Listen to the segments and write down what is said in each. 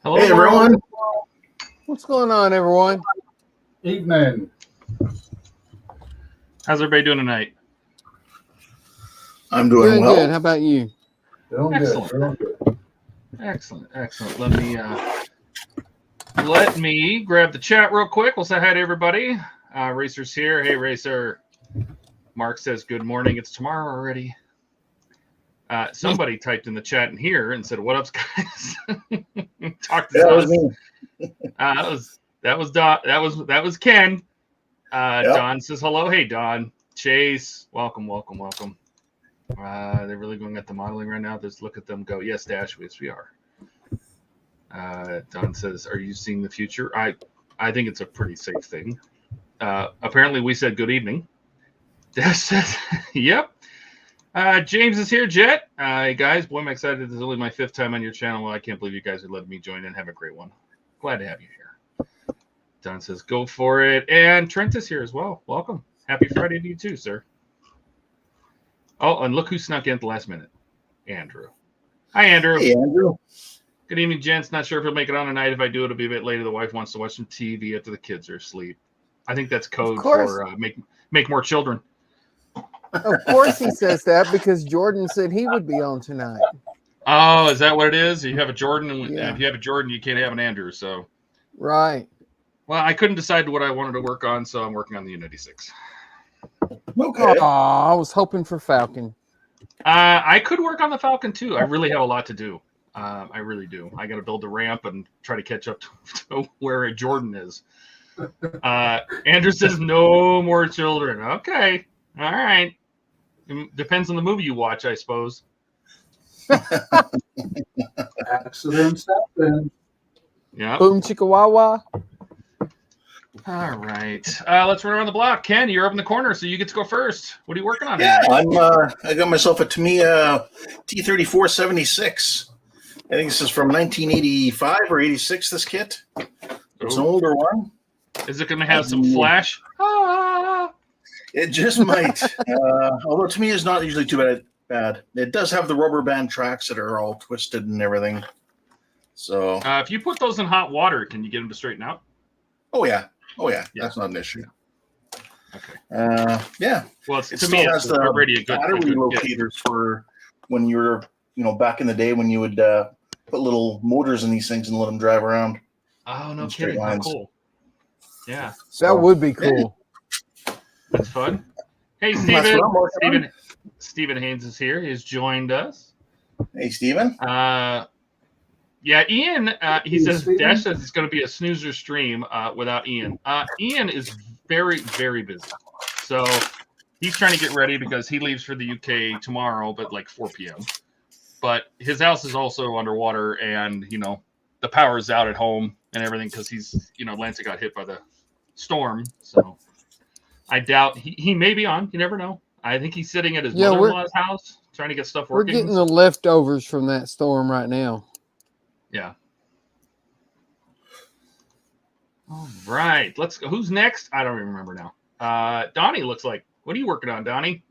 Hello, Hey, everyone. What's going on, everyone? Evening. How's everybody doing tonight? I'm doing well. Good. How about you? Doing Excellent. good. Doing good. Excellent. Let me grab the chat real quick. We'll say hi to everybody. Racer's here. Hey, Racer. Mark says, good morning. It's tomorrow already. Somebody typed in the chat in here and said, what up, guys? Talk to us. That was Don. That was Ken. Yep. Don says hello. Hey, Don. Chase, welcome. They're really going at the modeling right now. Let's look at them go. Yes, Dash. Yes, we are. Don says, are you seeing the future? I think it's a pretty safe thing. Apparently, we said good evening. Dash says, yep. James is here, Jet. Hey, guys. Boy, I'm excited. This is only my 5th time on your channel. Well, I can't believe you guys are letting me join and have a great one. Glad to have you here. Don says, go for it. And Trent is here as well. Welcome. Happy Friday to you too, sir. Oh, and look who snuck in at the last minute. Andrew. Hi, Andrew. Hey, Andrew. Good evening, gents. Not sure if he'll make it on tonight. If I do, it'll be a bit later. The wife wants to watch some TV after the kids are asleep. I think that's code for make more children. Of course he says that because Jordan said he would be on tonight. Oh, is that what it is? You have a Jordan, and Yeah. if you have a Jordan, you can't have an Andrew. So, Right. well, I couldn't decide what I wanted to work on, so I'm working on the U96. Okay. I was hoping for Falcon. I could work on the Falcon too. I really have a lot to do. I really do. I got to build the ramp and try to catch up to where a Jordan is. Andrew says no more children. Okay, all right. Depends on the movie you watch, I suppose. Accidents happen. Yeah. Boom chicka wawa. All right. Let's run around the block. Ken, you're up in the corner, so you get to go first. What are you working on? Yeah, tonight? I got myself a Tamiya T3476. I think this is from 1985 or 86, this kit. It's an older one. Is it going to have some flash? It just might. Although Tamiya is not usually too bad. It does have the rubber band tracks that are all twisted and everything. So, If you put those in hot water, can you get them to straighten out? oh yeah, that's not an issue. Okay. Yeah. Well, It still has the already a good battery locators for when you were, back in the day when you would put little motors in these things and let them drive around. Oh, no in straight kidding. How lines. cool. Yeah, That would be cool. that's fun. Hey, That's what I'm working on. Stephen Haynes is here. He's joined us. Hey, Steven. Yeah, Ian, he says, Steven? Dash says it's going to be a snoozer stream without Ian. Ian is very, very busy. So he's trying to get ready because he leaves for the UK tomorrow, but like 4 p.m. But his house is also underwater and, the power's out at home and everything because he's, Lancet got hit by the storm. So I doubt he may be on. You never know. I think he's sitting at his mother-in-law's house trying to get stuff We're working. getting the leftovers from that storm right now. Yeah. All right. Let's go. Who's next? I don't even remember now. Donnie looks like. What are you working on, Donnie?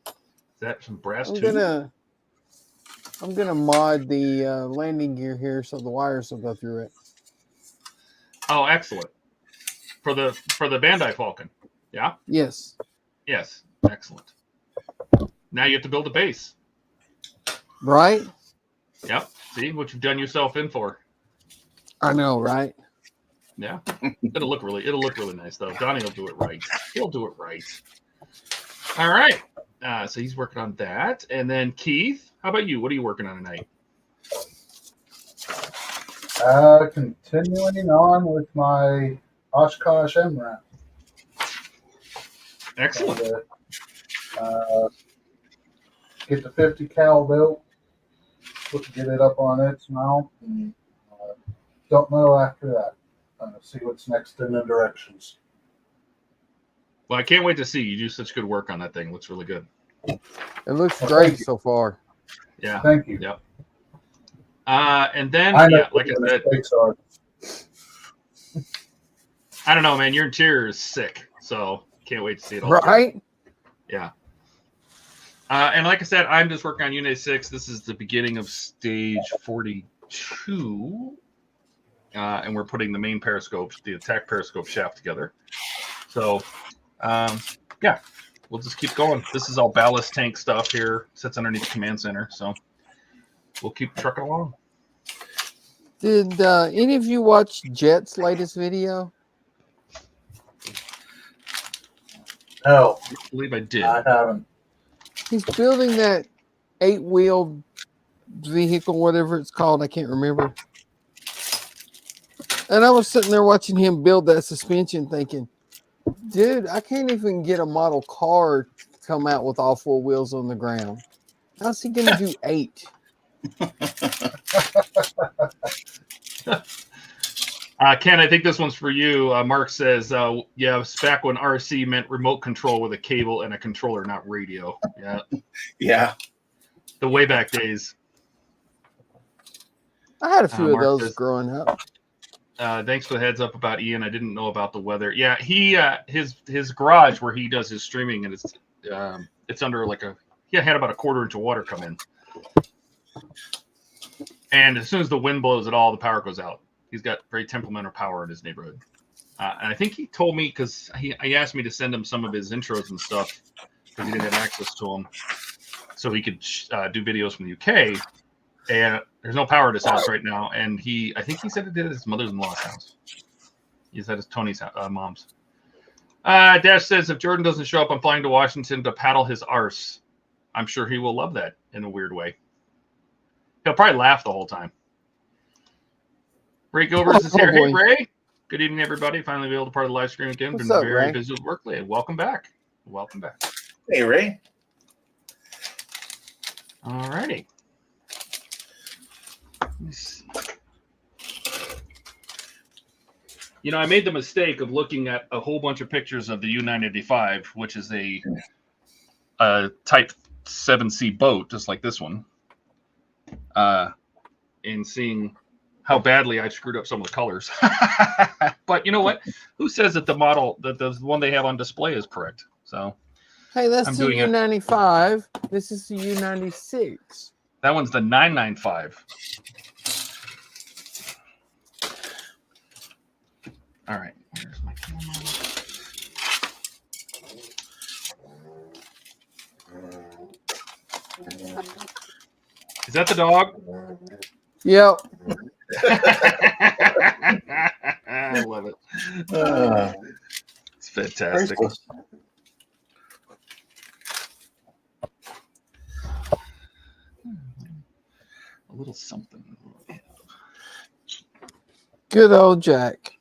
Is that some brass tube? I'm gonna mod the landing gear here so the wires will go through it. Oh, excellent. For the Bandai Falcon. Yeah? Yes. Yes. Excellent. Now you have to build a base. Right? Yep. See what you've done yourself in for. I know, right? Yeah. It'll look really nice though. Donnie will do it right. He'll do it right. All right. So he's working on that. And then Keith, how about you? What are you working on tonight? Continuing on with my Oshkosh MRAP. Excellent. Get the 50 cal built. Get it up on its mount. Don't know after that. See what's next in the directions. Well, I can't wait to see you do such good work on that thing. It looks really good. It looks great so far. Yeah. Thank you. Yep. And then, I know yeah, like I said, are. I don't know, man. Your interior is sick, so can't wait to see it all. Right? Yeah. And like I said, I'm just working on Unit 6. This is the beginning of stage 40. 2, and we're putting the main periscope, the attack periscope shaft together. So, yeah, we'll just keep going. This is all ballast tank stuff here. Sits underneath the command center, so we'll keep trucking along. Did any of you watch Jet's latest video? No, I believe I did. I haven't. He's building that 8-wheel vehicle, whatever it's called. I can't remember. And I was sitting there watching him build that suspension thinking, dude, I can't even get a model car to come out with all 4 wheels on the ground. How's he going to do 8? Ken, I think this one's for you. Mark says, yeah, it's back when RC meant remote control with a cable and a controller, not radio. Yeah. Yeah. The way back days. I had a few of Mark those says, growing up. Thanks for the heads up about Ian. I didn't know about the weather. Yeah, he his garage where he does his streaming, and it's under like he had about a 1/4 inch of water come in. And as soon as the wind blows at all, the power goes out. He's got very temperamental power in his neighborhood. And I think he told me, because he asked me to send him some of his intros and stuff, because he didn't have access to them, so he could do videos from the UK. And there's no power at his house right now. And I think he said it did at his mother-in-law's house. He said it's Tony's mom's. Dash says, if Jordan doesn't show up, I'm flying to Washington to paddle his arse. I'm sure he will love that in a weird way. He'll probably laugh the whole time. Ray Gilbert is here. Hey, Ray. Good evening, everybody. Finally be able to part of the live stream again. What's Been up, very Ray? busy with work lately. Welcome back. Welcome back. Hey, Ray. All righty. Let me see. You know, I made the mistake of looking at a whole bunch of pictures of the U-985, which is a Type 7C boat, just like this one, and seeing how badly I screwed up some of the colors. But you know what? Who says that the model, that the one they have on display is correct? So, Hey, that's I'm the doing it. U95. This is the U96. That one's the 995. All right. Where's my camera? Is that the dog? Yep. I love it. It's fantastic. Priceless. A little something. Good old Jack.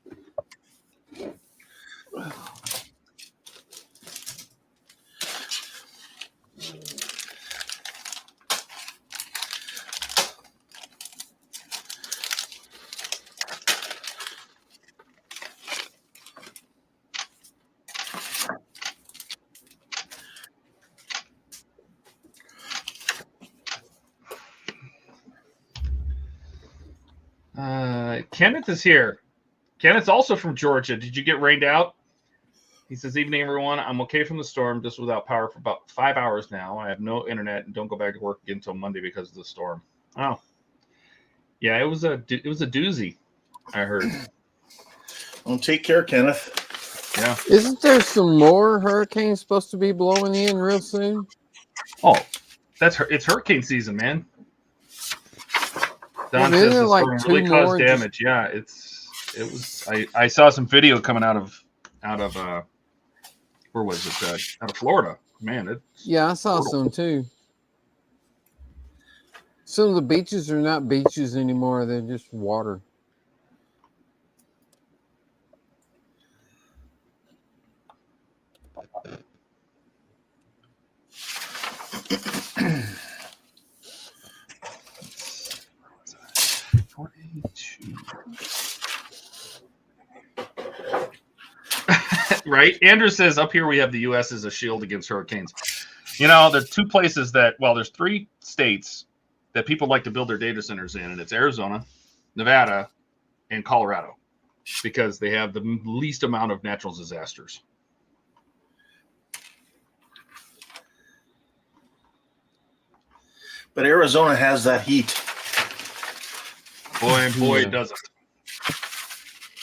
Kenneth is here. Kenneth's also from Georgia. Did you get rained out? He says, evening, everyone. I'm okay from the storm, just without power for about 5 hours now. I have no internet and don't go back to work again until Monday because of the storm. Oh. Yeah, it was a doozy, I heard. Well, take care, Kenneth. Yeah. Isn't there some more hurricanes supposed to be blowing in real soon? Oh, it's hurricane season, man. Don Well, says isn't the it like storm 2 really caused more damage. Yeah, it was. I saw some video coming out of where was it? Out of Florida. Man, Yeah, I saw some too. Some of the beaches are not beaches anymore. They're just water. Right? Andrew says up here we have the U.S. as a shield against hurricanes. You know, there's 2 places there's 3 states that people like to build their data centers in, and it's Arizona, Nevada, and Colorado, because they have the least amount of natural disasters. But Arizona has that heat. Boy, Yeah. it doesn't.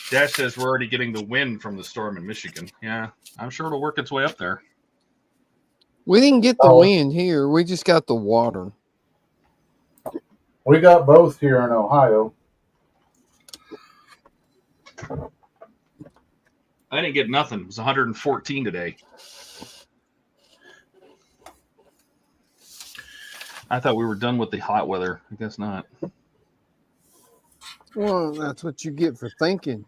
Dash says we're already getting the wind from the storm in Michigan. Yeah, I'm sure it'll work its way up there. We didn't get the Oh. wind here. We just got the water. We got both here in Ohio. I didn't get nothing. It was 114 today. I thought we were done with the hot weather. I guess not. Well, that's what you get for thinking.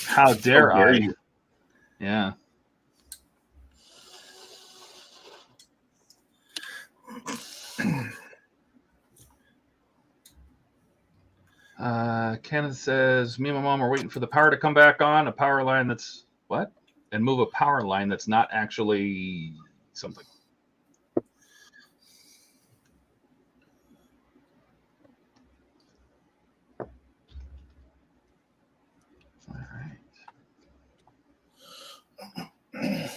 How dare I? you? Yeah. Kenneth says, me and my mom are waiting for the power to come back on. A power line that's what? And move a power line that's not actually something. All right.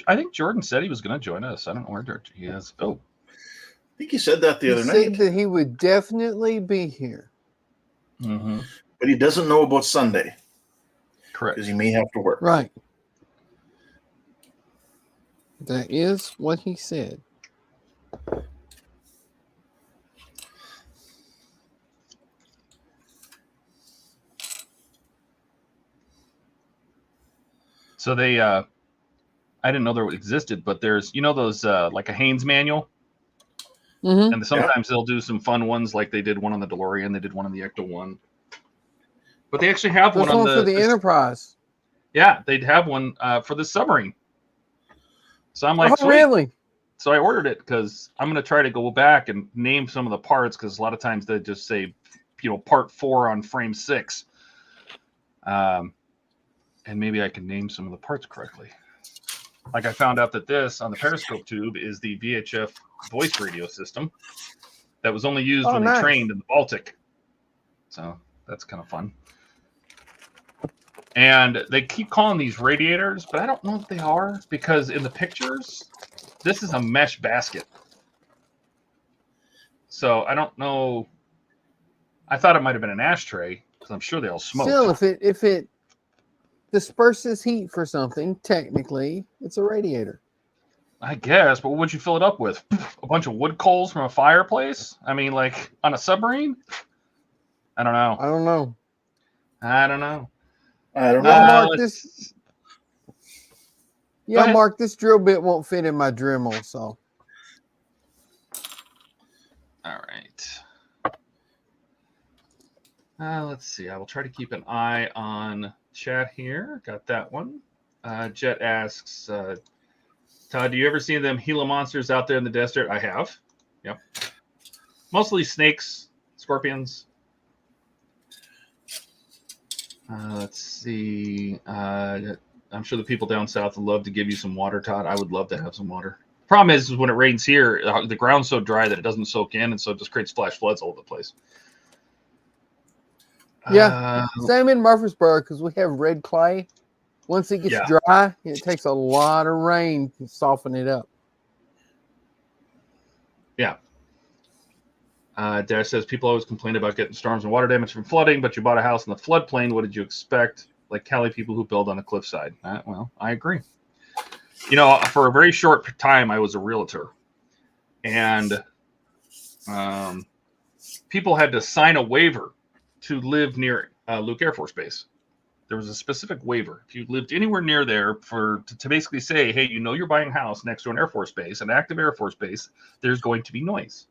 I think Jordan said he was going to join us. I don't know where he is. Oh, I think he said that the He other said night, that he would definitely be here. but he doesn't know about Sunday correct. because he may have to work. Right. That is what he said. So they, I didn't know there existed, but there's, you know, those like a Haynes manual, Mm-hmm. and sometimes they'll do some fun ones, like they did one on the DeLorean, they did one on the Ecto one, but they actually have There's one on one for the Enterprise. Yeah, they'd have one for the submarine. So I'm like, Oh, sweet. really? So I ordered it because I'm going to try to go back and name some of the parts, because a lot of times they just say, you know, part 4 on frame 6. And maybe I can name some of the parts correctly. Like I found out that this on the periscope tube is the VHF voice radio system that was only used when nice. they trained in the Baltic. So that's kind of fun. And they keep calling these radiators, but I don't know what they are, because in the pictures, this is a mesh basket. So I don't know. I thought it might have been an ashtray, because I'm sure they all smoked. Still, if it disperses heat for something, technically, it's a radiator. I guess, but what would you fill it up with? A bunch of wood coals from a fireplace? I mean, like on a submarine? I don't know. I don't know. I don't know. I don't know. Mark, let's- this. Go Yeah, ahead. Mark, this drill bit won't fit in my Dremel, so. All right. Let's see. I will try to keep an eye on chat here. Got that one. Jet asks, Todd, do you ever see them Gila monsters out there in the desert? I have. Yep. Mostly snakes, scorpions. Let's see. I'm sure the people down south would love to give you some water, Todd. I would love to have some water. Problem is when it rains here, the ground's so dry that it doesn't soak in, and so it just creates flash floods all over the place. Yeah. Same in Murfreesboro, because we have red clay. Once it gets dry, it takes a lot of rain to soften it up. Yeah. Dash says people always complain about getting storms and water damage from flooding, but you bought a house in the floodplain. What did you expect? Like Cali people who build on a cliffside. Well, I agree. You know, for a very short time, I was a realtor, and people had to sign a waiver to live near Luke Air Force Base. There was a specific waiver. If you lived anywhere near there, to basically say, hey, you know, you're buying a house next to an Air Force base, an active Air Force base, there's going to be noise.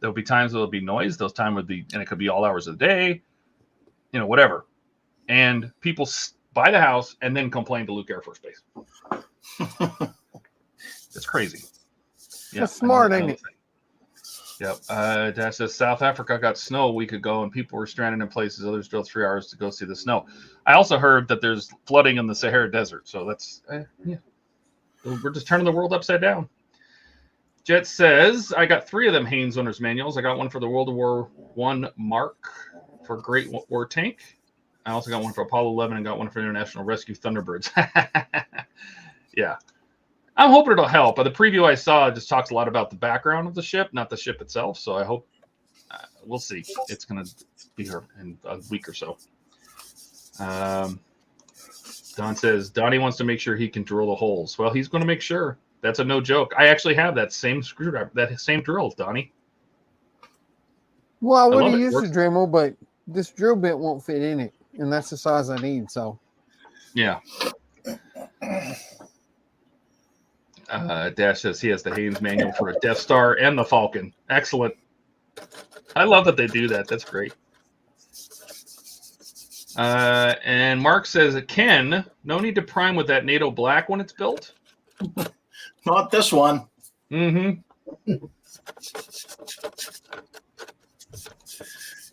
There'll be times there'll be noise. Those times would be, and it could be all hours of the day, you know, whatever. And people buy the house and then complain to Luke Air Force Base. It's crazy. Yeah, that's smart, ain't it? Yep. Dash says South Africa got snow a week ago, and people were stranded in places. Others drove 3 hours to go see the snow. I also heard that there's flooding in the Sahara Desert. So that's yeah. We're just turning the world upside down. Jet says, I got 3 of them Haynes owner's manuals. I got one for the World War I Mark for Great War Tank. I also got one for Apollo 11 and got one for International Rescue Thunderbirds. Yeah. I'm hoping it'll help. But the preview I saw just talks a lot about the background of the ship, not the ship itself. So I hope we'll see. It's going to be here in a week or so. Don says, Donnie wants to make sure he can drill the holes. Well, he's going to make sure. That's a no joke. I actually have that same screwdriver, that same drill, Donnie. Well, I would have used a Dremel, but this drill bit won't fit in it, and that's the size I need. So, yeah. Dash says he has the Haynes manual for a Death Star and the Falcon. Excellent. I love that they do that. That's great. And Mark says, Ken, no need to prime with that NATO black when it's built. Not this one. Mm-hmm.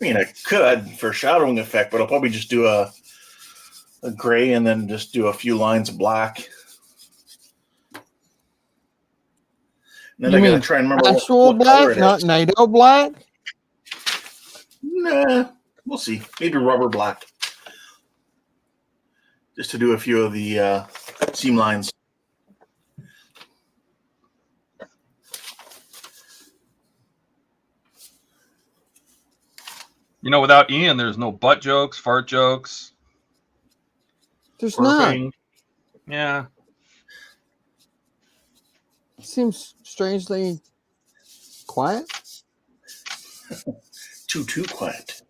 I mean, I could for shadowing effect, but I'll probably just do a gray and then just do a few lines of black. And then I gotta try and remember actual black, not NATO black. Nah, we'll see. Maybe rubber black, just to do a few of the seam lines. You know, without Ian, there's no butt jokes, fart jokes. There's not. Yeah. Seems strangely quiet. Too quiet.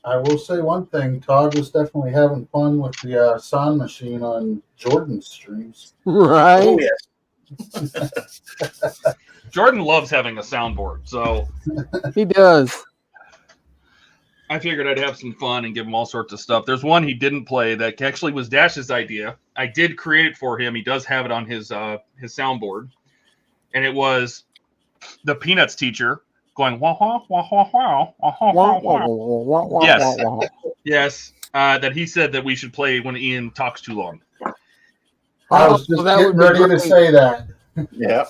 I will say one thing. Todd was definitely having fun with the sound machine on Jordan's streams. Right. Oh, yes. Jordan loves having a soundboard, so he does. I figured I'd have some fun and give him all sorts of stuff. There's one he didn't play that actually was Dash's idea. I did create it for him. He does have it on his soundboard, and it was the Peanuts teacher going wah wah wah wah wah wah wah. Yes, yes. That he said that we should play when Ian talks too long. I was just getting ready to say that. Yeah.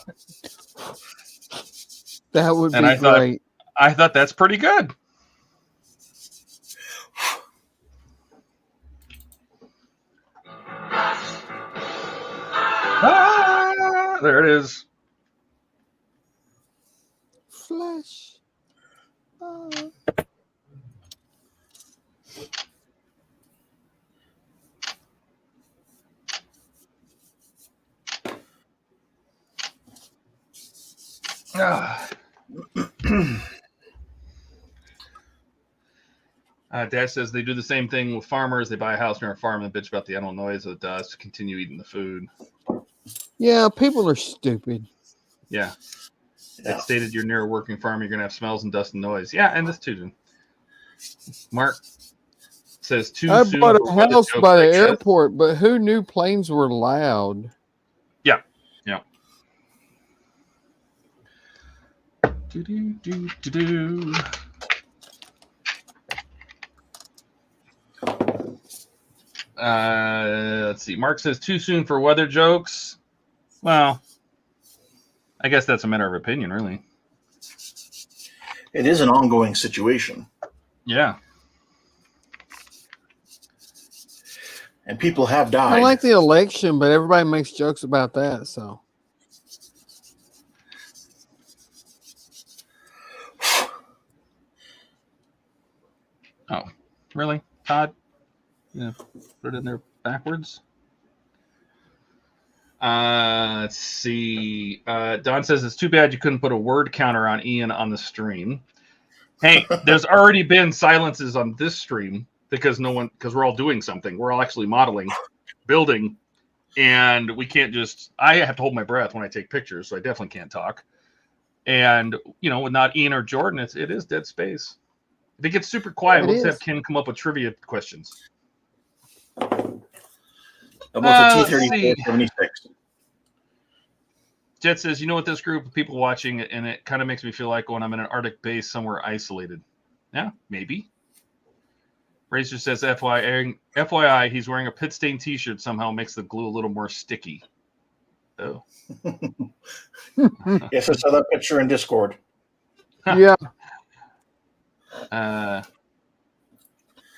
That would be great. I thought that's pretty good. There it is. Flash. Dash says they do the same thing with farmers. They buy a house near a farm and bitch about the animal noise it does to continue eating the food. Yeah, people are stupid. Yeah. It's stated you're near a working farm, you're going to have smells and dust and noise. Yeah, and this too. Mark says too I soon. bought a house by the airport, but who knew planes were loud? Yeah. Yeah. Let's see. Mark says too soon for weather jokes. Well, I guess that's a matter of opinion, really. It is an ongoing situation. Yeah. And people have died. I like the election, but everybody makes jokes about that, so. Oh, really? Todd? Yeah, put it in there backwards. Let's see. Don says it's too bad you couldn't put a word counter on Ian on the stream. Hey, there's already been silences on this stream because we're all doing something. We're all actually modeling, building, and we can't just. I have to hold my breath when I take pictures, so I definitely can't talk. And with not Ian or Jordan, it is dead space. If it gets super quiet, let's have Ken come up with trivia questions. About the T-34-76. Jet says, what this group of people watching, and it kind of makes me feel like when I'm in an Arctic base somewhere isolated. Yeah, maybe. Razor says, FYI, he's wearing a PITSTAIN t-shirt somehow makes the glue a little more sticky. Oh. Yes, I saw that picture in Discord. Yeah.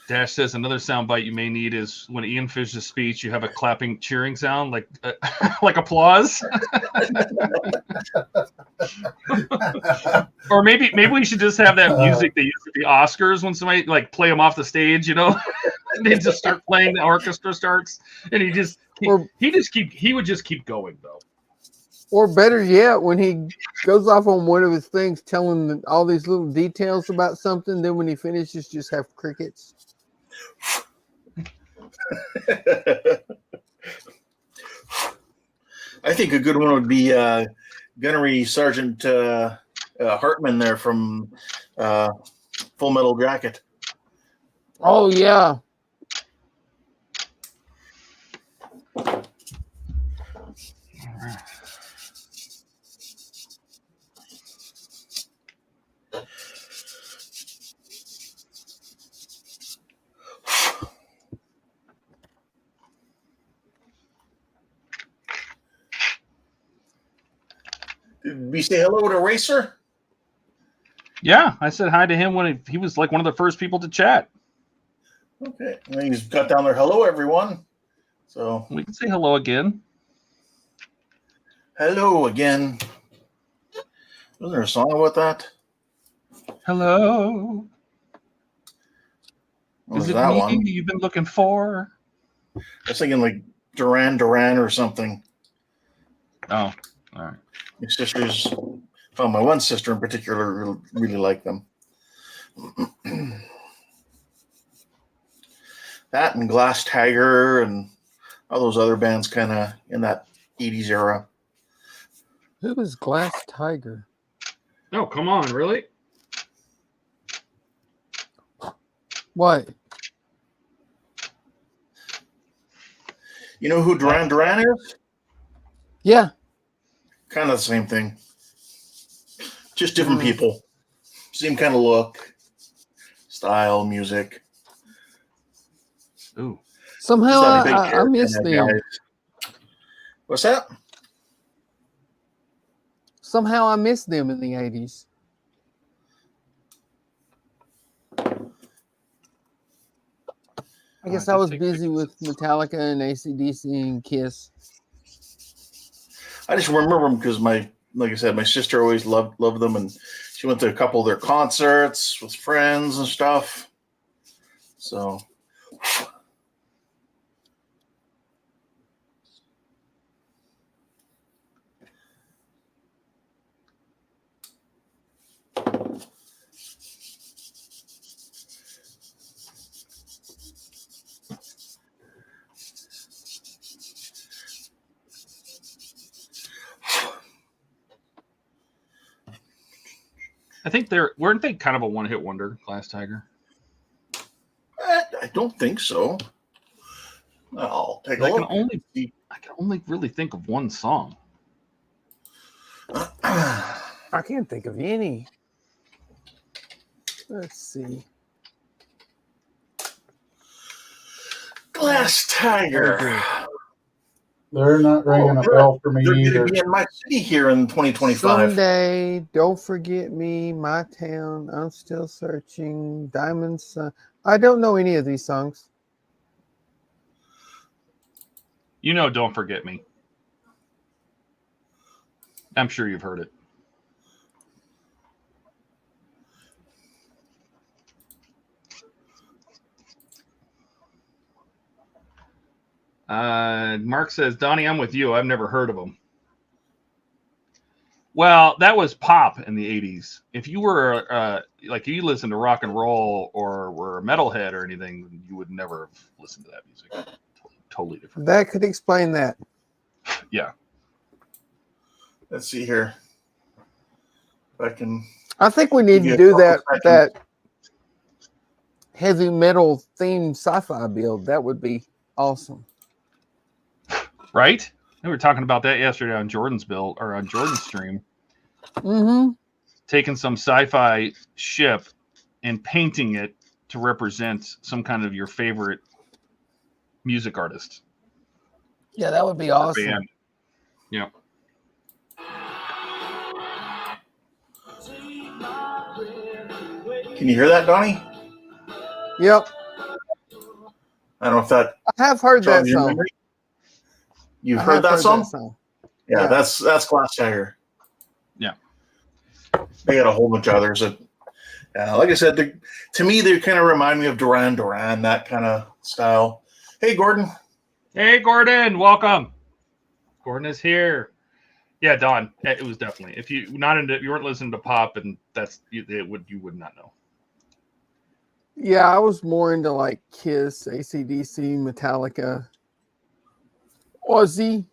Dash says another soundbite you may need is when Ian finishes a speech, you have a clapping, cheering sound like like applause. Or maybe we should just have that music they use at the Oscars when somebody like play them off the stage, you know, and they just start playing. The orchestra starts, and he would just keep going though. Or better yet, when he goes off on one of his things, telling all these little details about something, then when he finishes, just have crickets. I think a good one would be Gunnery Sergeant Hartman there from Full Metal Jacket. Oh, yeah. Did we say hello to Racer? Yeah, I said hi to him when he was like one of the first people to chat. Okay, and he's got down there. Hello, everyone. So we can say hello again. Hello again. Wasn't there a song about that? Hello. What Is it that me one? you've been looking for? I was thinking like Duran Duran or something. Oh, all right. My sisters, well, my one sister in particular really liked them. That and Glass Tiger and all those other bands kind of in that 80s era. Who was Glass Tiger? Oh, come on, really? What? You know who Duran Duran is? Yeah. Kind of the same thing. Just different people. Same kind of look, style, music. Ooh. Somehow I missed them. Guys. What's that? Somehow I missed them in the 80s. I guess I was busy with Metallica and AC/DC and Kiss. I just remember them because like I said, my sister always loved them, and she went to a couple of their concerts with friends and stuff. So. I think weren't they kind of a one-hit wonder, Glass Tiger? I don't think so. I'll take a look. I can only really think of one song. I can't think of any. Let's see. Glass Tiger. They're not ringing a bell for me they're either. They're going to be in my city here in 2025. Someday, Don't Forget Me, My Town, I'm Still Searching, Diamond Sun. I don't know any of these songs. You know, Don't Forget Me. I'm sure you've heard it. Mark says, Donnie, I'm with you. I've never heard of them. Well, that was pop in the 80s. If you were like you listened to rock and roll or were a metalhead or anything, you would never have listened to that music. Totally different. That could explain that. Yeah. Let's see here. I think we need to do that heavy metal themed sci-fi build. That would be awesome. Right? We were talking about that yesterday on Jordan's build or on Jordan's stream. Mm-hmm. Taking some sci-fi ship and painting it to represent some kind of your favorite music artist. Yeah, that would be awesome. Band. Yeah. Can you hear that, Donnie? Yep. I don't know if that I have heard that jogs your song. memory. You've I heard have that song? That song. Yeah, Yeah. that's Glass Tiger. Yeah. They got a whole bunch of others. Like I said, to me, they kind of remind me of Duran Duran, that kind of style. Hey, Gordon. Hey, Gordon, welcome. Gordon is here. Yeah, Don, it was definitely. If you weren't listening to pop, and you would not know. Yeah, I was more into like Kiss, AC/DC, Metallica, Ozzy.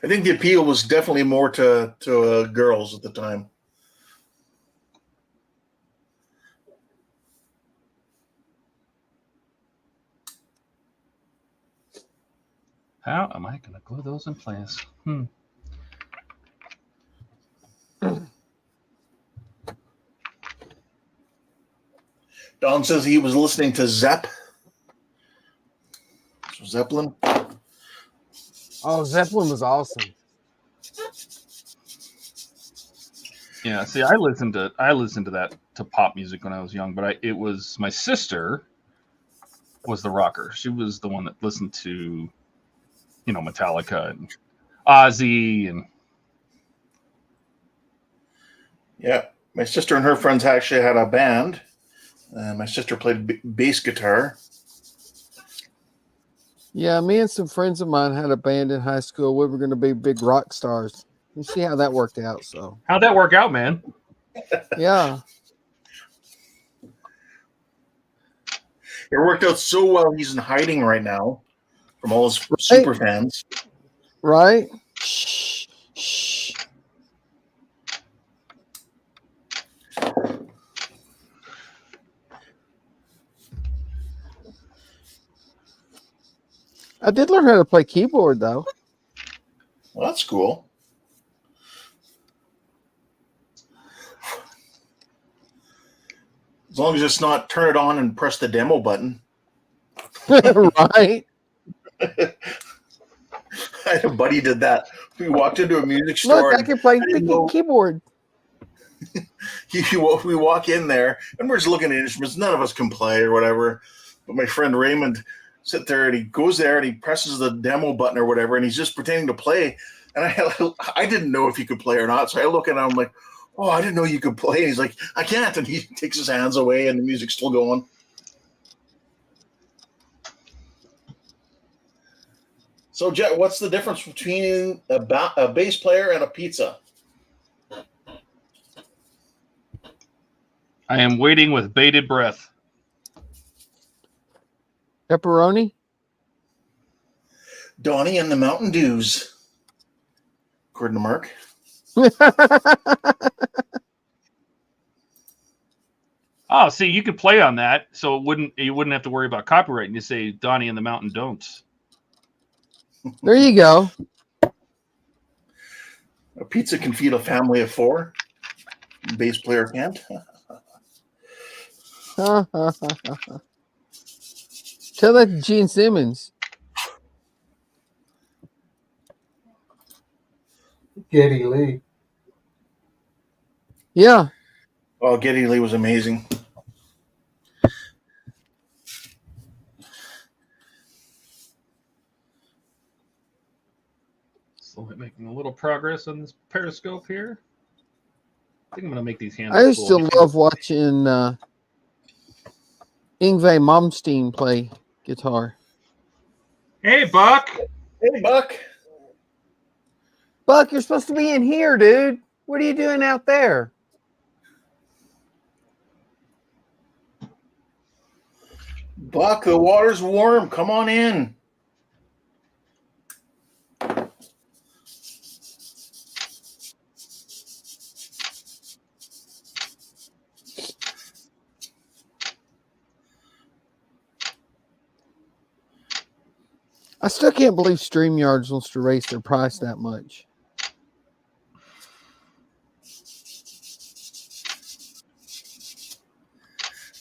I think the appeal was definitely more to girls at the time. How am I going to glue those in place? Don says he was listening to Zeppelin. Oh, Zeppelin was awesome. Yeah, see, I listened to that to pop music when I was young, but it was my sister was the rocker. She was the one that listened to, Metallica and Ozzy and. Yeah, my sister and her friends actually had a band. My sister played bass guitar. Yeah, me and some friends of mine had a band in high school. We were going to be big rock stars. You see how that worked out. So How'd that work out, man? yeah. It worked out so well. He's in hiding right now from all his super fans. Right? Shh. Shh. I did learn how to play keyboard, though. Well, that's cool. As long as it's not turn it on and press the demo button. Right? I had a buddy did that. We walked into a music store. Look, I can play keyboard. We walk in there, and we're just looking at instruments. None of us can play or whatever. But my friend Raymond sit there, and he goes there, and he presses the demo button or whatever, and he's just pretending to play. And I didn't know if he could play or not, so I look at him, I'm like, oh, I didn't know you could play. And he's like, I can't. And he takes his hands away, and the music's still going. So, Jet, what's the difference between a bass player and a pizza? I am waiting with bated breath. Pepperoni? Donnie and the Mountain Dews. According to Mark. Oh, see, you could play on that, so you wouldn't have to worry about copyright. And you say Donnie and the Mountain Don'ts. There you go. A pizza can feed a family of 4. A bass player can't. Tell that to Gene Simmons. Geddy Lee. Yeah. Oh, Geddy Lee was amazing. Slowly making a little progress on this Periscope here. I think I'm going to make these hands. I used to love watching Yngwie Malmsteen play guitar. Hey, Buck. Hey, Buck. Buck, you're supposed to be in here, dude. What are you doing out there? Buck, the water's warm. Come on in. I still can't believe StreamYards wants to raise their price that much.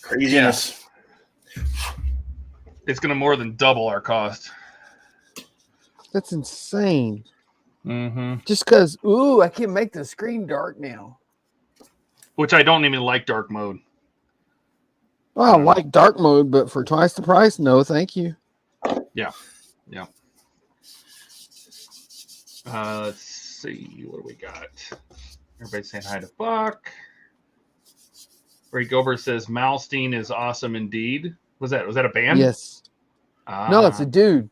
Craziness. Yeah. It's going to more than double our cost. That's insane. Mm-hmm. Just because, ooh, I can make the screen dark now. Which I don't even like dark mode. Well, I like dark mode, but for twice the price, no, thank you. Yeah. Let's see what do we got. Everybody's saying hi to Buck. Ray Gober says Malstein is awesome indeed. Was that a band? Yes. No, it's a dude.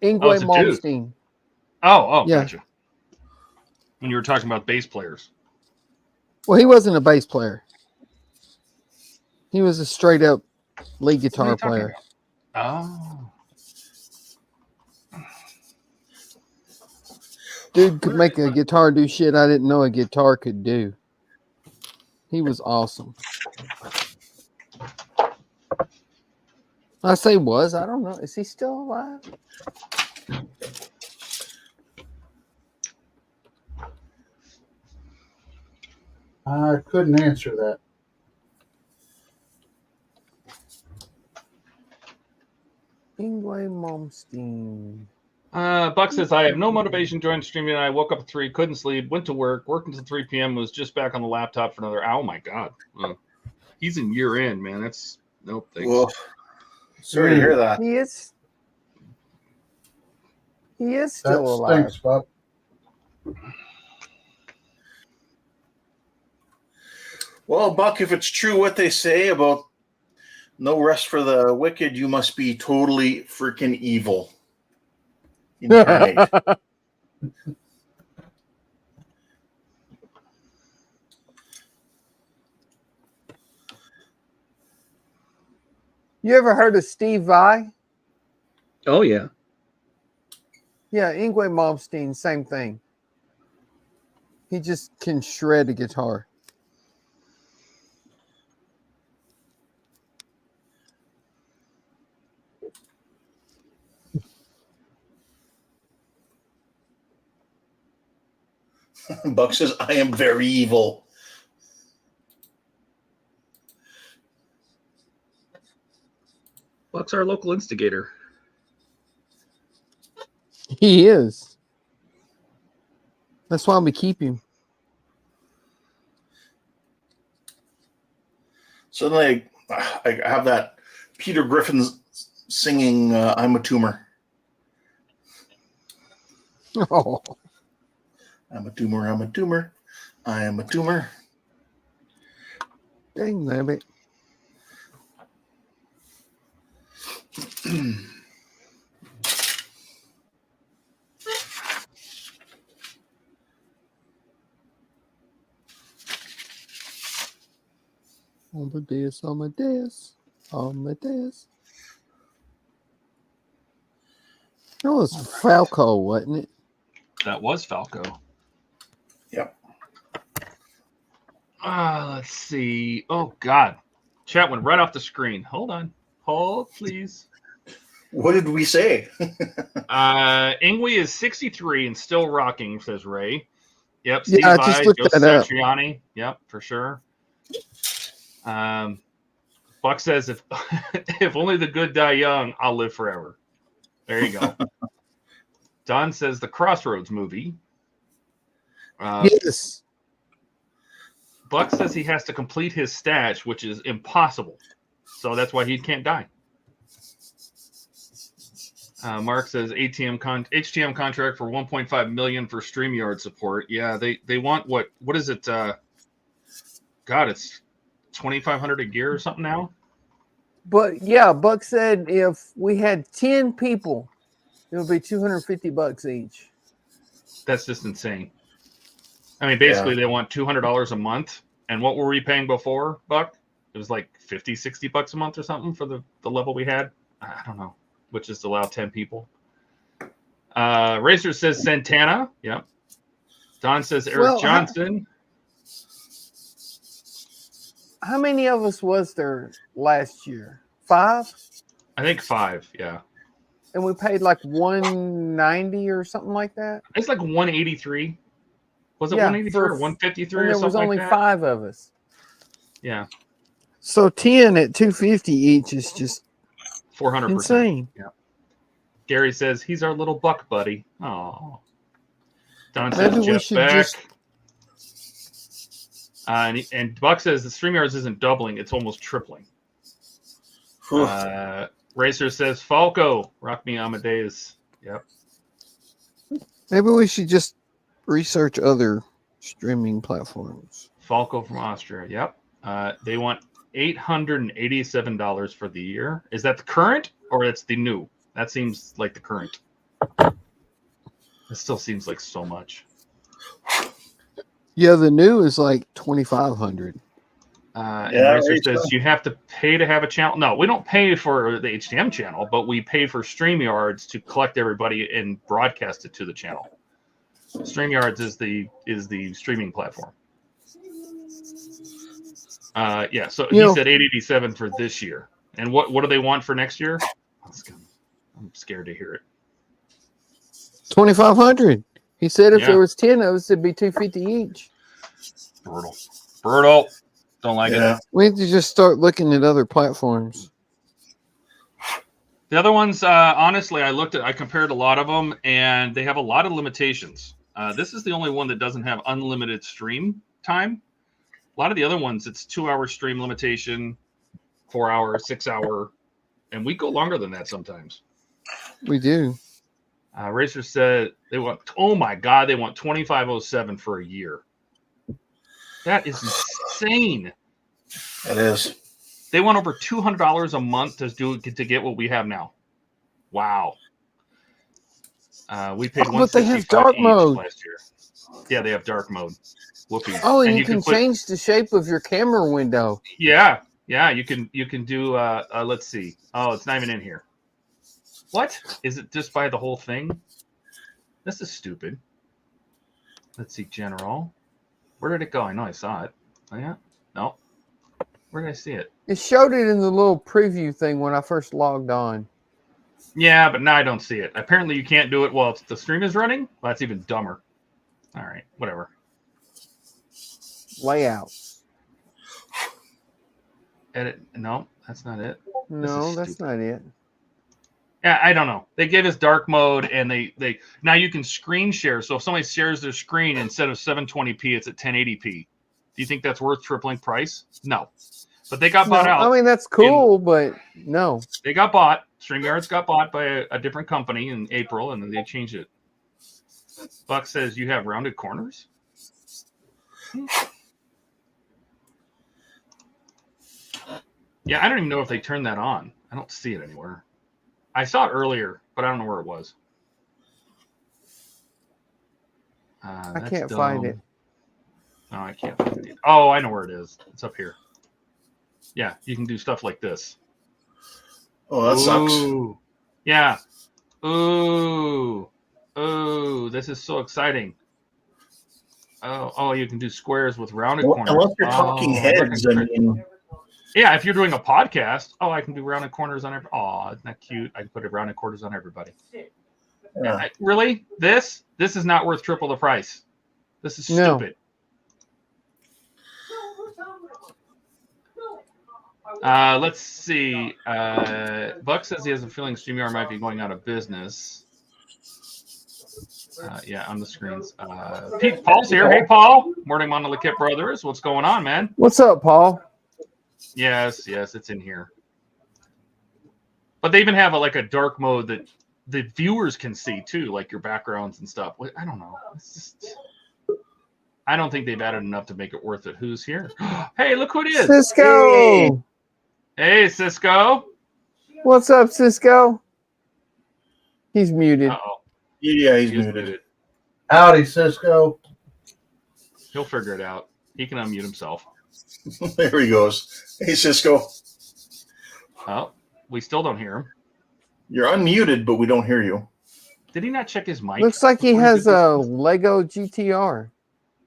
Ingwe it's a dude. Malmsteen. Oh, yeah. Gotcha. When you were talking about bass players. Well, he wasn't a bass player. He was a straight up lead guitar player. Oh. Dude could make a guitar do shit I didn't know a guitar could do. He was awesome. I say was. I don't know. Is he still alive? I couldn't answer that. Ingwe Malmsteen. Buck says, I have no motivation to join streaming. I woke up at 3, couldn't sleep, went to work, worked until 3 p.m., was just back on the laptop for another hour. Oh, my God. He's in year end, man. That's nope. Thanks. Well, sorry to hear that. He is still alive. Thanks, Bob. Well, Buck, if it's true what they say about no rest for the wicked, you must be totally freaking evil. Incarnate. You ever heard of Steve Vai? Oh, yeah. Yeah, Ingwe Malmsteen, same thing. He just can shred a guitar. Buck says, I am very evil. Buck's our local instigator. He is. That's why we keep him. Suddenly, I have that Peter Griffin singing I'm a Tumor. Oh. I'm a tumor, I'm a tumor, I am a tumor. Dang, nabbit. Amadeus, Amadeus, Amadeus. That was Falco, wasn't it? That was Falco. Yep. Let's see. Oh, God. Chat went right off the screen. Hold on. Hold, please. What did we say? Ingwe is 63 and still rocking, says Ray. Yep. Steve Yeah, I Vai, just looked Joe that up. Satriani. Yep, for sure. Buck says, if if only the good die young, I'll live forever. There you go. Don says the Crossroads movie. Yes. Buck says he has to complete his stash, which is impossible. So that's why he can't die. Mark says HTM contract for $1.5 million for StreamYard support. Yeah, they want what is it? God, it's $2,500 a year or something now. But yeah, Buck said if we had 10 people, it would be $250 each. That's just insane. I mean, basically, They want $200 a month. And what were we paying before, Buck? It was like $50-$60 a month or something for the level we had. I don't know, which is to allow 10 people. Racer says Santana. Yep. Don says Eric Johnson. How many of us was there last year? 5? I think 5, yeah. And we paid like $190 or something like that? It's like 183. Was it 183 or 153 or something? There was only like that? 5 of us. Yeah. So 10 at $250 each is just 400%. insane. Yeah. Gary says he's our little Buck buddy. Oh. Don says Maybe we Jeff should Beck. just... And Buck says the StreamYards isn't doubling; it's almost tripling. Whew. Racer says Falco, Rock Me Amadeus. Yep. Maybe we should just research other streaming platforms. Falco from Austria. Yep. They want $887 for the year. Is that the current or it's the new? That seems like the current. It still seems like so much. Yeah, the new is like 2,500. And Yeah, Racer right, says so. you have to pay to have a channel. No, we don't pay for the HTM channel, but we pay for StreamYards to collect everybody and broadcast it to the channel. StreamYards is the streaming platform. Yeah, so he said 887 for this year. And what do they want for next year? I'm scared to hear it. 2,500. He said if Yeah. there was 10 of us, it'd be $250 each. Brutal. Don't like it. We need to just start looking at other platforms. The other ones, honestly, I compared a lot of them, and they have a lot of limitations. This is the only one that doesn't have unlimited stream time. A lot of the other ones, it's 2-hour stream limitation, 4-hour, 6-hour, and we go longer than that sometimes. We do. Racer said they want, oh my God, they want $2,507 for a year. That is insane. It is. They want over $200 a month to get what we have now. Wow. We paid but they have $165 dark each mode last year. Yeah, they have dark mode. Whoopee. Oh, and you can change the shape of your camera window. Yeah, you can do. Let's see. Oh, it's not even in here. What? Is it just by the whole thing? This is stupid. Let's see, general. Where did it go? I know I saw it. Oh, yeah? No. Where did I see it? It showed it in the little preview thing when I first logged on. Yeah, but now I don't see it. Apparently you can't do it while the stream is running. Well, that's even dumber. All right, whatever. Layouts. Edit. No, that's not it. No, that's not it. Yeah, I don't know. They gave us dark mode, and they now you can screen share. So if somebody shares their screen instead of 720p, it's at 1080p. Do you think that's worth tripling price? No. But they got bought out. I mean, that's cool, but no. They got bought. StreamYards got bought by a different company in April, and then they changed it. Buck says you have rounded corners. Yeah, I don't even know if they turned that on. I don't see it anywhere. I saw it earlier, but I don't know where it was. I can't find it. No, I can't find it. Oh, I know where it is. It's up here. Yeah, you can do stuff like this. Oh, that sucks. Yeah. Ooh, this is so exciting. Oh, you can do squares with rounded corners. Unless you're talking heads, I mean. Yeah, if you're doing a podcast, I can do rounded corners on every. Oh, isn't that cute? I can put rounded corners on everybody. Yeah. Really? This is not worth triple the price. This is stupid. Let's see. Buck says he has a feeling StreamYard might be going out of business. Yeah, on the screens. Paul's here. Hey, Paul. Morning, Monolith Brothers. What's going on, man? What's up, Paul? Yes, it's in here. But they even have a dark mode that the viewers can see too, like your backgrounds and stuff. I don't know. I don't think they've added enough to make it worth it. Who's here? Hey, look who it is. Cisco. Hey, Cisco. What's up, Cisco? He's muted. Uh-oh. Yeah, he's muted. Howdy, Cisco. He'll figure it out. He can unmute himself. There he goes. Hey, Cisco. Oh, we still don't hear him. You're unmuted, but we don't hear you. Did he not check his mic? Looks like he has a Lego GTR.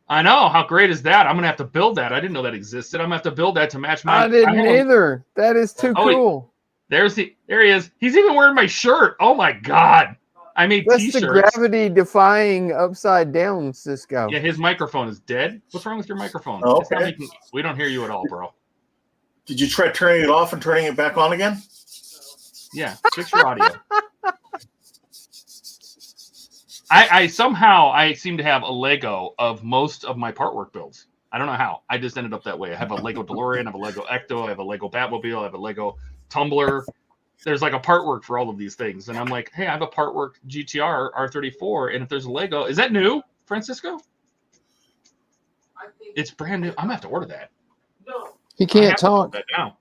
I know. How great is that? I'm going to have to build that. I didn't know that existed. I'm going to have to build that to match my... I didn't either. That is too cool. There he is. He's even wearing my shirt. Oh, my God. I made That's T-shirts. the gravity-defying upside down, Cisco. Yeah, his microphone is dead. What's wrong with your microphone? Oh, okay. We don't hear you at all, bro. Did you try turning it off and turning it back on again? Yeah, fix your audio. I somehow seem to have a Lego of most of my part work builds. I don't know how. I just ended up that way. I have a Lego DeLorean, I have a Lego Ecto, I have a Lego Batmobile, I have a Lego tumbler. There's like a part work for all of these things. And I'm like, hey, I have a part work GTR R34. And if there's a Lego, is that new, Francisco? It's brand new. I'm going to have to order that. He can't talk. That now.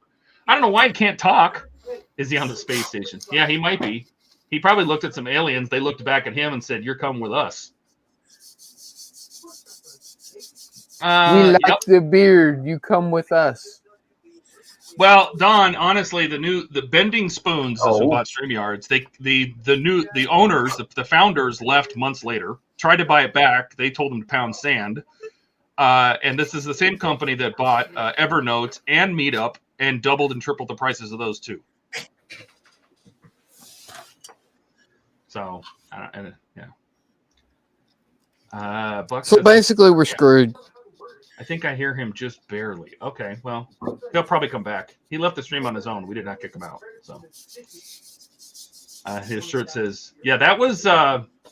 I don't know why he can't talk. Is he on the space station? Yeah, he might be. He probably looked at some aliens. They looked back at him and said, you're coming with us. We like the beard. You come with us. Well, Don, honestly, the Bending Spoons is who bought StreamYards. The owners, the founders left months later, tried to buy it back. They told them to pound sand. And this is the same company that bought Evernote and Meetup and doubled and tripled the prices of those two. So, yeah. Buck So basically, we're screwed. I think I hear him just barely. Okay, well, he'll probably come back. He left the stream on his own. We did not kick him out. So his shirt says, yeah, that was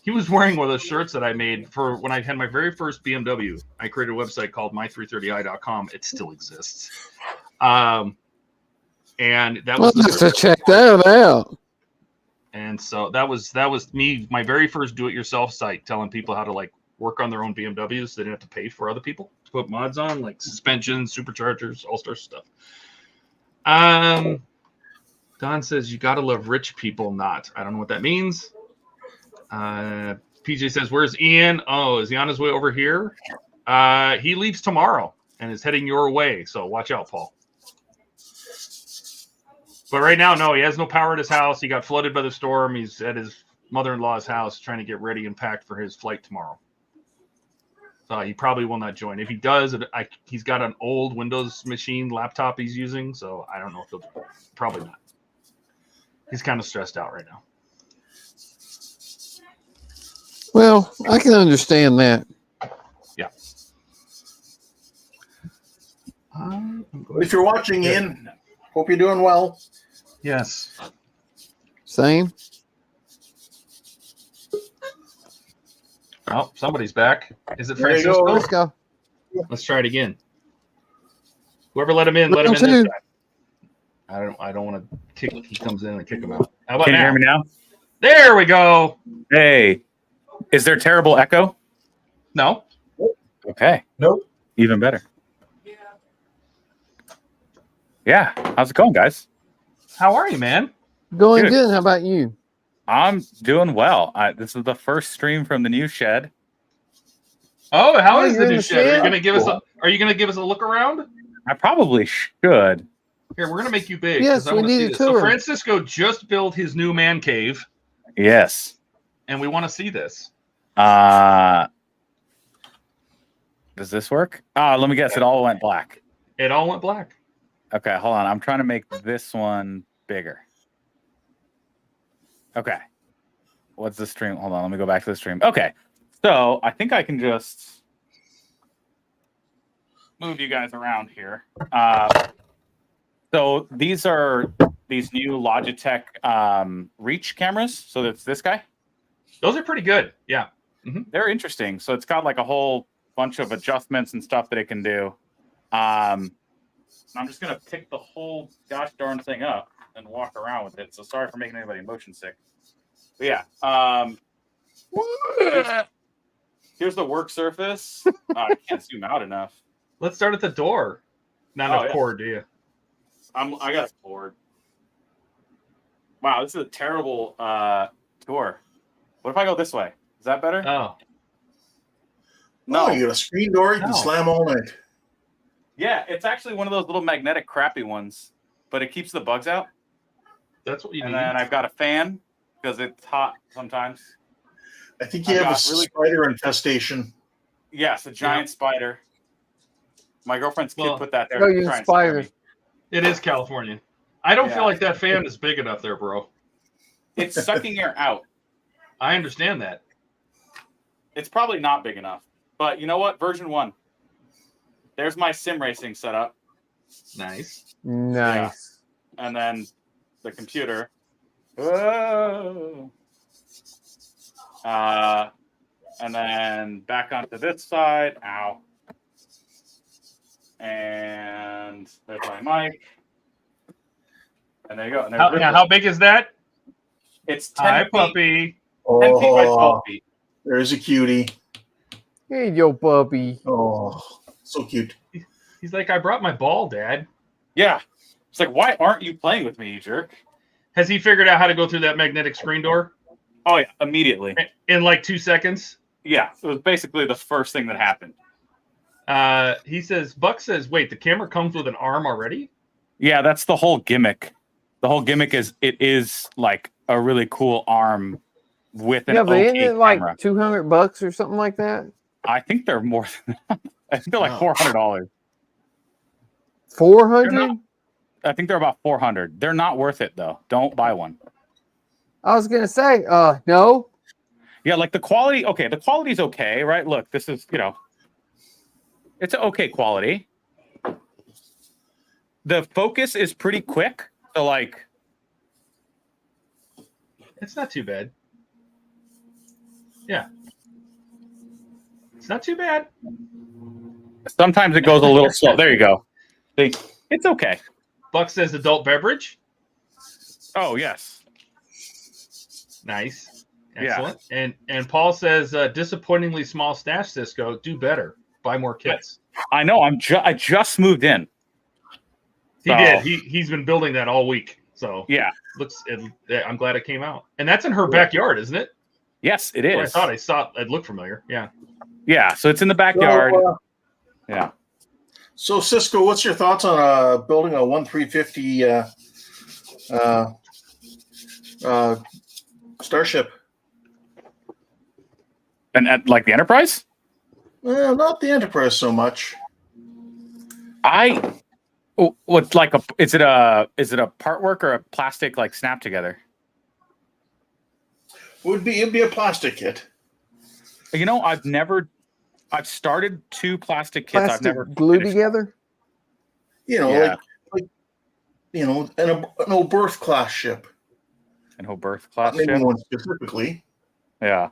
he was wearing one of those shirts that I made for when I had my very first BMW. I created a website called my330i.com. It still exists. And that was to check that out. And so that was me, my very first do-it-yourself site, telling people how to like work on their own BMWs. So they didn't have to pay for other people to put mods on, like suspensions, superchargers, all sorts of stuff. Don says you gotta love rich people. Not. I don't know what that means. PJ says, "Where's Ian? Oh, is he on his way over here? He leaves tomorrow and is heading your way. So watch out, Paul." But right now, no, he has no power at his house. He got flooded by the storm. He's at his mother-in-law's house trying to get ready and packed for his flight tomorrow. So he probably will not join. If he does, he's got an old Windows machine laptop he's using, so I don't know if he'll do it. Probably not. He's kind of stressed out right now. Well, I can understand that. Yeah. If you're watching, Ian, hope you're doing well. Yes. Same. Oh, somebody's back. Is it There you Francisco? go. Let's go. Let's try it again. Whoever let him in, let him in this time. I don't want to kick. He comes in and kick him out. How about Can you now? hear me now? There we go. Hey, is there terrible echo? No. Okay. Nope. Even better. Yeah. How's it going, guys? How are you, man? Going Good. good. How about you? I'm doing well. This is the first stream from the new shed. Oh, how is you're the in new the shed? Are you shed? gonna give us a? Are you gonna give us a look around? I probably should. Here, we're gonna make you big. Yes, 'cause I we wanna see need a this. So tour. Francisco just built his new man cave, Yes. and we want to see this. Does this work? Let me guess. It all went black. It all went black. Okay, hold on. I'm trying to make this one bigger. Okay. What's the stream? Hold on. Let me go back to the stream. Okay. So I think I can just move you guys around here. So these are these new Logitech Reach cameras. So that's this guy. Those are pretty good. Yeah. They're interesting. So it's got like a whole bunch of adjustments and stuff that it can do. I'm just going to pick the whole gosh darn thing up and walk around with it. So sorry for making anybody motion sick. But yeah. Here's the work surface. I can't zoom out enough. Let's start at the door. Not enough cord, do you? I got bored. Wow, this is a terrible tour. What if I go this way? Is that better? Oh. No, you got a screen door you can No. slam all night. Yeah, it's actually one of those little magnetic crappy ones, but it keeps the bugs out. That's what you And need. then I've got a fan because it's hot sometimes. I think you I've have a got really- spider infestation. Yes, a giant spider. My girlfriend's kid Well, put that there. Oh, to you try and scare spider. me. It is California. I don't Yeah. feel like that fan is big enough there, bro. It's sucking air out. I understand that. It's probably not big enough. But you know what? Version 1. There's my sim racing setup. Nice. Nice. And then the computer. Whoa. And then back onto this side. Ow. And there's my mic. And there you go. And Now, how big is that? It's 10 Hi, feet, puppy. 10 feet by 12 Oh, feet. there's a cutie. Hey, yo, puppy. Oh, so cute. He's like, I brought my ball, Dad. Yeah. It's like, why aren't you playing with me, you jerk? Has he figured out how to go through that magnetic screen door Oh, yeah, immediately. in like 2 seconds? Yeah, it was basically the first thing that happened. He says, Buck says, wait, the camera comes with an arm already? Yeah, that's the whole gimmick. The whole gimmick is it is like a really cool arm with an Yeah, but okay isn't it like camera. $200 or something like that? I think they're more than that. I think they're like $400. 400? I think they're about 400. They're not worth it though. Don't buy one. I was gonna say, no. Yeah, like the quality. Okay, the quality's okay, right? Look, this is it's an okay quality. The focus is pretty quick, so like It's not too bad. Yeah. It's not too bad. sometimes it goes a little slow. There you go. See, it's okay. Buck says adult beverage. Oh yes. Nice. Yeah. Excellent. And Paul says, disappointingly small stash, Cisco. Do better. Buy more kits. I know. I just moved in. He So- did. He's been building that all week. So Yeah. I'm glad it came out. And that's in her backyard, isn't it? Yes, it Well, I is. thought I saw it looked familiar. Yeah. Yeah. So it's in the backyard. Yeah. So Cisco, what's your thoughts on building a 1350 Starship? And at like the Enterprise? Well, not the Enterprise so much. What's like is it a part work or a plastic like snap together? It'd be a plastic kit. I've started 2 plastic kits. Plastic I've never glued finished. together. You know, Yeah. like an old birth class ship. An whole birth class Not naming ship. one specifically. Yeah.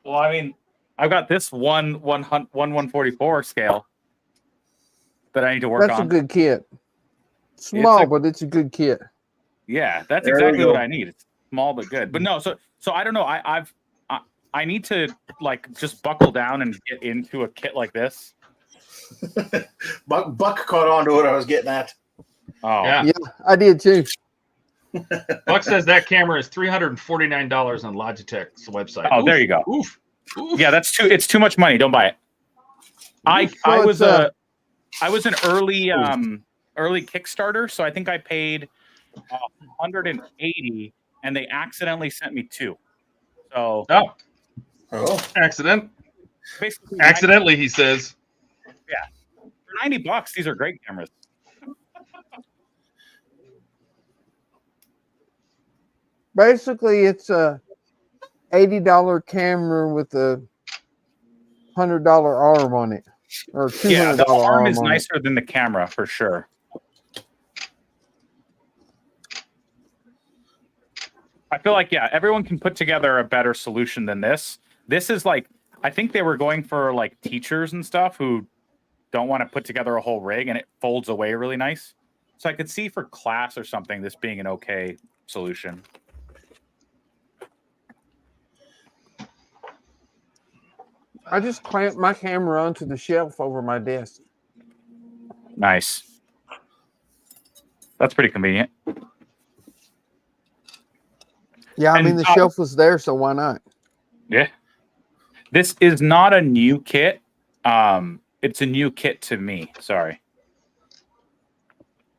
Well, I mean, I've got this 1/144 scale that I need to work That's on. a good kit. Small, a- but it's a good kit. Yeah, that's There we exactly go. what I need. It's small but good. But no, so I don't know. I need to like just buckle down and get into a kit like this. Buck caught on to what I was getting at. Oh, Yeah. Yeah, I did too. Buck says that camera is $349 on Logitech's website. Oh, there you go. Oof. Oof. Yeah, it's too much money. Don't buy it. I it's, was an early Kickstarter, so I think I paid $180, and they accidentally sent me 2. So Oh, basically, Accidentally, he says. for $90, these are great cameras. Basically, it's a $80 camera with a $100 arm on it, or $200 Yeah, the arm is on it. nicer than the camera for sure. I feel like everyone can put together a better solution than this. This is like, I think they were going for like teachers and stuff who don't want to put together a whole rig, and it folds away really nice. So I could see for class or something this being an okay solution. I just clamped my camera onto the shelf over my desk. Nice. That's pretty convenient. Yeah, I And, mean the shelf was there, so why not? Yeah. This is not a new kit. It's a new kit to me. Sorry.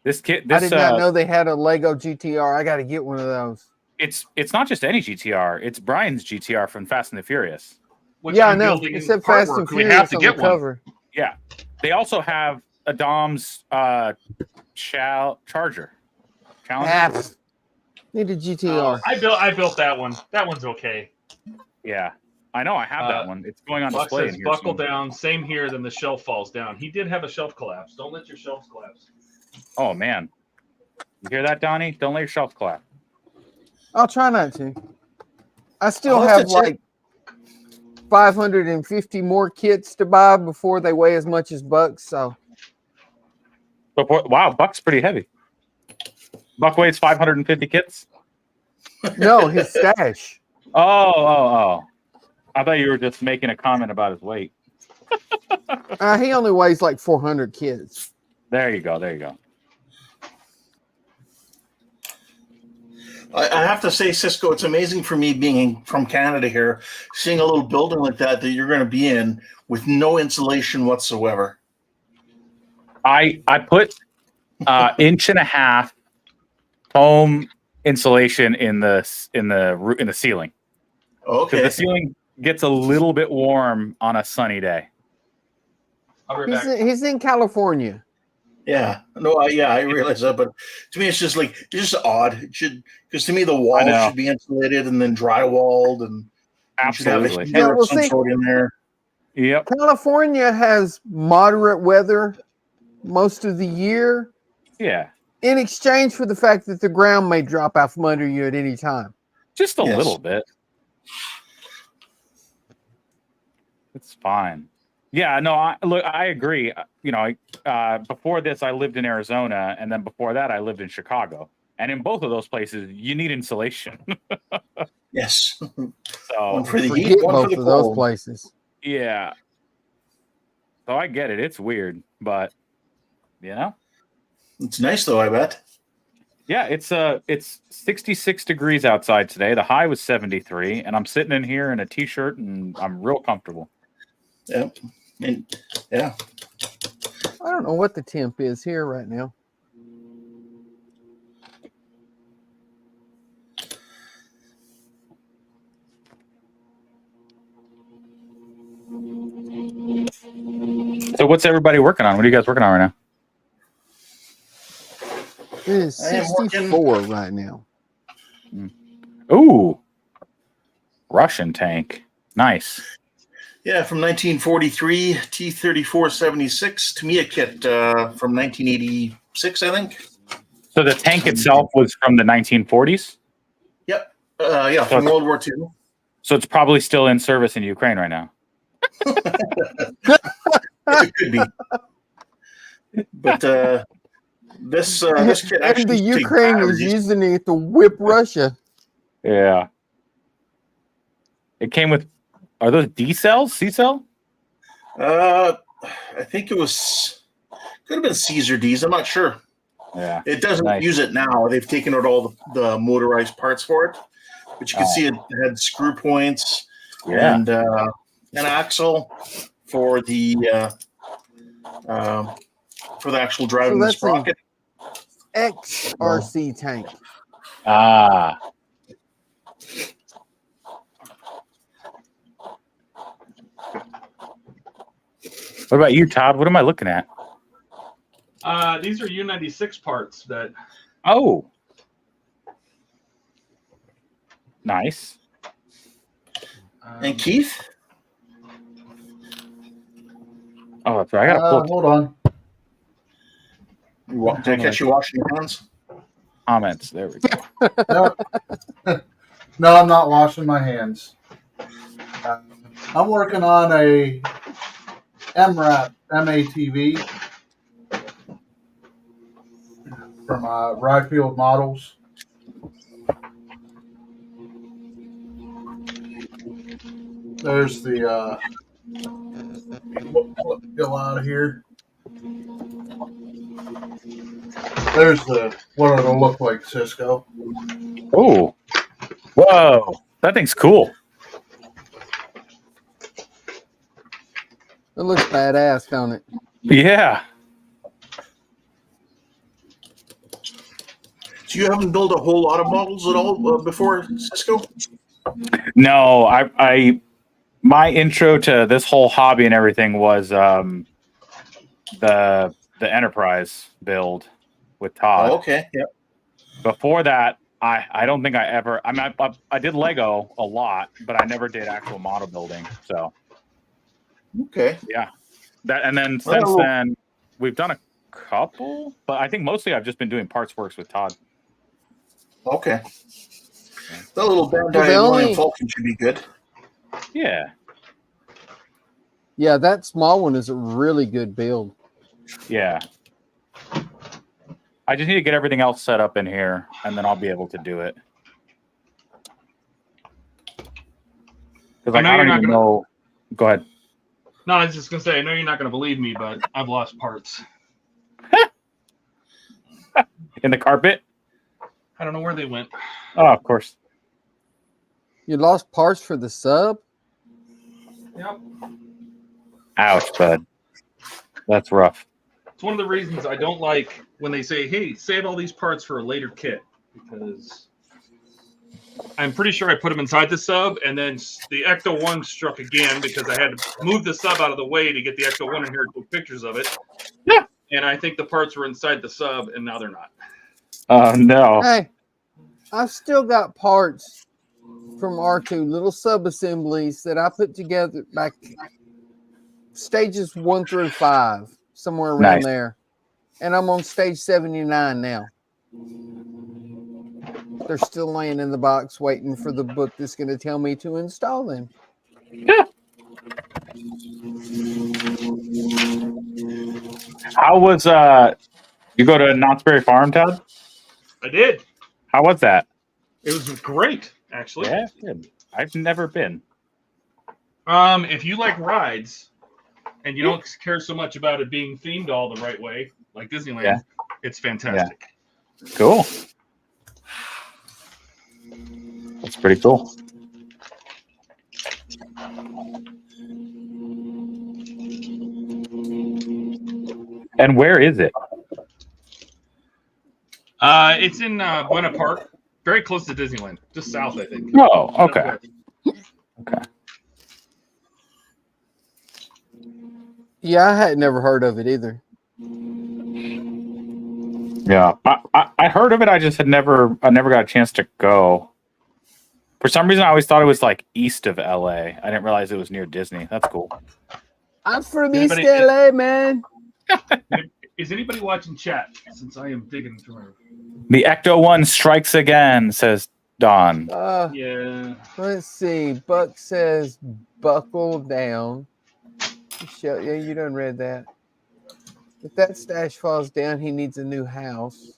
This kit, I did not know they had a Lego GTR. I got to get one of those. it's not just any GTR. It's Brian's GTR from Fast and the Furious. Which Yeah, I I'm know. building It in said Fast artwork. and We Furious have to on get the one. cover. Yeah. They also have a Dom's Charger. Challenger. Ah, need a GTR. I built that one. That one's okay. Yeah. I know. I have that one. It's going on Buck display says in here. buckle soon. down. Same here. Then the shelf falls down. He did have a shelf collapse. Don't let your shelves collapse. Oh, man. You hear that, Donnie? Don't let your shelf collapse. I'll try not to. I still I'll have have to check. like 550 more kits to buy before they weigh as much as Bucks. So Wow, Buck's pretty heavy. Buck weighs 550 kits. No, his stash. Oh. I thought you were just making a comment about his weight. He only weighs like 400 kids. There you go. There you go. I have to say, Cisco, it's amazing for me being from Canada here, seeing a little building like that you're going to be in with no insulation whatsoever. I put 1.5 inch foam insulation in the ceiling. Okay. The ceiling gets a little bit warm on a sunny day. I'll be right back. He's in California. Yeah. No, I realize that, but to me, it's just like, it's just odd. It should, because to me, the wall should be insulated and then drywalled, and you should have a Absolutely. heater of some sort in there. Yep. California has moderate weather most of the year Yeah. in exchange for the fact that the ground may drop out from under you at any time. Just a Yes. little bit. It's fine. Yeah, no, I agree. You know, before this, I lived in Arizona, and then before that, I lived in Chicago. And in both of those places, you need insulation. Yes. So, One for the Forget heat, one both for the of those cold. places. yeah. So I get it. It's weird, but you know, It's nice though, I bet. yeah. It's 66 degrees outside today. The high was 73, and I'm sitting in here in a t-shirt, and I'm real comfortable. Yeah. And, yeah. I don't know what the temp is here right now. So what's everybody working on? What are you guys working on right now? It is I am working- 64 right now. Ooh, Russian tank. Nice. Yeah, from 1943, T-34-76, Tamiya kit from 1986, I think. So the tank itself was from the 1940s. Yep. Yeah, from World War II. So it's probably still in service in Ukraine right now. It could be. But this kit And actually the takes Ukraine is batteries. using it to whip Russia. Yeah. It came with, are those D cells? C cell? I think it was, could have been Caesar D's. I'm not sure. Yeah. It doesn't Nice. use it now. They've taken out all the motorized parts for it. But you can see it had screw points Yeah. and an axle for the actual driving the that's sprocket. XRC tank. Ah. What about you, Todd? What am I looking at? These are U-96 parts that. Oh. Nice. And Keith? Oh, that's right. I gotta pull Hold on. Did I catch you washing your hands? comments. There we go. No, I'm not washing my hands. I'm working on a MRAP MATV from Ryfield Models. There's the go out of here. There's the what it'll look like, Cisco. Oh, whoa, that thing's cool. It looks badass, don't it? Yeah. So you haven't built a whole lot of models at all before, Cisco? No, I my intro to this whole hobby and everything was the Enterprise build with Todd. Oh, okay. Yep. Before that, I don't think I ever. I mean, I did Lego a lot, but I never did actual model building. So Okay. yeah, that and then since then we've done a couple, but I think mostly I've just been doing parts works with Todd. Okay. That little Bandai Well, Millennium Falcon should be good. Yeah, Yeah, that small one is a really good build. yeah. I just need to get everything else set up in here, and then I'll be able to do it. Because like, I don't even know. Go ahead. No, I was just gonna say, I know you're not gonna believe me, but I've lost parts in the carpet. I don't know where they went. Oh, of course. You lost parts for the sub? Yep. Ouch, bud. That's rough. It's one of the reasons I don't like when they say, hey, save all these parts for a later kit, because I'm pretty sure I put them inside the sub, and then the Ecto 1 struck again because I had to move the sub out of the way to get the Ecto 1 in here to take pictures of it. Yeah. And I think the parts were inside the sub, and now they're not. Oh, no. Hey, I've still got parts from R2, little sub-assemblies that I put together back stages 1 through 5, somewhere around there. And I'm on stage 79 now. They're still laying in the box waiting for the book that's going to tell me to install them. Yeah. How was you go to Knott's Berry Farm, Todd? I did. How was that? It was great, actually. Yeah, good. I've never been. If you like rides and you don't care so much about it being themed all the right way, like Disneyland, it's fantastic. Yeah. Cool. That's pretty cool. And where is it? It's in Buena Park, very close to Disneyland, just south, I think. Oh, okay. Okay. Yeah, I had never heard of it either. Yeah, I heard of it. I just had never got a chance to go. For some reason, I always thought it was like east of LA. I didn't realize it was near Disney. That's cool. I'm from East LA, man. Is anybody watching chat? Since I am digging through. The Ecto 1 strikes again, says Don. Yeah. Let's see. Buck says, buckle down. Yeah, you done read that. If that stash falls down, he needs a new house.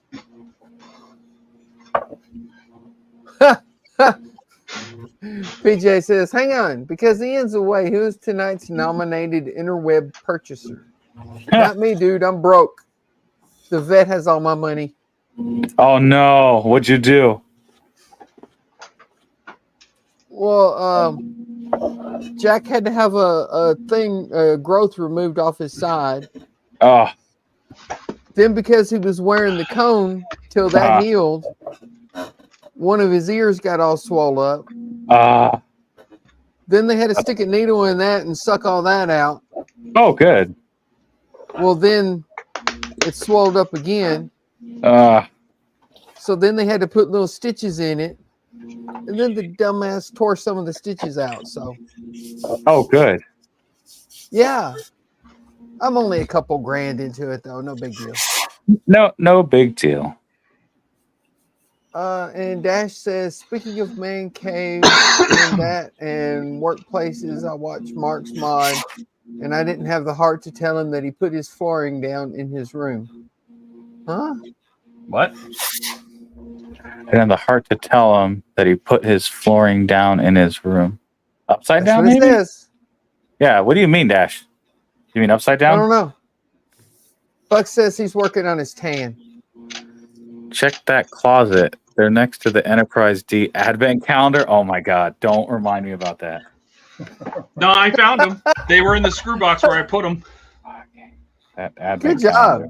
PJ says, hang on, because Ian's away, who's tonight's nominated interweb purchaser? Not me, dude. I'm broke. The vet has all my money. Oh, no. What'd you do? Well, Jack had to have a growth removed off his side. Oh. Then because he was wearing the cone till that healed, one of his ears got all swollen up. Then they had to stick a needle in that and suck all that out. Oh, good. Well, then it swelled up again. So then they had to put little stitches in it. And then the dumbass tore some of the stitches out. So. Oh, good. Yeah. I'm only a couple grand into it, though. No big deal. No big deal. And Dash says, speaking of man cave and that and workplaces, I watched Mark's mod, and I didn't have the heart to tell him that he put his flooring down in his room. Huh? What? I didn't have the heart to tell him that he put his flooring down in his room. Upside That's down, what it maybe? says. Yeah, what do you mean, Dash? You mean upside down? I don't know. Buck says he's working on his tan. Check that closet. They're next to the Enterprise D advent calendar. Oh my God. Don't remind me about that. No, I found them. They were in the screw box where I put them. That advent good job. Calendar.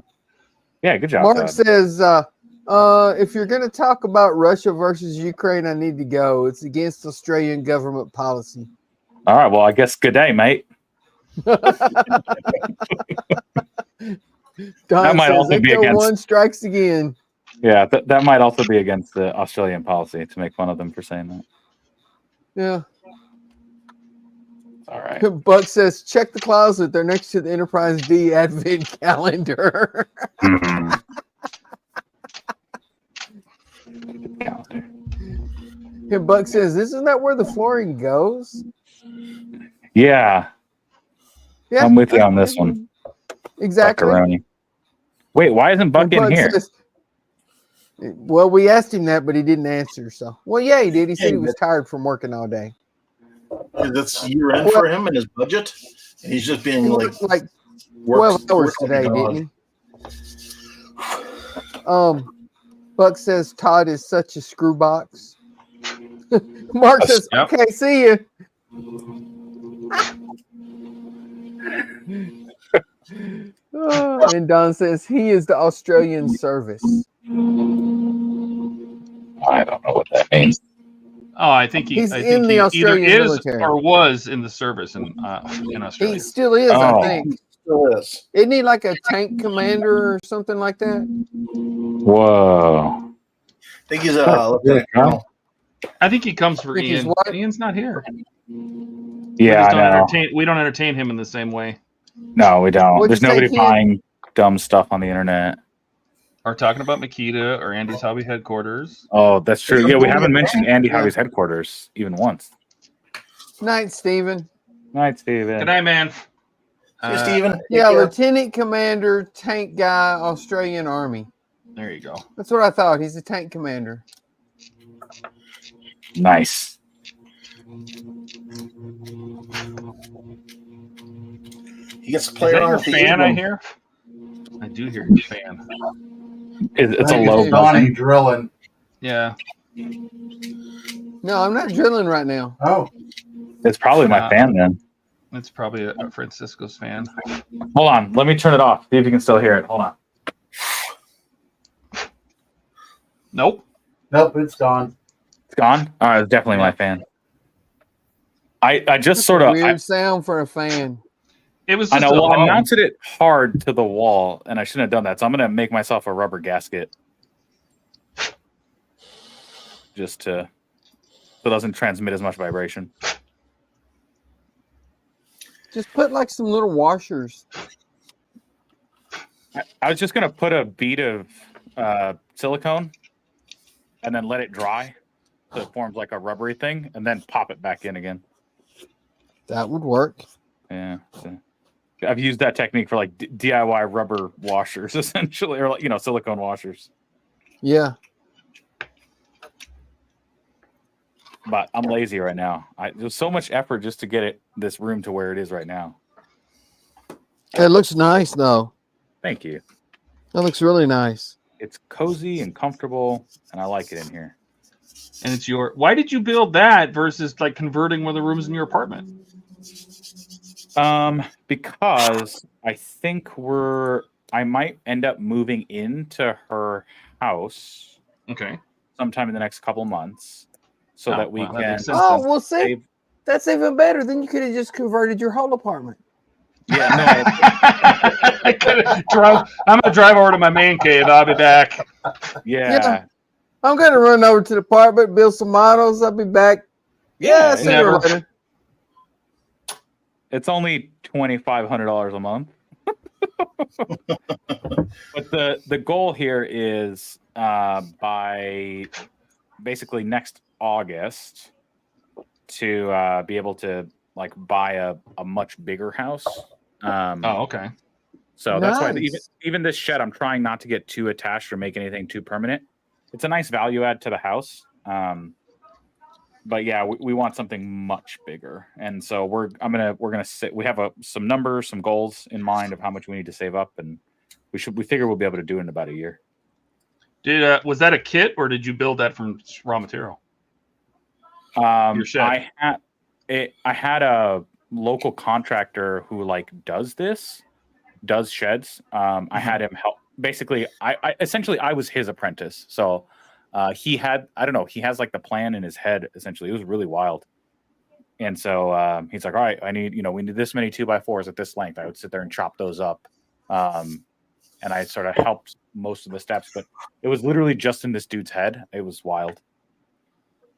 Yeah, good job. Mark Todd. says, if you're going to talk about Russia versus Ukraine, I need to go. It's against Australian government policy. All right. Well, I guess good day, mate. Don that might says, also be against one strikes again. Yeah, that might also be against the Australian policy to make fun of them for saying that. Yeah. All right. Buck says, check the closet. They're next to the Enterprise D advent calendar. Calendar. And Buck says, isn't that where the flooring goes? Yeah. I'm with you on this one. Exactly. Buckaroni. Wait, why isn't Buck in here? Well, we asked him that, but he didn't answer. So, well, yeah, he did. He said he was tired from working all day. That's year end for him and his budget. And he's just being He like worked like 12 hours today, didn't he? Buck says Todd is such a screw box. Mark says, Yep. "Okay, see you." And Don says he is the Australian service. I don't know what that means. Oh, I think He's I in think the he either Australian is military. or was in the service in Australia. He still is, Oh. I think. still is. Isn't he like a tank commander or something like that? Whoa. I think he's a lieutenant colonel. I think he comes for Think he's Ian. what? Ian's not here. Yeah, I know. We don't entertain him in the same way. No, we don't. What'd There's you say, nobody kid? buying dumb stuff on the internet. Or talking about Makita or Andy's Hobby Headquarters. Oh, that's true. Yeah, we haven't mentioned Andy Yeah. Hobby's headquarters even once. Night, Stephen. Night, Steven. Good night, man. Hey, Steven. Yeah, Take care. Lieutenant Commander, tank guy, Australian Army. There you go. That's what I thought. He's a tank commander. Nice. He gets to Is play that around your with the fan I Eagle. hear? I do hear your fan. It's a I think low it's Donnie buzzer. drilling. Yeah. No, I'm not drilling right now. Oh, It's probably my fan then. It's probably a Francisco's fan. Hold on. Let me turn it off. See if you can still hear it. Hold on. Nope. nope, it's gone. It's gone? All right, it's definitely my fan. I just sort of Weird sound for a fan. It was I just know. a Well, I hum. mounted it hard to the wall, and I shouldn't have done that. So I'm gonna make myself a rubber gasket, just to so it doesn't transmit as much vibration. Just put like some little washers. I was just gonna put a bead of silicone, and then let it dry, so it forms like a rubbery thing, and then pop it back in again. That would work. Yeah. So I've used that technique for like DIY rubber washers, essentially, or like, silicone washers. Yeah. But I'm lazy right now. There's so much effort just to get this room to where it is right now. It looks nice, though. Thank you. That looks really nice. It's cozy and comfortable, and I like it in here. And it's your. Why did you build that versus like converting one of the rooms in your apartment? Because I think I might end up moving into her house Okay. sometime in the next couple months, so Oh, that we well, that can. makes sense. Oh, well, see, save- that's even better. Then you could have just converted your whole apartment. Yeah, I could drive. I'm gonna drive over to my man cave. I'll be back. no. Yeah. I'm going to run over to the apartment, build some models. I'll be back. Yeah, Yeah, sooner or later. It's only $2,500 a month. But the goal here is by basically next August to be able to like buy a much bigger house. Oh, okay. So that's why Nice. even this shed, I'm trying not to get too attached or make anything too permanent. It's a nice value add to the house. But yeah, we want something much bigger, and so we're gonna sit. We have some numbers, some goals in mind of how much we need to save up, and we figure we'll be able to do it in about a year. Was that a kit or did you build that from raw material? Your shed. I had a local contractor who like does sheds. I had him help. Basically, I essentially I was his apprentice, so. He has like the plan in his head, essentially. It was really wild. And so he's like, all right, we need this many 2x4s at this length. I would sit there and chop those up. And I sort of helped most of the steps, but it was literally just in this dude's head. It was wild.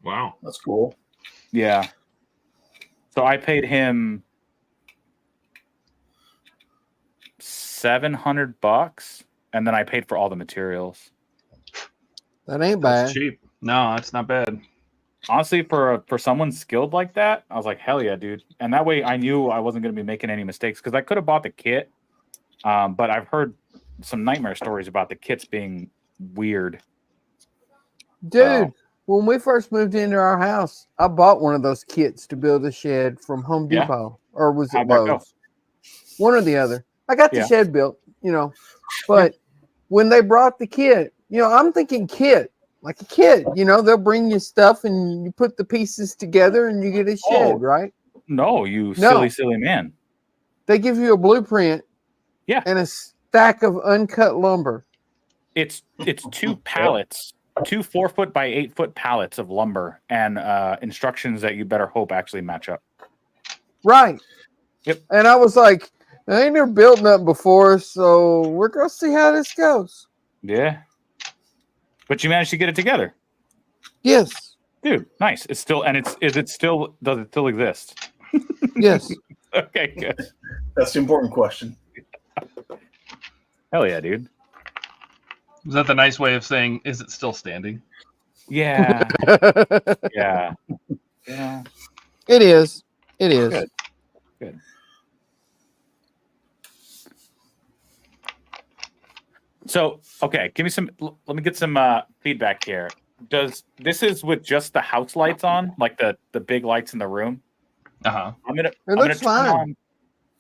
Wow. That's cool. Yeah. So I paid him $700, and then I paid for all the materials. That ain't That's bad. cheap. No, that's not bad. Honestly, for someone skilled like that, I was like, hell yeah, dude. And that way I knew I wasn't going to be making any mistakes, because I could have bought the kit. But I've heard some nightmare stories about the kits being weird. Dude, when we first moved into our house, I bought one of those kits to build a shed from Home Yeah. Depot. Or was it How'd that go? Lowe's? One or the other. I got the Yeah. shed built, But when they brought the kit, I'm thinking kit. Like a kid, they'll bring you stuff and you put the pieces together and you get a shed, right? No, silly man. They give you a blueprint, and a stack of uncut lumber. It's 2 pallets, 2 4-foot by 8-foot pallets of lumber, and instructions that you better hope actually match up. Right. Yep. And I was like, I ain't never built nothing before, so we're gonna see how this goes. Yeah. But you managed to get it together. Yes. Dude, nice. It's still, and does it still exist? Yes. Okay, good. That's the important question. Hell yeah, dude. Is that the nice way of saying, is it still standing? Yeah. Yeah. Yeah. It is. It is. Good. Good. So, okay, let me get some feedback here. This is with just the house lights on, like the big lights in the room? Uh-huh. It looks fine.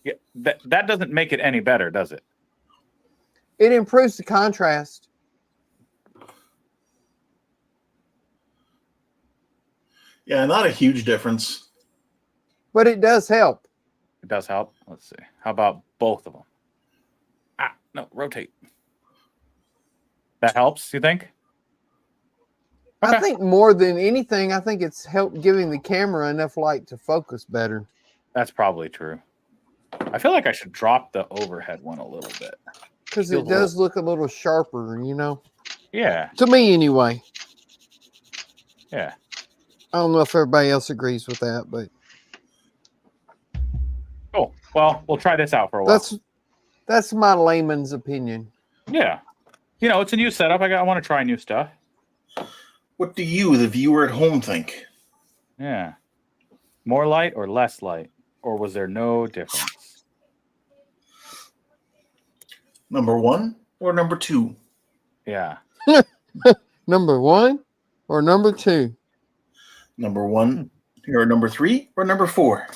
Yeah, that doesn't make it any better, does it? It improves the contrast. Yeah, not a huge difference. But it does help. It does help. Let's see. How about both of them? No, rotate. That helps, you think? Okay. I think more than anything, I think it's helped giving the camera enough light to focus better. That's probably true. I feel like I should drop the overhead one a little bit. Because it does look a little sharper, Yeah. To me, anyway. Yeah. I don't know if everybody else agrees with that, but Cool. Well, we'll try this out for a while. That's my layman's opinion. Yeah. It's a new setup. I want to try new stuff. What do you, the viewer at home, think? Yeah. More light or less light? Or was there no difference? Number 1 or number 2? Yeah. Number 1 or number 2? Number 1 or number 3 or number 4?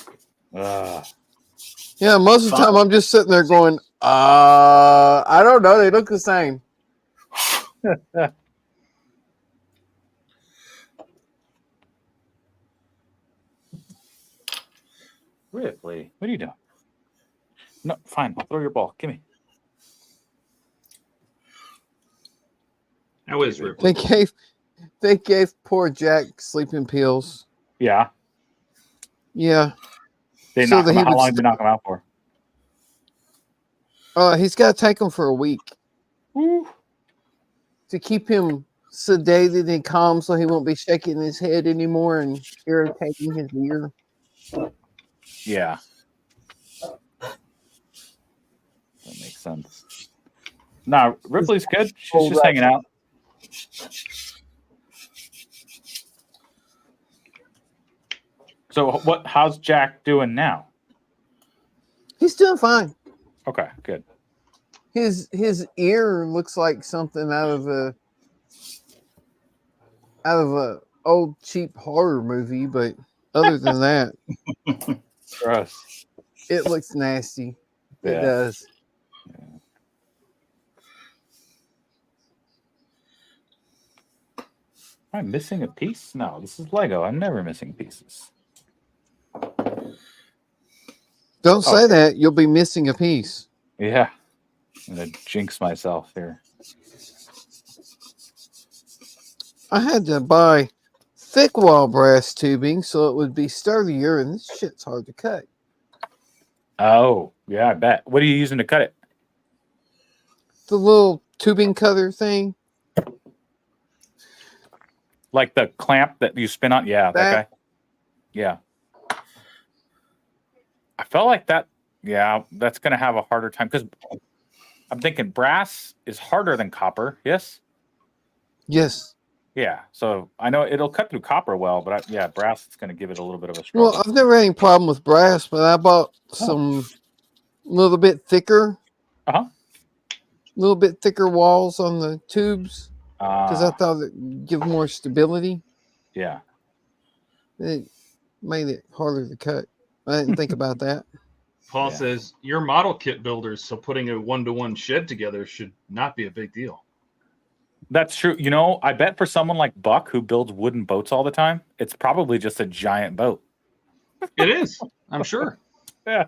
Yeah, most of the time I'm just sitting there going, I don't know. They look the same. Ripley, what are you doing? No, fine. I'll throw your ball. Give me. How is Ripley? They gave poor Jack sleeping pills. Yeah. Yeah. How long did they knock him out for? He's got to take them for a week. Woo. To keep him sedated and calm so he won't be shaking his head anymore and irritating his ear. Yeah. That makes sense. No, Ripley's good. She's just hanging out. So how's Jack doing now? He's doing fine. Okay, good. His ear looks like something out of a old cheap horror movie, but other than that, Gross. it looks nasty. Yeah. It does. Yeah. Am I missing a piece? No, this is Lego. I'm never missing pieces. Don't say that. You'll be missing a piece. Yeah. I'm going to jinx myself here. I had to buy thick wall brass tubing so it would be sturdier, and this shit's hard to cut. Oh, yeah, I bet. What are you using to cut it? The little tubing cutter thing. Like the clamp that you spin on? Yeah, that guy. Yeah. I felt like that, that's going to have a harder time because I'm thinking brass is harder than copper, yes? Yes. Yeah, so I know it'll cut through copper well, but brass is going to give it a little bit of a struggle. Well, I've never had any problem with brass, but I bought some little bit thicker. Uh-huh. Little bit thicker walls on the tubes. because I thought it give more stability. Yeah. It made it harder to cut. I didn't think about that. Paul Yeah. says you're model kit builders, so putting a 1-to-1 shed together should not be a big deal. That's true. You know, I bet for someone like Buck who builds wooden boats all the time, it's probably just a giant boat. It is, I'm sure. Yeah.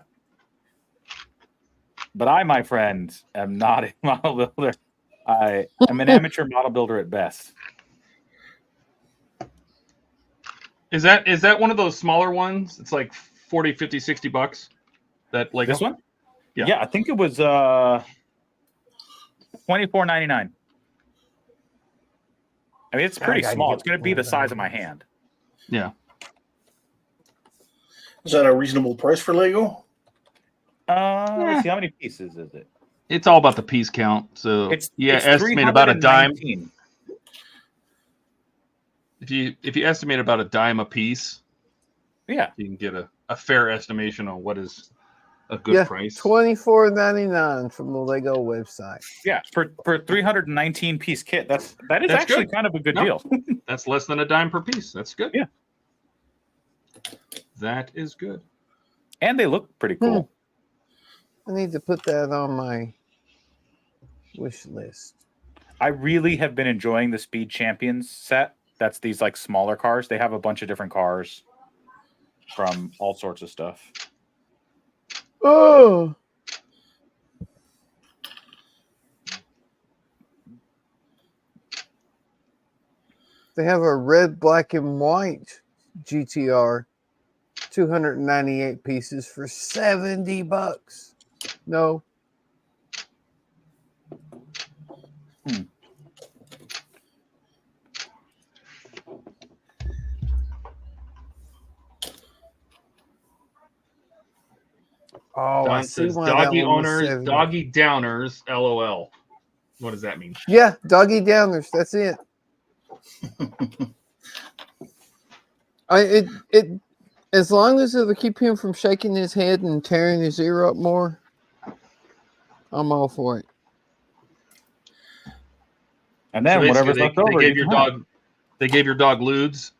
But I, my friend, am not a model builder. I am an amateur model builder at best. Is that one of those smaller ones? It's like 40, 50, 60 bucks. That Lego? This one? Yeah. Yeah, I think it was $24.99. I mean, it's pretty small. It's going to be the size of my hand. Yeah. Is that a reasonable price for Lego? Let's see, how many pieces is it? It's all about the piece count. So It's estimate about a dime. 319. If you estimate about a dime a piece, Yeah. you can get a fair estimation on what is a good price. $24.99 from the Lego website. Yeah, for 319 piece kit, that is That's actually good. kind of a good No. deal. That's less than a dime per piece. That's good. Yeah. That is good. And they look pretty cool. I need to put that on my wish list. I really have been enjoying the Speed Champions set. That's these like smaller cars. They have a bunch of different cars from all sorts of stuff. Oh, they have a red, black, and white GTR, 298 pieces for $70. No. Oh, I Don see says why that doggy one was owners, 70. doggy downers, LOL. What does that mean? Yeah, doggy downers. That's it. It as long as it'll keep him from shaking his head and tearing his ear up more, I'm all for it. And then So whatever's basically, left over, they gave you your can have. dog. They gave your dog lewds.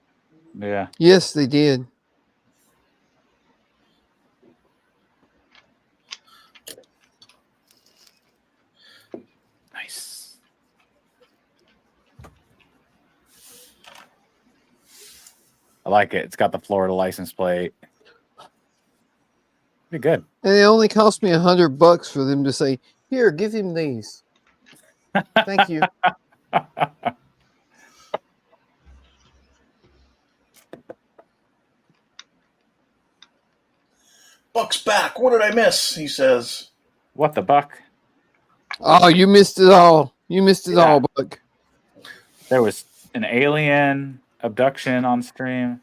Yeah. Yes, they did. Nice. I like it. It's got the Florida license plate. Pretty good. And it only cost me $100 for them to say, "Here, give him these." Thank you. Buck's back. What did I miss? He says. What the buck? Oh, you missed it all. You missed it all, Buck. There was an alien abduction on stream.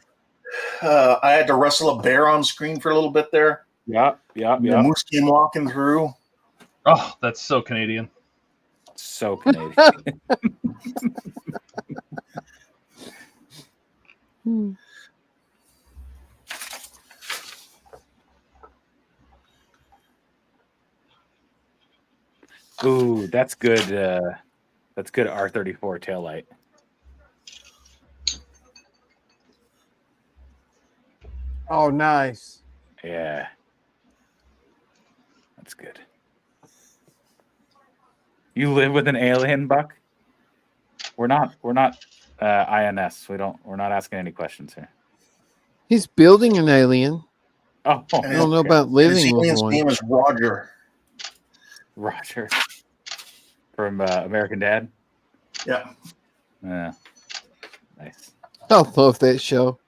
I had to wrestle a bear on screen for a little bit there. Yep. The moose came walking through. Oh, that's so Canadian. So Canadian. Ooh, that's good. That's good R34 taillight. Oh, nice. Yeah. That's good. You live with an alien, Buck? We're not INS. We're not asking any questions here. He's building an alien. Oh, I don't know okay. about His living with alien's one. name is Roger. Roger from American Dad. Yeah. Yeah. Nice. I love that show.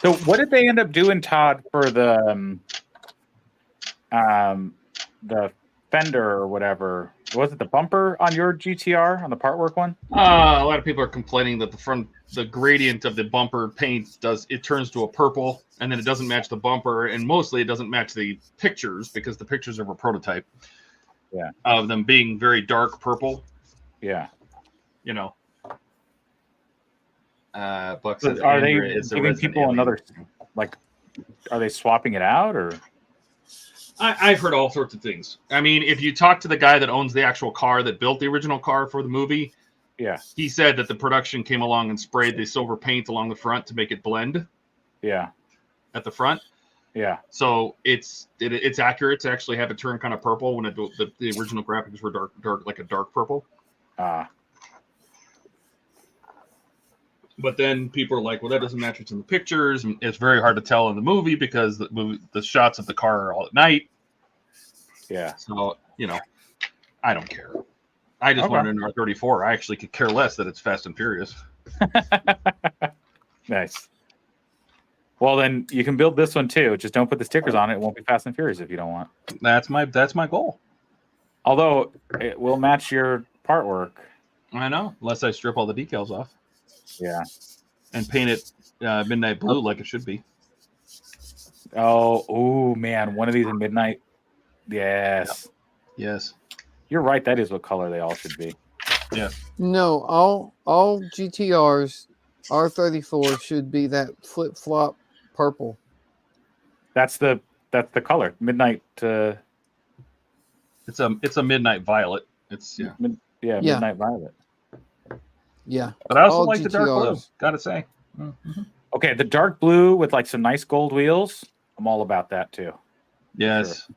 So what did they end up doing, Todd, for the fender or whatever? Was it the bumper on your GTR on the part work one? A lot of people are complaining that the gradient of the bumper paint turns to a purple, and then it doesn't match the bumper, and mostly it doesn't match the pictures because the pictures are a prototype. Yeah. Of them being very dark purple. Yeah. You know. Buck So says, are they Andrea is the giving resident people alien. another, like, are they swapping it out or? I've heard all sorts of things. I mean, if you talk to the guy that owns the actual car that built the original car for the movie, yeah, he said that the production came along and sprayed the silver paint along the front to make it blend. Yeah. At the front. Yeah. So it's accurate to actually have it turn kind of purple when the original graphics were dark like a dark purple. But then people are like, well, that doesn't match what's in the pictures. And it's very hard to tell in the movie because the shots of the car are all at night. Yeah. So, you know, I don't care. I just wanted an R34. I actually could care less that it's Fast and Furious. Nice. Well, then you can build this one too. Just don't put the stickers on it. It won't be Fast and Furious if you don't want. That's my goal. Although it will match your part work. I know, unless I strip all the decals off. Yeah. And paint it midnight blue like it should be. Oh man, one of these in midnight. Yes. Yep. Yes. You're right. That is what color they all should be. Yeah. No, all GTRs R34 should be that flip flop purple. That's the color. Midnight. It's a midnight violet. It's midnight violet. Yeah. But I also all like the dark blue. GTRs. Gotta say. Mm-hmm. Okay, the dark blue with like some nice gold wheels. I'm all about that too. Yes. Sure.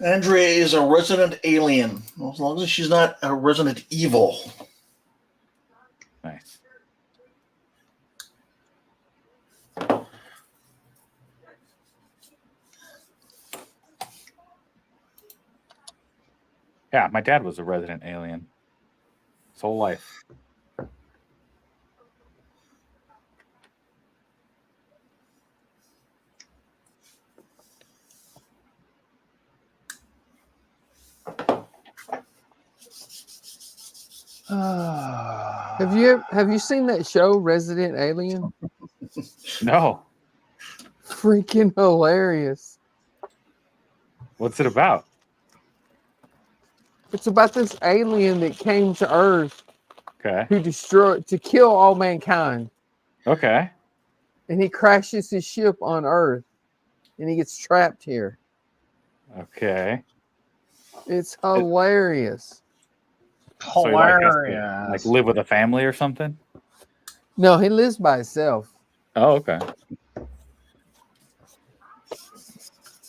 Andrea is a resident alien. Well, as long as she's not a resident evil. Nice. Yeah, my dad was a resident alien his whole life. Have you seen that show Resident Alien? No. Freaking hilarious. What's it about? It's about this alien that came to Earth Okay. to kill all mankind. Okay. And he crashes his ship on Earth and he gets trapped here. Okay. It's hilarious. So he like has to, like live with a family or something? No, he lives by himself. Oh, okay.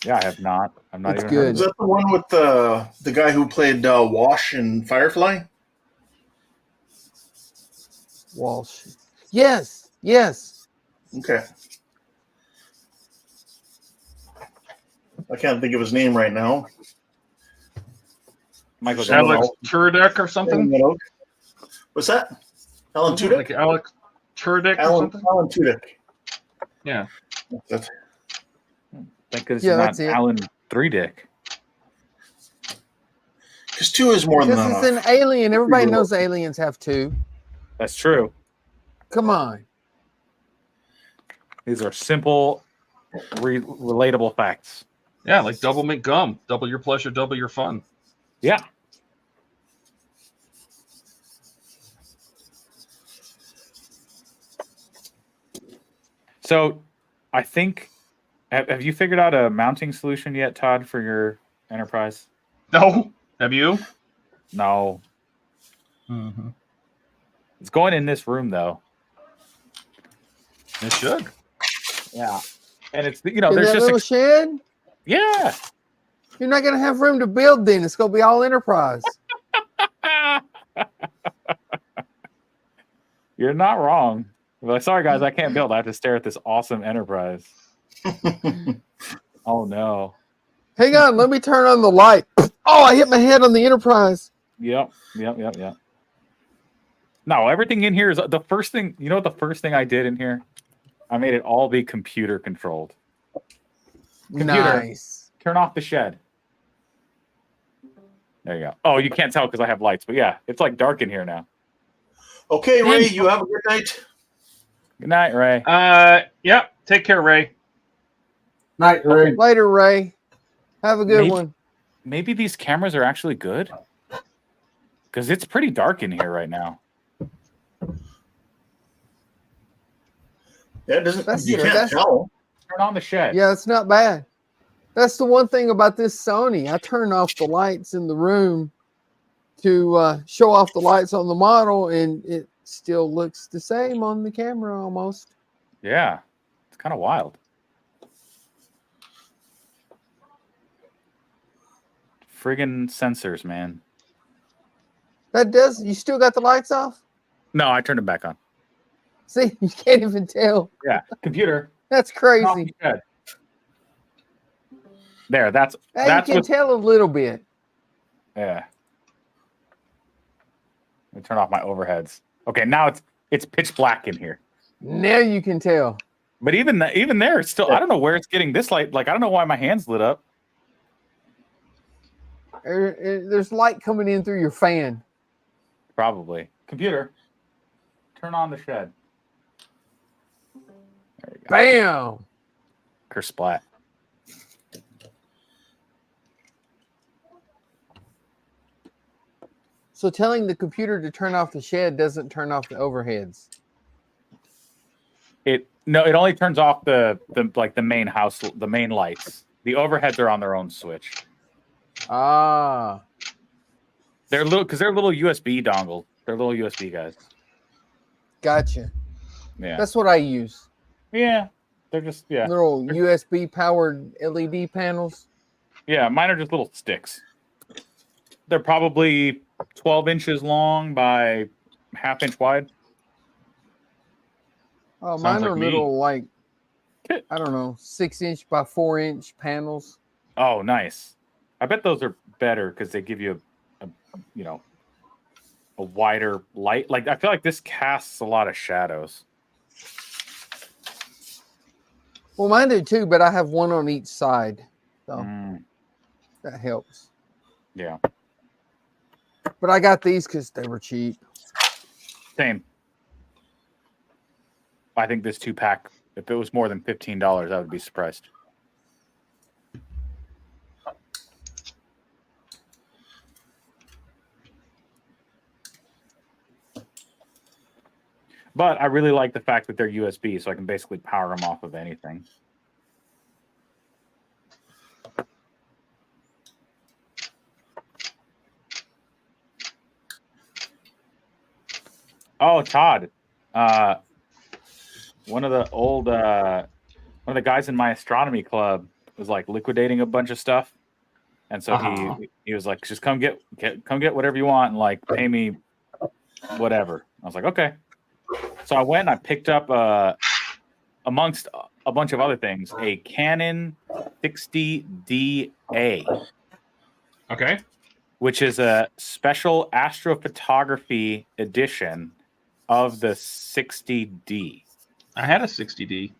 Yeah, I have not. I'm not It's even. good. Is that the one with the guy who played Wash in Firefly? Walsh. Yes. Yes. Okay. I can't think of his name right now. Michael Alex Turadek or something? What's that? Alan Tudyk? Like Alex Turadek or something? Alan Tudyk. Yeah. That's, Thank goodness Yeah, it's not Alan Three Dick. because 2 is more than Because enough. it's an alien. Everybody knows aliens have 2. That's true. Come on. These are simple, relatable facts. Yeah, like double mint gum. Double your pleasure, double your fun. Yeah. So, I think, have you figured out a mounting solution yet, Todd, for your Enterprise? No. Have you? No. Mm-hmm. It's going in this room, though. It should. Yeah. And it's, In there's that just little shed? Yeah. You're not going to have room to build then. It's going to be all Enterprise. You're not wrong. You're like, sorry, guys, I can't build. I have to stare at this awesome Enterprise. Oh, no. Hang on. Let me turn on the light. Oh, I hit my head on the Enterprise. Yep. No, everything in here is the first thing. You know what the first thing I did in here? I made it all be computer controlled. Computer, Nice. turn off the shed. There you go. Oh, you can't tell because I have lights, but yeah, it's like dark in here now. Okay, Ray, you have a good night. Good night, Ray. Yep. Take care, Ray. Night, Ray. Later, Ray. Have a good one. Maybe these cameras are actually good because it's pretty dark in here right now. Yeah, it doesn't. That's- You can't that's- tell. Turn on the shed. Yeah, it's not bad. That's the one thing about this Sony. I turn off the lights in the room to show off the lights on the model, and it still looks the same on the camera almost. Yeah, it's kind of wild. Friggin' sensors, man. That does. You still got the lights off? No, I turned them back on. See, you can't even tell. Yeah, computer. That's turn off crazy. the shed. There, that's Hey, you can what. tell a little bit. Yeah. Let me turn off my overheads. Okay, now it's pitch black in here. Now you can tell. But even there, it's still. I don't know where it's getting this light. Like I don't know why my hands lit up. There's light coming in through your fan. Probably. Computer, turn on the shed. There you go. Bam! Kersplat. So telling the computer to turn off the shed doesn't turn off the overheads. It only turns off the main house, the main lights. The overheads are on their own switch. Ah, They're little USB dongle. They're little USB guys. gotcha. Yeah. That's what I use. Yeah. They're just Little USB powered LED panels. Yeah, mine are just little sticks. They're probably 12 inches long by half-inch wide. Oh, Sounds mine like are me. little, like, I don't know, 6-inch by 4-inch panels. Oh, nice. I bet those are better because they give you a wider light. Like I feel like this casts a lot of shadows. Well, mine do too, but I have one on each side. So that helps. Yeah. But I got these because they were cheap. Same. I think this 2-pack, if it was more than $15, I would be surprised. But I really like the fact that they're USB, so I can basically power them off of anything. Oh, Todd. One of the guys in my astronomy club was like liquidating a bunch of stuff. And so he was like, just come get whatever you want and like pay me whatever. I was like, okay. So I went and I picked up amongst a bunch of other things, a Canon 60DA. Okay. Which is a special astrophotography edition of the 60D. I had a 60D.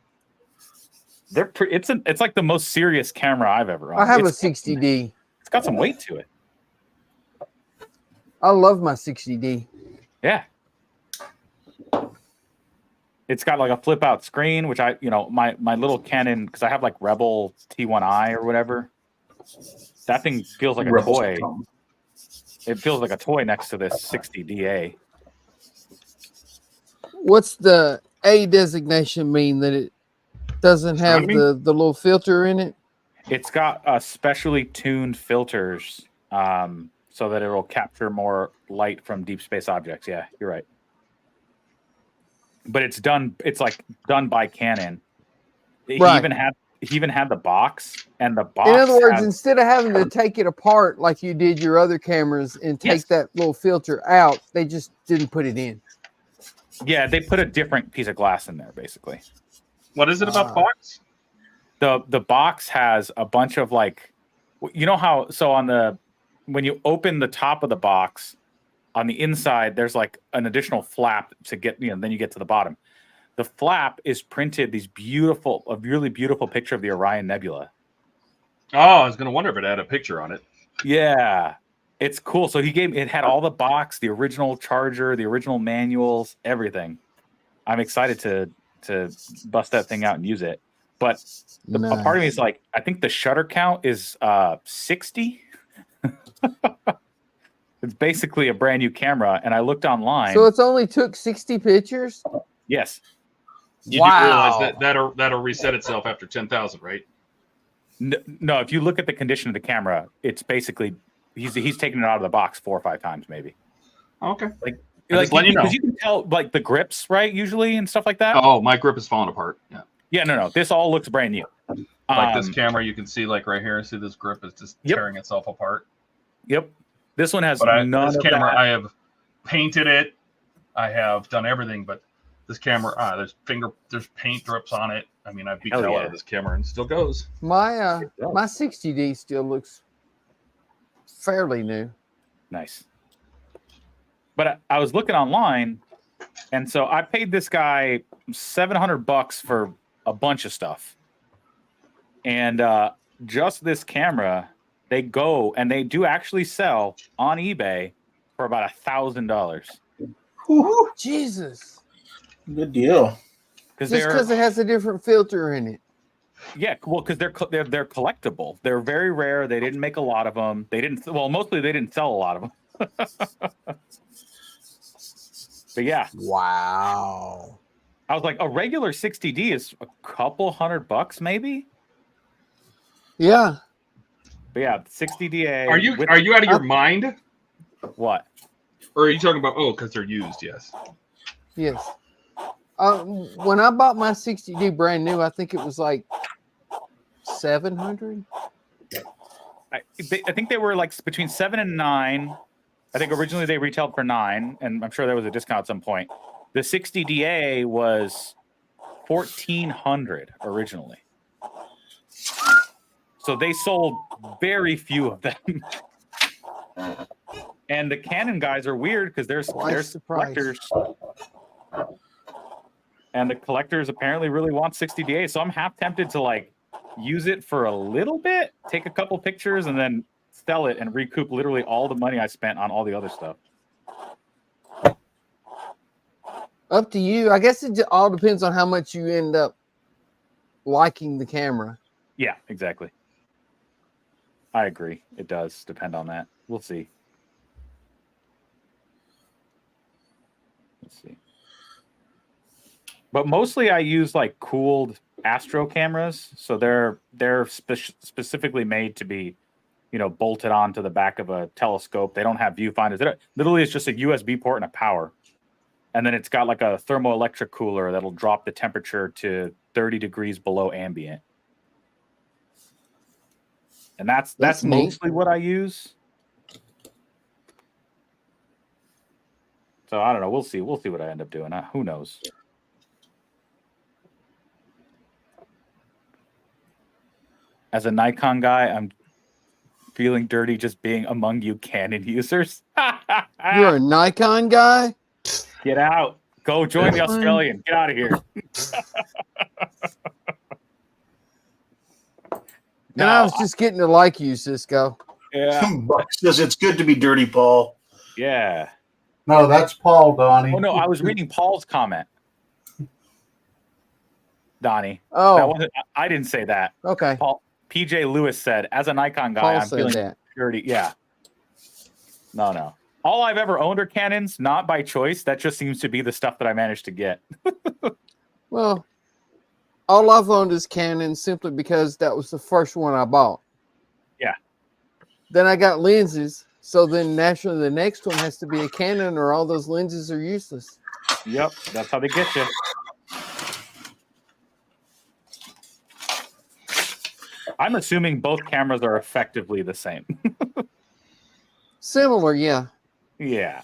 It's like the most serious camera I've ever owned. I have a 60D. It's got some weight to it. I love my 60D. Yeah. It's got like a flip out screen, which my little Canon, because I have like Rebel T1i or whatever. That thing feels like a toy. It feels like a toy next to this 60DA. What's the A designation mean? That it doesn't have the little filter in it? It's got specially tuned filters so that it will capture more light from deep space objects. Yeah, you're right. But it's done by Canon. Right. He even had the box, and the box. In other words, instead of having to take it apart like you did your other cameras and take that little filter out, they just didn't put it in. Yeah, they put a different piece of glass in there, basically. What is it about the box? The box has a bunch of like, you know how, so when you open the top of the box, on the inside, there's like an additional flap to get, then you get to the bottom. The flap is printed a really beautiful picture of the Orion Nebula. Oh, I was going to wonder if it had a picture on it. Yeah, it's cool. So it had all the box, the original charger, the original manuals, everything. I'm excited to bust that thing out and use it. But a part of me is like, I think the shutter count is 60. It's basically a brand new camera, and I looked online. So it's only took 60 pictures? Yes. You do realize that'll reset itself after 10,000, right? No, if you look at the condition of the camera, it's basically he's taken it out of the box 4 or 5 times, maybe. Okay. Like letting you know. Because you can tell like the grips, right? Usually and stuff like that. Oh, my grip is falling apart. Yeah. Yeah, no. This all looks brand new. Like this camera, you can see like right here. See this grip is just tearing itself apart. Yep. This one has none of camera, that. I have painted it. I have done everything, but this camera, there's paint drips on it. I mean, I beat the hell out of this camera and it still goes. My 60D still looks fairly new. Nice. But I was looking online, and so I paid this guy $700 for a bunch of stuff. And just this camera, they go and they do actually sell on eBay for about $1,000. Jesus. Good deal. Just because it has a different filter in it. Yeah, well, because they're collectible. They're very rare. They didn't make a lot of them. Mostly they didn't sell a lot of them. But yeah. Wow. I was like, a regular 60D is a couple $100 maybe. Yeah. But yeah, 60DA. Are you out of your mind? What? Or are you talking about because they're used? Yes. Yes. When I bought my 60D brand new, I think it was like 700. I think they were like between 7 and 9. I think originally they retailed for 9, and I'm sure there was a discount at some point. The 60DA was 1,400 originally. So they sold very few of them. And the Canon guys are weird because there's collectors. And the collectors apparently really want 60DA. So I'm half tempted to like use it for a little bit, take a couple pictures, and then sell it and recoup literally all the money I spent on all the other stuff. Up to you. I guess it all depends on how much you end up liking the camera. Yeah, exactly. I agree. It does depend on that. We'll see. Let's see. But mostly I use like cooled Astro cameras. So they're specifically made to be, bolted onto the back of a telescope. They don't have viewfinders. Literally, it's just a USB port and a power. And then it's got like a thermoelectric cooler that'll drop the temperature to 30 degrees below ambient. And that's mostly what I use. So I don't know. We'll see. We'll see what I end up doing. Who knows? As a Nikon guy, I'm feeling dirty just being among you Canon users. You're a Nikon guy? Get out. Go join the Australian. Get out of here. And I was just getting to like you, Cisco. Yeah. Buck says it's good to be dirty, Paul. Yeah. No, that's Paul, Donnie. Oh, no, I was reading Paul's comment. Donnie. Oh. I didn't say that. Okay. Paul, PJ Lewis said, as a Nikon guy, Paul I'm feeling dirty. Yeah. No. All I've ever owned are Canons, not by choice. That just seems to be the stuff that I managed to get. Well, all I've owned is Canon simply because that was the first one I bought. Yeah. Then I got lenses. So then naturally the next one has to be a Canon or all those lenses are useless. Yep. That's how they get you. I'm assuming both cameras are effectively the same. Similar, yeah. Yeah.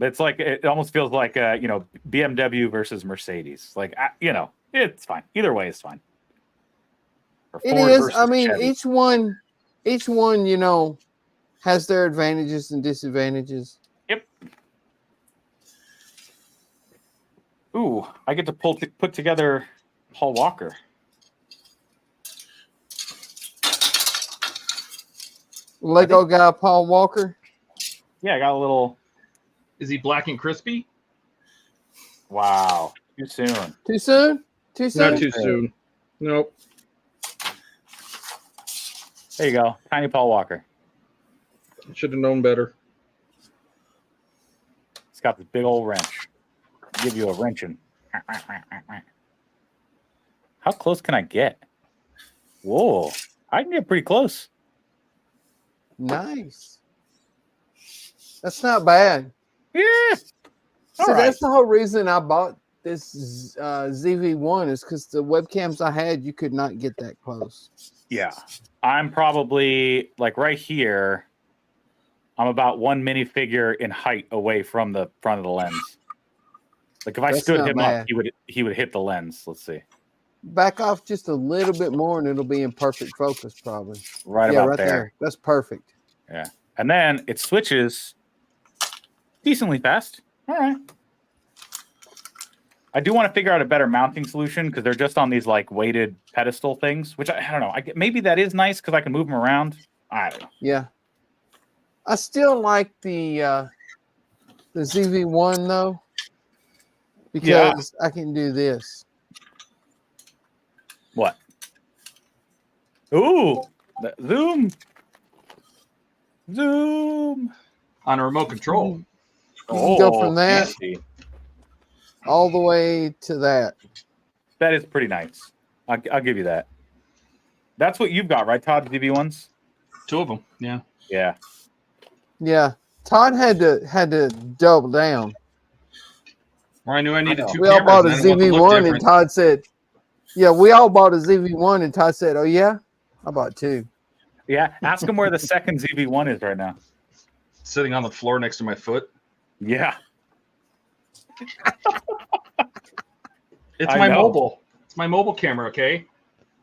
It's like, it almost feels like, BMW versus Mercedes. Like, it's fine. Either way is fine. Or It Ford is. versus I mean, Chevy. each one, has their advantages and disadvantages. Yep. Ooh, I get to put together Paul Walker. Lego guy Paul Walker. Yeah, I got a little. Is he black and crispy? Wow, too soon. Too soon? Too soon? Not too soon. Nope. There you go, tiny Paul Walker. Should have known better. It's got this big old wrench. Give you a wrenching. How close can I get? Whoa, I can get pretty close. Nice. That's not bad. Yeah. So that's the whole reason I bought this ZV-1 is because the webcams I had, you could not get that close. Yeah. I'm probably like right here. I'm about one minifigure in height away from the front of the lens. Like if I That's stood not him bad. up, he would hit the lens. Let's see. Back off just a little bit more and it'll be in perfect focus probably. Right Yeah, about right there. there. That's perfect. Yeah. And then it switches decently fast. All right. I do want to figure out a better mounting solution because they're just on these like weighted pedestal things, which I don't know. Maybe that is nice because I can move them around. I don't know. Yeah. I still like the ZV-1 though because I can do this. What? Ooh, zoom. On a remote control. You can go from that fancy. all the way to that. That is pretty nice. I'll give you that. That's what you've got, right, Todd? DV1s? 2 of them. Yeah. Yeah. Yeah. Todd had to double down. Or I knew I needed 2 We all cameras. bought a and I didn't want it to look ZV-1 and different. Todd said, yeah, we all bought a ZV-1 and Todd said, oh yeah? I bought 2. Yeah. Ask him where the second ZV1 is right now. Sitting on the floor next to my foot. Yeah. It's I my know. mobile. It's my mobile camera, okay?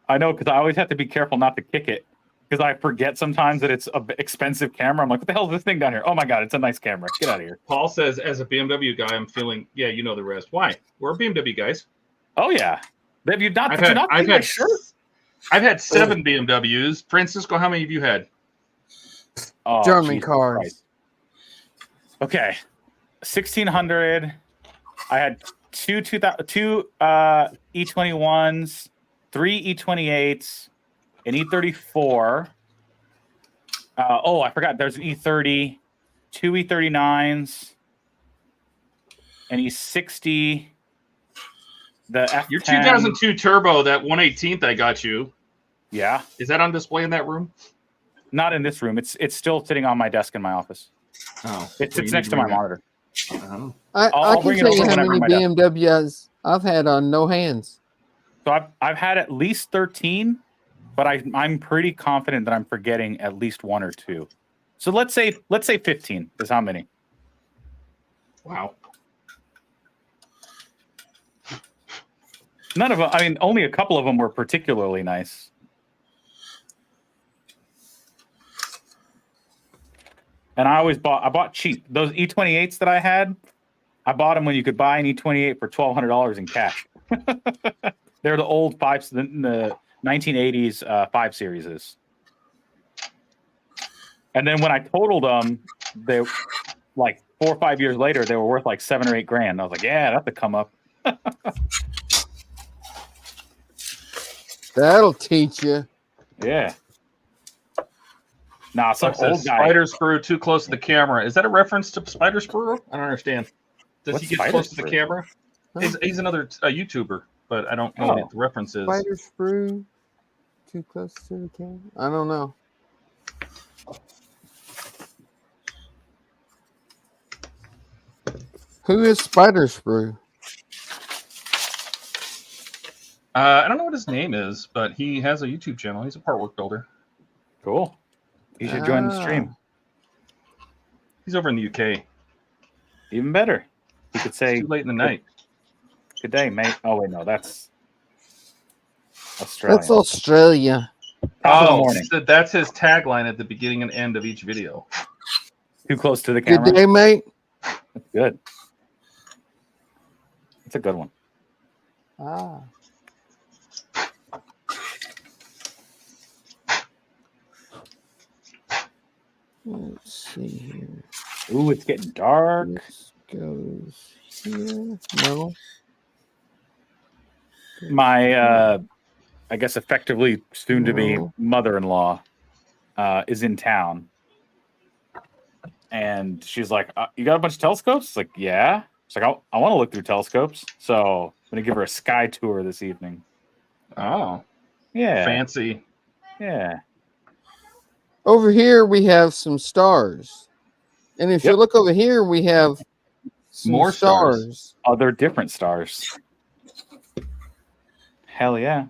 I know, because I always have to be careful not to kick it. Because I forget sometimes that it's an expensive camera. I'm like, what the hell is this thing down here? Oh my God, it's a nice camera. Get out of here. Paul says, as a BMW guy, I'm feeling, yeah, you know the rest. Why? We're BMW guys. Oh yeah. Have you not? I've had 7 BMWs. Francisco, how many have you had? Oh, German Jesus cars. Christ. Okay. 1600. I had two E21s, 3 E28s, an E34. I forgot there's an E30, 2 E39s, an E60, the F10. Your 2002 Turbo, that 118th I got you. Yeah. Is that on display in that room? Not in this room. It's still sitting on my desk in my office. Oh. It sits next to my monitor. Oh. I I'll can bring it tell you over how whenever many my desk- BMWs I've had on no hands. So I've had at least 13, but I'm pretty confident that I'm forgetting at least 1 or 2. So let's say 15 is how many. Wow. None of them. I mean, only a couple of them were particularly nice. And I bought cheap. Those E28s that I had, I bought them when you could buy an E28 for $1,200 in cash. They're the old the 1980s 5 series. And then when I totaled them, they like 4 or 5 years later, they were worth like $7 or $8 grand. I was like, yeah, that's a come up. That'll teach you. Yeah. Nah, some Says, old guy. Spider screw too close to the camera. Is that a reference to Spider Screw? I don't understand. Does What's he get Spider close to the Screw? camera? Huh? He's another YouTuber, but I don't know Oh. what the reference is. Spider screw too close to the camera? I don't know. Who is Spider Screw? I don't know what his name is, but he has a YouTube channel. He's a partwork builder. Cool. You should join the stream. He's over in the UK. Even better. You could say It's too late in the night. good day, mate. Oh wait, no, that's Australia. That's Australia. Top of the Oh, morning. so that's his tagline at the beginning and end of each video. Too close to the Good camera. day, mate. That's good. It's a good one. Ah. Let's see here. Ooh, it's getting dark. This goes here. No. My, I guess, effectively soon-to-be No. mother-in-law is in town. And she's like, you got a bunch of telescopes? It's like, yeah. She's like, I want to look through telescopes. So I'm going to give her a sky tour this evening. Oh, Yeah. fancy. Yeah. Over here we have some stars. And if you Yep. look over here, we have some More stars. Other different stars. Hell yeah.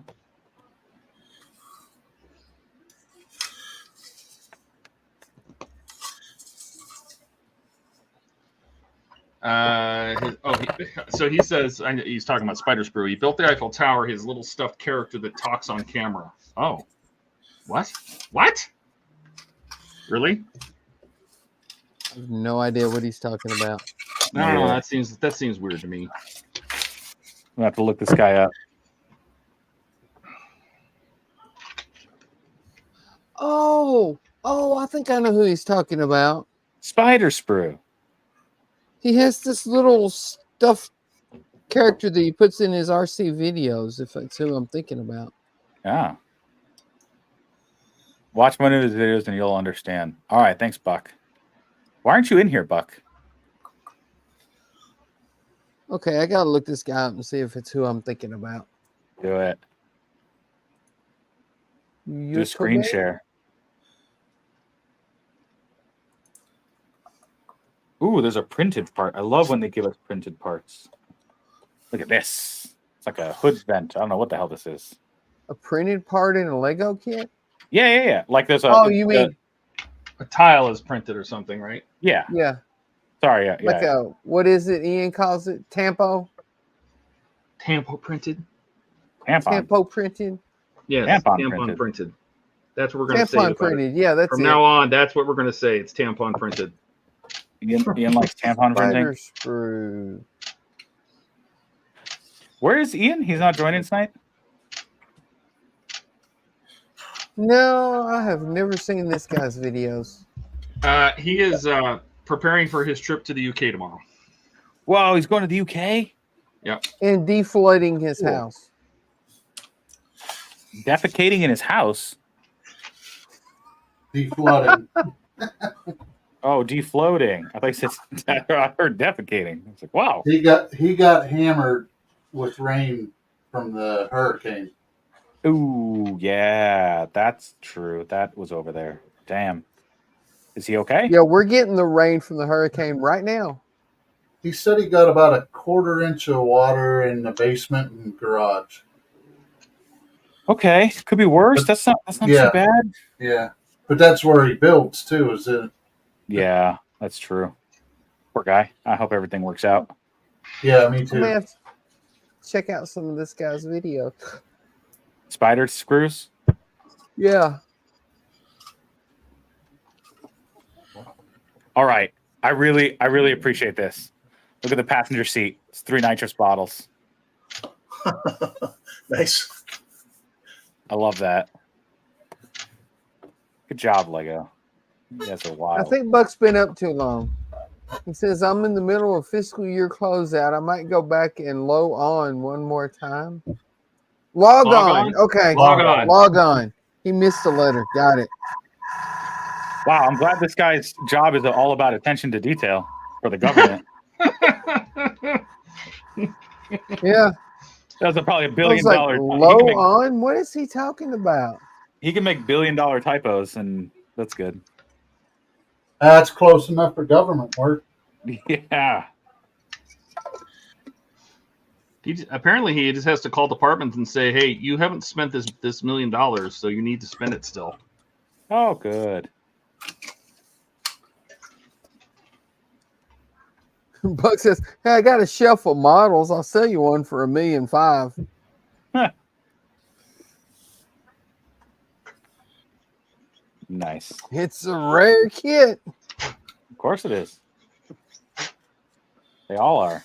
So he says he's talking about Spider Sprue. He built the Eiffel Tower, his little stuffed character that talks on camera. Oh, what? What? Really? I have no idea what he's talking about. No, Yeah. that seems weird to me. I'm gonna have to look this guy up. Oh, I think I know who he's talking about. Spider Sprue. He has this little stuffed character that he puts in his RC videos, if that's who I'm thinking about. Yeah. Watch one of his videos and you'll understand. All right, thanks, Buck. Why aren't you in here, Buck? Okay, I gotta look this guy up and see if it's who I'm thinking about. Do it. Do You a screen okay? share. Ooh, there's a printed part. I love when they give us printed parts. Look at this. It's like a hood vent. I don't know what the hell this is. A printed part in a Lego kit? Yeah. Like there's a. Oh, you mean A tile is printed or something, right? Yeah. yeah? Sorry. Yeah. Like a what is it? Ian calls it tampo. Tampo printed. Tampon. Tampo printed. Yes, Tampon printed. That's what we're going to say. Tampon about it. printed. Yeah, that's From it. now on, that's what we're going to say. It's tampon printed. Ian likes tampon printing. Spider Sprue. Where is Ian? He's not joining tonight. No, I have never seen this guy's videos. He is preparing for his trip to the UK tomorrow. Whoa, he's going to the UK. And deflating his Cool. house. Defecating in his house. Deflooding. Oh, defloating. I thought you said I heard defecating. I was like, wow. he got hammered with rain from the hurricane. Ooh, yeah, that's true. That was over there. Damn. Is he okay? Yeah, we're getting the rain from the hurricane right now. He said he got about a 1/4 inch of water in the basement and garage. Okay. Could be worse. That's not Yeah. too bad. Yeah, but that's where he builds too. Is it? Yeah, that's true. Poor guy. I hope everything works out. Yeah, me I may too. have to check out some of this guy's video. Spider screws. Yeah. All right. I really appreciate this. Look at the passenger seat. It's 3 nitrous bottles. Nice. I love that. Good job, Lego. You guys are I wild. think Buck's been up too long. He says, I'm in the middle of fiscal year closeout. I might go back and low on one more time. Log on. Okay. Log on. Log on. He missed a letter. Got it. Wow, I'm glad this guy's job is all about attention to detail for the government. Yeah. That's probably $1 I billion. was like, He low can make- on? What is he talking about? He can make $1 billion typos, and that's good. That's close enough for government work. Yeah. Apparently, he just has to call departments and say, "Hey, you haven't spent this $1 million, so you need to spend it still." Oh, good. Buck says, hey, I got a shelf of models. I'll sell you one for $1.5 million. Nice. It's a rare kit. Of course it is. They all are.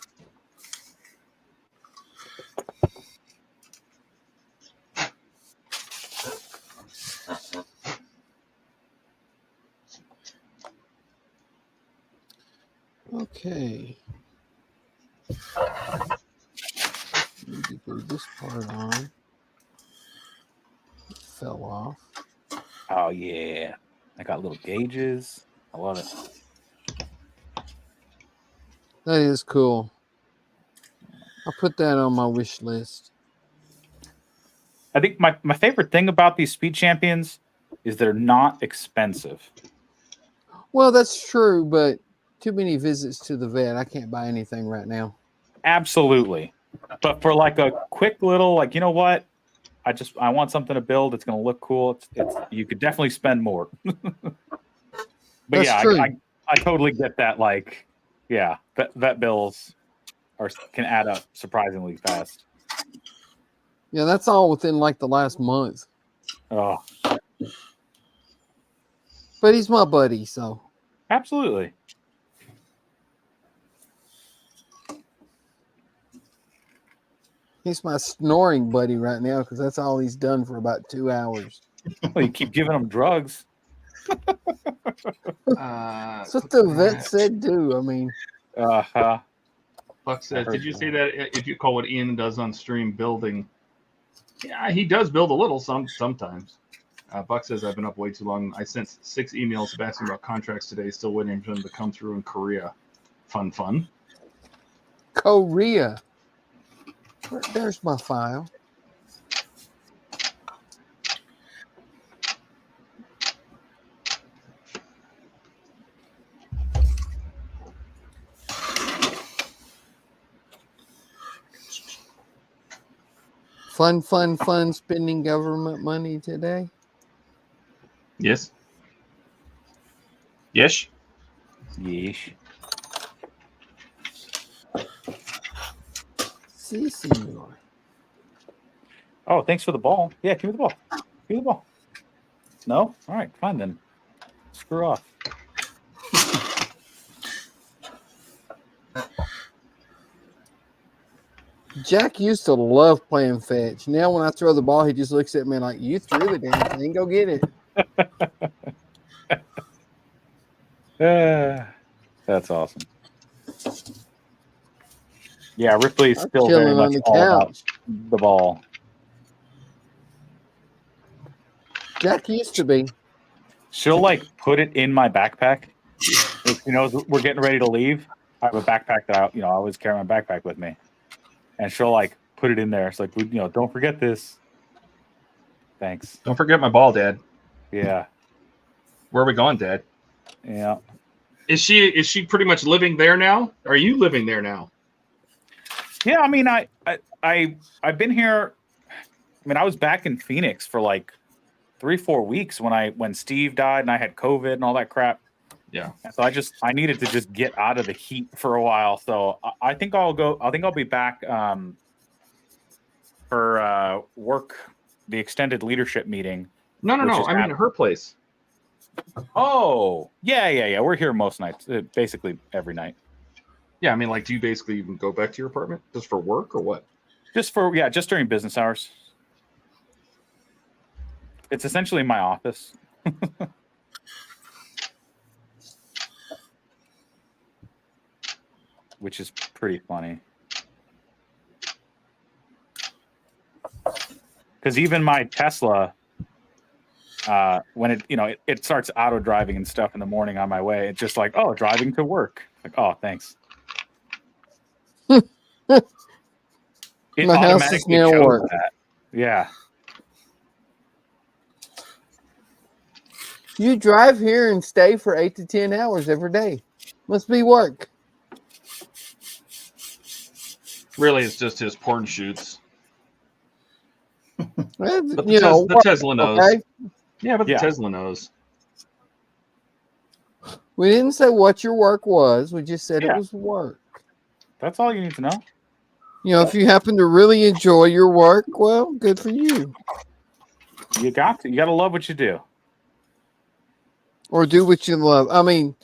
Okay. Need to glue this part on. It fell off. Oh yeah. I got little gauges. I love it. That is cool. I'll put that on my wish list. I think my favorite thing about these Speed Champions is they're not expensive. Well, that's true, but too many visits to the vet. I can't buy anything right now. Absolutely. But for like a quick little, like, you know what? I want something to build. It's going to look cool. It's you could definitely spend more. But That's yeah, true. I totally get that. Like, yeah, vet bills can add up surprisingly fast. Yeah, that's all within like the last month. Oh, But he's my buddy, so. absolutely. He's my snoring buddy right now because that's all he's done for about 2 hours. Well, you keep giving them drugs. That's what the vet said, too. I mean, Buck said, did you see that if you call what Ian does on stream building? Yeah, he does build a little sometimes. Buck says, I've been up way too long. I sent 6 emails asking about contracts today, still waiting for them to come through in Korea. Fun. Korea. There's my file. Fun spending government money today. Yes. Yes. Yeesh. Si, senor. Oh, thanks for the ball. Yeah, give me the ball. Give me the ball. No? All right, fine then. Screw off. Jack used to love playing fetch. Now when I throw the ball, he just looks at me like, you threw the damn thing. Go get it. That's awesome. Yeah, Ripley's I'm still very chilling much on the all about couch. the ball. Jack used to be. She'll like put it in my backpack. If she knows we're getting ready to leave, I have a backpack that I always carry my backpack with me, and she'll like put it in there. It's like, don't forget this. Thanks. Don't forget my ball, Dad. Yeah. Where are we going, Dad? Yeah. Is she pretty much living there now? Are you living there now? Yeah, I mean, I've been here. I mean, I was back in Phoenix for like 3-4 weeks when Steve died and I had COVID and all that crap. Yeah. So I needed to just get out of the heat for a while. So I think I'll be back for work, the extended leadership meeting. No. I mean, at her place. Oh, yeah. We're here most nights, basically every night. Yeah, I mean, like, do you basically even go back to your apartment just for work or what? Just during business hours. It's essentially my office. Which is pretty funny. Because even my Tesla, when it starts auto driving and stuff in the morning on my way, it's just like, oh, driving to work. Like, oh, thanks. It My house is automatically now shows work. that. Yeah. You drive here and stay for 8 to 10 hours every day. Must be work. Really, it's just his porn shoots. Well, But work, the Tesla knows. okay? Yeah, but the Yeah. Tesla knows. We didn't say what your work was. We just said it Yeah. was work. That's all you need to know. If you happen to really enjoy your work, well, good for you. You got to love what you do. Or do what you love. I mean,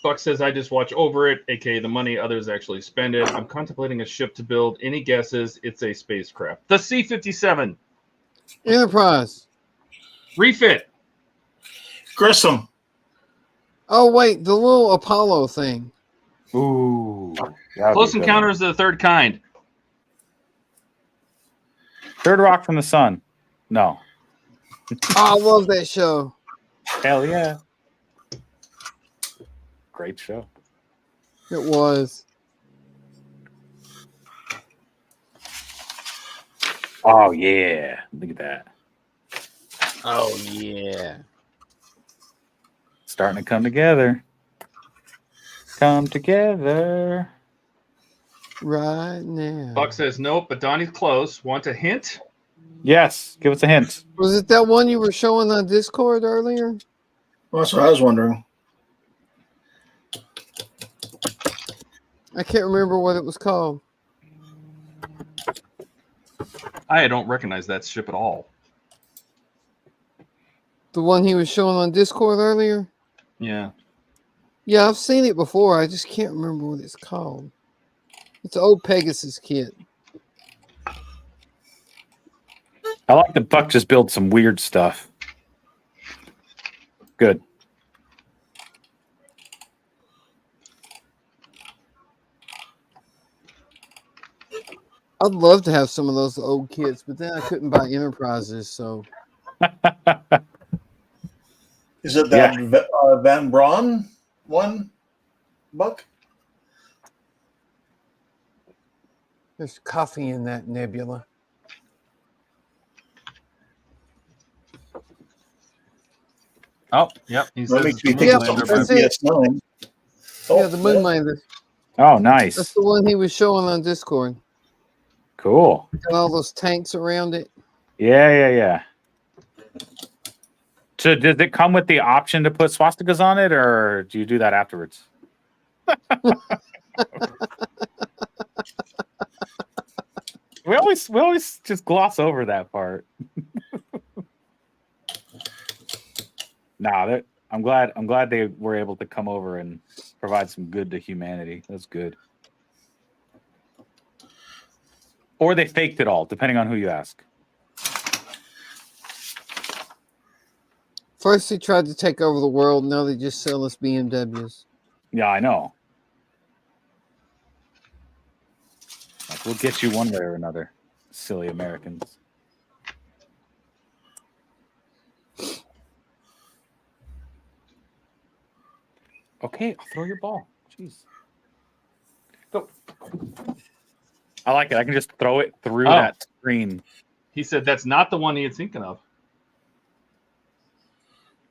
Buck says, I just watch over it, aka the money others actually spend it. I'm contemplating a ship to build. Any guesses? It's a spacecraft. The C-57. Enterprise. Refit. Grissom. Oh, wait. The little Apollo thing. Ooh. Close Encounters of the Third Kind. Third Rock from the Sun. No. Oh, I love that show. Hell yeah. Great show. It was. Oh, yeah. Look at that. Oh, yeah. Starting to come together. Come together. Right now. Buck says, nope, but Donnie's close. Want a hint? Yes. Give us a hint. Was it that one you were showing on Discord earlier? Well, that's what I was wondering. I can't remember what it was called. I don't recognize that ship at all. The one he was showing on Discord earlier? Yeah. Yeah, I've seen it before. I just can't remember what it's called. It's an old Pegasus kit. I like that Buck just built some weird stuff. Good. I'd love to have some of those old kits, but then I couldn't buy Enterprises, so. Is it that Van Braun one, Buck? There's coffee in that nebula. Oh, yep. He That says makes me it's think Yeah, of something that's from it. PS9. Yeah, the Moonlander. Oh, nice. That's the one he was showing on Discord. Cool. Got all those tanks around it. Yeah. So does it come with the option to put swastikas on it, or do you do that afterwards? we always just gloss over that part. Nah, I'm glad they were able to come over and provide some good to humanity. That's good. Or they faked it all, depending on who you ask. First, they tried to take over the world. Now they just sell us BMWs. Yeah, I know. Like, we'll get you one way or another, silly Americans. Okay, I'll throw your ball. Jeez. Go. I like it. I can just throw it through that screen. He said that's not the one he was thinking of.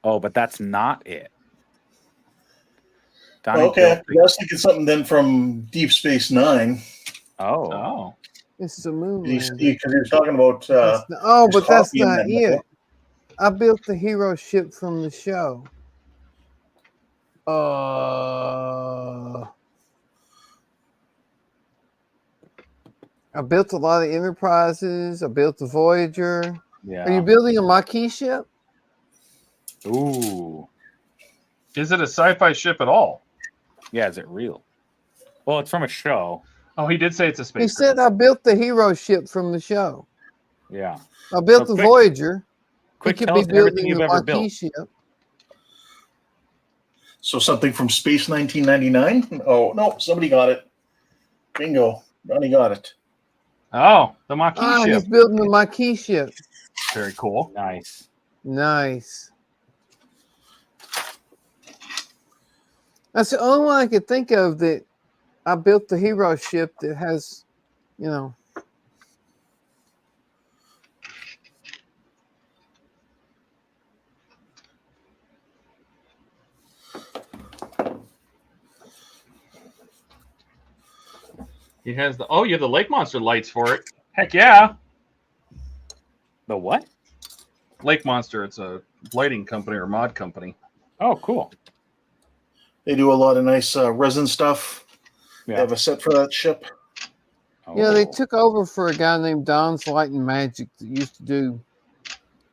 Oh, but that's not it. Donnie Okay, I built was thinking something then from Deep Space Nine. Oh. It's the moon. Because you're talking about. Oh, but that's coffee in not that it. book. I built the hero ship from the show. I built a lot of Enterprises. I built the Voyager. Yeah. Are you building a Maquis ship? Ooh. Is it a sci-fi ship at all? Yeah, is it real? Well, it's from a show. Oh, he did say it's a space. He said I built the hero ship from the show. Yeah. I built the quick- Voyager. Quick, He could tell be us everything building you've the ever Maquis built. ship. So something from Space 1999? Oh, no, somebody got it. Bingo. Ronnie got it. Oh, the Maquis He's ship. building the Maquis ship. Very cool. Nice. Nice. That's the only one I could think of that I built the hero ship that has, you know. He has the you have the Lake Monster lights for it. Heck yeah. The what? Lake Monster, it's a lighting company or mod company. Oh, cool. They do a lot of nice resin stuff. They Yeah. have a set for that ship. Yeah, they took over for a guy named Don's Light and Magic that used to do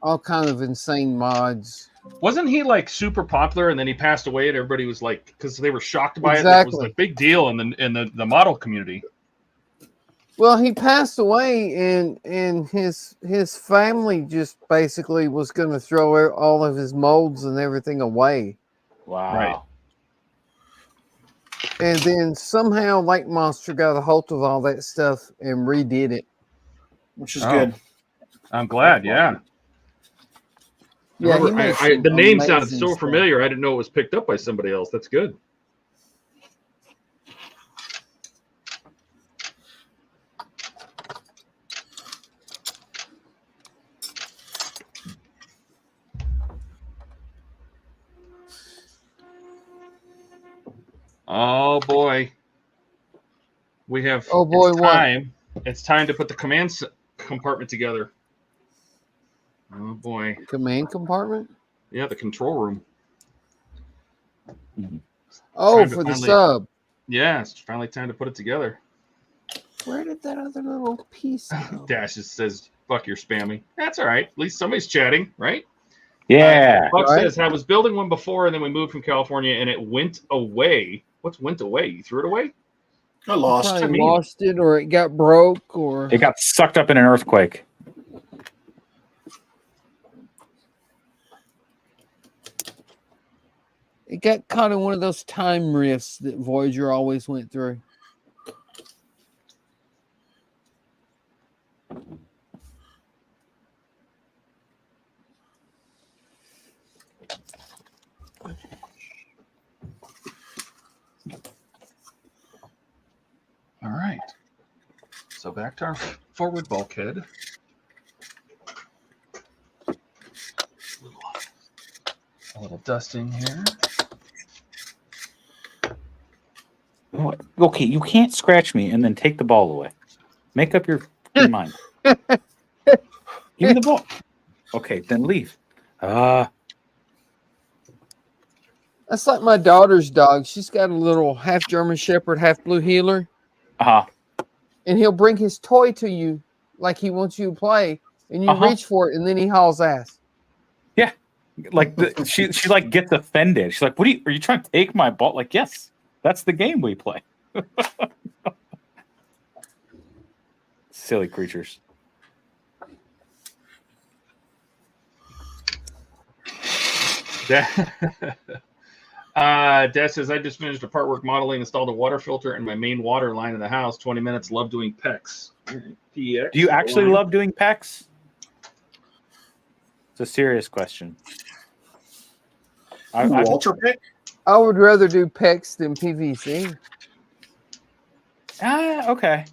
all kind of insane mods. Wasn't he like super popular and then he passed away and everybody was like, because they were shocked by it. It was Exactly. a big deal in the model community. Well, he passed away, and his family just basically was going to throw all of his molds and everything away. Wow. Right. And then somehow Lake Monster got a hold of all that stuff and redid it. Which is good. I'm glad. Yeah. Yeah, he Remember, made the some name sounded amazing so stuff. familiar. I didn't know it was picked up by somebody else. That's good. Oh boy, we have. Oh boy, it's what? time. It's time to put the command compartment together. Oh boy. Command compartment? Yeah, the control room. Oh, Time to for the finally- sub. Yeah, it's finally time to put it together. Where did that other little piece go? Dash just says, "Fuck, you're spamming." That's all right. At least somebody's chatting, right? Yeah. Buck Right. says, "I was building one before, and then we moved from California, and it went away." What's went away? You threw it away? I lost. I Probably mean? lost it, or it got broke, or It got sucked up in an earthquake. it got caught in one of those time rifts that Voyager always went through. All right. So back to our forward bulkhead. A little dusting here. Okay, you can't scratch me and then take the ball away. Make up your mind. Give me the ball. Okay, then leave. That's like my daughter's dog. She's got a little half German Shepherd, half Blue Heeler, and he'll bring his toy to you like he wants you to play, and you reach for it, and then he hauls ass. Yeah, like she like gets offended. She's like, "What are you trying to take my ball?" Like, yes, that's the game we play. Silly creatures. Dad says, "I just finished a part work modeling, installed a water filter in my main water line in the house. 20 minutes. Love doing PEX. PX. Do you actually love doing PEX? It's a serious question. Walter pick? I would rather do PEX than PVC. Okay.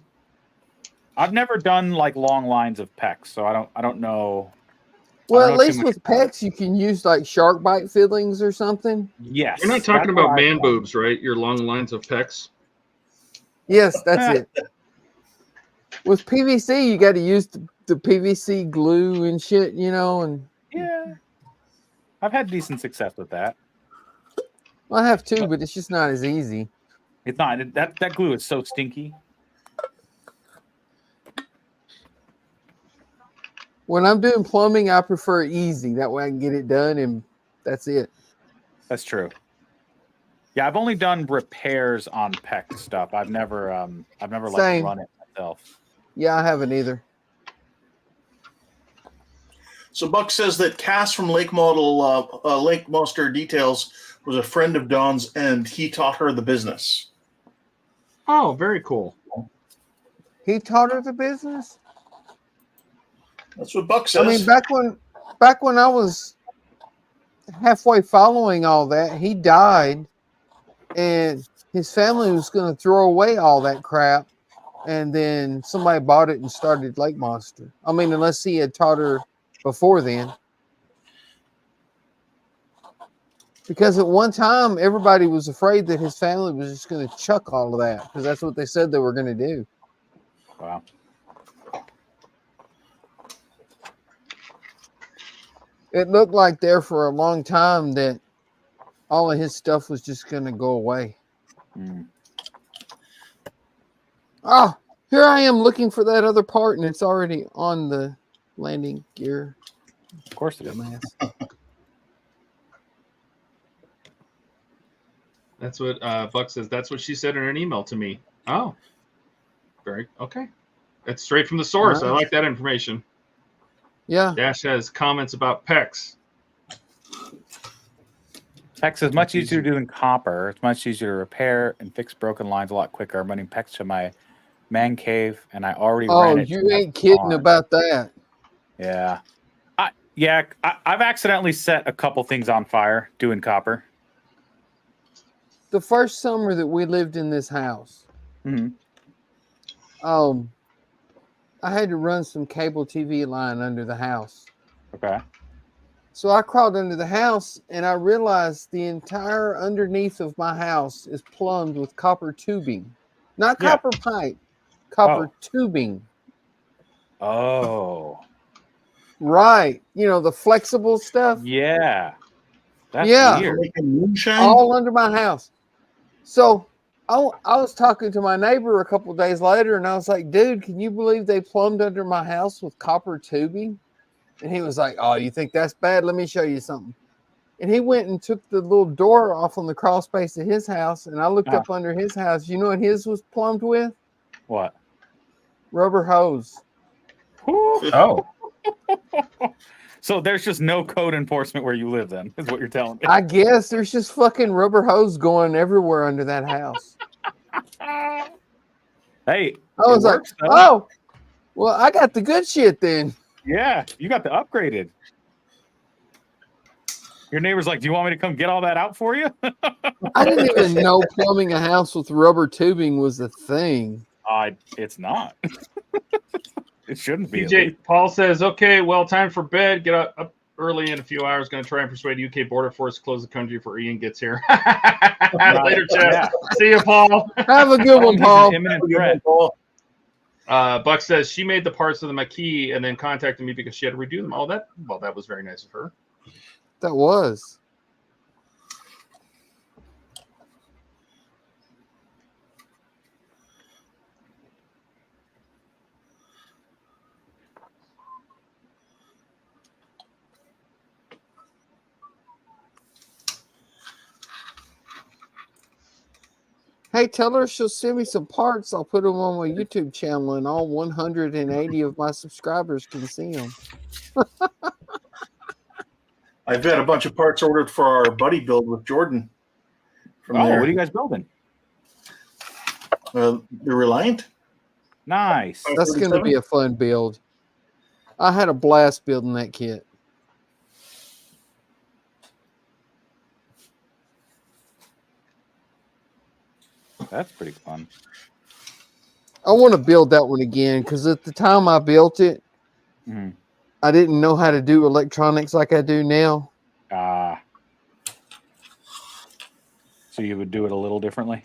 I've never done like long lines of PEX, so I don't know. Well, I don't at know too least much with about it. PEX, you can use like shark bite fillings or something. Yes. You're not talking that's about what man I've done. boobs, right? Your long lines of PEX. Yes, that's it. With PVC, you got to use the PVC glue and shit, you know. And Yeah. I've had decent success with that. I have too, but it's just not as easy. It's not that glue is so stinky. When I'm doing plumbing, I prefer easy. That way I can get it done, and that's it. That's true. Yeah, I've only done repairs on PEX stuff. I've never like Same. run it myself. Yeah, I haven't either. So Buck says that Cass from Lake Monster Details was a friend of Dawn's, and he taught her the business. Oh, very cool. He taught her the business. That's what Buck says. I mean, back when I was halfway following all that, he died, and his family was going to throw away all that crap, and then somebody bought it and started Lake Monster. I mean, unless he had taught her before then. Because at one time, everybody was afraid that his family was just going to chuck all of that, because that's what they said they were going to do. Wow. It looked like there for a long time that all of his stuff was just going to go away. Mm. Oh, Here I am looking for that other part, and it's already on the landing gear. Of course it is. Dumbass. That's what Buck says. That's what she said in an email to me. Oh, very okay. That's straight from the source. I like that information. Yeah. Dash has comments about PEX. PEX is much easier to do than copper. It's much easier to repair and fix broken lines a lot quicker. I'm running PEX to my man cave, and I already ran it. You ain't kidding about that. Yeah. I've accidentally set a couple things on fire doing copper. The first summer that we lived in this house, I had to run some cable TV line under the house. Okay. So I crawled under the house, and I realized the entire underneath of my house is plumbed with copper tubing. Not copper pipe, copper tubing. Oh. Right. You know, the flexible stuff? Yeah. That's weird. All under my house. So I was talking to my neighbor a couple days later, and I was like, dude, can you believe they plumbed under my house with copper tubing? And he was like, oh, you think that's bad? Let me show you something. And he went and took the little door off on the crawl space of his house, and I looked up under his house. You know what his was plumbed with? What? Rubber hose. Oh. So there's just no code enforcement where you live then, is what you're telling me. I guess there's just fucking rubber hose going everywhere under that house. Hey. I was like, oh, well, I got the good shit then. Yeah, you got the upgraded. Your neighbor's like, do you want me to come get all that out for you? I didn't even know plumbing a house with rubber tubing was a thing. It's not. It shouldn't be. DJ Paul says, okay, well, time for bed. Get up early in a few hours. Going to try and persuade the UK border force to close the country before Ian gets here. Later, Jeff. Yeah. See you, Paul. Have a good one, Paul. Buck says she made the parts of the Maquis and then contacted me because she had to redo them. Oh, that was very nice of her. That was. Hey, tell her she'll send me some parts. I'll put them on my YouTube channel, and all 180 of my subscribers can see them. I've got a bunch of parts ordered for our buddy build with Jordan. What are you guys building? The Reliant. Nice. That's going to be a fun build. I had a blast building that kit. That's pretty fun. I want to build that one again because at the time I built it, I didn't know how to do electronics like I do now. So you would do it a little differently?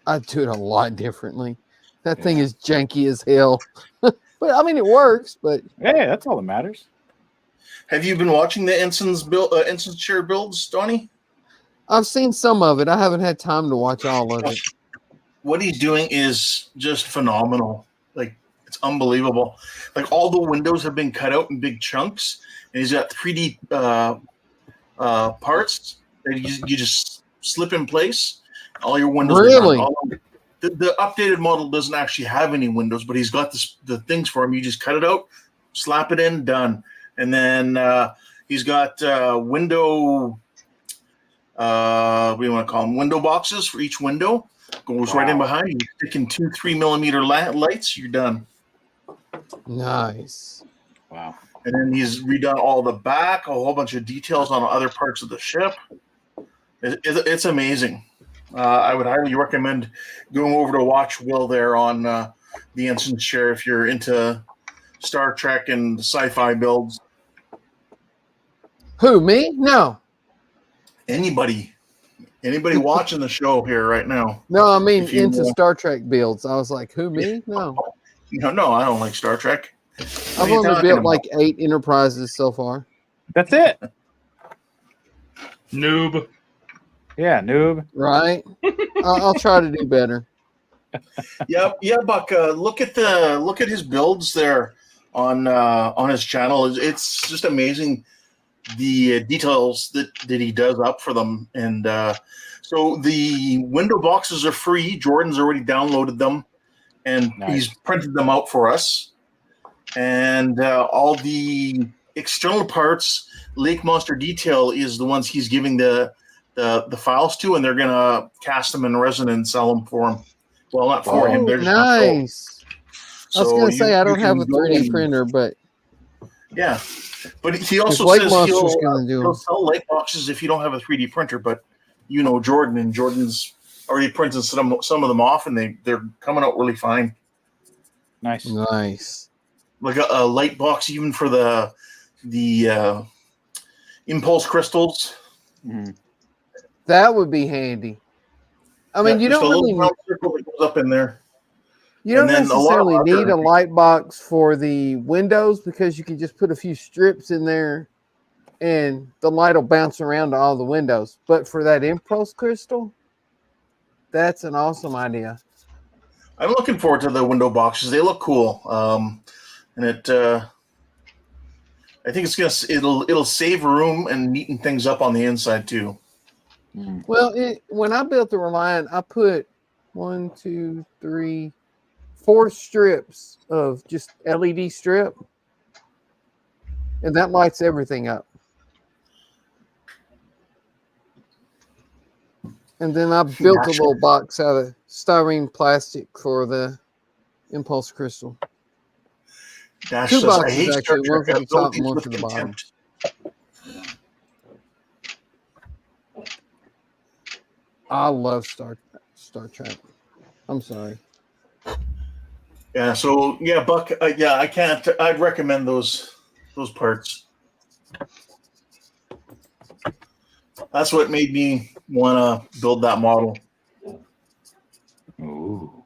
I'd do it a lot differently. That thing is janky as hell. But I mean, it works. But hey, that's all that matters. Have you been watching the instance share builds, Donnie? I've seen some of it. I haven't had time to watch all of it. What he's doing is just phenomenal. Like, it's unbelievable. Like, all the windows have been cut out in big chunks, and he's got 3D parts that you just slip in place. All your windows. Really? The updated model doesn't actually have any windows, but he's got the things for him. You just cut it out, slap it in, done. And then he's got window. What do you want to call them? Window boxes for each window. Goes right in behind you. Sticking 2 3mm lights. You're done. Nice. Wow. And then he's redone all the back, a whole bunch of details on other parts of the ship. It's amazing. I would highly recommend going over to watch Will there on the Instant Share if you're into Star Trek and sci-fi builds. Who, me? No. Anybody watching the show here right now? No, I mean into Star Trek builds. I was like, who, me? No. No, I don't like Star Trek. I've only built like 8 Enterprises so far. That's it. Noob. Yeah, noob. Right? I'll try to do better. Yeah, Buck. Look at his builds there on his channel. It's just amazing the details that he does up for them. And so the window boxes are free. Jordan's already downloaded them, and he's printed them out for us. And all the external parts, Lake Monster Detail is the ones he's giving the files to, and they're gonna cast them in resin and sell them for him. Well, not for him. They're just nice. I was gonna say I don't have a can go 3D and- printer, but Yeah, but he also Lake says Monster's gonna do he'll them. sell light boxes if you don't have a 3D printer. But you know Jordan, and Jordan's already printed some of them off, and they're coming out really fine. Nice. Nice. Like a light box, even for the impulse crystals. Mhm. That would be handy. I mean, Yeah, you just don't a little really, round circle that goes up in there. you don't and then a lot of necessarily other- need a light box for the windows because you can just put a few strips in there, and the light will bounce around to all the windows. But for that impulse crystal, that's an awesome idea. I'm looking forward to the window boxes. They look cool, and I think it'll save room and neaten things up on the inside too. Mhm. Well, when I built the Reliant, I put 1, 2, 3, 4 strips of just LED strip, and that lights everything up. And then I built a little box out of styrene plastic for the impulse crystal. Dash 2 says, I boxes hate Star actually, one Trek for the top and abilities one with for the bottom. contempt. I love Star Trek. I'm sorry. Yeah, so yeah, Buck. I can't. I'd recommend those parts. That's what made me want to build that model. Ooh.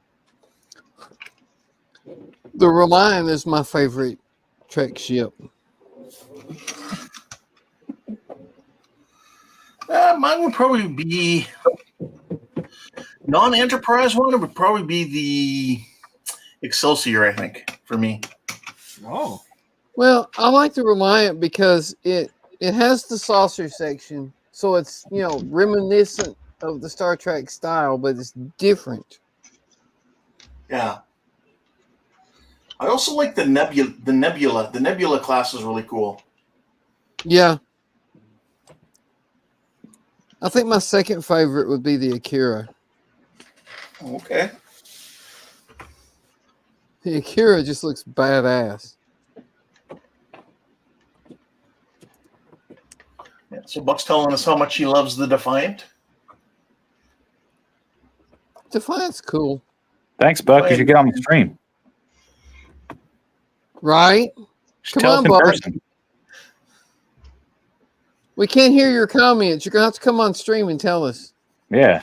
The Reliant is my favorite Trek ship. Mine would probably be non-enterprise one. It would probably be the Excelsior, I think, for me. Oh, Well, I like the Reliant because it has the saucer section, so it's reminiscent of the Star Trek style, but it's different. Yeah. I also like the Nebula. The Nebula class is really cool. Yeah. I think my second favorite would be the Akira. Okay. The Akira just looks badass. Yeah, so Buck's telling us how much he loves the Defiant. Defiant's cool, Thanks, Buck. You should get on the stream. right? Just Come tell on, us in Buck. person. We can't hear your comments. You're going to have to come on stream and tell us. Yeah.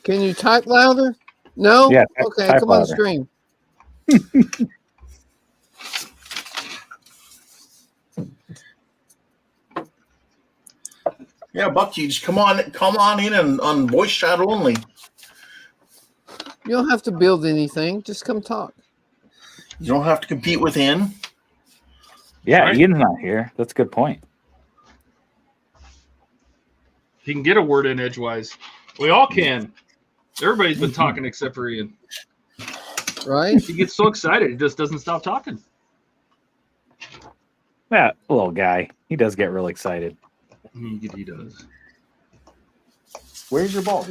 Can you type louder? No? Yeah, Okay, type come on louder. stream. Yeah, Buck, you just come on in and on voice chat only. You don't have to build anything. Just come talk. You don't have to compete with Ian. Yeah, Right. Ian's not here. That's a good point. he can get a word in edgewise. We all can. Everybody's been talking except for Ian. Right? He gets so excited, he just doesn't stop talking. That little guy. He does get real excited. He does. Where's your ball?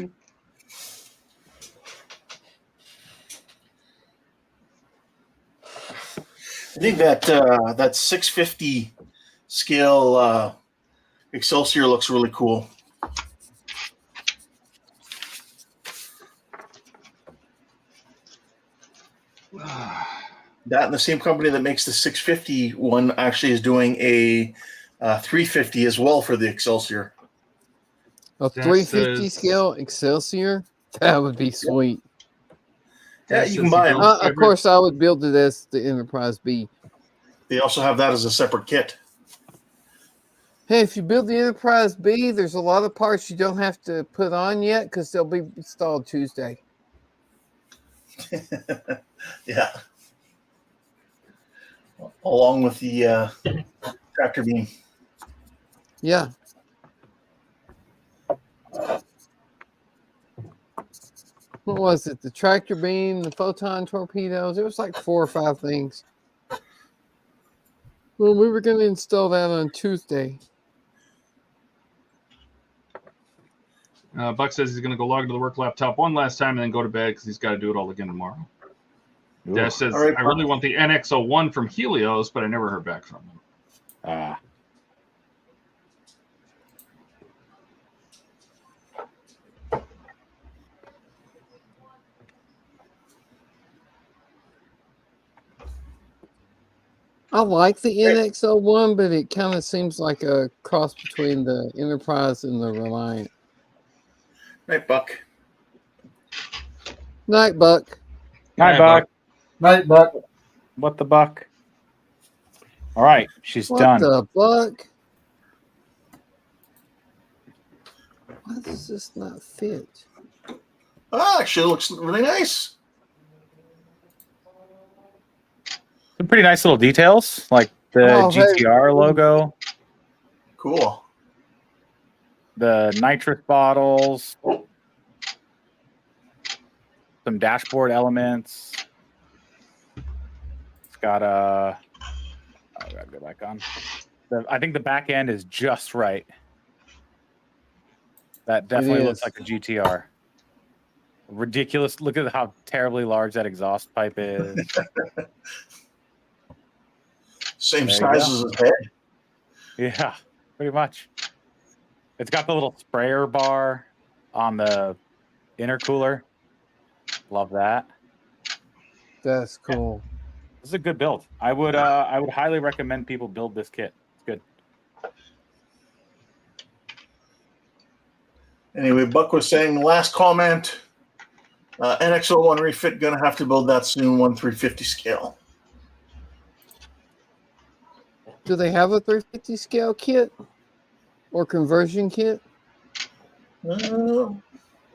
I think that 650 scale Excelsior looks really cool. That and the same company that makes the 650 one actually is doing a 350 as well for the Excelsior. A That 350 says- scale Excelsior? That would be sweet. Yeah, That you says can buy he them. builds Of course, I would build it as the Enterprise B. They also have that as a separate kit. Hey, if you build the Enterprise B, there's a lot of parts you don't have to put on yet because they'll be installed Tuesday. Yeah. Along with the tractor beam. Yeah. What was it? The tractor beam, the photon torpedoes. It was like 4 or 5 things. Well, we were going to install that on Tuesday. Buck says he's going to go log into the work laptop one last time and then go to bed because he's got to do it all again tomorrow. Ooh. Dash says, All right, I really want the NX-01 from Helios, but I never heard back from him. I like the NX-01, but it kind of seems like a cross between the Enterprise and the Reliant. Right, Buck. Night, Buck. Night, Night, Buck. Night, Buck. What the buck? All right, she's What done. the Buck? Why does this not fit? Ah, actually, it looks really nice. Some pretty nice little details, like the GTR logo, Cool. the nitrous bottles, some dashboard elements. It's got a. I gotta go back on. I think the back end is just right. That definitely looks like a GTR. Ridiculous. Look at how terribly large that exhaust pipe is. Same There you size go. as his head. Yeah, pretty much. It's got the little sprayer bar on the intercooler. Love that. That's cool. This is a good build. I would highly recommend people build this kit. It's good. Anyway, Buck was saying, last comment, NX-01 refit, gonna have to build that soon, 1/350 scale. Do they have a 350 scale kit or conversion kit? It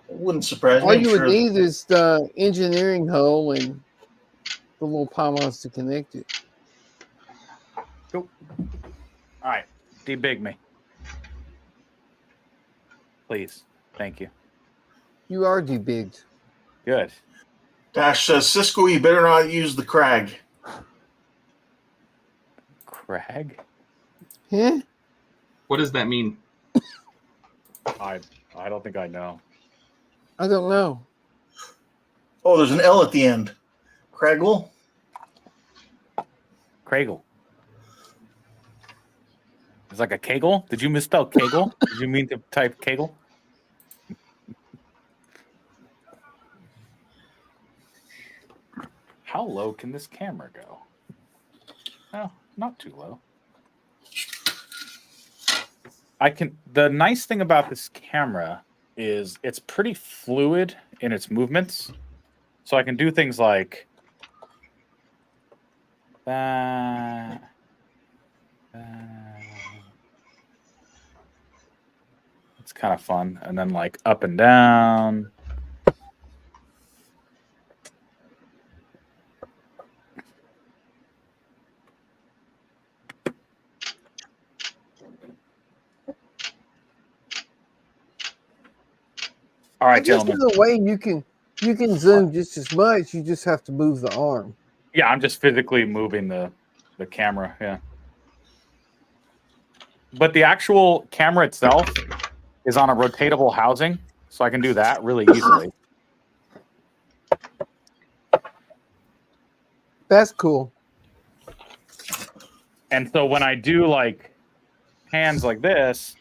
wouldn't surprise me. All I'm you sure. would need is the engineering hole and the little pylons to connect it. Cool. All right. Debig me. Please. Thank you. You are debigged. Good. Dash says, Cisco, you better not use the Crag. Crag? Huh? What does that mean? I don't think I know. I don't know. Oh, there's an L at the end. Craggle? Craigle. It's like a kegel. Did you misspell kegel? Did you mean to type kegel? How low can this camera go? Oh, not too low. The nice thing about this camera is it's pretty fluid in its movements. So I can do things like that. It's kind of fun. And then like up and down. All right, gentlemen. There's a way you can zoom just as much. You just have to move the arm. Yeah, I'm just physically moving the camera. Yeah. But the actual camera itself is on a rotatable housing, so I can do that really easily. That's cool. And so when I do like hands like this,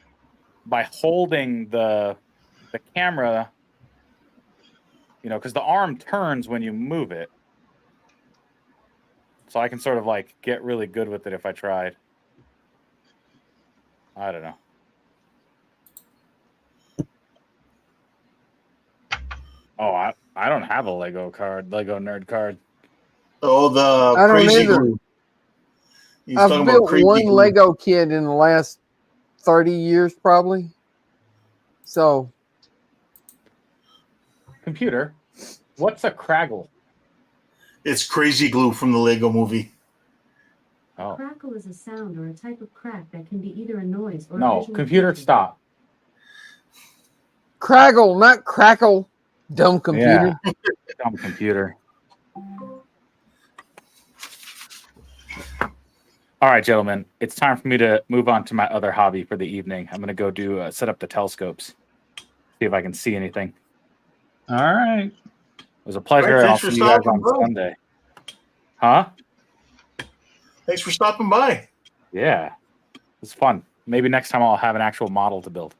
by holding the camera, you know, because the arm turns when you move it. So I can sort of like get really good with it if I tried. I don't know. Oh, I don't have a Lego nerd card. Oh, the I don't crazy either. glue. He's I've talking built about crazy one glue. Lego kit in the last 30 years probably. So Computer, what's a craggle? It's crazy glue from the Lego movie. Oh. Crackle is a sound or a type of crack that can be either a noise or a No, visual computer, effect. stop. craggle, not crackle. Dumb computer. Yeah. Dumb computer. All right, gentlemen, it's time for me to move on to my other hobby for the evening. I'm going to go do set up the telescopes, see if I can see anything. All right. It was a pleasure. All right, I'll thanks for see you guys stopping on by. Sunday. Huh? Thanks for stopping by. Yeah, it's fun. Maybe next time I'll have an actual model to build.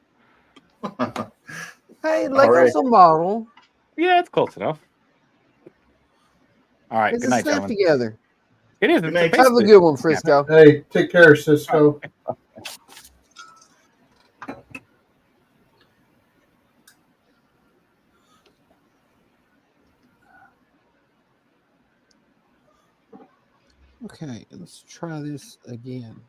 Hey, like right. us a model. Yeah, it's close enough. All right, It's good a night, snap gentlemen. together. It is. Good It's night. Have a basically- good one, Frisco. Hey, take care, Cisco. Okay, let's try this again.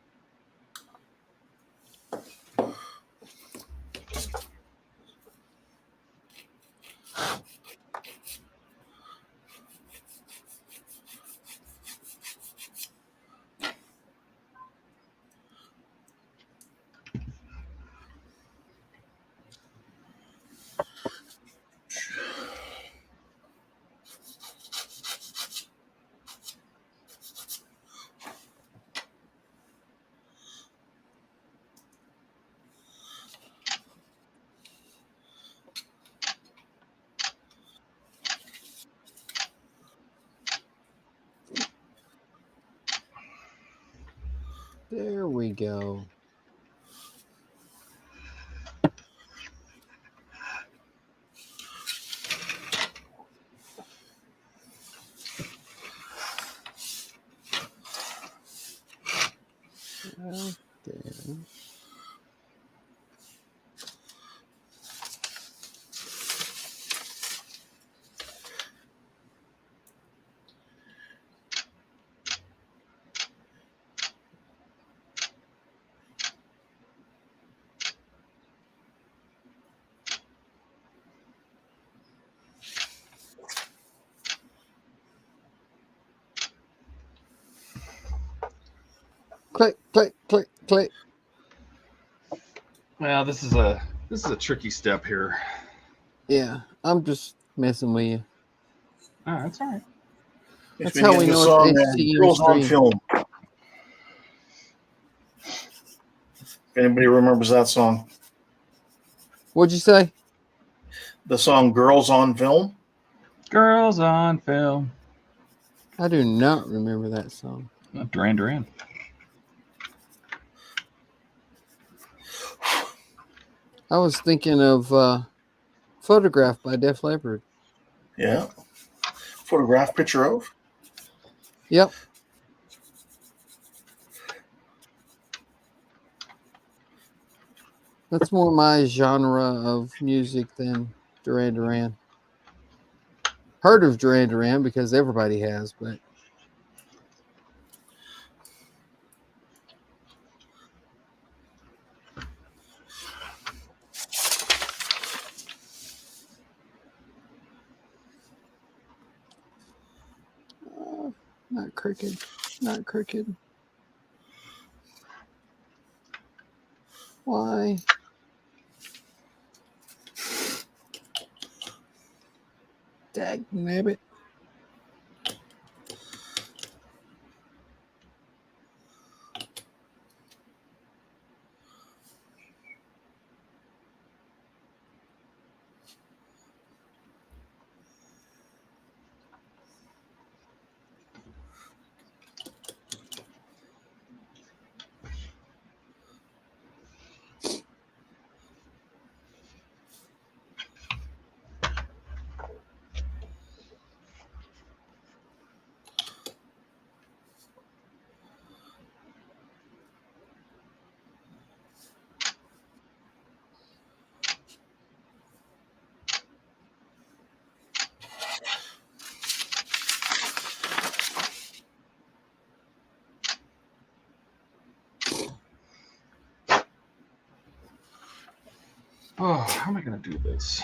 There we go. Right there. Click, click, click, click. Well, this is a tricky step here. Yeah, I'm just messing with you. Oh, that's all right. It's That's how we the know song, it's HTM Girls on stream. Film. If anybody remembers that song. What'd you say? The song Girls on Film. Girls on film. I do not remember that song. Duran Duran. I was thinking of Photograph by Def Leppard. Yeah. Photograph picture of. Yep. That's more my genre of music than Duran Duran. Heard of Duran Duran because everybody has, but not crooked. Not crooked. Why? Dagnabbit. Oh, how am I going to do this?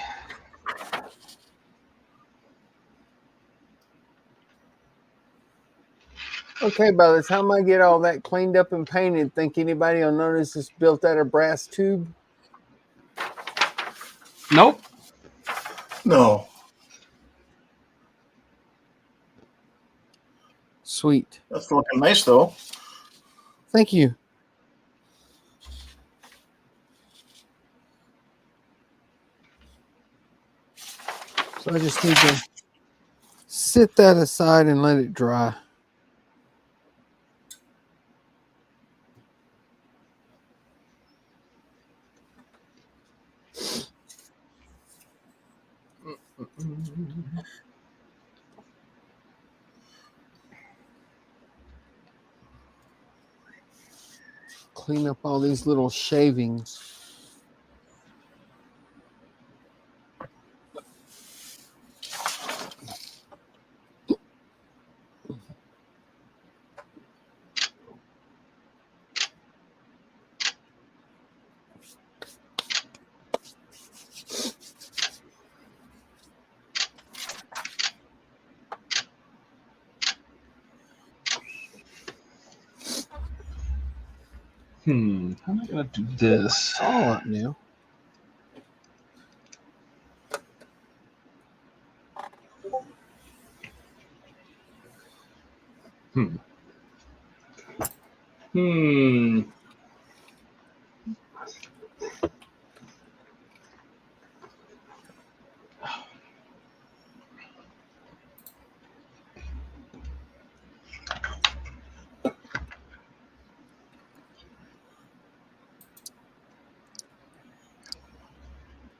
Okay, by the time I get all that cleaned up and painted, think anybody will notice it's built out of brass tube? Nope. No. Sweet. That's looking nice, though. Thank you. So I just need to sit that aside and let it dry. Clean up all these little shavings. How am I going to do this? All up now.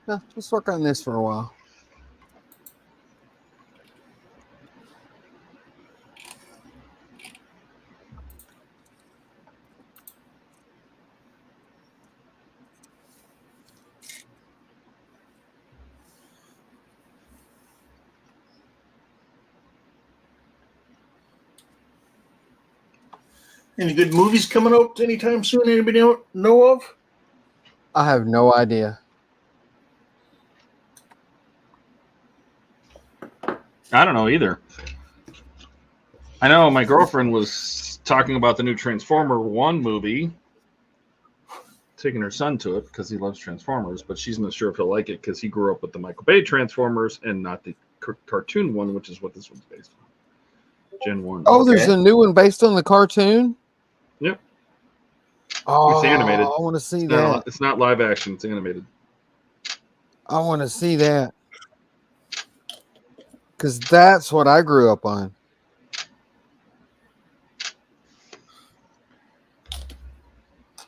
No, let's work on this for a while. Any good movies coming out anytime soon? Anybody know of? I have no idea. I don't know either. I know my girlfriend was talking about the new Transformer 1 movie, taking her son to it because he loves Transformers, but she's not sure if he'll like it because he grew up with the Michael Bay Transformers and not the cartoon one, which is what this one's based on. Gen 1. Oh, there's a new one based on the cartoon? Yep. Oh, It's animated. I want to see It's that. not, it's not live action. It's animated. I want to see that. Because that's what I grew up on.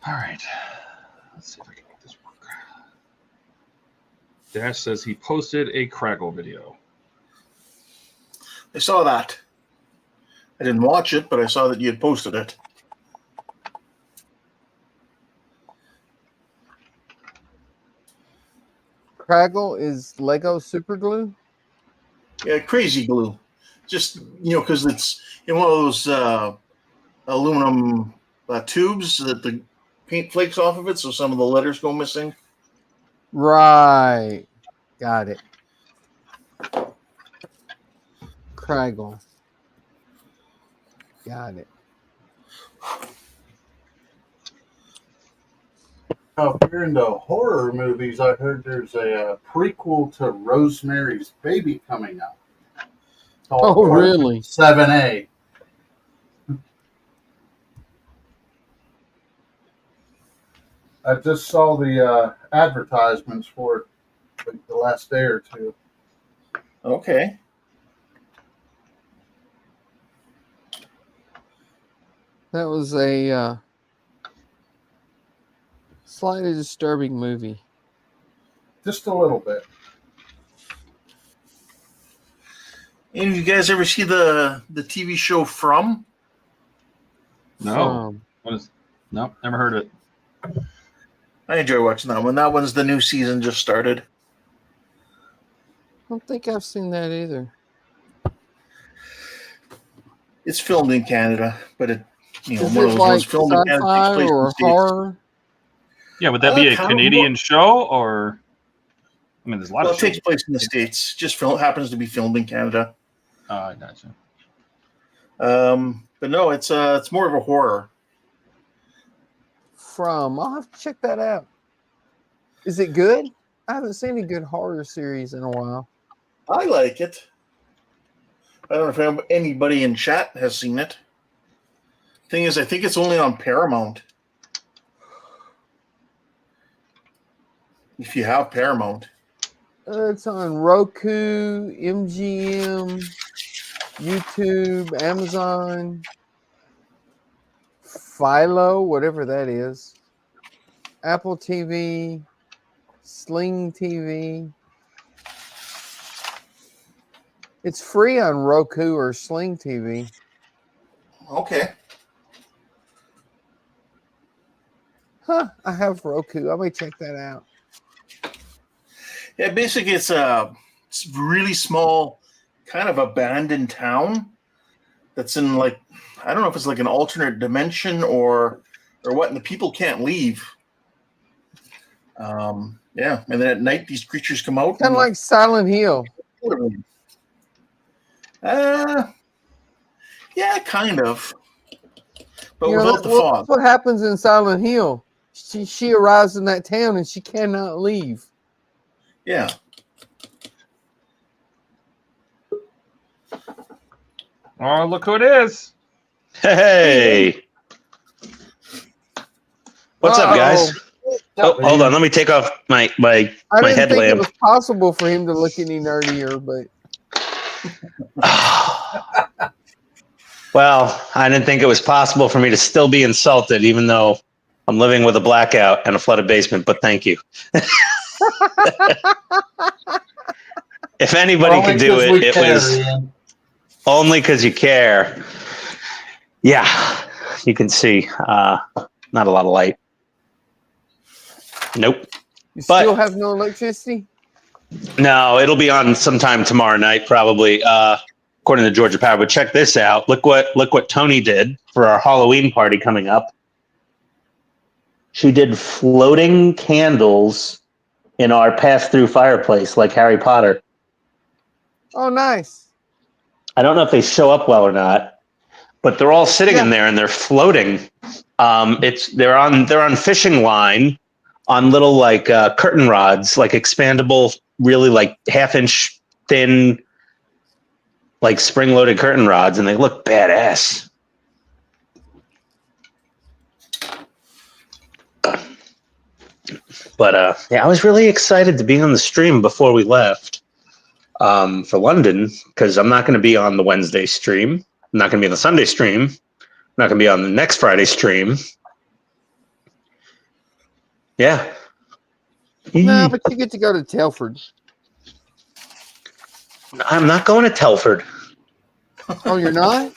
All right. Let's see if I can make this work. Dash says he posted a Craggle video. I saw that. I didn't watch it, but I saw that you had posted it. Craggle is Lego super glue? Yeah, crazy glue. Just, because it's in one of those aluminum tubes that the paint flakes off of it, so some of the letters go missing. Right. Got it. Craggle. Got it. Now, if you're into horror movies, I heard there's a prequel to Rosemary's Baby coming out. Oh, really? 7A. I just saw the advertisements for it like the last day or two. Okay. That was a slightly disturbing movie. Just a little bit. Any of you guys ever see the TV show From? No. What is? No, never heard it. I enjoy watching that one. That one's the new season just started. I don't think I've seen that either. It's filmed in Canada, but it, Is one it of those like ones filmed in Canada takes sci-fi place in or the States. horror? Yeah, would that be a Kind of Canadian show or? I mean, there's a lot Well, of it takes shows. place in the States. Just happens to be filmed in Canada. Oh, I gotcha. But no, it's more of a horror. I'll have to check that out. Is it good? I haven't seen a good horror series in a while. I like it. I don't know if anybody in chat has seen it. Thing is, I think it's only on Paramount. If you have Paramount. It's on Roku, MGM, YouTube, Amazon, Philo, whatever that is, Apple TV, Sling TV. It's free on Roku or Sling TV. Okay. Huh, I have Roku. I may check that out. Yeah, basically it's a really small, kind of abandoned town that's in like, I don't know if it's like an alternate dimension or what, and the people can't leave. Yeah, and then at night these creatures come out. Kind of like Silent Hill. Yeah, kind of. But You know, without the fog. that's what happens in Silent Hill. She arrives in that town and she cannot leave. Yeah. Oh, look who it is. Hey. What's up, guys? Oh, hold on. Let me take off my I didn't think it headlamp. was possible for him to look any nerdier, but Well, I didn't think it was possible for me to still be insulted, even though I'm living with a blackout and a flooded basement, but thank you. If anybody could do it, it was only because you care. Yeah, you can see. Not a lot of light. Nope. you But- still have no electricity? No, it'll be on sometime tomorrow night, probably. According to Georgia Power. But check this out. Look what Tony did for our Halloween party coming up. She did floating candles in our pass-through fireplace, like Harry Potter. Oh, nice. I don't know if they show up well or not, but they're all sitting in there and they're floating. They're on fishing line on little like curtain rods, like expandable, really like half-inch thin, like spring-loaded curtain rods, and they look badass. But yeah, I was really excited to be on the stream before we left for London, because I'm not going to be on the Wednesday stream. I'm not going to be on the Sunday stream. I'm not going to be on the next Friday stream. Yeah. No, but you get to go to Telford. I'm not going to Telford. Oh, you're not?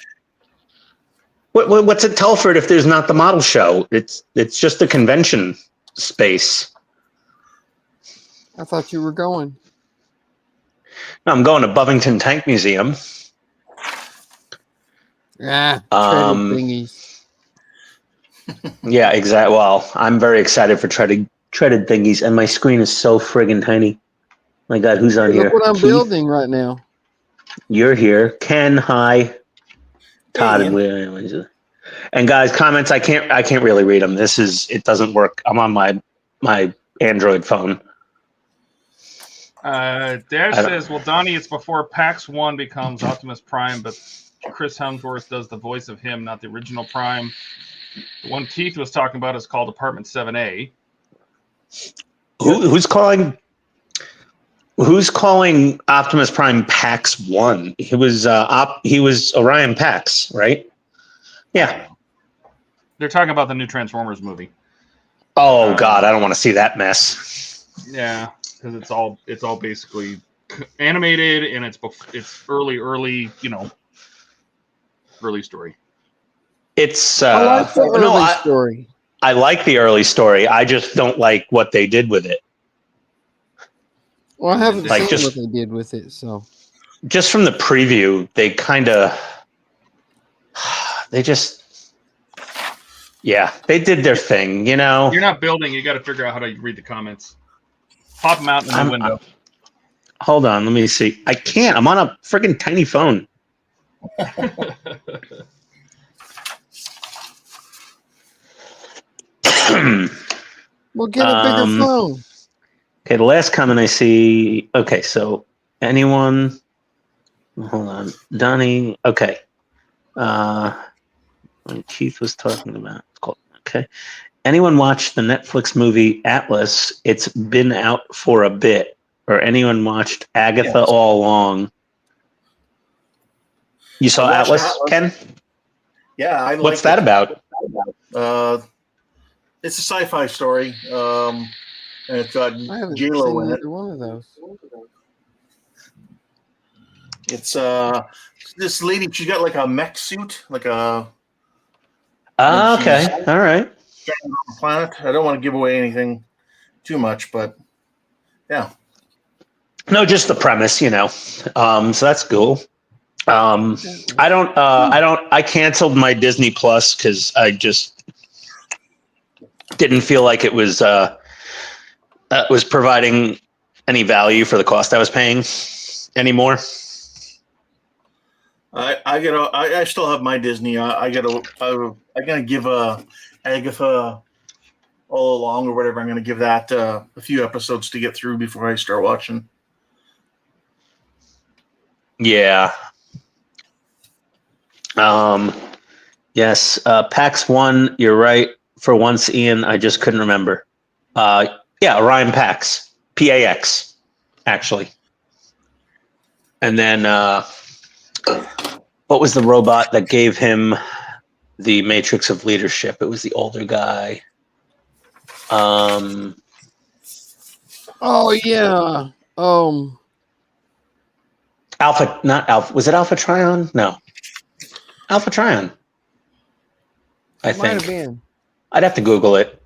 What's at Telford if there's not the model show? It's just a convention space. I thought you were going. No, I'm going to Bovington Tank Museum. Yeah, thingies. Yeah, exactly. Well, I'm very excited for treaded thingies, and my screen is so friggin' tiny. My God, who's on here? Look what I'm Keith, building right now. You're here. Ken, hi. Todd and William. And guys, comments. I can't really read them. It doesn't work. I'm on my Android phone. Dash says, well, Donnie, it's before PAX 1 becomes Optimus Prime, but Chris Hemsworth does the voice of him, not the original Prime. The one Keith was talking about is called Apartment 7A. Who's calling Optimus Prime PAX 1? He was Orion PAX, right? Yeah. They're talking about the new Transformers movie. Oh God, I don't want to see that mess. Yeah, because it's all basically animated, and it's early, early story. It's I like the early story. I like the early story. I just don't like what they did with it. Well, I haven't Like, seen just- what they did with it, so. Just from the preview, they did their thing, you know. You're not building. You got to figure out how to read the comments. Pop them out in the window. Hold on, let me see. I can't. I'm on a freaking tiny phone. Well, get a bigger phone. Okay, the last comment I see. Okay, so anyone? Hold on, Donnie. Okay. When Keith was talking about. Okay. Anyone watched the Netflix movie Atlas? It's been out for a bit. Or anyone watched Agatha All Along? You saw Atlas, Ken? Yeah, I. What's that about? It's a sci-fi story. And it's got I haven't J-Lo seen in it. either one of those. It's this lady. She got like a mech suit, like a. Okay, all right. Planet. I don't want to give away anything too much, but yeah. No, just the premise, you know. So that's cool. I canceled my Disney Plus because I just didn't feel like it was providing any value for the cost I was paying anymore. I still have my Disney. I'm gonna give Agatha All Along or whatever. I'm gonna give that a few episodes to get through before I start watching. Yeah. Yes. PAX 1, you're right. For once, Ian, I just couldn't remember. Yeah, Orion PAX. PAX, actually. And then what was the robot that gave him the matrix of leadership? It was the older guy. Oh yeah. Alpha, not Alpha. Was it Alpha Trion? No. Alpha Trion. I Might have think. been. I'd have to Google it.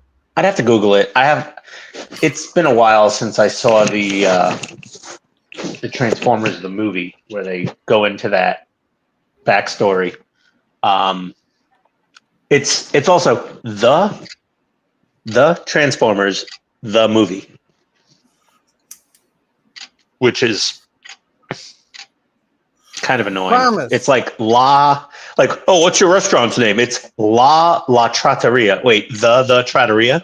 It's been a while since I saw the Transformers, the movie, where they go into that backstory. It's also the Transformers, the movie, which is kind of annoying. Promise. It's like oh, what's your restaurant's name? It's La Trattoria. Wait, the Trattoria?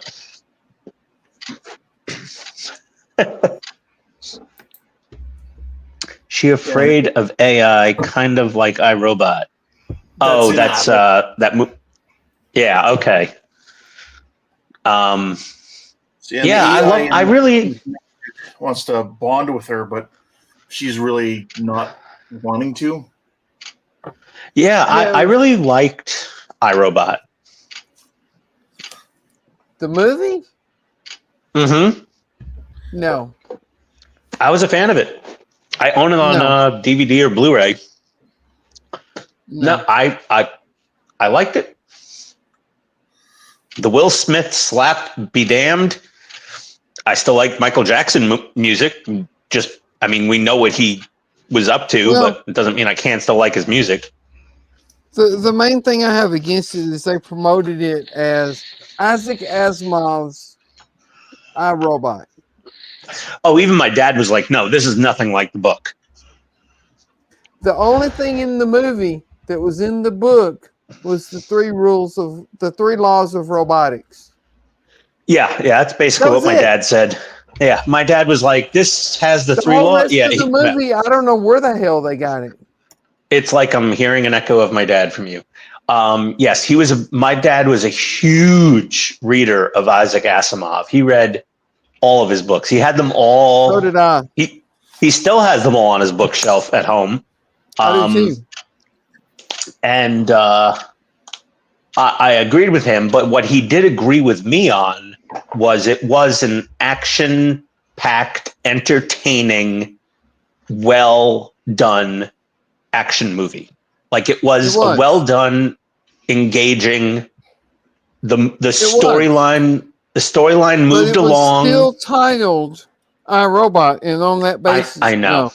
She afraid of AI, kind of like iRobot. That's yeah, okay. I really wants to bond with her, but she's really not wanting to. Yeah, I really liked iRobot. The movie? Mm-hmm. No. I was a fan of it. I own it on DVD or Blu-ray. No, I liked it. The Will Smith slap be damned. I still like Michael Jackson music. We know what he was up to, but it doesn't mean I can't still like his music. The main thing I have against it is they promoted it as Isaac Asimov's iRobot. Oh, even my dad was like, no, this is nothing like the book. The only thing in the movie that was in the book was the three laws of robotics. Yeah, that's basically what my dad said. Yeah, my dad was like, this has the three laws. Yeah, the movie, I don't know where the hell they got it. It's like I'm hearing an echo of my dad from you. Yes, my dad was a huge reader of Isaac Asimov. He read all of his books. He had them all. So did I. He still has them all on his bookshelf at home. I do too. And I agreed with him, but what he did agree with me on was it was an action-packed, entertaining, well-done action movie. Like it was a well-done, engaging. The storyline. The storyline moved along. Still titled iRobot, and on that basis, I know. No.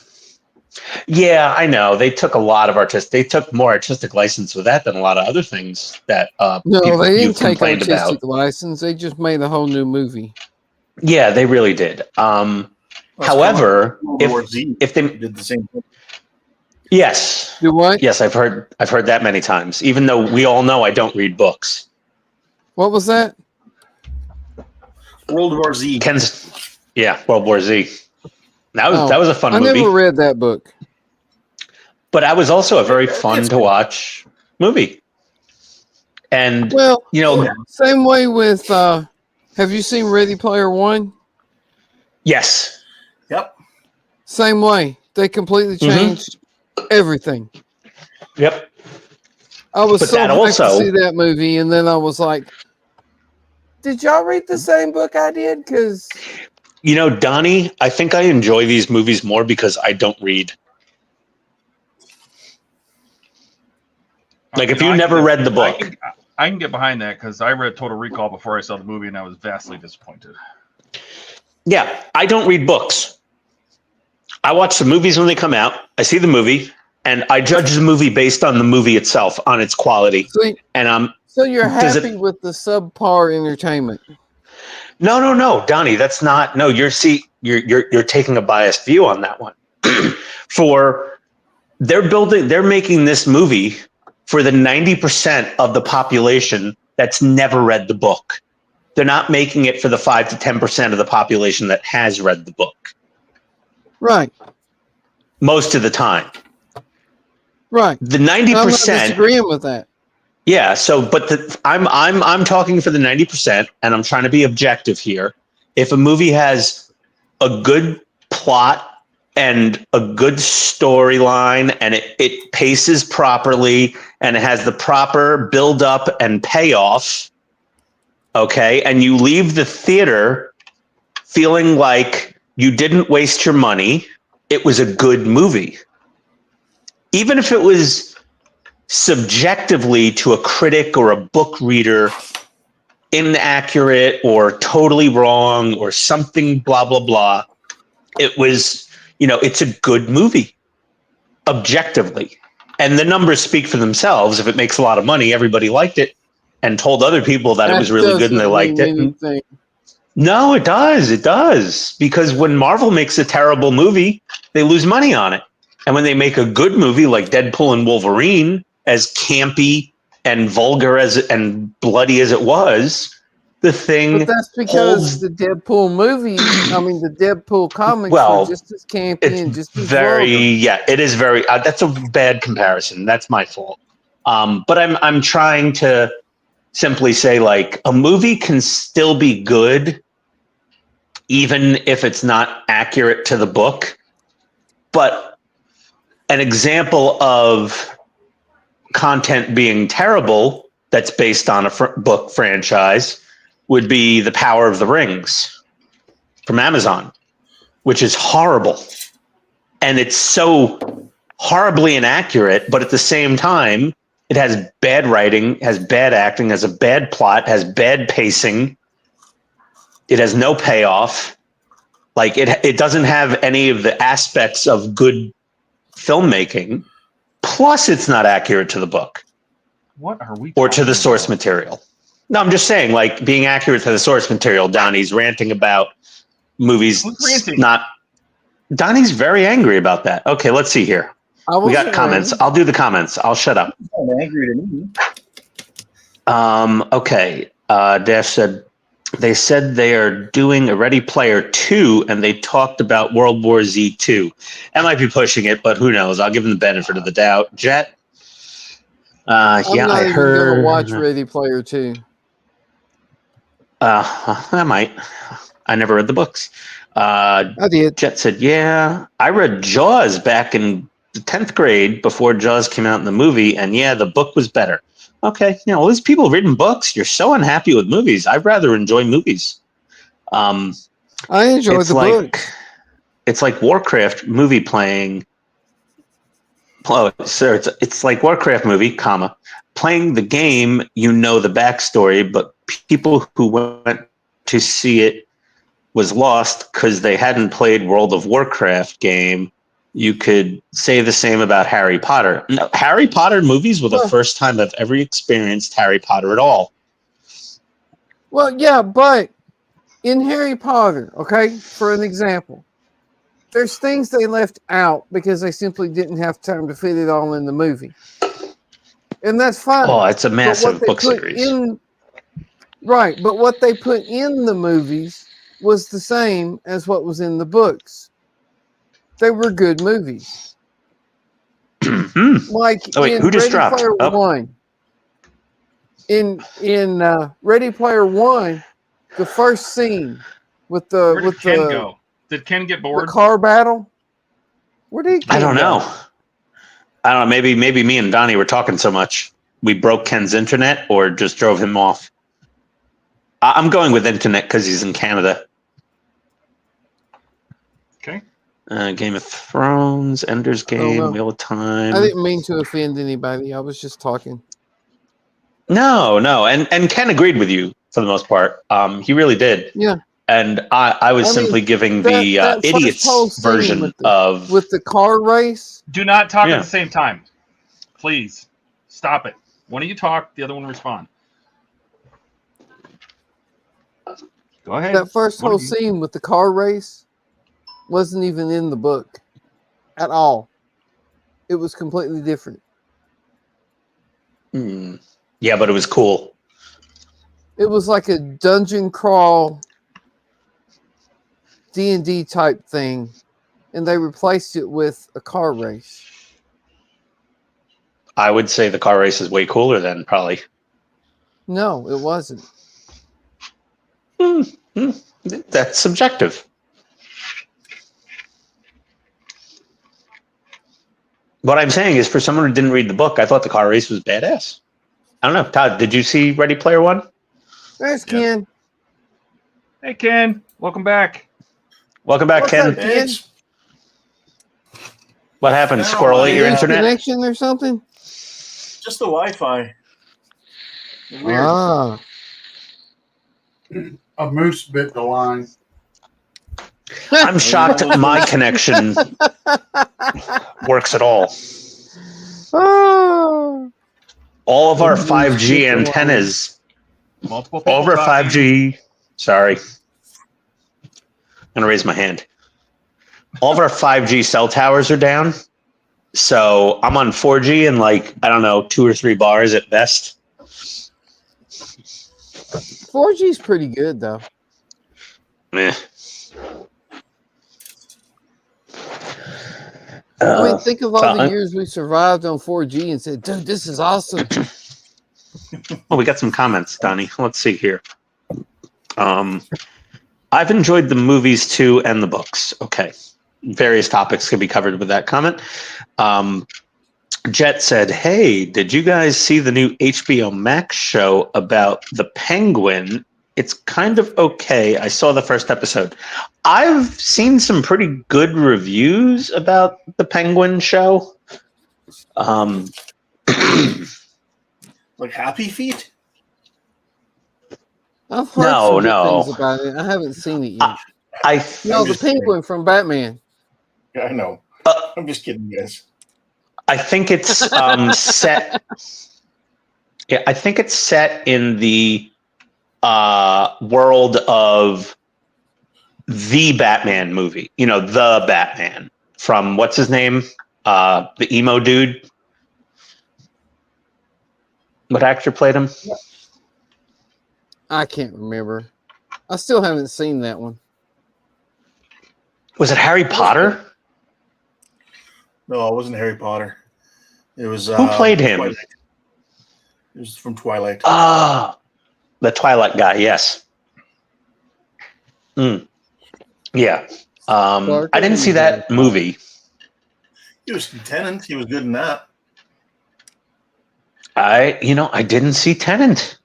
Yeah, I know. They took a lot of They took more artistic license with that than a lot of other things that they didn't take artistic license. They just made a whole new movie. Yeah, they really did. However, World War Z if they did the same thing. Yes. Do what? Yes, I've heard that many times. Even though we all know I don't read books. What was that? World War Z. World War Z. That was a fun movie. I never read that book. But that was also a very fun to watch movie. And same way with have you seen Ready Player One? Yes. Yep. Same way. They completely changed everything. Yep. I was But so that hyped also- to see that movie, and then I was like, did y'all read the same book I did? Because Donnie, I think I enjoy these movies more because I don't read. Like, if you never read the book. I can get behind that because I read Total Recall before I saw the movie, and I was vastly disappointed. Yeah, I don't read books. I watch the movies when they come out. I see the movie, and I judge the movie based on the movie itself, on its quality. So you're happy with the subpar entertainment? No, Donnie, that's not. No, you're taking a biased view on that one. They're making this movie for the 90% of the population that's never read the book. They're not making it for the 5 to 10% of the population that has read the book. Right. Most of the time. Right. The 90%. I'm not disagreeing with that. Yeah. So, but I'm talking for the 90%, and I'm trying to be objective here. If a movie has a good plot and a good storyline, and it paces properly, and it has the proper build up and payoff, okay, and you leave the theater feeling like you didn't waste your money, it was a good movie. Even if it was subjectively to a critic or a book reader inaccurate or totally wrong or something blah blah blah, it was, it's a good movie objectively, and the numbers speak for themselves. If it makes a lot of money, everybody liked it and told other people that it was really good and they liked it. No, it does, because when Marvel makes a terrible movie, they lose money on it. And when they make a good movie like Deadpool and Wolverine, as campy and vulgar and bloody as it was, the thing. But that's because the Deadpool movie, the Deadpool comics were just as campy and just as vulgar. It is very. That's a bad comparison. That's my fault. But I'm trying to simply say, like, a movie can still be good, even if it's not accurate to the book. But an example of content being terrible that's based on a book franchise would be The Power of the Rings from Amazon, which is horrible. And it's so horribly inaccurate, but at the same time, it has bad writing, has bad acting, has a bad plot, has bad pacing. It has no payoff. Like, it doesn't have any of the aspects of good filmmaking. Plus, it's not accurate to the book. What are we? Or to the source material. No, I'm just saying, like, being accurate to the source material. Donnie's ranting about movies. Donnie's very angry about that. Okay, let's see here. We got comments. I'll do the comments. I'll shut up. Angry to me. Okay. Dash said, they said they are doing a Ready Player 2, and they talked about World War Z 2. That might be pushing it, but who knows? I'll give them the benefit of the doubt. Jet? I'm not even going to watch Ready Player 2. I might. I never read the books. I did. Jet said, yeah. I read Jaws back in the 10th grade before Jaws came out in the movie, and yeah, the book was better. Okay, all these people reading books, you're so unhappy with movies. I'd rather enjoy movies. I enjoy the book. It's like Warcraft movie playing. Oh, sir, it's like Warcraft movie, playing the game, the backstory, but people who went to see it was lost because they hadn't played World of Warcraft game. You could say the same about Harry Potter. No, Harry Potter movies were the first time I've ever experienced Harry Potter at all. Well, yeah, but in Harry Potter, okay, for an example, there's things they left out because they simply didn't have time to fit it all in the movie. And that's fine. Oh, it's a massive book series. Right, but what they put in the movies was the same as what was in the books. They were good movies. Like in who just Ready dropped? Player One. In Ready Player One, the first scene with the Where did Ken go? Did Ken get bored? The car battle. Where did Ken I don't go? know. I don't know. Maybe me and Donnie were talking so much we broke Ken's internet or just drove him off. I'm going with internet because he's in Canada. Okay. Game of Thrones, Ender's Game, Wheel of Time. I didn't mean to offend anybody. I was just talking. No, and Ken agreed with you for the most part. He really did. Yeah. And I was simply giving the idiots version with the car race. Do not talk at the same time. Please. Stop it. One of you talk, the other one respond. Go ahead. That first whole scene with the car race wasn't even in the book at all. It was completely different. Yeah, but it was cool. It was like a dungeon crawl D&D type thing, and they replaced it with a car race. I would say the car race is way cooler then, probably. No, it wasn't. That's subjective. What I'm saying is, for someone who didn't read the book, I thought the car race was badass. I don't know. Todd, did you see Ready Player One? There's Ken. Hey, Ken. Welcome back. Welcome back, Ken. Ken? What happened? Squirrel ate your internet? Connection or something? Just the Wi-Fi. Weird. Ah. A moose bit the line. I'm shocked my connection works at all. Oh. All of our 5G antennas, Multiple people over talking. 5G. Sorry. I'm going to raise my hand. All of our 5G cell towers are down. So I'm on 4G and like, I don't know, 2 or 3 bars at best. 4G is pretty good, though. Meh. I mean, think of all the years we survived on 4G and said, dude, this is awesome. Oh, we got some comments, Donnie. Let's see here. I've enjoyed the movies too and the books. Okay. Various topics could be covered with that comment. Jet said, hey, did you guys see the new HBO Max show about the Penguin? It's kind of okay. I saw the first episode. I've seen some pretty good reviews about the Penguin show. Like Happy Feet? I've heard some good things about it. I haven't seen it yet. The Penguin from Batman. Yeah, I know. I'm just kidding, guys. I think it's set. Yeah, I think it's set in the world of the Batman movie. You know, the Batman from what's his name? The emo dude. What actor played him? I can't remember. I still haven't seen that one. Was it Harry Potter? No, it wasn't Harry Potter. It was who played him? Twilight. It was from Twilight. Ah, the Twilight guy. Yes. Yeah. I didn't see that movie. He was Tenant. He was good in that. I didn't see Tenant.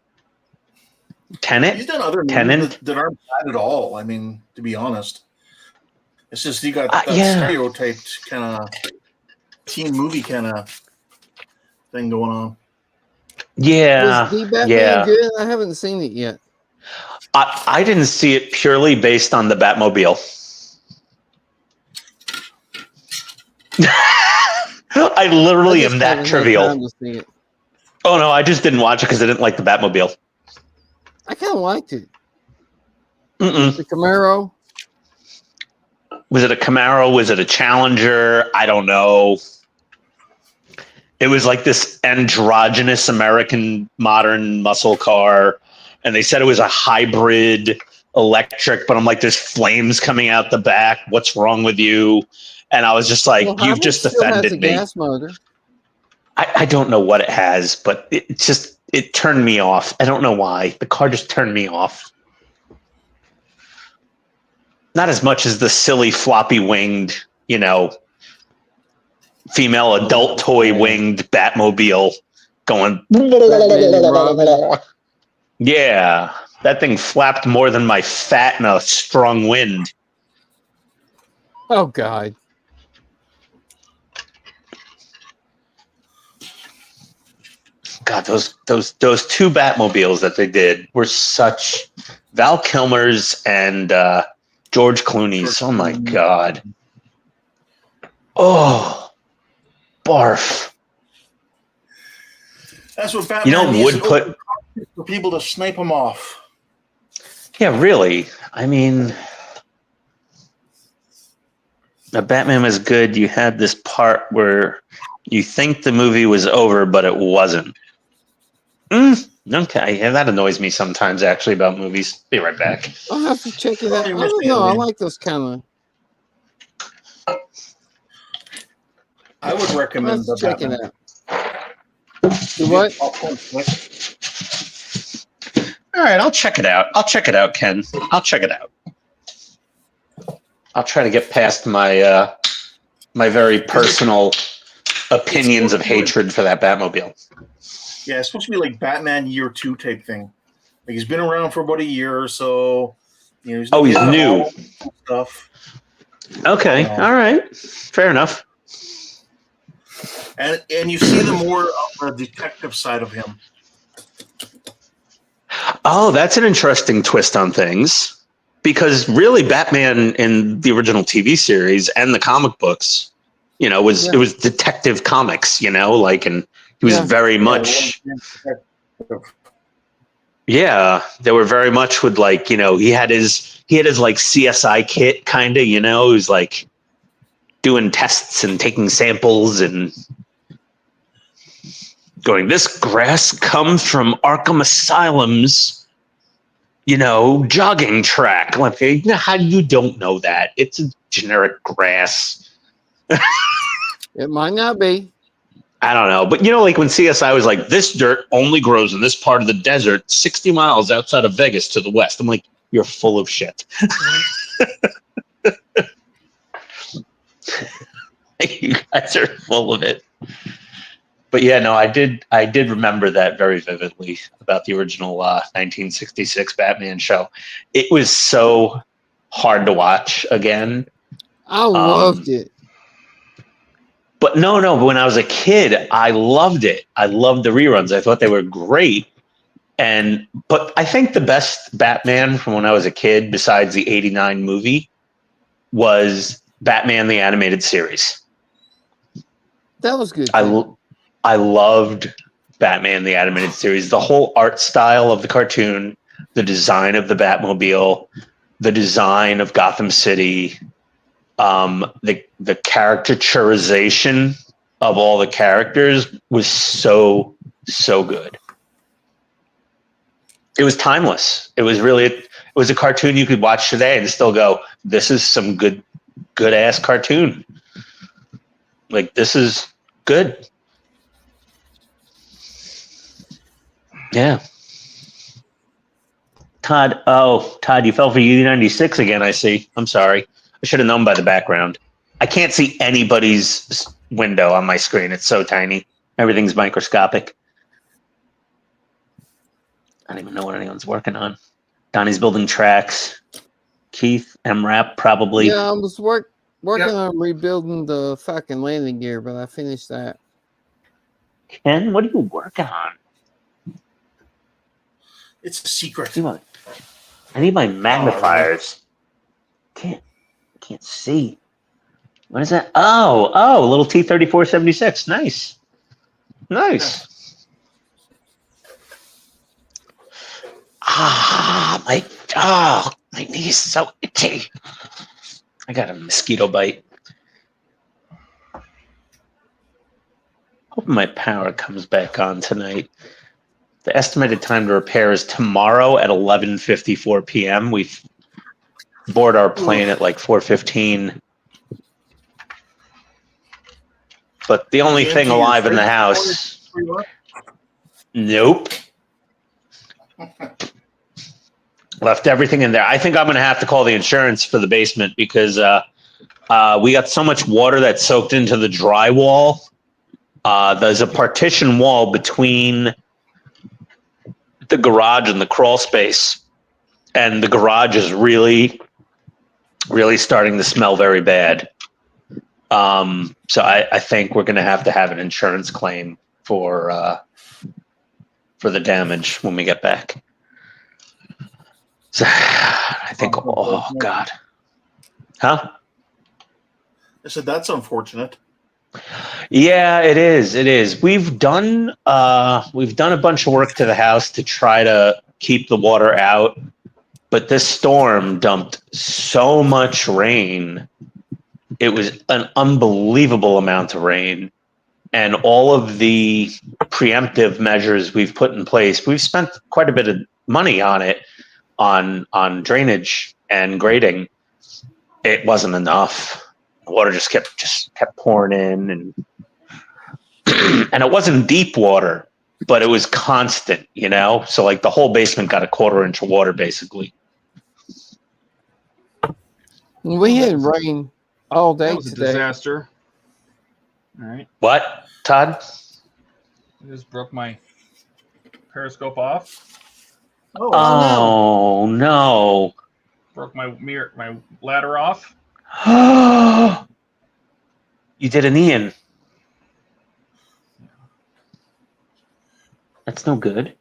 He's done other movies that aren't bad at all. I mean, to be honest, it's just he got that stereotyped kind of teen movie kind of thing going on. Yeah, was the Batman good? I haven't seen it yet. I didn't see it purely based on the Batmobile. I literally am that trivial. Oh no, I just didn't watch it because I didn't like the Batmobile. I kind of liked it. The Camaro. Was it a Camaro? Was it a Challenger? I don't know. It was like this androgynous American modern muscle car. And they said it was a hybrid electric, but I'm like, there's flames coming out the back. What's wrong with you? And I was just like, Well, you've hybrid just still has offended a me. gas motor. I don't know what it has, but it turned me off. I don't know why. The car just turned me off. Not as much as the silly floppy winged, female adult toy winged Batmobile going. Yeah, that thing flapped more than my fat in a strong wind. Oh God. God, those two Batmobiles that they did were such Val Kilmer's and George Clooney's. Oh my God. Oh, barf. That's what Batman would put for people to snipe him off. Yeah, really. I mean, a Batman was good. You had this part where you think the movie was over, but it wasn't. Okay, yeah, that annoys me sometimes, actually, about movies. Be right back. I'll have to check it out. I don't know. I like those kind of. I would recommend the check Batman. it out. Do what? All right, I'll check it out. I'll check it out, Ken. I'll check it out. I'll try to get past my my very personal opinions of hatred for that Batmobile. Yeah, it's supposed to be like Batman Year 2 type thing. Like he's been around for about a year or so. He's new stuff. Okay, all right, fair enough. And you see the more of the detective side of him. Oh, that's an interesting twist on things. Because really, Batman in the original TV series and the comic books, it was detective comics, and he was very much. Yeah, they were very much with he had his like CSI kit kind of, he was like doing tests and taking samples and going, this grass comes from Arkham Asylum's jogging track. Like, how you don't know that? It's a generic grass. It might not be. I don't know. But like when CSI was like, this dirt only grows in this part of the desert 60 miles outside of Vegas to the west. I'm like, you're full of shit. You guys are full of it. But yeah, no, I did remember that very vividly about the original 1966 Batman show. It was so hard to watch again. I loved it. But no, when I was a kid, I loved it. I loved the reruns. I thought they were great. But I think the best Batman from when I was a kid, besides the '89 movie, was Batman the Animated Series. That was good. I loved Batman the Animated Series. The whole art style of the cartoon, the design of the Batmobile, the design of Gotham City, the caricaturization of all the characters was so good. It was timeless. It was a cartoon you could watch today and still go, this is some good ass cartoon. Like, this is good. Yeah. Todd, you fell for U96 again, I see. I'm sorry. I should have known by the background. I can't see anybody's window on my screen. It's so tiny. Everything's microscopic. I don't even know what anyone's working on. Donnie's building tracks. Keith, MRAP, probably. Yeah, I was working on rebuilding the fucking landing gear, but I finished that. Ken, what are you working on? It's a secret. I need my magnifiers. Can't see. What is that? Oh, a little T-3476. Nice. My knee is so itchy. I got a mosquito bite. Hoping my power comes back on tonight. The estimated time to repair is tomorrow at 11:54 p.m. We board our plane at like 4:15. But the only thing alive in the house. Nope. Left everything in there. I think I'm going to have to call the insurance for the basement because we got so much water that soaked into the drywall. There's a partition wall between the garage and the crawl space, and the garage is really starting to smell very bad. So I think we're going to have an insurance claim for the damage when we get back. So I think, oh God. Huh? I said, that's unfortunate. Yeah, it is. It is. We've done a bunch of work to the house to try to keep the water out, but this storm dumped so much rain. It was an unbelievable amount of rain, and all of the preemptive measures we've put in place, we've spent quite a bit of money on it, on drainage and grading. It wasn't enough. The water just kept pouring in, and and it wasn't deep water, but it was constant, you know? So like the whole basement got a 1/4 inch of water basically. We had rain all day That was a today. disaster. All right. What, Todd? I just broke my periscope off. Oh no. Broke my ladder off. You did an Ian. That's no good.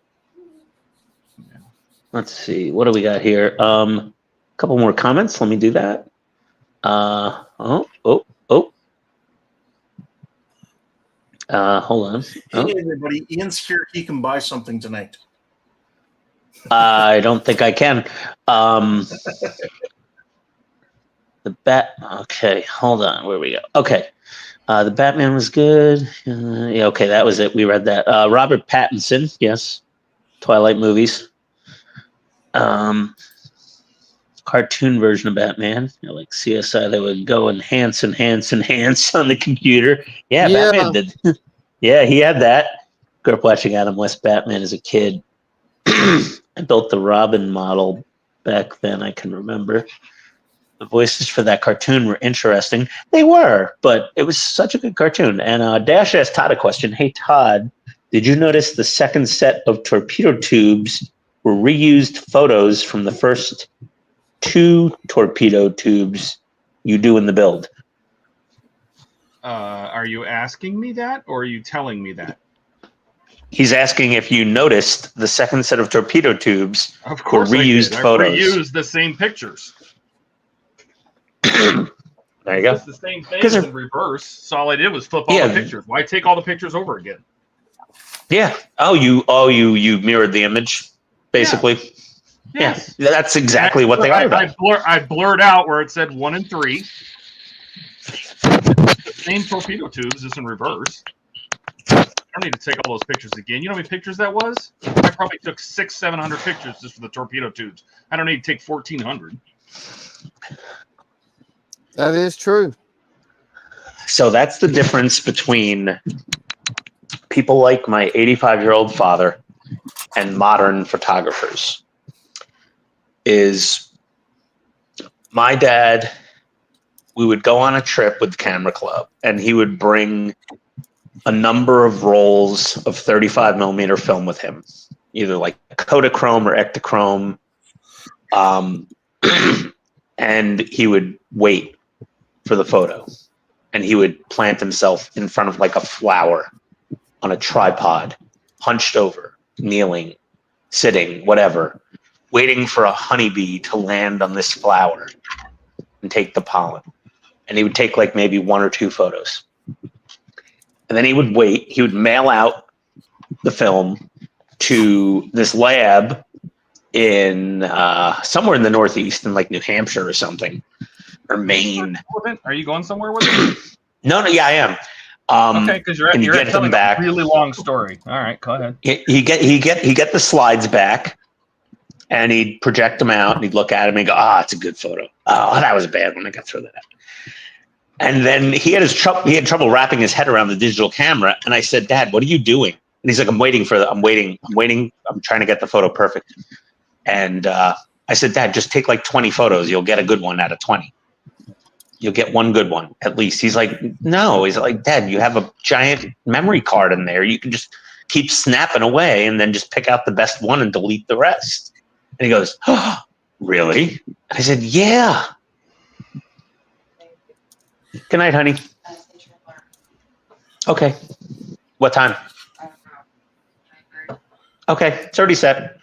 Let's see. What do we got here? A couple more comments. Let me do that. Hold on. Hey, everybody. Ian's here. He can buy something tonight. I don't think I can. Okay, hold on. Where we go? Okay. The Batman was good. Yeah, okay, that was it. We read that. Robert Pattinson, yes. Twilight movies. Cartoon version of Batman. You know, like CSI, they would go enhance on the computer. Yeah, Batman did. Yeah, he had that. Grew up watching Adam West Batman as a kid. I built the Robin model back then, I can remember. The voices for that cartoon were interesting. They were, but it was such a good cartoon. And Dash asked Todd a question. Hey, Todd, did you notice the second set of torpedo tubes were reused photos from the first 2 torpedo tubes you do in the build? Are you asking me that, or are you telling me that? He's asking if you noticed the second set of torpedo tubes Of course were reused photos. I reused the same pictures. There you go. It's the same thing in reverse. So all I did was flip all the pictures. Why take all the pictures over again? Yeah. Oh, you mirrored the image, basically. Yeah. Yes. Yeah, that's exactly what they are. I blurred out where it said 1 and 3. The same torpedo tubes, just in reverse. I don't need to take all those pictures again. You know how many pictures that was? I probably took 600-700 pictures just for the torpedo tubes. I don't need to take 1,400. That is true. So that's the difference between people like my 85-year-old father and modern photographers. Is my dad, we would go on a trip with the camera club, and he would bring a number of rolls of 35 millimeter film with him, either like Kodachrome or Ektachrome. And he would wait for the photo, and he would plant himself in front of like a flower on a tripod, hunched over, kneeling, sitting, whatever, waiting for a honeybee to land on this flower and take the pollen. And he would take like maybe 1 or 2 photos. And then he would wait. He would mail out the film to this lab in somewhere in the Northeast, in like New Hampshire or something. or Maine. Are you going somewhere with it? No, yeah, I am. Okay, because you're and you get them telling back. a really long story. All right, go ahead. He get the slides back, and he'd project them out, and he'd look at them and go, it's a good photo. Oh, that was a bad one. I got to throw that out. And then he had trouble wrapping his head around the digital camera. And I said, Dad, what are you doing? And he's like, I'm waiting. I'm trying to get the photo perfect. And I said, Dad, just take like 20 photos. You'll get a good one out of 20. You'll get one good one at least. He's like, no. He's like, Dad, you have a giant memory card in there. You can just keep snapping away and then just pick out the best one and delete the rest. And he goes, oh, really? I said, yeah. Good night, honey. Okay. What time? Okay, it's already set.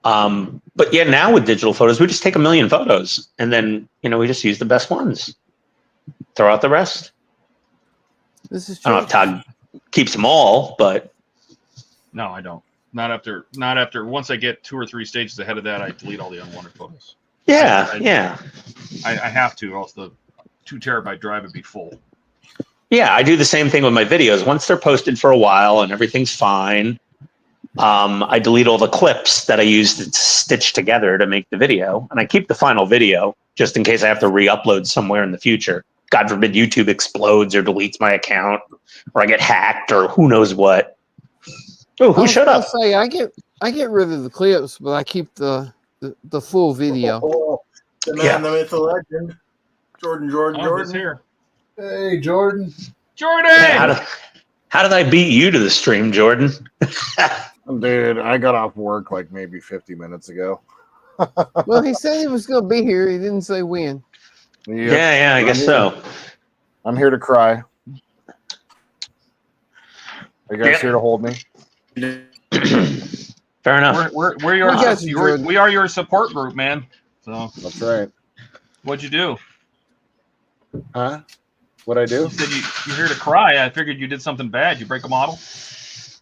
But yeah, now with digital photos, we just take 1 million photos and then, we just use the best ones. Throw out the rest. This is true. I don't know if Todd keeps them all, but No, I don't. Not after. Once I get 2 or 3 stages ahead of that, I delete all the unwanted photos. yeah. I have to, or else the 2 terabyte drive would be full. Yeah, I do the same thing with my videos. Once they're posted for a while and everything's fine, I delete all the clips that I used to stitch together to make the video, and I keep the final video just in case I have to re-upload somewhere in the future. God forbid YouTube explodes or deletes my account, or I get hacked, or who knows what. Oh, who showed up? Say, I get rid of the clips, but I keep the full video. The man, the myth, the legend, Jordan. Here. Hey, Jordan. Jordan! Hey, how did I beat you to the stream, Jordan? Dude, I got off work like maybe 50 minutes ago. Well, he said he was going to be here. He didn't say when. Yep. Yeah, I guess so. I'm here to cry. Are you guys here to hold me? Fair enough. We're your we are your support group, man. So That's right. what'd you do? Huh? What'd I do? You said you're here to cry. I figured you did something bad. You break a model?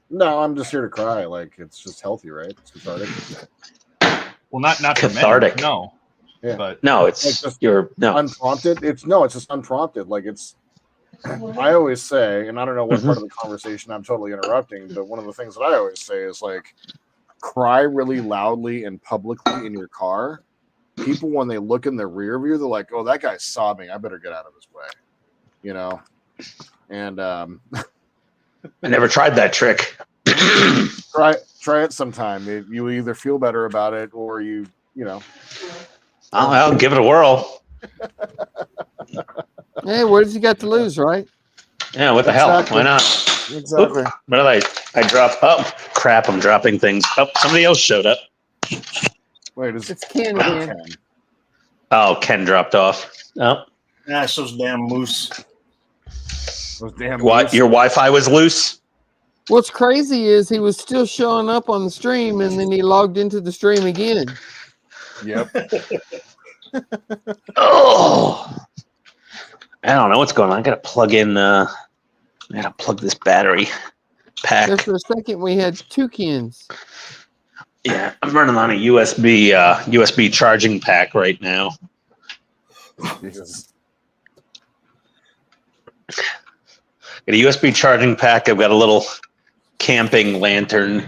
No, I'm just here to cry. Like, it's just healthy, right? It's cathartic. Well, not Cathartic. For men, no. Yeah. But No, it's Like just you're no. Unprompted. It's just unprompted. Like, it's. I always say, and I don't know what part of the conversation I'm totally interrupting, but one of the things that I always say is like, cry really loudly and publicly in your car. People, when they look in the rear view, they're like, "Oh, that guy's sobbing. I better get out of his way," And I never tried that trick. try it sometime. You either feel better about it, or you know. I'll give it a whirl. Hey, what have you got to lose, right? Yeah, what the hell? Why not? Exactly. Oop, what did I drop? Oh, crap, I'm dropping things. Oh, somebody else showed up. Wait, It's Ken again. Oh, Ken dropped off. Oh. That's those damn moose. Those damn What? moose. Your Wi-Fi was loose? What's crazy is he was still showing up on the stream, and then he logged into the stream again. Yep. Oh. I don't know what's going on. I gotta plug in. I gotta plug this battery pack. There for a second, we had 2 Kens. Yeah, I'm running on a USB charging pack right now. Jesus. Got a USB charging pack. I've got a little camping lantern.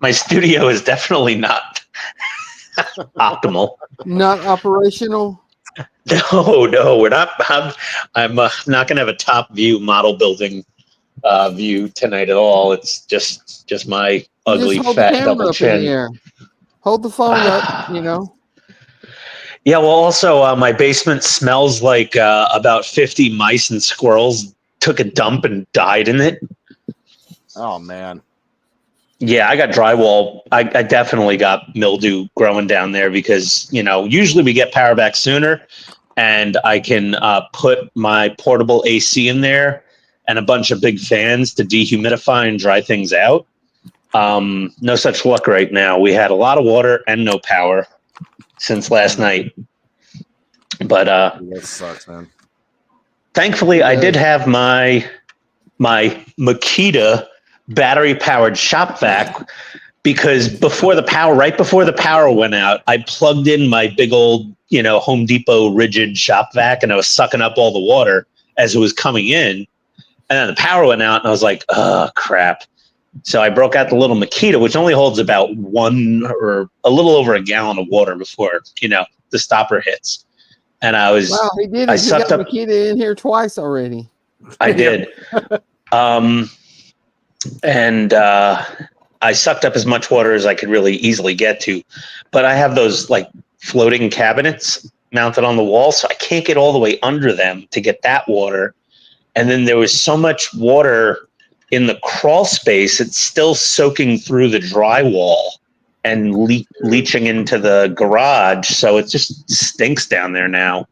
My studio is definitely not optimal. Not operational. No, we're not. I'm not gonna have a top view model building view tonight at all. It's just my ugly Just hold fat the camera double up in the chin. air. Hold the phone up, Yeah, well, also my basement smells like about 50 mice and squirrels took a dump and died in it. Oh man. Yeah, I got drywall. I definitely got mildew growing down there because, usually we get power back sooner, and I can put my portable AC in there and a bunch of big fans to dehumidify and dry things out. No such luck right now. We had a lot of water and no power since last night. But That sucks, man. thankfully, I did have my Makita battery-powered shop vac because right before the power went out, I plugged in my big old Home Depot rigid shop vac, and I was sucking up all the water as it was coming in. And then the power went out, and I was like, oh, crap. So I broke out the little Makita, which only holds about 1 or a little over a gallon of water before, the stopper hits. And I was, wow, he did it. I He sucked got up. Makita in here twice already. I did. And I sucked up as much water as I could really easily get to. But I have those like floating cabinets mounted on the wall, so I can't get all the way under them to get that water. And then there was so much water in the crawl space, it's still soaking through the drywall and leaching into the garage. So it just stinks down there now.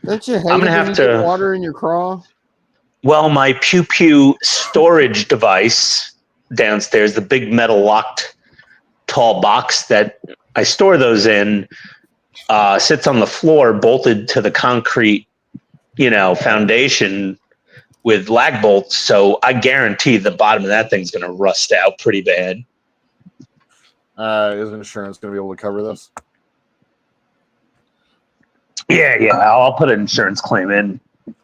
Don't you hate I'm gonna it when have you to get water in your crawl? Well, my Pew Pew storage device downstairs, the big metal locked tall box that I store those in, sits on the floor bolted to the concrete, foundation with lag bolts. So I guarantee the bottom of that thing's going to rust out pretty bad. Is insurance going to be able to cover this? Yeah. I'll put an insurance claim in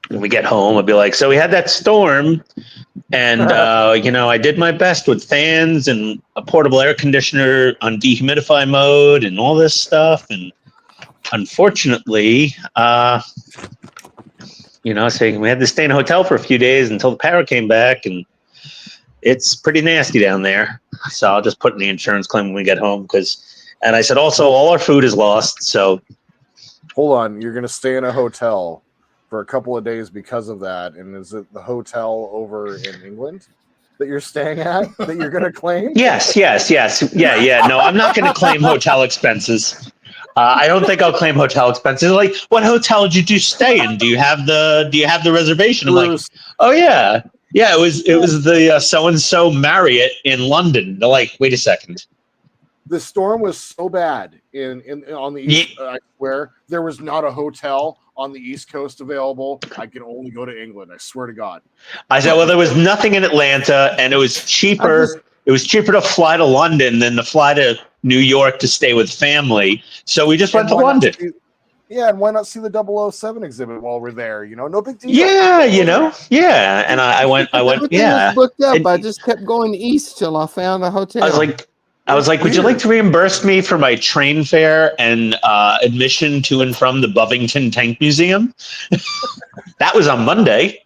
when we get home. I'll be like, so we had that storm, and I did my best with fans and a portable air conditioner on dehumidify mode and all this stuff. And unfortunately, so we had to stay in a hotel for a few days until the power came back, and it's pretty nasty down there. So I'll just put in the insurance claim when we get home. And I said, also, all our food is lost. So hold on, you're going to stay in a hotel for a couple of days because of that. And is it the hotel over in England that you're staying at that you're going to claim? Yes. Yeah. No, I'm not going to claim hotel expenses. I don't think I'll claim hotel expenses. Like, what hotel did you stay in? Do you have the reservation? I'm like, oh yeah. It was the so-and-so Marriott in London. They're like, wait a second. The storm was so bad on the east. I swear there was not a hotel on the East Coast available. I can only go to England. I swear to God. I said, well, there was nothing in Atlanta, and it was cheaper. It was cheaper to fly to London than to fly to New York to stay with family. So we just went to London. And why not see the 007 exhibit while we're there? No big deal. Yeah, yeah. And I went. Everything was booked up. I just kept going east till I found a hotel. I was like, would you like to reimburse me for my train fare and admission to and from the Bovington Tank Museum? That was on Monday.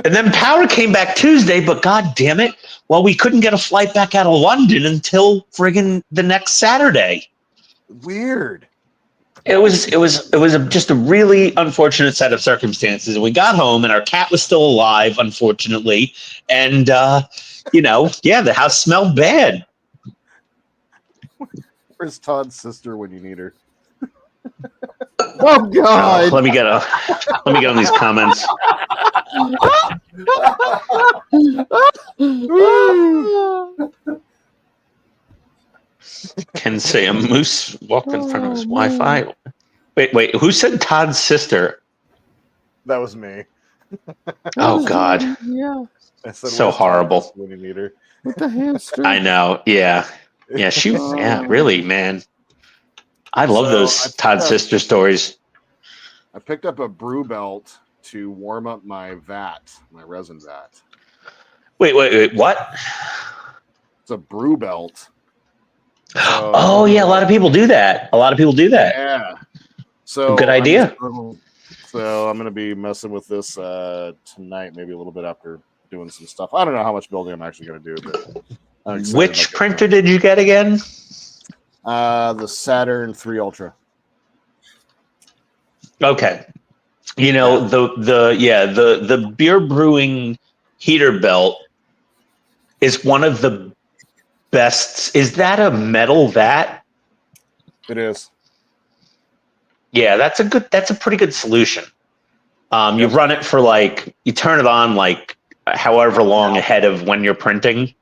And then power came back Tuesday, but God damn it. Well, we couldn't get a flight back out of London until friggin' the next Saturday. Weird. It was just a really unfortunate set of circumstances. And we got home and our cat was still alive, unfortunately. And, the house smelled bad. Where's Todd's sister when you need her? Oh God! Let me get on these comments. Can say a moose walked in front of his Wi-Fi. Wait, who said Todd's sister? That was me. Oh God. Yeah. I said, so horrible. When you need her. With the hamster. I know. Yeah. She was. Yeah, really, man. I love those Todd sister stories. I picked up a brew belt to warm up my resin vat. Wait, what? It's a brew belt. Oh yeah, a lot of people do that. Yeah. So good idea. So I'm gonna be messing with this tonight, maybe a little bit after doing some stuff. I don't know how much building I'm actually gonna do, but which printer did you get again? The Saturn 3 Ultra. Okay. The beer brewing heater belt is one of the best. Is that a metal vat? It is. Yeah, that's a pretty good solution. You run it for you turn it on however long ahead of when you're printing.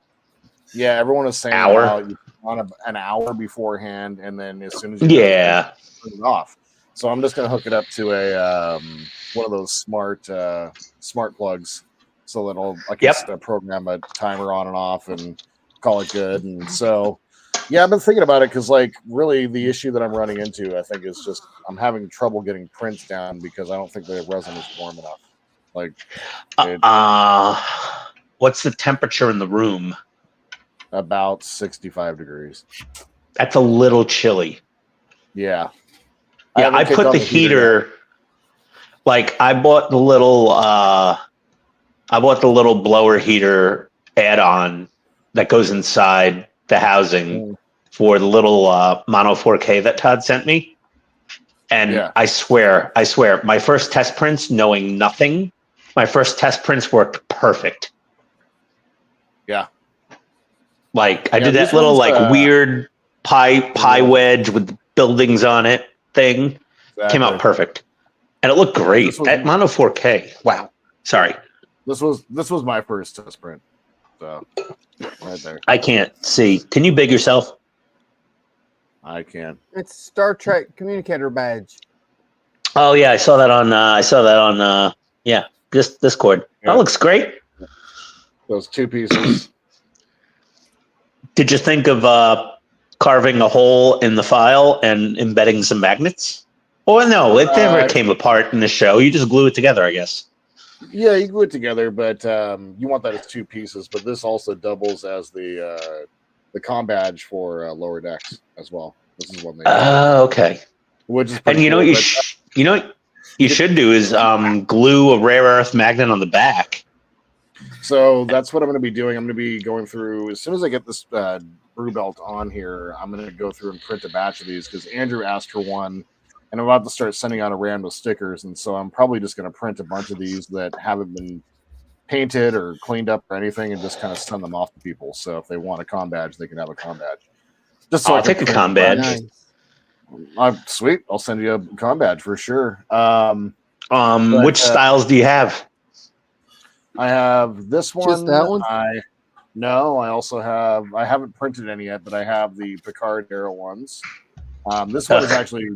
Yeah, everyone is saying you on an hour beforehand, and then as soon as you turn it off. So I'm just gonna hook it up to a one of those smart plugs, so that I can program a timer on and off and call it good. And so Yeah, I've been thinking about it because, like, really the issue that I'm running into, I think, is just I'm having trouble getting prints down because I don't think the resin is warm enough. Like, what's the temperature in the room? about 65 degrees. That's a little chilly. Yeah. Yeah, I put the heater. Like, I bought the little blower heater add-on that goes inside the housing for the little Mono 4K that Todd sent me. And I swear, my first test prints, knowing nothing, my first test prints worked perfect. Yeah. Like, I did that little, like, weird pie wedge with buildings on it thing. Exactly. Came out perfect. And it looked great. That Mono 4K. Wow. Sorry. This was my first test print. So right there. I can't see. Can you big yourself? I can. It's Star Trek communicator badge. Oh yeah, I saw that on Discord. Yeah. That looks great. Those 2 pieces. Did you think of carving a hole in the file and embedding some magnets? Oh no, it never came apart in the show. You just glue it together, I guess. Yeah, you glue it together, but you want that as 2 pieces. But this also doubles as the comm badge for lower decks as well. This is one thing. Okay. Which is and you know what you should do is glue a rare earth magnet on the back. So that's what I'm going to be doing. I'm going to be going through as soon as I get this brew belt on here. I'm going to go through and print a batch of these because Andrew asked for one. And I'm about to start sending out a random stickers, and so I'm probably just going to print a bunch of these that haven't been painted or cleaned up or anything, and just kind of send them off to people. So if they want a comm badge, they can have a comm badge. Just so I'll take a comm badge. Sweet, I'll send you a comm badge for sure. Which styles do you have? I have this one. Just that one? I also have. I haven't printed any yet, but I have the Picard era ones. This one is actually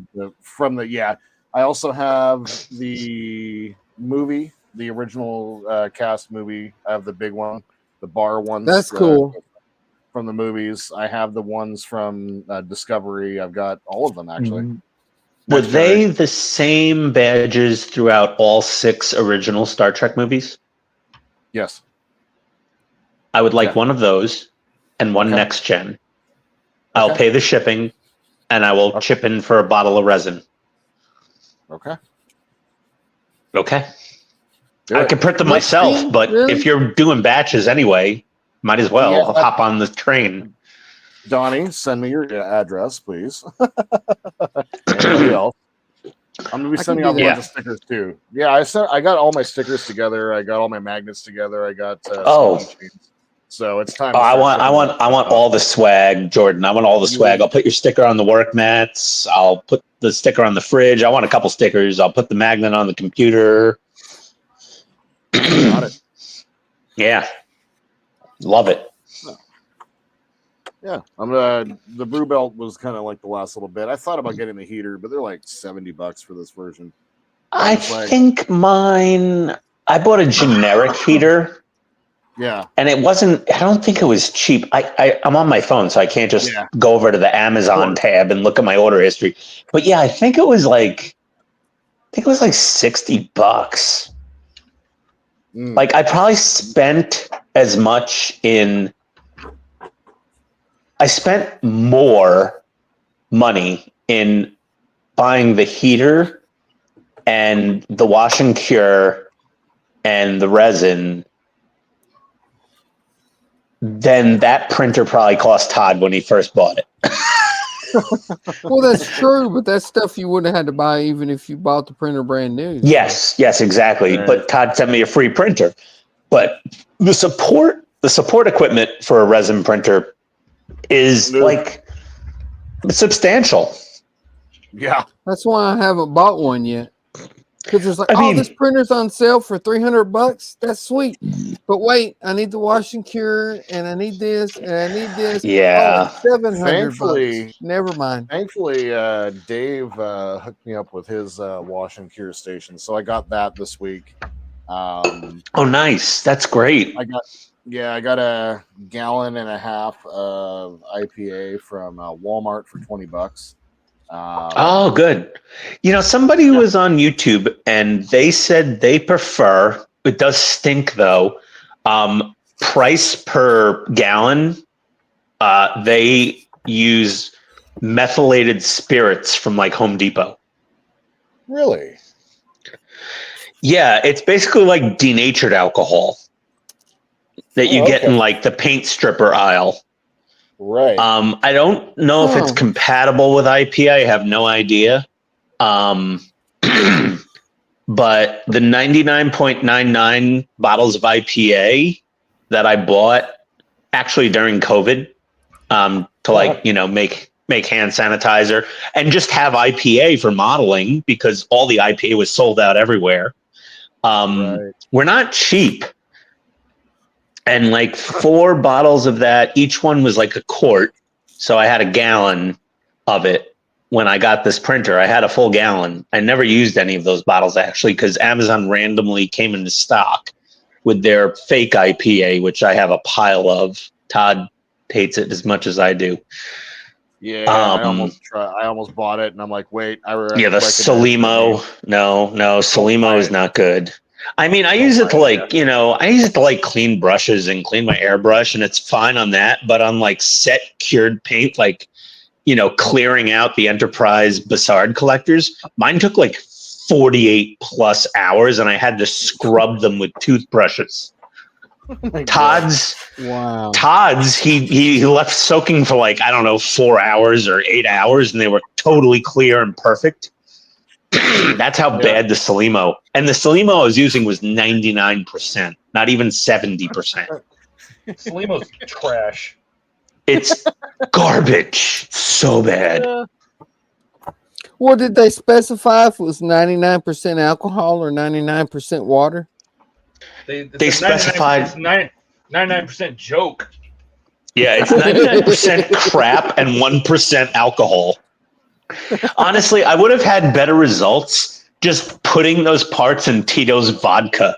from the, I also have the movie, the original cast movie. I have the big one, the bar ones. That's cool. From the movies. I have the ones from Discovery. I've got all of them, actually. Were they the same badges throughout all 6 original Star Trek movies? Yes. I would like one of those and one next gen. I'll pay the shipping. And I will chip in for a bottle of resin. Okay. I can print them myself, but if you're doing batches anyway, might as well hop on the train. Donnie, send me your address, please. Anybody else? I'm gonna be sending out a bunch of stickers too. Yeah, I got all my stickers together. I got all my magnets together. I got so it's time. I want all the swag, Jordan. I want all the swag. I'll put your sticker on the work mats. I'll put the sticker on the fridge. I want a couple stickers. I'll put the magnet on the computer. Got it. Yeah, love it. Yeah, the brew belt was kind of like the last little bit. I thought about getting the heater, but they're like $70 for this version. I think mine. I bought a generic heater. Yeah. And it wasn't, I don't think it was cheap. I'm on my phone, so I can't just go over to the Amazon tab and look at my order history. But yeah, I think it was like $60. Like, I probably spent as much I spent more money in buying the heater and the wash and cure and the resin then that printer probably cost Todd when he first bought it. Well, that's true, but that's stuff you wouldn't have had to buy even if you bought the printer brand new. Yes, exactly. Right. But Todd sent me a free printer. But the support equipment for a resin printer is like substantial. Yeah. That's why I haven't bought one yet. Because it's like, this printer's on sale for $300. That's sweet. But wait, I need the wash and cure, and I need this, and I need this. Yeah. $700. Never mind. Thankfully, Dave hooked me up with his wash and cure station, so I got that this week. Nice. That's great. Yeah, I got a gallon and a half of IPA from Walmart for $20. Oh, good. You know, somebody was on YouTube and they said they prefer, it does stink though, price per gallon. They use methylated spirits from like Home Depot. Really? Yeah, it's basically like denatured alcohol that you get in like the paint stripper aisle. Right. I don't know if it's compatible with IPA. I have no idea. But the 99.99 bottles of IPA that I bought actually during COVID to like, you know, make hand sanitizer and just have IPA for modeling because all the IPA was sold out everywhere. We're not cheap. And like 4 bottles of that, each one was like a quart. So I had a gallon of it when I got this printer. I had a full gallon. I never used any of those bottles actually because Amazon randomly came into stock with their fake IPA, which I have a pile of. Todd hates it as much as I do. Yeah, I almost bought it, and I'm like, wait, the Solimo. No, Solimo is not good. I mean, I use it to like, you know, I use it to like clean brushes and clean my airbrush, and it's fine on that. But on like set cured paint, like, you know, clearing out the Enterprise Bassard collectors, mine took like 48 plus hours, and I had to scrub them with toothbrushes. Todd's, he left soaking for like, I don't know, 4 hours or 8 hours, and they were totally clear and perfect. That's how bad the Solimo. And the Solimo I was using was 99%, not even 70%. Solimo's trash. It's garbage. So bad. Well, did they specify if it was 99% alcohol or 99% water? They specified 99% joke. Yeah, it's 99% crap and 1% alcohol. Honestly, I would have had better results just putting those parts in Tito's vodka,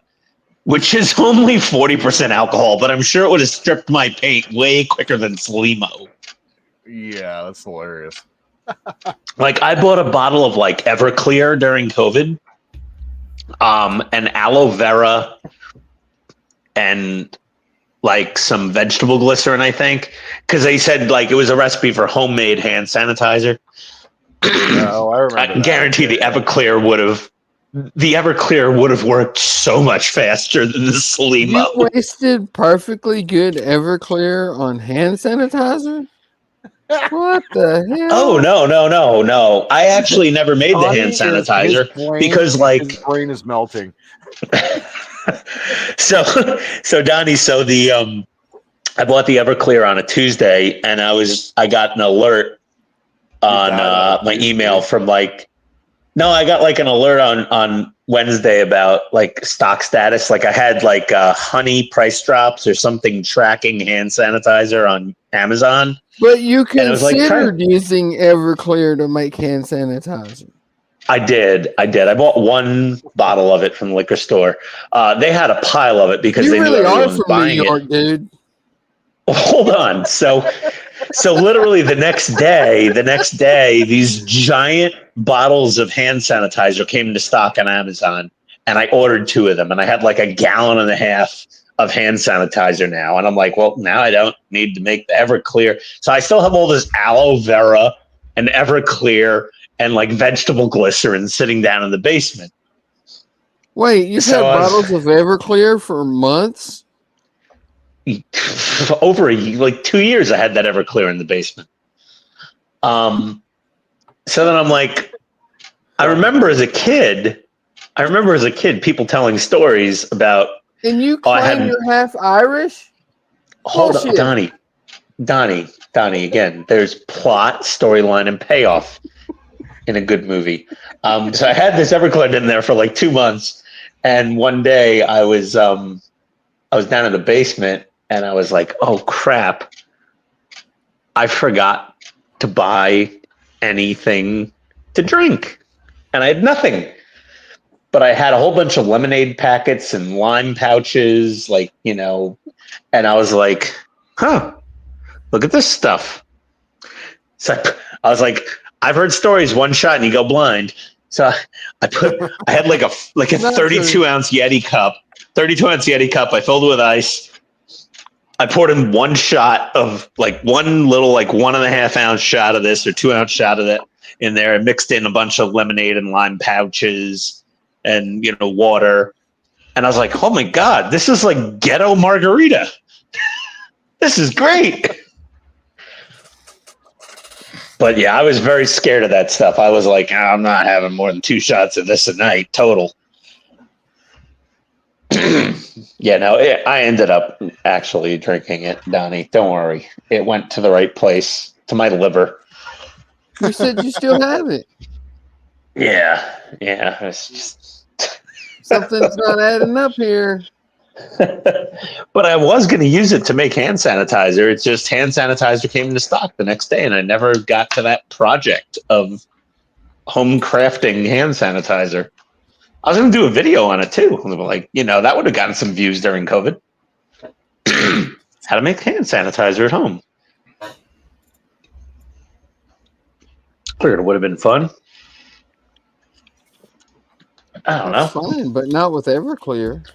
which is only 40% alcohol, but I'm sure it would have stripped my paint way quicker than Solimo. Yeah, that's hilarious. Like, I bought a bottle of like Everclear during COVID, and aloe vera and like some vegetable glycerin, I think, because they said like it was a recipe for homemade hand sanitizer. Oh, I remember. I can guarantee the Everclear would have worked so much faster than the Solimo. You wasted perfectly good Everclear on hand sanitizer? What the hell? Oh, no. I actually never made the hand sanitizer because like his brain is melting. So Donnie, I bought the Everclear on a Tuesday, and I got an alert on my email from like, no, I got like an alert on Wednesday about like stock status. Like I had like Honey price drops or something tracking hand sanitizer on Amazon. But you considered like, using Everclear to make hand sanitizer. I did. I bought 1 bottle of it from the liquor store. They had a pile of it because they knew everyone was buying New York, it. dude. Hold on. So literally the next day, these giant bottles of hand sanitizer came into stock on Amazon, and I ordered 2 of them, and I had like a gallon and a half of hand sanitizer now. And I'm like, well, now I don't need to make the Everclear. So I still have all this aloe vera and Everclear and like vegetable glycerin sitting down in the basement. Wait, you've had bottles of Everclear for months? Over like 2 years I had that Everclear in the basement. So then I'm like, I remember as a kid people telling stories about. And you claim you're half Irish? Hold on, Donnie again. There's plot, storyline, and payoff in a good movie. So I had this Everclear in there for like 2 months, and one day I was down in the basement, and I was like, oh crap, I forgot to buy anything to drink, and I had nothing. But I had a whole bunch of lemonade packets and lime pouches, like, you know, And I was like, huh, look at this stuff. So I was like, I've heard stories, one shot and you go blind. So I had like a 32-ounce Yeti cup, 32-ounce Yeti cup. I filled it with ice. I poured in one shot of like one little, like 1.5-ounce shot of this or 2-ounce shot of that in there, and mixed in a bunch of lemonade and lime pouches and, you know, water. And I was like, oh my God, this is like ghetto margarita. This is great. But yeah, I was very scared of that stuff. I was like, I'm not having more than 2 shots of this a night total. Yeah, no, I ended up actually drinking it, Donnie. Don't worry. It went to the right place, to my liver. You said you still have it. Yeah. It's just... Something's not adding up here. But I was going to use it to make hand sanitizer. It's just hand sanitizer came into stock the next day, and I never got to that project of home crafting hand sanitizer. I was going to do a video on it too. Like, you know, that would have gotten some views during COVID. How to make hand sanitizer at home. Figured it would have been fun. I don't know. Fine, but not with Everclear.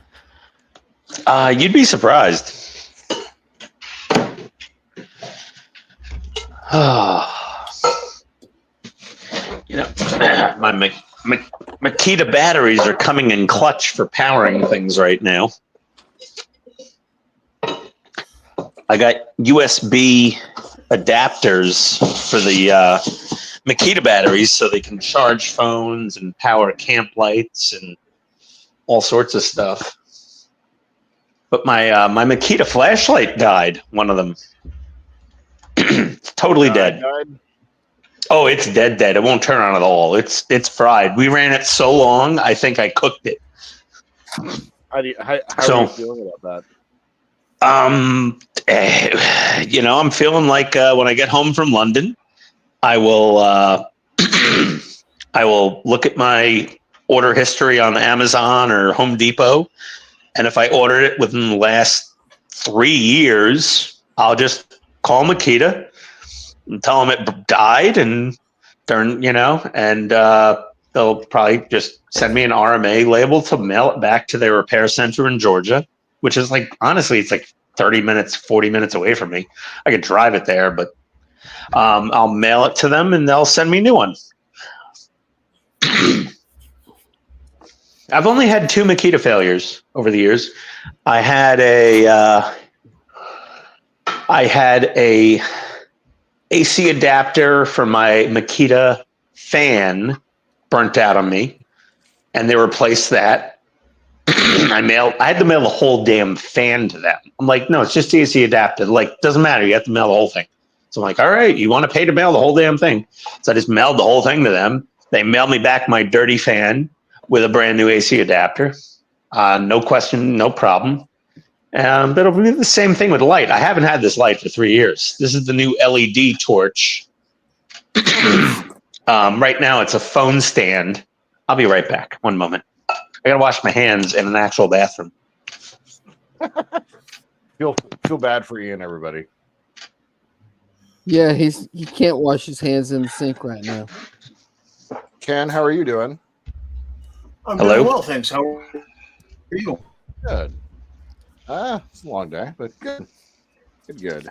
You'd be surprised. You know, my Makita batteries are coming in clutch for powering things right now. I got USB adapters for the Makita batteries so they can charge phones and power camp lights and all sorts of stuff. But my my Makita flashlight died, one of them. Totally dead. Oh, it's dead. It won't turn on at all. It's fried. We ran it so long, I think I cooked it. How are you feeling about that? You know, I'm feeling like when I get home from London, I will I will look at my order history on Amazon or Home Depot, and if I ordered it within the last 3 years, I'll just call Makita and tell them it died, and you know, and they'll probably just send me an RMA label to mail it back to their repair center in Georgia, which is like, honestly, it's like 30 minutes, 40 minutes away from me. I could drive it there, but I'll mail it to them and they'll send me a new one. I've only had 2 Makita failures over the years. I had a AC adapter for my Makita fan burnt out on me, and they replaced that. I had to mail the whole damn fan to them. I'm like, no, it's just the AC adapter. Like, doesn't matter. You have to mail the whole thing. So I'm like, all right, you want to pay to mail the whole damn thing? So I just mailed the whole thing to them. They mailed me back my dirty fan with a brand new AC adapter. No question, no problem. But it'll be the same thing with the light. I haven't had this light for 3 years. This is the new LED torch. Right now, it's a phone stand. I'll be right back. One moment. I gotta wash my hands in an actual bathroom. Feel bad for Ian, everybody. Yeah, he can't wash his hands in the sink right now. Ken, how are you doing? I'm Hello? doing well, thanks. How are you? Good. It's a long day, but good. Good.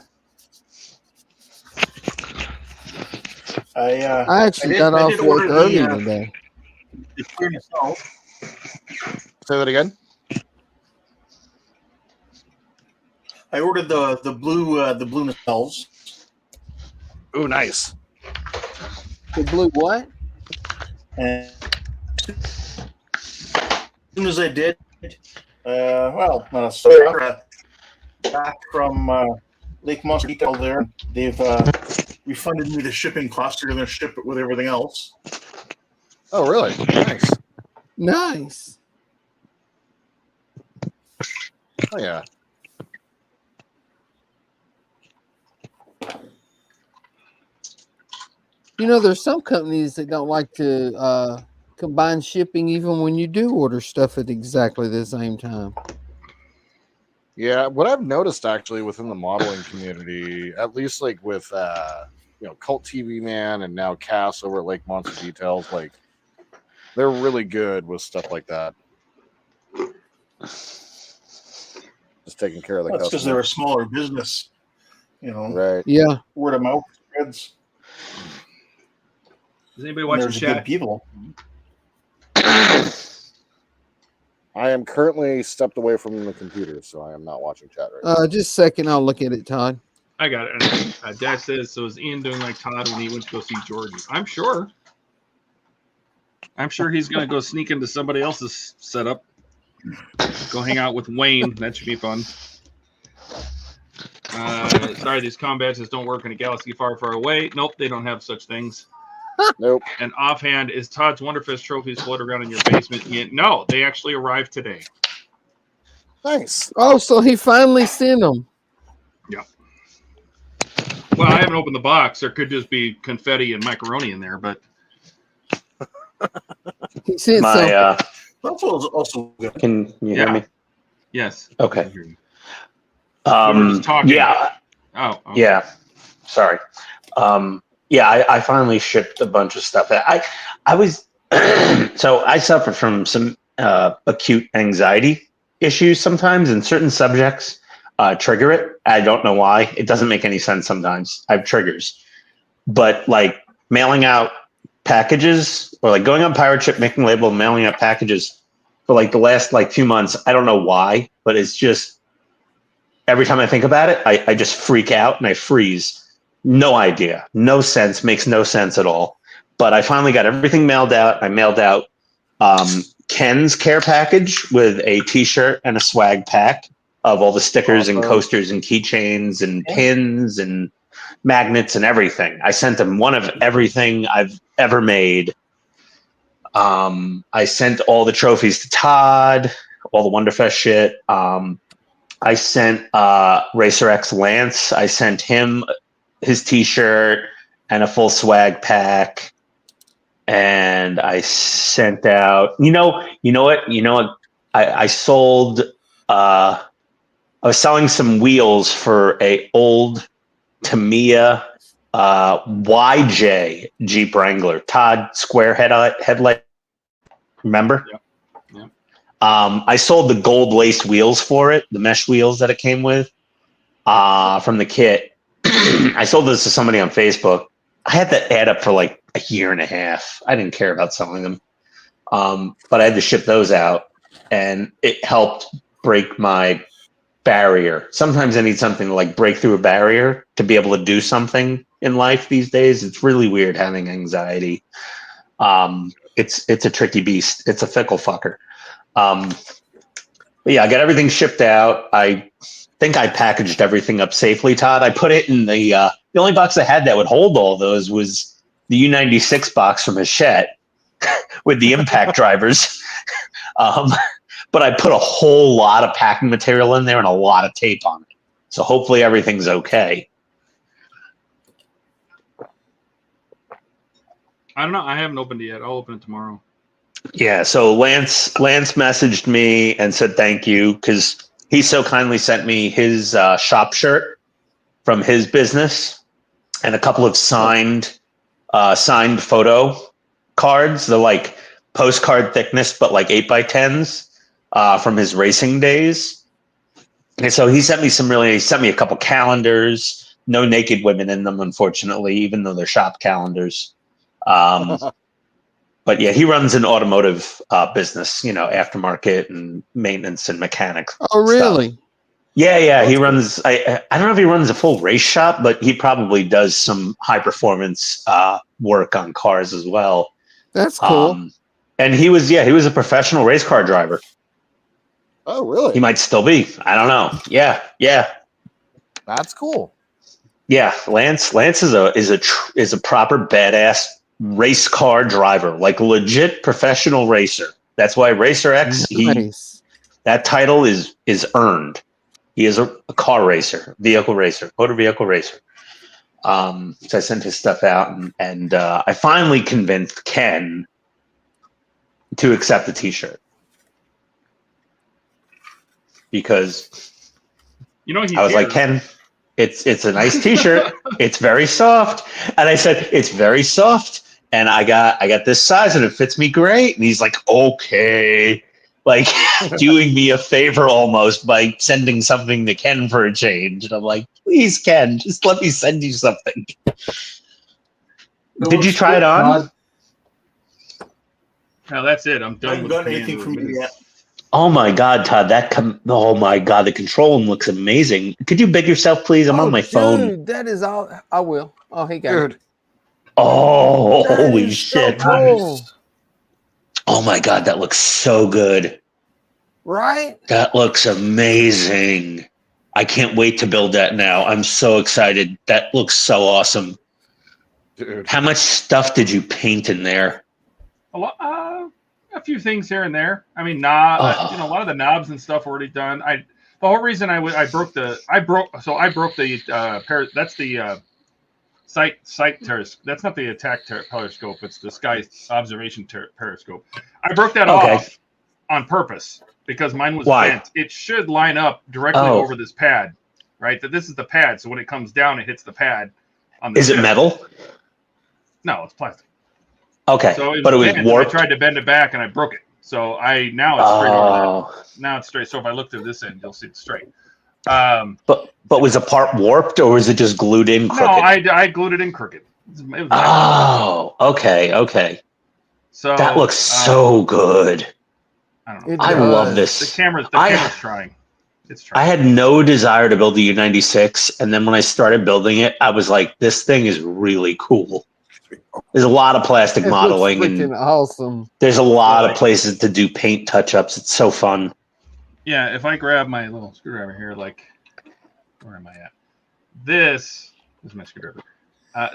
I actually got off work early today. Say that again. I ordered the blue nacelles. Ooh, nice. The blue what? And as soon as I did, back from Lake Mosquito there, they've refunded me the shipping costs. They're going to ship it with everything else. Oh, really? Nice. Nice. Oh, yeah. You know, there's some companies that don't like to combine shipping even when you do order stuff at exactly the same time. Yeah, what I've noticed actually within the modeling community, at least like with Cult TV Man and now Cass over at Lake Monster Details, like they're really good with stuff like that. Just taking care of the That's customer. because they're a smaller business, Right. Yeah. Word of mouth spreads. Is anybody And watching there's chat? good people. I am currently stepped away from the computer, so I am not watching chat right now. Just a second. I'll look at it, Todd. I got it. Dad says, so is Ian doing like Todd when he went to go see Jordan? I'm sure. I'm sure he's going to go sneak into somebody else's setup. Go hang out with Wayne. That should be fun. Sorry, these comm badges don't work in a galaxy far, far away. Nope, they don't have such things. Nope. And offhand, is Todd's Wonderfest trophies floating around in your basement? No, they actually arrived today. Nice. Oh, so he finally sent them. Yeah. Well, I haven't opened the box. There could just be confetti and macaroni in there, but He sent My That's also good. can you hear me? yes. Okay. were just talking. Yeah. Oh. Okay. Yeah. Sorry. Yeah, I finally shipped a bunch of stuff. I was so I suffered from some acute anxiety issues sometimes, and certain subjects trigger it. I don't know why. It doesn't make any sense sometimes. I have triggers. But like mailing out packages or like going on Pirate Ship, making a label, and mailing out packages for like the last like few months, I don't know why, but it's just every time I think about it, I just freak out and I freeze. No idea. No sense. Makes no sense at all. But I finally got everything mailed out. I mailed out Ken's care package with a t-shirt and a swag pack of all the stickers and coasters and keychains and pins and magnets and everything. I sent him one of everything I've ever made. I sent all the trophies to Todd, all the Wonderfest shit. I sent Racer X Lance. I sent him his t-shirt and a full swag pack. And I sent out, you know what? I sold, I was selling some wheels for a old Tamiya YJ Jeep Wrangler, Todd square headlight. Remember? Yep. I sold the gold lace wheels for it, the mesh wheels that it came with from the kit. I sold this to somebody on Facebook. I had that ad up for like a year and a half. I didn't care about selling them. But I had to ship those out, and it helped break my barrier. Sometimes I need something to like break through a barrier to be able to do something in life these days. It's really weird having anxiety. It's a tricky beast. It's a fickle fucker. But yeah, I got everything shipped out. I think I packaged everything up safely, Todd. I put it in the only box I had that would hold all those was the U96 box from Hachette with the impact drivers. But I put a whole lot of packing material in there and a lot of tape on it. So hopefully everything's okay. I don't know. I haven't opened it yet. I'll open it tomorrow. Yeah, so Lance messaged me and said thank you because he so kindly sent me his shop shirt from his business and a couple of signed photo cards. They're like postcard thickness, but like 8x10s from his racing days. And so he sent me he sent me a couple calendars, no naked women in them, unfortunately, even though they're shop calendars. But yeah, he runs an automotive business, aftermarket and maintenance and mechanics. Oh, really? Stuff. Yeah. He runs. I don't know if he runs a full race shop, but he probably does some high performance work on cars as well. That's cool. And he was a professional race car driver. Oh, really? He might still be. I don't know. Yeah. That's cool. Yeah, Lance is a proper badass race car driver, like legit professional racer. That's why Racer X, Nice. that title is earned. He is a car racer, vehicle racer, motor vehicle racer. So I sent his stuff out, and I finally convinced Ken to accept the T-shirt because You know, he's I was like, Ken, it's a nice T-shirt. It's very soft, and I said it's very soft, and I got this size, and it fits me great. And he's like, okay, like doing me a favor almost by sending something to Ken for a change. And I'm like, please, Ken, just let me send you something. Did you try it on? No, that's it. I'm done. I haven't gotten anything from you yet. Oh my God, Todd! Oh my God, the control room looks amazing. Could you big yourself, please? I'm on my phone. Dude, that is all. I will. Oh, he got Dude. it. Oh, That holy is so shit! cool. Oh my God, that looks so good. Right? That looks amazing. I can't wait to build that now. I'm so excited. That looks so awesome. Dude. How much stuff did you paint in there? A few things here and there. I mean, a lot of the knobs and stuff already done. The whole reason I broke the that's the sight periscope. That's not the attack periscope. It's the sky observation periscope. I broke that off on purpose because mine was bent. It should line up directly over this pad, right? That this is the pad. So when it comes down, it hits the pad. On the Is it metal? No, it's plastic. Okay, so but it was warped. I tried to bend it back and I broke it. So now it's straight over there. Now it's straight. So if I look through this end, you'll see it straight. But was the part warped or was it just glued in crooked? No, I glued it in crooked. It was okay. So that looks so good. I don't know. I love this. The camera's trying. It's trying. I had no desire to build the U96, and then when I started building it, I was like, this thing is really cool. There's a lot of plastic modeling and awesome. There's a lot of places to do paint touch-ups. It's so fun. Yeah, if I grab my little screwdriver here, like, where am I at? This is my screwdriver.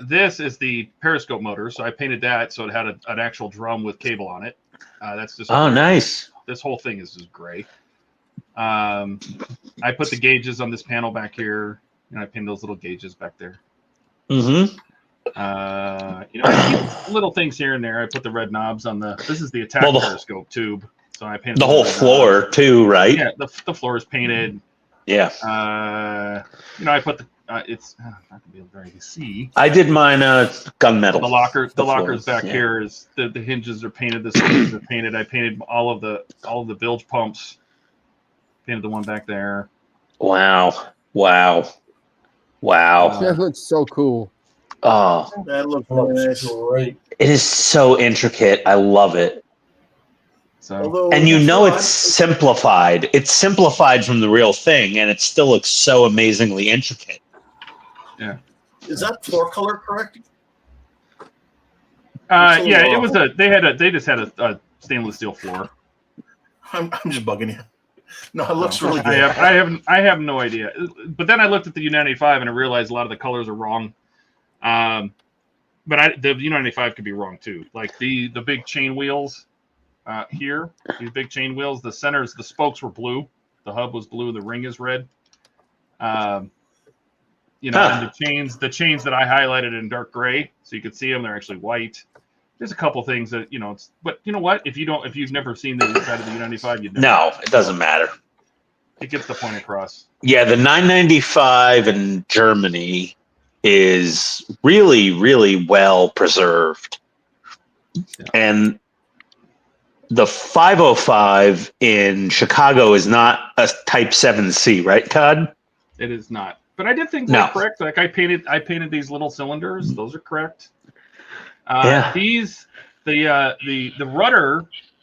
This is the periscope motor, so I painted that so it had an actual drum with cable on it. That's just nice. This whole thing is just gray. I put the gauges on this panel back here, and I pinned those little gauges back there. Mm-hmm. Little things here and there. I put the red knobs on this is the attack periscope tube. So I painted the whole floor too, right? Yeah, the floor is painted. Yeah. I put the it's not gonna be able to see. I did mine gunmetal. The lockers back here is the hinges are painted, the switches are painted. I painted all of the bilge pumps. Painted the one back there. Wow. That looks so cool. Oh, that looks great. It is so intricate. I love it. So, and it's simplified. It's simplified from the real thing, and it still looks so amazingly intricate. Yeah. Is that floor color correct? Yeah, it was they just had a stainless steel floor. I'm just bugging you. No, it looks really good. I have no idea. But then I looked at the U95 and I realized a lot of the colors are wrong. But the U95 could be wrong too. Like the big chain wheels here, these big chain wheels, the spokes were blue, the hub was blue, the ring is red. And the chains that I highlighted in dark gray, so you could see them, they're actually white. There's a couple things that but you know what? If you've never seen the inside of the U95, you'd never. No, it doesn't matter. It gets the point across. Yeah, the 995 in Germany is really, really well preserved. Yeah. And the 505 in Chicago is not a Type 7C, right, Todd? It is not. But I did think they were correct. Like I painted these little cylinders. Those are correct. The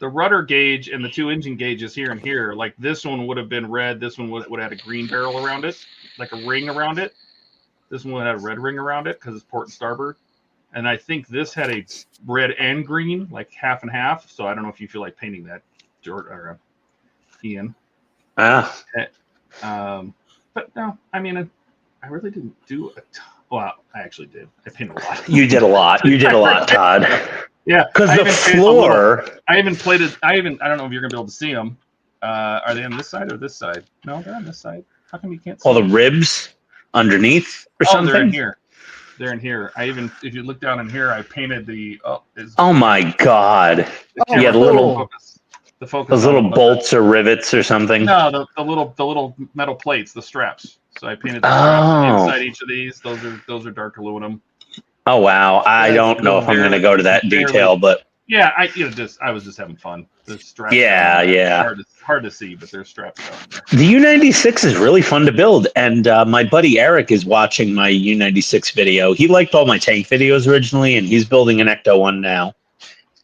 rudder gauge and the two engine gauges here and here, like this one would have been red. This one would have had a green barrel around it, like a ring around it. This one would have a red ring around it because it's port and starboard. And I think this had a red and green, like half and half. So I don't know if you feel like painting that, George or Ian. But no, I mean, I really didn't do a ton. Well, I actually did. I painted a lot. You did a lot. You did a lot, Todd. Yeah, because the floor. I don't know if you're gonna be able to see them. Are they on this side or this side? No, they're on this side. How come you can't see all the ribs underneath or something? They're in here. They're in here. If you look down in here, I painted the. Oh my God! You had a little. The focus Those on little bolts or rivets or something. No, the little metal plates, the straps. So I painted the straps inside each of these. Those are dark aluminum. Oh wow! I That's don't know if I'm going to barely- go to that barely- detail, but Yeah, I was just having fun. The straps. Yeah, down there. yeah. Hard to see, but there's straps down there. the U96 is really fun to build. And my buddy Eric is watching my U96 video. He liked all my tank videos originally, and he's building an Ecto one now.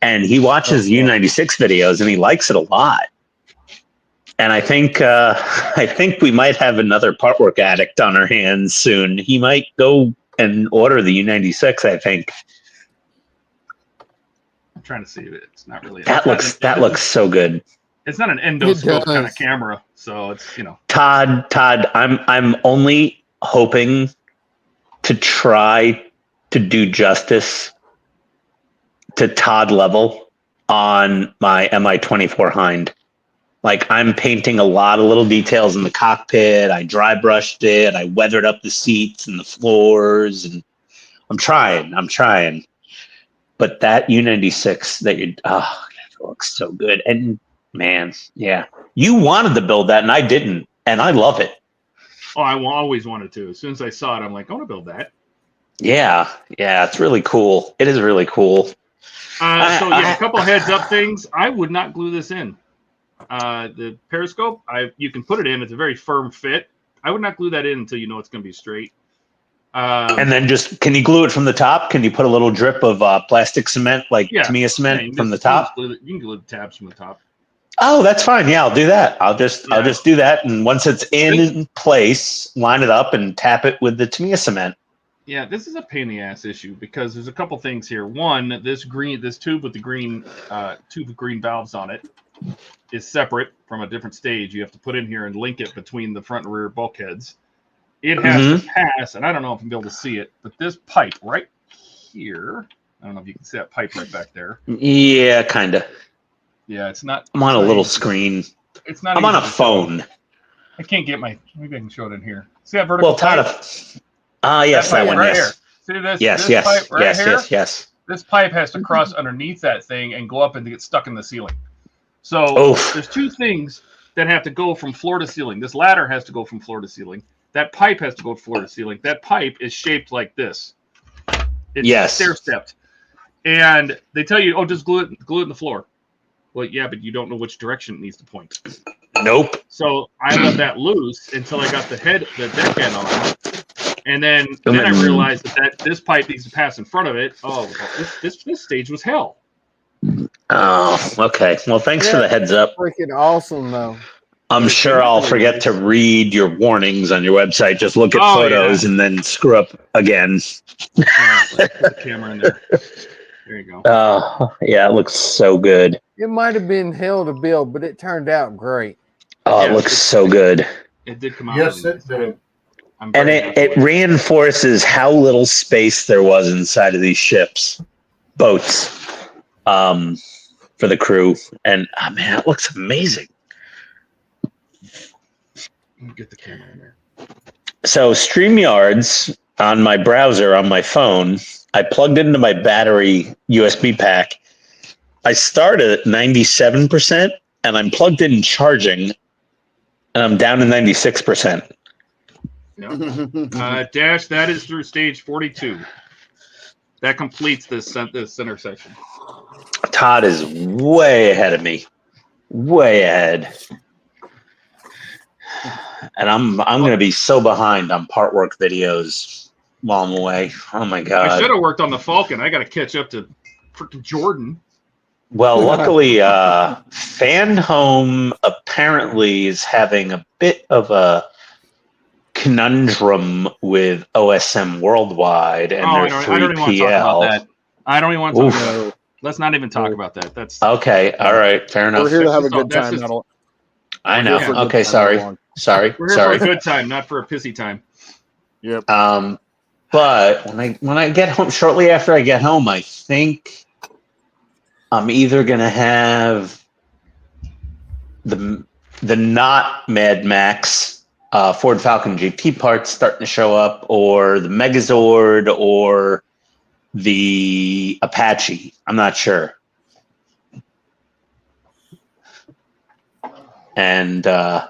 And he watches U96 videos, and he likes it a lot. And I think we might have another part work addict on our hands soon. He might go and order the U96. I think I'm trying to see it. It's not really. that looks so good. It's not an endoscope kind of does. camera, so it's Todd, I'm only hoping to try to do justice to Todd level on my MI-24 Hind. Like, I'm painting a lot of little details in the cockpit. I dry brushed it. I weathered up the seats and the floors, and I'm trying. But that U96 that looks so good. And man, yeah, you wanted to build that, and I didn't, and I love it. Oh, I always wanted to. As soon as I saw it, I'm like, I want to build that. Yeah, it's really cool. It is really cool. A couple heads up things. I would not glue this in. The periscope, you can put it in. It's a very firm fit. I would not glue that in until you know it's going to be straight. And then can you glue it from the top? Can you put a little drip of plastic cement, like Tamiya cement, from the top? You can glue the tabs from the top. Oh, that's fine. Yeah, I'll do that. I'll just do that, and once it's in place, line it up and tap it with the Tamiya cement. Yeah, this is a pain in the ass issue because there's a couple things here. One, this tube with the green tube of green valves on it is separate from a different stage. You have to put in here and link it between the front and rear bulkheads. It has to pass, and I don't know if I'm able to see it, but this pipe right here, I don't know if you can see that pipe right back there. Yeah, kind of. Yeah, it's not. I'm on a little screen. It's not. I'm on a phone. I can't get maybe I can show it in here. See that vertical pipe? Yes, that one. Right Yes. Here. See this? Yes, this pipe right here? yes. This pipe has to cross underneath that thing and go up and get stuck in the ceiling. So there's two things that have to go from floor to ceiling. This ladder has to go from floor to ceiling. That pipe has to go floor to ceiling. That pipe is shaped like this. It's stair-stepped. And they tell you, just glue it in the floor. Well, yeah, but you don't know which direction it needs to point. Nope. So I let that loose until I got the deck head on. And then I realized that this pipe needs to pass in front of it. Oh, this stage was hell. Oh, okay. Well, thanks for the heads up. Freaking awesome, though. I'm sure I'll forget to read your warnings on your website. Just look at photos and then screw up again. Put the camera in there. There you go. Oh, yeah, it looks so good. It might have been hell to build, but it turned out great. Oh, it looks so good. It did come out. Yes, it did. And it reinforces how little space there was inside of these boats, for the crew. And man, it looks amazing. Get the camera in there. So StreamYards on my browser on my phone, I plugged into my battery USB pack. I started at 97%, and I'm plugged in charging, and I'm down to 96%. Yeah. Dash, that is through stage 42. That completes this center section. Todd is way ahead of me. Way ahead. And I'm going to be so behind on part work videos while I'm away. Oh my God. I should have worked on the Falcon. I got to catch up to freaking Jordan. Well, luckily, Fan Home apparently is having a bit of a conundrum with OSM Worldwide and their 3PL. I don't even want to talk about that. I don't even want to talk about that. Let's not even talk about that. That's okay. All right. Fair enough. We're here to have a good time. I know. Okay. Sorry. We're here for a good time, not for a pissy time. Yep. But when I get home, shortly after I get home, I think I'm either gonna have the not Mad Max Ford Falcon GT parts starting to show up, or the Megazord, or the Apache. I'm not sure. and I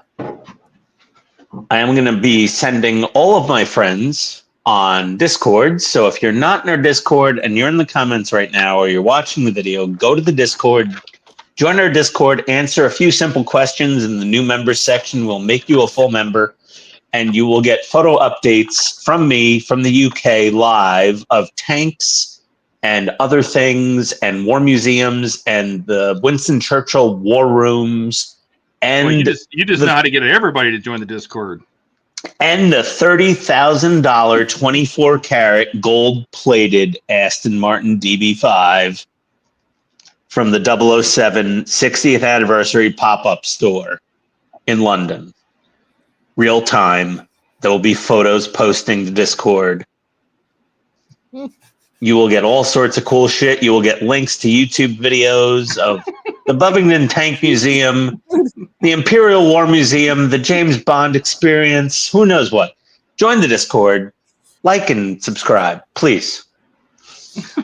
am going to be sending all of my friends on Discord. So if you're not in our Discord and you're in the comments right now or you're watching the video, go to the Discord, join our Discord, answer a few simple questions in the new members section. We'll make you a full member, and you will get photo updates from me from the UK live of tanks and other things and war museums and the Winston Churchill war rooms. And well, you just know how to get everybody to join the Discord. And the $30,000 24 karat gold plated Aston Martin DB5 from the 007 60th anniversary pop-up store in London. Real time. There will be photos posting to Discord. You will get all sorts of cool shit. You will get links to YouTube videos of the Bovington Tank Museum, the Imperial War Museum, the James Bond Experience, who knows what. Join the Discord, like and subscribe, please.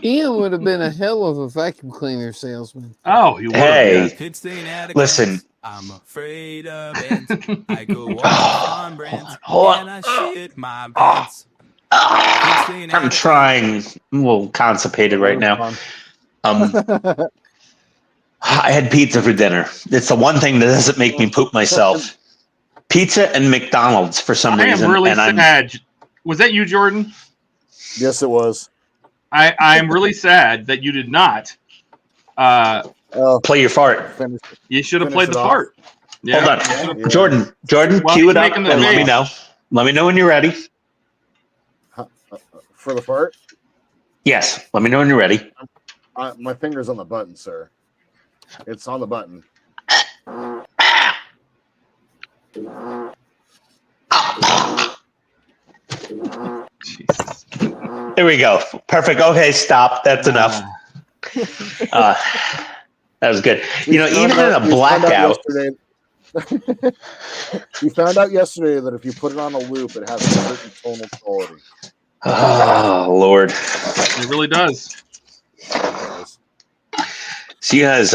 Ian would have been a hell of a vacuum cleaner salesman. Oh, you would. Hey, PITSTAIN listen. I'm afraid of it. I go on brands and I shit my pants. I'm trying. I'm a little constipated right now. I had pizza for dinner. It's the one thing that doesn't make me poop myself. Pizza and McDonald's for some reason. I am really sad. Was that you, Jordan? Yes, it was. I'm really sad that you did not play your fart. You should have played the fart. Yeah. Hold on. Jordan, cue it up and let me know. Let me know when you're ready. For the fart? Yes. Let me know when you're ready. My finger's on the button, sir. It's on the button. Jesus. There we go. Perfect. Okay, stop. That's enough. That was good. You know, even in a blackout. We found out yesterday that if you put it on a loop, it has a certain tonal quality. Oh, Lord. It really does. So you guys,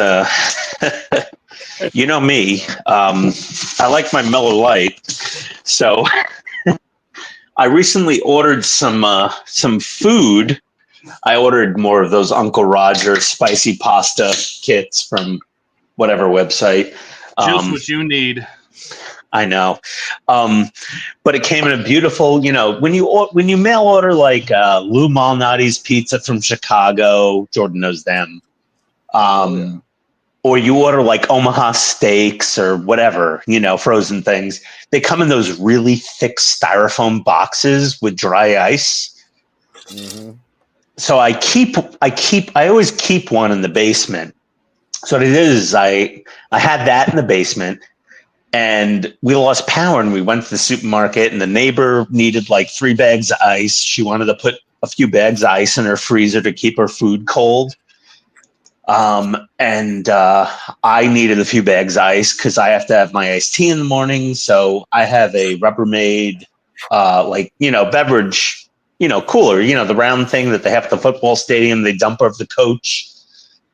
you know me. I like my Miller Lite. So I recently ordered some food. I ordered more of those Uncle Roger spicy pasta kits from whatever website. Just what you need. I know. But it came in a beautiful, you know, when you mail order like Lou Malnati's pizza from Chicago, Jordan knows them. Or you order like Omaha steaks or whatever, you know, frozen things. They come in those really thick styrofoam boxes with dry ice. Mm-hmm. So I always keep one in the basement. So what it is, I had that in the basement. And we lost power and we went to the supermarket and the neighbor needed like 3 bags of ice. She wanted to put a few bags of ice in her freezer to keep her food cold. And I needed a few bags of ice because I have to have my iced tea in the morning. So I have a Rubbermaid, like, you know, beverage, you know, cooler, you know, the round thing that they have at the football stadium. They dump over the coach.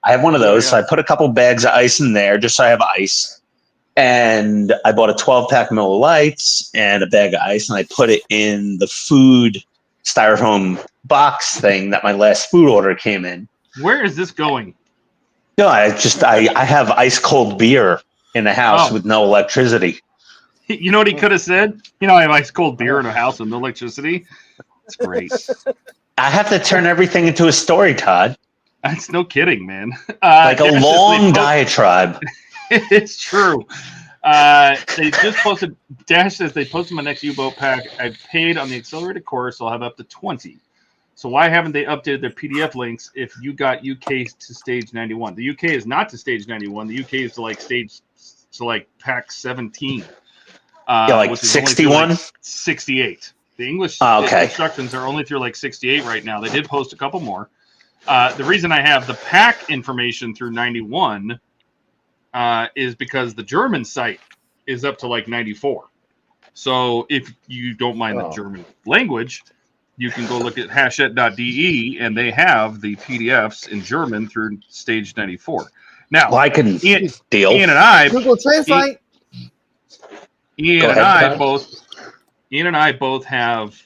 I have one of those. So I put a couple bags of ice in there just so I have ice. And I bought a 12-pack Miller Lights and a bag of ice, and I put it in the food styrofoam box thing that my last food order came in. Where is this going? No, I have ice cold beer in the house with no electricity. You know what he could have said? You know, I have ice cold beer in a house with no electricity. It's great. I have to turn everything into a story, Todd. That's no kidding, man. Like a long diatribe. It's true. They just posted. Dash says they posted my next U-boat pack. I paid on the accelerated course, so I'll have up to 20. So why haven't they updated their PDF links if you got UK to stage 91? The UK is not to stage 91. The UK is to like pack 17. Yeah, like 61? Like 68. The English instructions are only through like 68 right now. They did post a couple more. The reason I have the pack information through 91 is because the German site is up to like 94. So if you don't mind the German language, you can go look at hachette.de and they have the PDFs in German through stage 94. Now, well, I can Ian deal. and I, Google Translate. Ian Go and ahead, I both have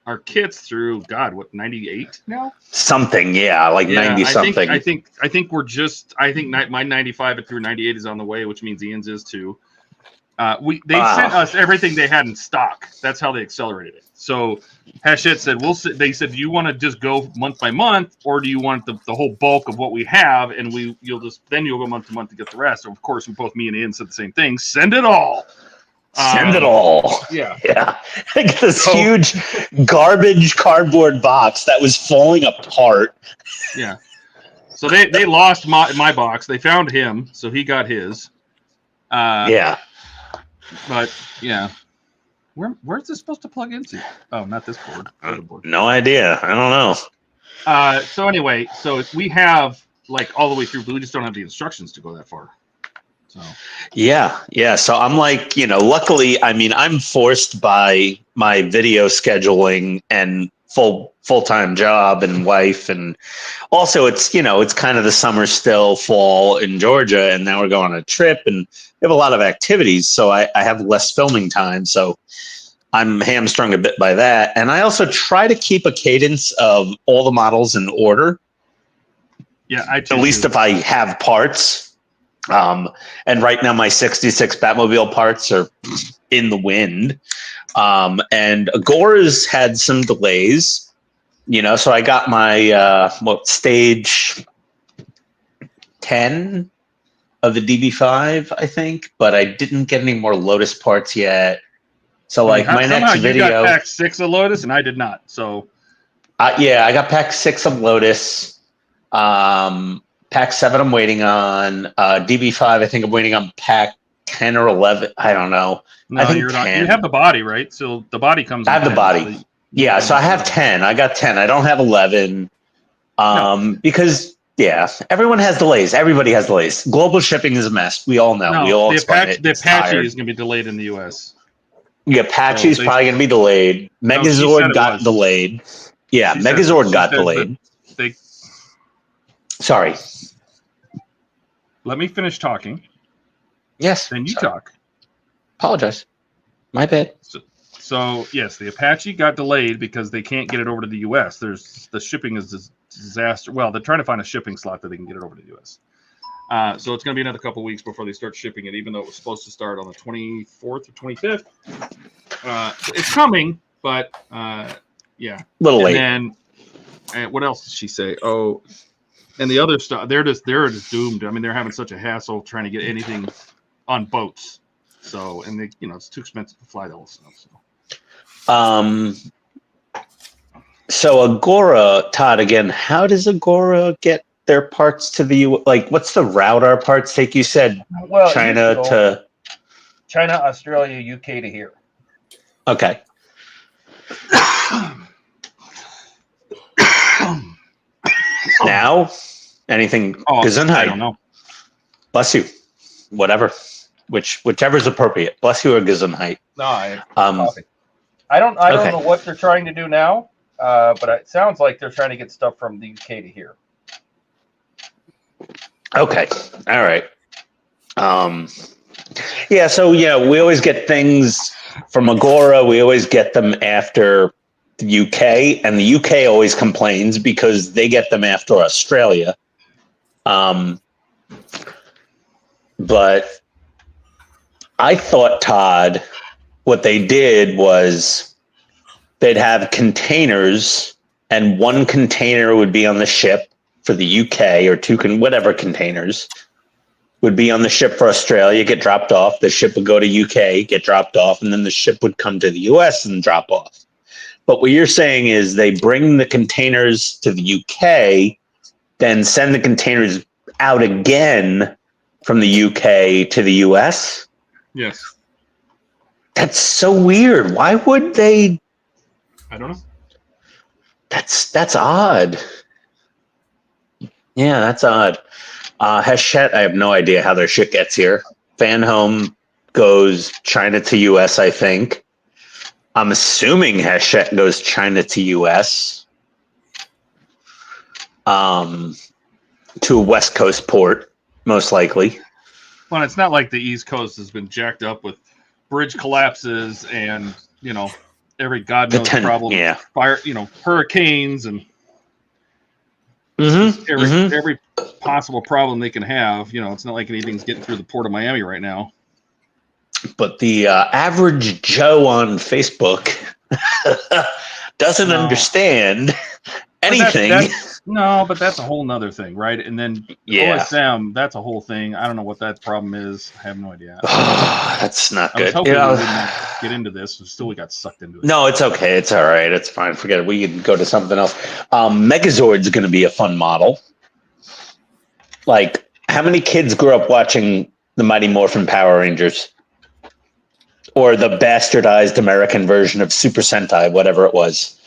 our kits through God, what 98 now? Something, yeah, like 90 something. I think we're just. I think my 95 through 98 is on the way, which means Ian's is too. They sent us everything they had in stock. That's how they accelerated it. So Hachette said, they said, do you want to just go month by month, or do you want the whole bulk of what we have, and you'll go month to month to get the rest? So of course, both me and Ian said the same thing. Send it all. Send it all. Yeah. Yeah. Like this huge garbage cardboard box that was falling apart. Yeah. So they lost my box. They found him, so he got his. Yeah. But yeah. Where's this supposed to plug into? Oh, not this board. Board. No idea. I don't know. So anyway, so we have like all the way through, but we just don't have the instructions to go that far. So yeah. So I'm like, luckily, I mean, I'm forced by my video scheduling and full-time job and wife, and also it's kind of the summer still, fall in Georgia, and now we're going on a trip and we have a lot of activities, so I have less filming time, so I'm hamstrung a bit by that. And I also try to keep a cadence of all the models in order. Yeah, at least if I have parts. And right now my 66 Batmobile parts are in the wind. And Agora's had some delays, so I got my, stage 10 of the DB5, I think, but I didn't get any more Lotus parts yet. So my next video, you got pack 6 of Lotus and I did not. So yeah, I got pack 6 of Lotus. Pack 7 I'm waiting on. DB5 I think I'm waiting on pack 10 or 11. I don't know. No, I think you're 10. not. You have the body, right? So the body comes. I have the body. So yeah, so I have 10. I got 10. I don't have 11. Because everyone has delays. Everybody has delays. Global shipping is a mess. We all know. No, we all the Apache tired. is going to be delayed in the U.S. Yeah, Apache's probably going to be delayed. Megazord got delayed. Yeah, Megazord got delayed. Sorry. Let me finish talking. Yes. Then you talk. Apologize. My bad. So yes, the Apache got delayed because they can't get it over to the U.S. The shipping is a disaster. Well, they're trying to find a shipping slot that they can get it over to the U.S. So it's going to be another couple weeks before they start shipping it, even though it was supposed to start on the 24th or 25th. It's coming, but yeah, a little late. And what else did she say? Oh, and the other stuff, they're just doomed. I mean, they're having such a hassle trying to get anything on boats. So, and it's too expensive to fly the whole stuff. So Agora, Todd, again, how does Agora get their parts to the what's the route our parts take? You said China to China, Australia, UK to here. Okay. Now, anything? Gesundheit. I don't know. Bless you. Whatever. Whichever is appropriate. Bless you or Gesundheit. No, I don't know what they're trying to do now, but it sounds like they're trying to get stuff from the UK to here. Okay. All right. Yeah. So we always get things from Agora. We always get them after the UK, and the UK always complains because they get them after Australia. But I thought, Todd, what they did was they'd have containers, and one container would be on the ship for the UK, or whatever containers would be on the ship for Australia, get dropped off. The ship would go to UK, get dropped off, and then the ship would come to the US and drop off. But what you're saying is they bring the containers to the UK, then send the containers out again from the UK to the US? Yes. That's so weird. Why would they? I don't know. That's odd. Yeah, that's odd. Hachette, I have no idea how their shit gets here. Fan Home goes China to US, I think. I'm assuming Hachette goes China to US. To a West Coast port, most likely. Well, it's not like the East Coast has been jacked up with bridge collapses and, you know, every God knows problem. Yeah. Fire, you know, hurricanes and Mm-hmm. every possible problem they can have. You know, it's not like anything's getting through the port of Miami right now. But the average Joe on Facebook doesn't understand anything. No, but that's a whole nother thing, right? And then OSM, that's a whole thing. I don't know what that problem is. I have no idea. That's not good. I was hoping we wouldn't get into this, but still we got sucked into it. No, it's okay. It's all right. It's fine. Forget it. We can go to something else. Megazord's going to be a fun model. Like, how many kids grew up watching the Mighty Morphin Power Rangers? Or the bastardized American version of Super Sentai, whatever it was.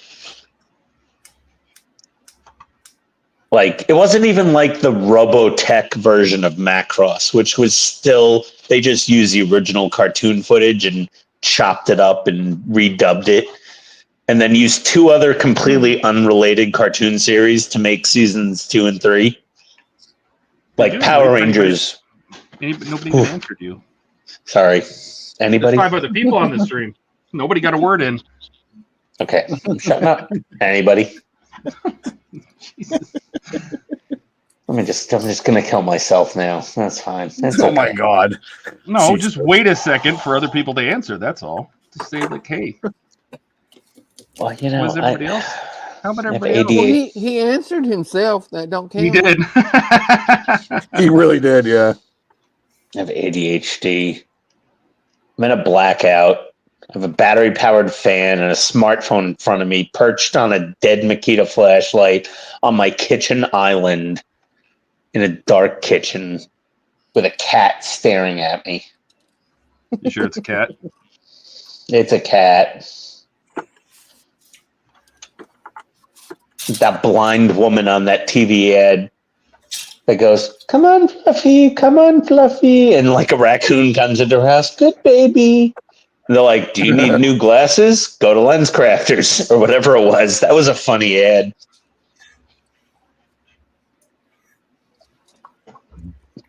Like, it wasn't even like the Robotech version of Macross, which was still, they just used the original cartoon footage and chopped it up and redubbed it. And then used 2 other completely unrelated cartoon series to make seasons 2 and 3. Like Power Rangers. Nobody even answered you. Sorry. Anybody? There's 5 other people on the stream. Nobody got a word in. Okay, I'm shutting up. Anybody? I'm just gonna kill myself now. That's fine. That's Oh my god. No, just wait a second for other people to answer. That's all. Just say like, hey. Well, you know, was everybody else? How about everybody else? Well, he answered himself. That don't count. He did. He really did, yeah. I have ADHD. I'm in a blackout. I have a battery-powered fan and a smartphone in front of me, perched on a dead Makita flashlight on my kitchen island in a dark kitchen with a cat staring at me. You sure it's a cat? It's a cat. That blind woman on that TV ad that goes, "Come on, Fluffy, come on, Fluffy," and like a raccoon comes into her house, "Good baby." And they're like, "Do you need new glasses? Go to Lens Crafters," or whatever it was. That was a funny ad.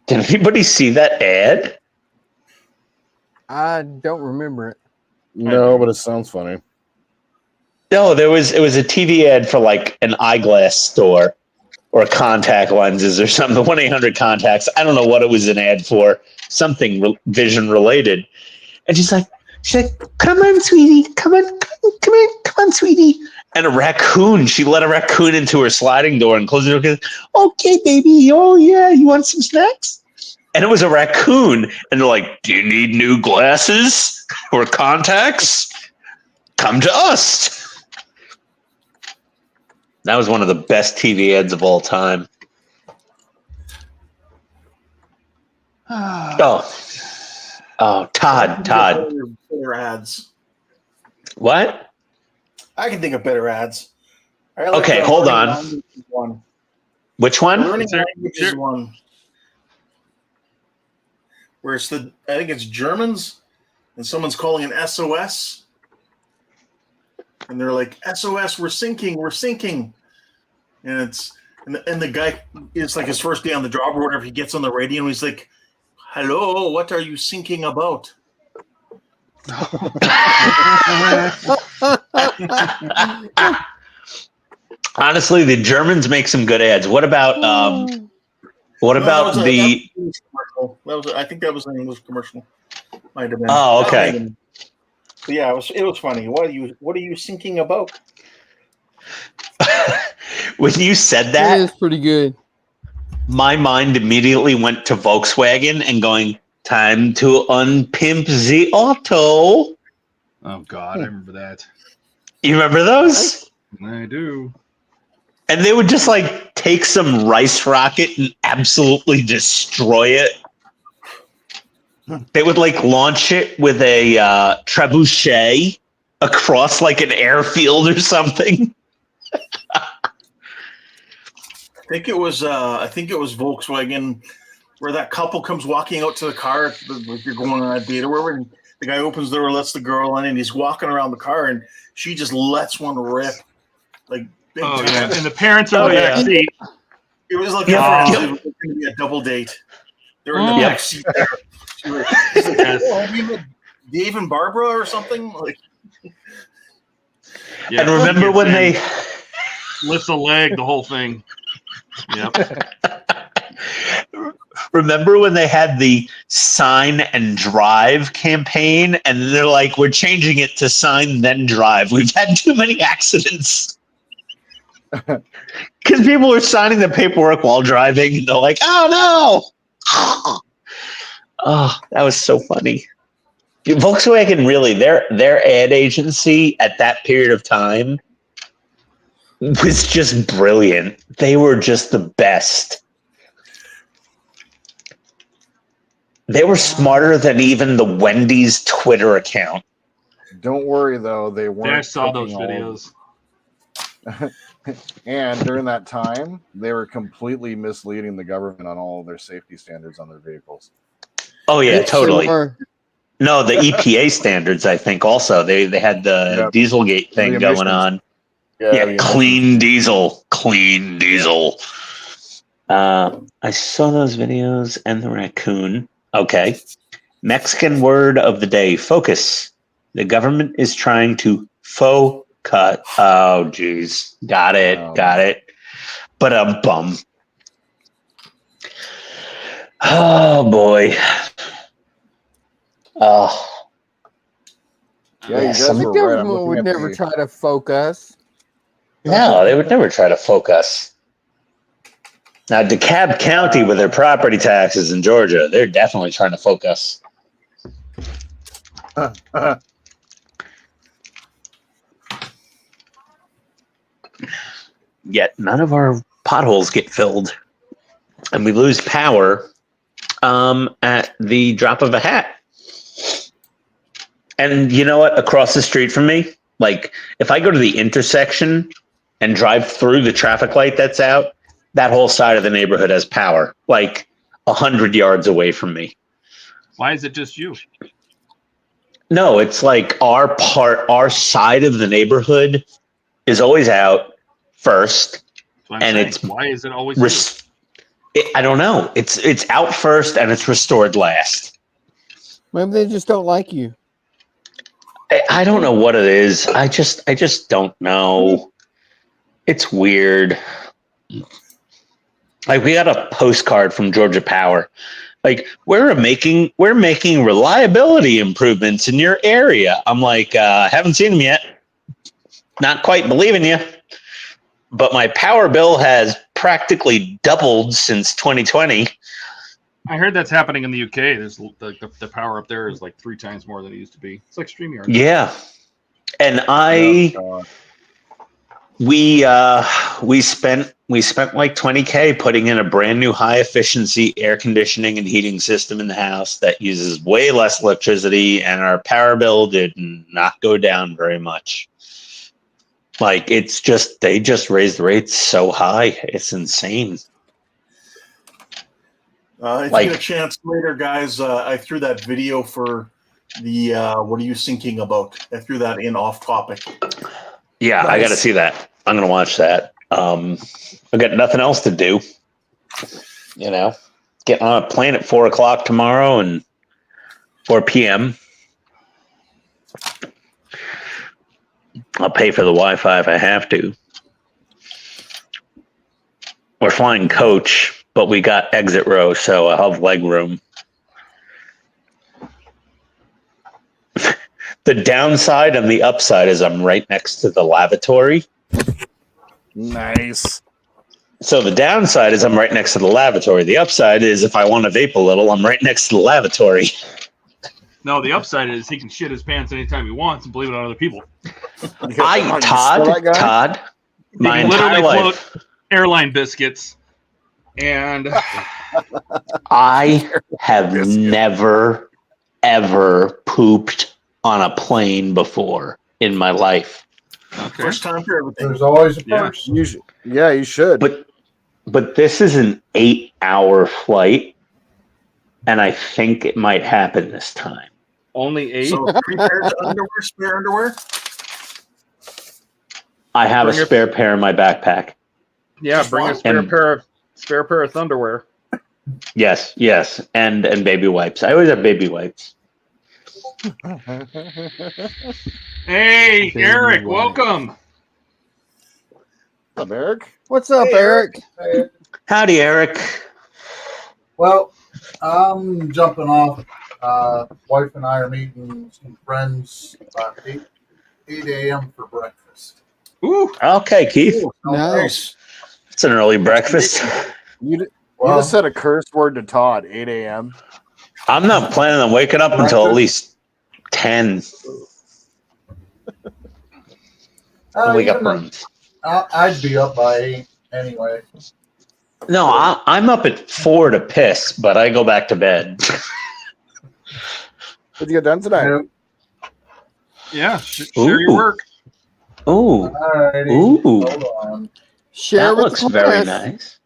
Did anybody see that ad? I don't remember it. No, but it sounds funny. No, it was a TV ad for like an eyeglass store or contact lenses or something. The 1-800-contacts. I don't know what it was an ad for. Something vision related. And she's like, "Come on, sweetie. Come on, sweetie." And a raccoon. She let a raccoon into her sliding door and closed the door. Goes, "Okay, baby. Oh yeah, you want some snacks?" And it was a raccoon. And they're like, "Do you need new glasses or contacts? Come to us." That was one of the best TV ads of all time. Oh, Todd. Better ads. What? I can think of better ads. I Okay, the hold learning on. languages one. Which one? The learning languages one. Where it's I think it's Germans, and someone's calling an SOS. And they're like, "SOS, we're sinking. And the guy, it's like his first day on the job or whatever. He gets on the radio and he's like, "Hello, what are you sinking about?" Honestly, the Germans make some good ads. What about the? I think that was an English commercial. Might have been. Oh, okay. But yeah, it was funny. What are you thinking about? When you said It that, is pretty good. my mind immediately went to Volkswagen and going, "Time to unpimp the auto." Oh God, I remember that. You remember those? I do. And they would just like take some rice rocket and absolutely destroy it. They would like launch it with a trebuchet across like an airfield or something. I think it was Volkswagen, where that couple comes walking out to the car, like you're going on a date or whatever, and the guy opens the door, lets the girl in, and he's walking around the car, and she just lets one rip, like big time. Yeah. And the parents are in the back seat. It was like Yeah. it was going to be a double date. They were in the back seat there. Dave and Barbara or something? Like, Yeah, And remember when they lifts a leg, the whole thing. Yep. remember when they had the sign and drive campaign, and they're like, "We're changing it to sign then drive. We've had too many accidents." Because people were signing the paperwork while driving, and they're like, "Oh no!" Oh, that was so funny. Volkswagen really, their ad agency at that period of time was just brilliant. They were just the best. They were smarter than even the Wendy's Twitter account. Don't worry though, they weren't. I saw those taking all videos. And during that time, they were completely misleading the government on all of their safety standards on their vehicles. Oh yeah, Yes, they totally. were. No, the EPA standards, I think also. They had the Dieselgate thing The going emissions. on. Yeah, Yeah, the clean diesel. Clean diesel. I saw those videos and the raccoon. Okay. Mexican word of the day, focus. The government is trying to focus. Oh, geez. Got it. But a bum. Oh, boy. Oh. Yeah, you guys The were right. I'm government looking would at never the- try to focus. No, they would never try to focus. Now, DeKalb County, with their property taxes in Georgia, they're definitely trying to focus. Yet none of our potholes get filled, and we lose power at the drop of a hat. And you know what? Across the street from me, like if I go to the intersection and drive through the traffic light that's out, that whole side of the neighborhood has power, like 100 yards away from me. Why is it just you? No, it's like our side of the neighborhood is always out first, That's what I'm and saying. it's Why is it always you? I don't know. It's out first and it's restored last. Maybe they just don't like you. I don't know what it is. I just don't know. It's weird. Like we got a postcard from Georgia Power. Like we're making reliability improvements in your area. I'm like, haven't seen them yet. Not quite believing you. But my power bill has practically doubled since 2020. I heard that's happening in the UK. There's the power up there is like 3 times more than it used to be. It's like StreamYard. Yeah. And we spent like $20K putting in a brand new high efficiency air conditioning and heating system in the house that uses way less electricity, and our power bill did not go down very much. Like it's just they just raised the rates so high. It's insane. If you get a chance later, guys, I threw that video for the what are you thinking about? I threw that in off topic. Yeah, Nice. I got to see that. I'm going to watch that. I've got nothing else to do. You know, getting on a plane at 4 o'clock tomorrow and 4 p.m. I'll pay for the Wi-Fi if I have to. We're flying coach, but we got exit row, so I have leg room. The downside and the upside is I'm right next to the lavatory. Nice. So the downside is I'm right next to the lavatory. The upside is if I want to vape a little, I'm right next to the lavatory. No, the upside is he can shit his pants anytime he wants and blame it on other people. Todd, my He entire literally life, float airline biscuits, and I have never, ever pooped on a plane before in my life. okay. First time for everything. There's always a Yeah. first. You should. But this is an 8-hour flight, and I think it might happen this time. Only 8. So prepared underwear, spare underwear. I have Bring a your- spare pair in my backpack. Yeah, bring a spare And- pair of Thunderwear. Yes, and baby wipes. I always have baby wipes. Hey, Eric, welcome. What's up, Eric? What's up, Eric? Howdy, Eric. Well, I'm jumping off. Wife and I are meeting some friends about 8 a.m. for breakfast. Ooh. Okay, Keith. Nice. It's an early breakfast. You just said a curse word to Todd, 8 a.m. I'm not planning on waking up until at least 10. Wake up runs. I'd be up by 8 anyway. No, I'm up at 4 to piss, but I go back to bed. What'd you get done tonight? Yeah, share your work. Ooh. Alrighty. Ooh. Hold on. Share That with looks the very class. nice.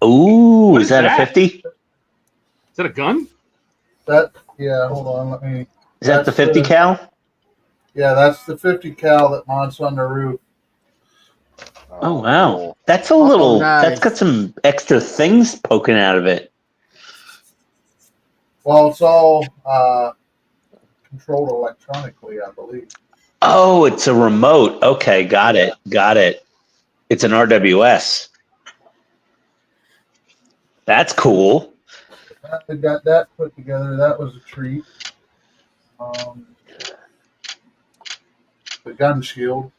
Ooh, What is that a 50? Is that a gun? Yeah, hold on. Let me. Is that the 50 cal? Yeah, that's the 50 cal that mounts on the roof. Oh, wow. That's a little, that's got some extra things poking out of it. Well, it's all controlled electronically, I believe. Oh, it's a remote. Okay, got it. Got it. It's an RWS. That's cool. We got that put together. That was a treat. The gun shield.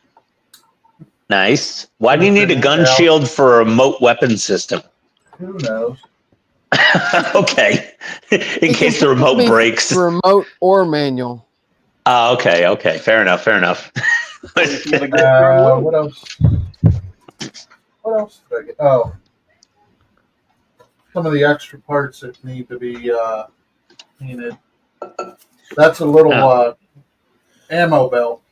Nice. Why do you need a gun shield for a remote weapon system? Who knows? Okay. In case the remote breaks. Remote or manual. Oh, okay. Okay. Fair enough. Fair enough. What else? What else did I get? Oh, some of the extra parts that need to be painted. That's a little ammo belt.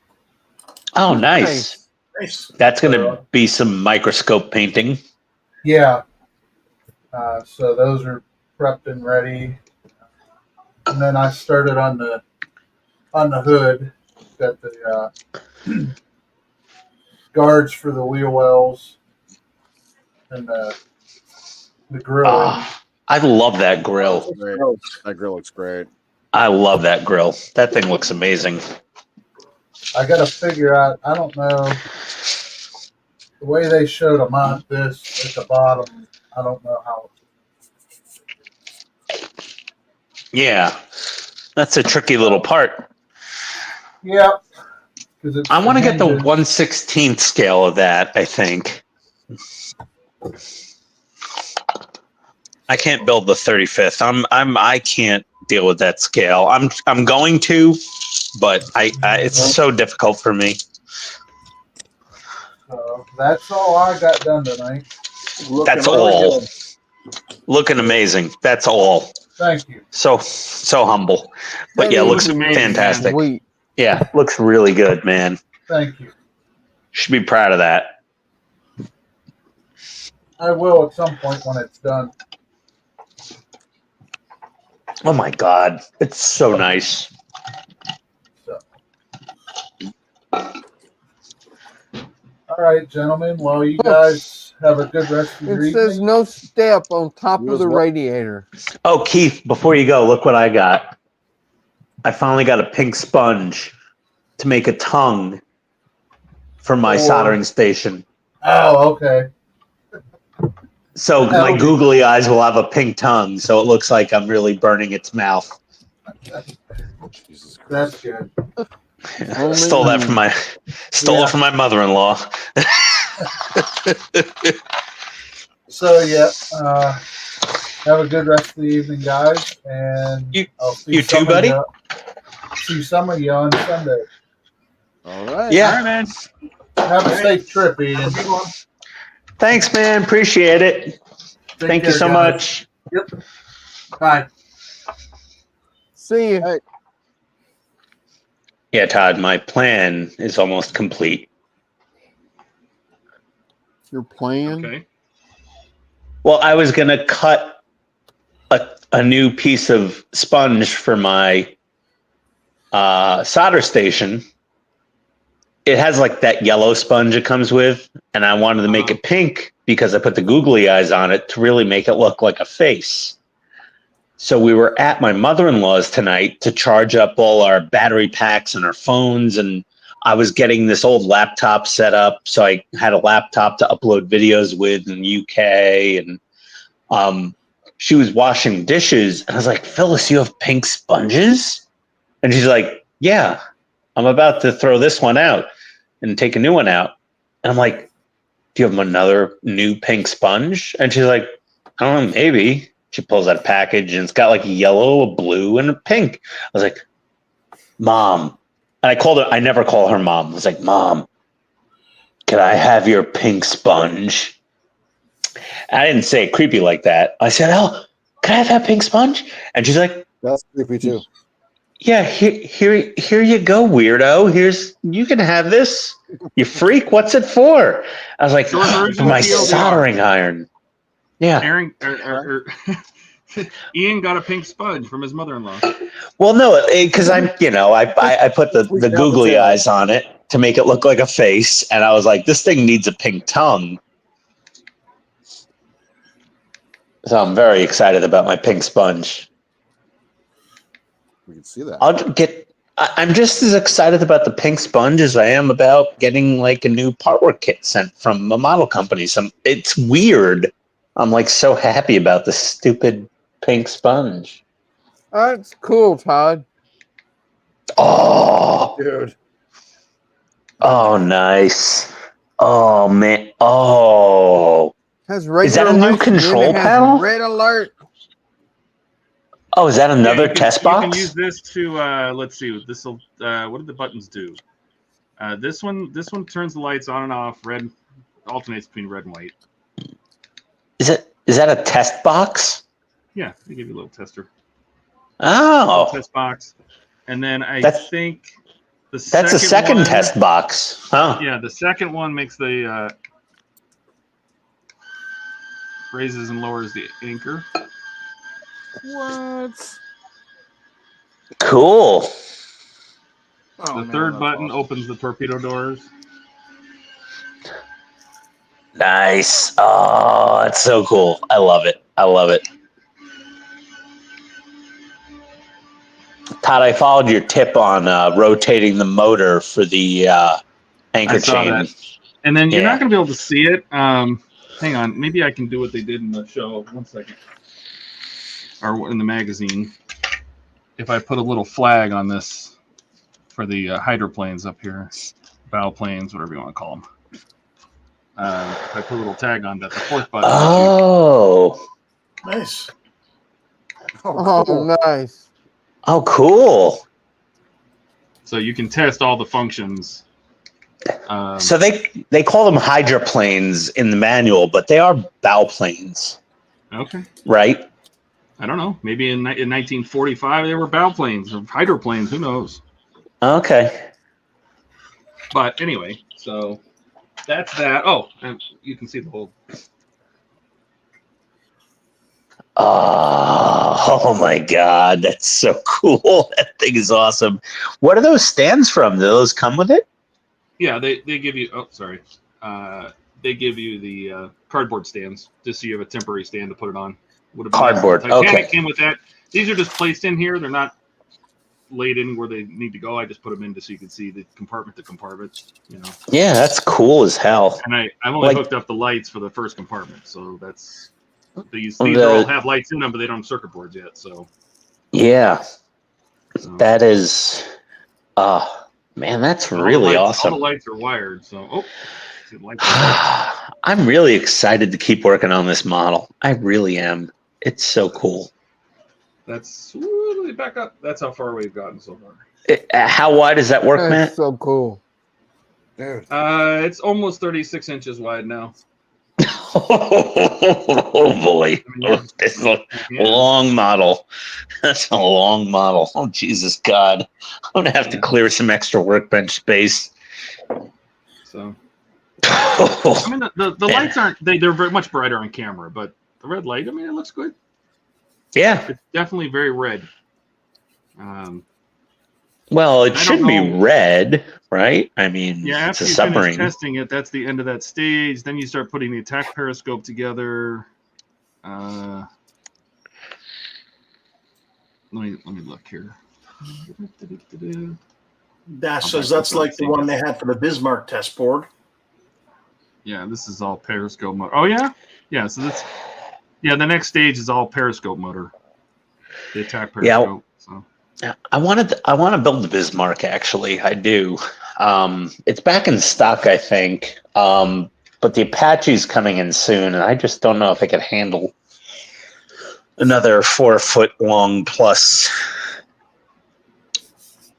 Oh, nice. Nice. That's going to be some microscope painting. Yeah. So those are prepped and ready. And then I started on the hood. Got the guards for the wheel wells and the grill. Oh, I love that grill. That grill looks great. I love that grill. That thing looks amazing. I got to figure out. I don't know the way they showed to mount this at the bottom. I don't know how. Yeah, that's a tricky little part. Yeah, I want to get the 1/16 scale of that. I think I can't build the 35th. I can't deal with that scale. I'm going to, but it's so difficult for me. So that's all I got done tonight. That's all. Looking amazing. That's all. Thank you. So humble, but yeah, looks fantastic. Yeah, looks really good, man. Thank you. Should be proud of that. I will at some point when it's done. Oh my God, it's so nice. So. All right, gentlemen. Well, you guys have a good rest of your It evening. says no step on top of the radiator. Oh, Keith, before you go, look what I got. I finally got a pink sponge to make a tongue for my soldering station. Oh, okay. So my googly eyes will have a pink tongue, so it looks like I'm really burning its mouth. That's good. Stole it from my mother-in-law. So yeah, have a good rest of the evening, guys, and I'll see you too, buddy. See some of you on Sunday. All right. Yeah. All right, man. Have a safe trip, Ian. Thanks, man. Appreciate it. Thank you so much. Yep. Bye. See you. Hey. Yeah, Todd, my plan is almost complete. Your plan? Okay. Well, I was going to cut a new piece of sponge for my solder station. It has like that yellow sponge it comes with, and I wanted to make it pink because I put the googly eyes on it to really make it look like a face. So we were at my mother-in-law's tonight to charge up all our battery packs and our phones, and I was getting this old laptop set up. So I had a laptop to upload videos with in the UK, and she was washing dishes, and I was like, Phyllis, you have pink sponges? And she's like, yeah, I'm about to throw this one out and take a new one out. And I'm like, do you have another new pink sponge? And she's like, I don't know, maybe. She pulls out a package, and it's got like a yellow, a blue, and a pink. I was like, Mom. And I called her, I never call her Mom. I was like, Mom, can I have your pink sponge? I didn't say it creepy like that. I said, oh, can I have that pink sponge? And she's like, That's creepy too. yeah, here you go, weirdo. You can have this. You freak. What's it for? I was like, for my soldering iron. Yeah. Aaron, Ian got a pink sponge from his mother-in-law. Well, no, because I put the googly eyes on it to make it look like a face, and I was like, this thing needs a pink tongue. So I'm very excited about my pink sponge. We can see that. I'm just as excited about the pink sponge as I am about getting like a new part work kit sent from a model company. It's weird. I'm like so happy about this stupid pink sponge. That's cool, Todd. Oh, Dude. Oh, nice. Oh man. Oh. Has Is that a new lights, and then control it has panel? Red alert. Oh, is that another you can, test you box? can use this to let's see. This will. What do the buttons do? This one turns the lights on and off. Red alternates between red and white. Is that a test box? Yeah, they give you a little tester. Oh. Little test box, and then I think that's a second test box. Huh? Yeah, the second one makes the raises and lowers the anchor. What? Cool. Oh, The third button opens the torpedo doors. Nice. Oh, that's so cool. I love it. I love it. Todd, I followed your tip on rotating the motor for the anchor I saw chain. that. And then you're not going to be able to see it. Hang on. Maybe I can do what they did in the show. 1 second. Or in the magazine. If I put a little flag on this for the hydroplanes up here, bow planes, whatever you want to call them. If I put a little tag on that, the fourth button. Oh. Nice. Oh, cool. Nice. Oh, cool. So you can test all the functions. So they call them hydroplanes in the manual, but they are bow planes. Okay. Right? I don't know. Maybe in 1945 they were bow planes or hydroplanes. Who knows? Okay. But anyway, so that's that. Oh, and you can see the whole. Oh my God, that's so cool. That thing is awesome. What are those stands from? Do those come with it? Yeah, they give you. Oh, sorry. They give you the cardboard stands just so you have a temporary stand to put it on. Cardboard. Titanic Okay. came with that. These are just placed in here. They're not laid in where they need to go. I just put them in just so you can see the compartment to compartment. You know. Yeah, that's cool as hell. And I've only hooked up the lights for the first compartment, so that's these all have lights in them, but they don't have circuit boards yet. So. Yeah. So. That is. Man, that's really awesome. All the lights are wired, so I'm really excited to keep working on this model. I really am. It's so cool. That's let me back up. That's how far we've gotten so far. How wide does that work, Matt? So cool. Dude. It's almost 36 inches wide now. Oh boy. It's a long model. That's a long model. Oh Jesus God. I'm gonna have to clear some extra workbench space. So I mean the lights aren't they're very much brighter on camera, but the red light, I mean, it looks good. Yeah. It's definitely very red. Well, it should be red, right? I mean, yeah, it's after a you submarine. finish testing it, that's the end of that stage. Then you start putting the attack periscope together. Let me look here. Dash says that's like the one they had for the Bismarck test board. Yeah, this is all periscope motor. Oh yeah, yeah. So that's the next stage is all periscope motor. The attack periscope. So I want to build the Bismarck. Actually, I do. It's back in stock, I think. But the Apache's coming in soon, and I just don't know if I could handle another 4 foot long plus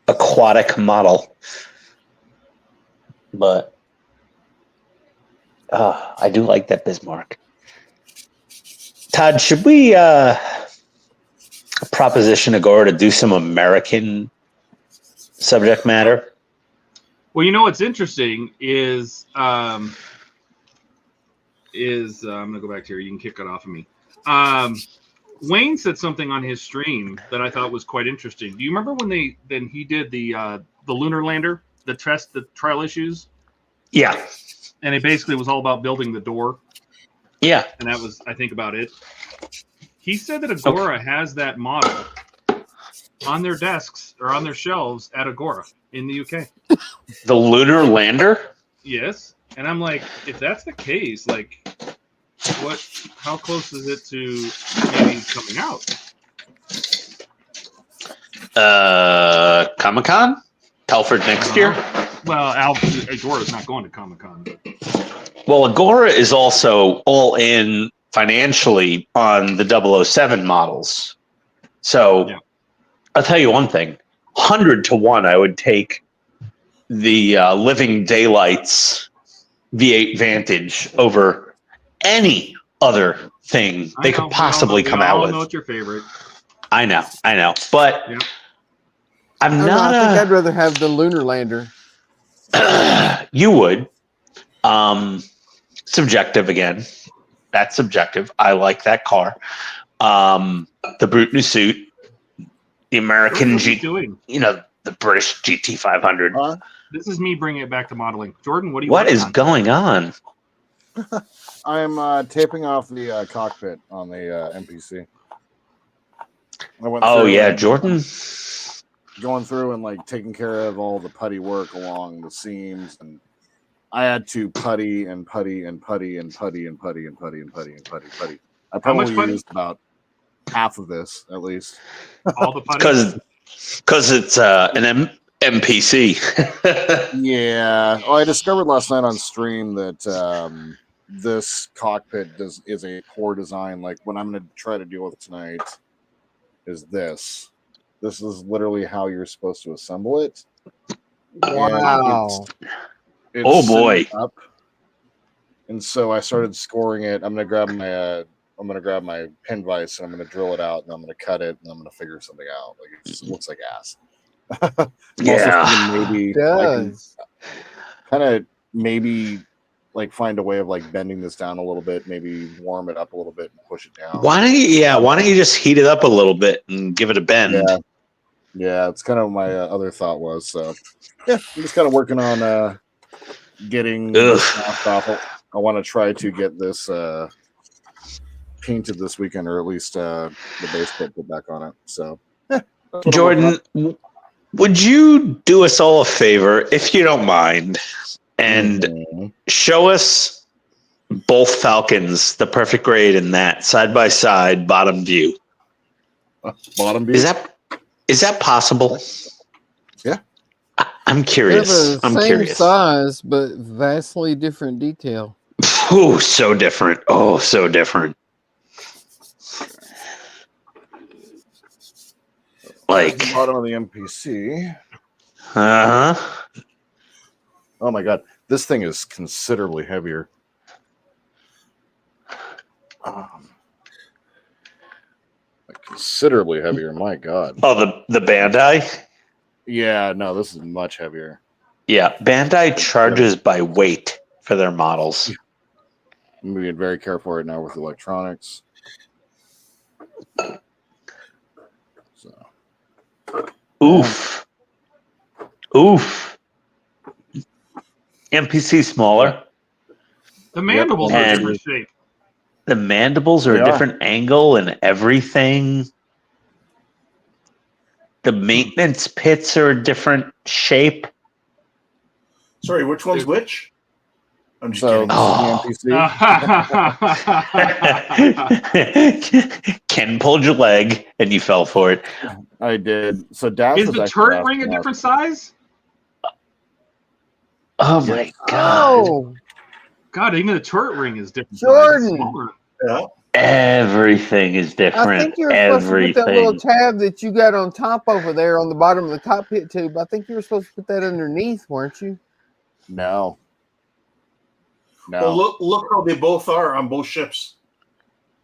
aquatic model. But I do like that Bismarck. Todd, should we proposition Agora to do some American subject matter? well, you know what's interesting is I'm gonna go back to here. You can kick it off of me. Wayne said something on his stream that I thought was quite interesting. Do you remember when he did the lunar lander, the trial issues? Yeah. And it basically was all about building the door. Yeah. And that was, I think, about it. He said that Agora has that model on their desks or on their shelves at Agora in the UK. The lunar lander? Yes. And I'm like, if that's the case, like, how close is it to maybe coming out? Comic-Con? Telford next year? Well, Agora's not going to Comic-Con. Well, Agora is also all in financially on the 007 models. So I'll tell you one thing. 100 to 1, I would take the Living Daylights V8 Vantage over any other thing they could possibly come out with. I know it's your favorite. I know. But I'm not. I think I'd rather have the lunar lander. You would. Subjective again. That's subjective. I like that car. The brute new suit, the American the British GT500. This is me bringing it back to modeling. Jordan, what do you? What is going on? I'm taping off the cockpit on the MPC. Oh yeah, Jordan. Going through and like taking care of all the putty work along the seams, and I had to putty and putty and putty and putty and putty and putty and putty and putty putty. I probably used about half of this at least. All the putty? Because it's an MPC. Yeah. Well, I discovered last night on stream that this cockpit is a poor design. Like what I'm going to try to deal with tonight is this. This is literally how you're supposed to assemble it. Wow. It's oh boy. Up. And so I started scoring it. I'm gonna grab my pin vise and I'm gonna drill it out and I'm gonna cut it and I'm gonna figure something out. Like it just looks like ass. Yeah. Maybe kind of maybe like find a way of like bending this down a little bit, maybe warm it up a little bit and push it down. Why don't you just heat it up a little bit and give it a bend? Yeah, it's kind of my other thought was. So yeah, I'm just kind of working on getting this knocked off. I want to try to get this painted this weekend, or at least the base coat put back on it. So Jordan, would you do us all a favor, if you don't mind, and show us both Falcons, the perfect grade and that, side by side, bottom view? Bottom view? Is that possible? Yeah. I'm curious. They're the same size, but vastly different detail. Oh, so different. Oh, so different. Like bottom of the MPC. Uh-huh. Oh my god, this thing is considerably heavier. Considerably heavier. My god. Oh, the Bandai. Yeah, no, this is much heavier. Yeah, Bandai charges by weight for their models. I'm being very careful right now with electronics. So. Oof. MPC smaller. The mandibles are a different shape. The mandibles are a different angle and everything. the maintenance pits are a different shape. Sorry, which one's which? I'm just So kidding. this is the NPC. Ken pulled your leg and you fell for it. I did. So Dash Is was the actually turret asking ring a us- different size? Oh my god. Oh, God, even the turret ring is different. Jordan. Smaller. Yeah. Everything is different. I think you were supposed to put that little Everything. tab that you got on top over there on the bottom of the cockpit tube. I think you were supposed to put that underneath, weren't you? No. No. Well, look how they both are on both ships.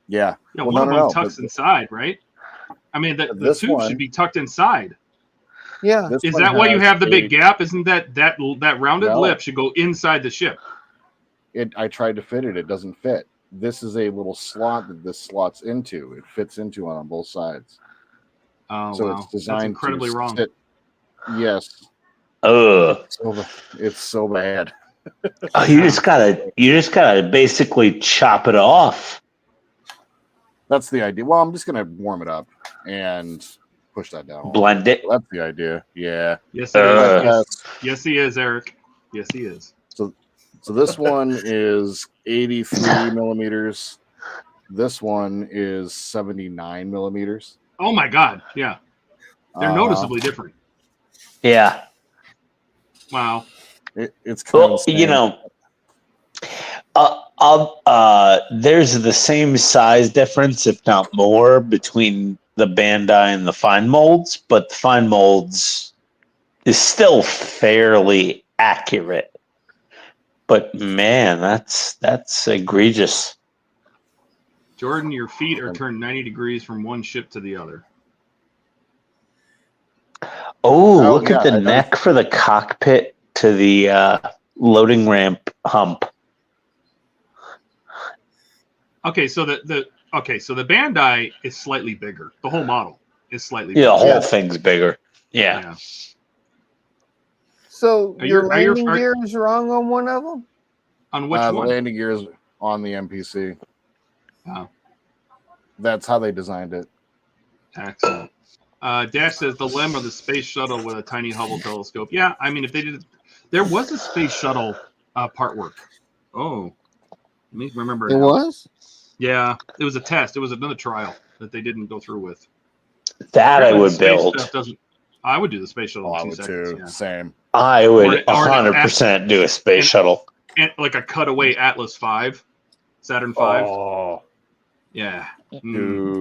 Yeah. Yeah, Well, one of them no, tucks but- inside, right? I mean, the This tube one- should be tucked inside. Yeah. This Is one that why you has have the big a- gap? Isn't that rounded No. lip should go inside the ship? I tried to fit it. It doesn't fit. This is a little slot that this slots into. It fits into on both sides. Oh, So wow. it's designed That's incredibly to wrong. sit. Yes. Ugh. It's so bad. Oh, you just gotta basically chop it off. That's the idea. Well, I'm just gonna warm it up and push that down. a little Blend bit. it. That's the idea. Yeah. Yes, it is. Uh. Yes, he is, Eric. Yes, he is. So this one is 83 millimeters. This one is 79 millimeters. Oh my God! Yeah, they're noticeably different. Yeah. Wow. It's kind Well, of you know, there's the same size difference, if not more, between the Bandai and the fine molds, but the fine molds is still fairly accurate. But man, that's egregious. Jordan, your feet are turned 90 degrees from one ship to the other. Oh, Oh, look yeah, at the I neck for the cockpit to the loading ramp hump. Okay, so the Bandai is slightly bigger. The whole model is slightly Yeah, the bigger. whole thing's bigger. Yeah. So Are your you- are you- landing are- gear is wrong on one of them? On which the one? landing gear is on the NPC. Oh, That's how they designed it. excellent. Dash says the LEM of the space shuttle with a tiny Hubble telescope. Yeah, I mean, if they did, there was a space shuttle part work. Oh, let me remember. It now. was? Yeah, it was a test. It was another trial that they didn't go through with. That I Apparently the would space build. stuff doesn't. I would do the space shuttle Oh, in I 2 would seconds. too. Yeah. Same. I would Or an 100% do a space and- shuttle. And like a cutaway Atlas V, Saturn V. Oh, Yeah. Mm.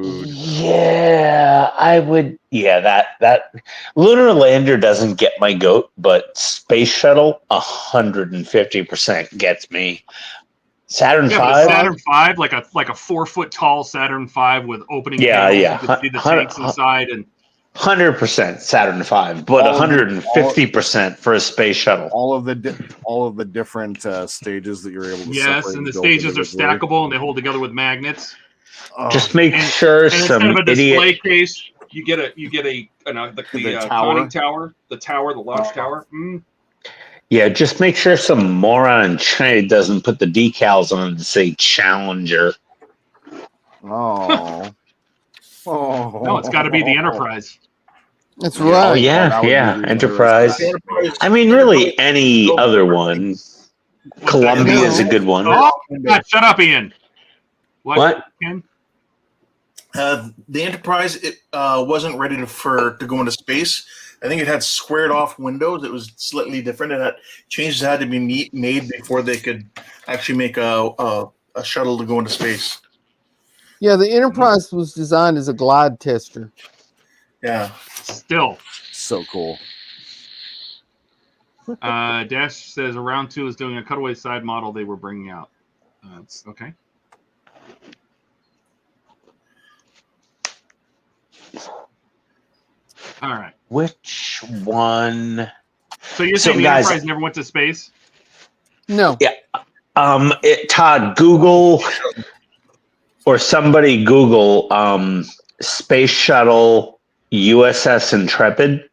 dude. Yeah, I would. Yeah, that lunar lander doesn't get my goat, but space shuttle 150% gets me. Saturn Yeah, but a V. Saturn V, like a 4 foot tall Saturn V with opening Yeah, panels, yeah. you can see the tanks inside, and 100% Saturn V, but 150% for a space shuttle. All of the different stages that you're able to yes, separate and the build stages are individually. stackable and they hold together with magnets. Oh, Just make And- sure And instead some of a display idiot. case, you get the The conning tower, the launch tower. Mm. Yeah, just make sure some moron in China doesn't put the decals on to say Challenger. Oh. Oh. No, it's got to be the Enterprise. That's Yeah. right. Oh yeah, that would yeah, be really Enterprise. Enterprise- I mean, really, any other one. Columbia is a good one. Oh, God, shut up, Ian. What? Ken? The Enterprise wasn't ready to go into space. I think it had squared off windows. It was slightly different. It had changes had to be made before they could actually make a shuttle to go into space. Yeah, the Enterprise was designed as a glide tester. Yeah. Still. So cool. Dash says Round 2 is doing a cutaway side model they were bringing out. It's okay. All right. Which one? So you're saying the guys, Enterprise never went to space? No. Yeah. Todd, Google or somebody Google Space Shuttle USS Intrepid.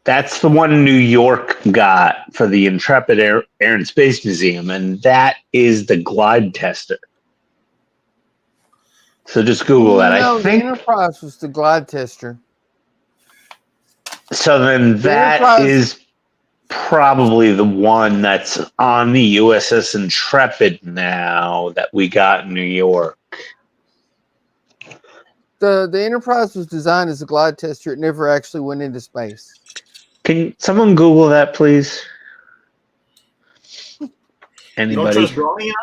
That's the one New York got for the Intrepid Air and Space Museum, and that is the glide tester. So just Google that. No, I think the Enterprise was the glide tester. So then that Enterprise- is probably the one that's on the USS Intrepid now that we got in New York. The Enterprise was designed as a glide tester. It never actually went into space. Can someone Google that, please? You Anybody? don't trust Donnie,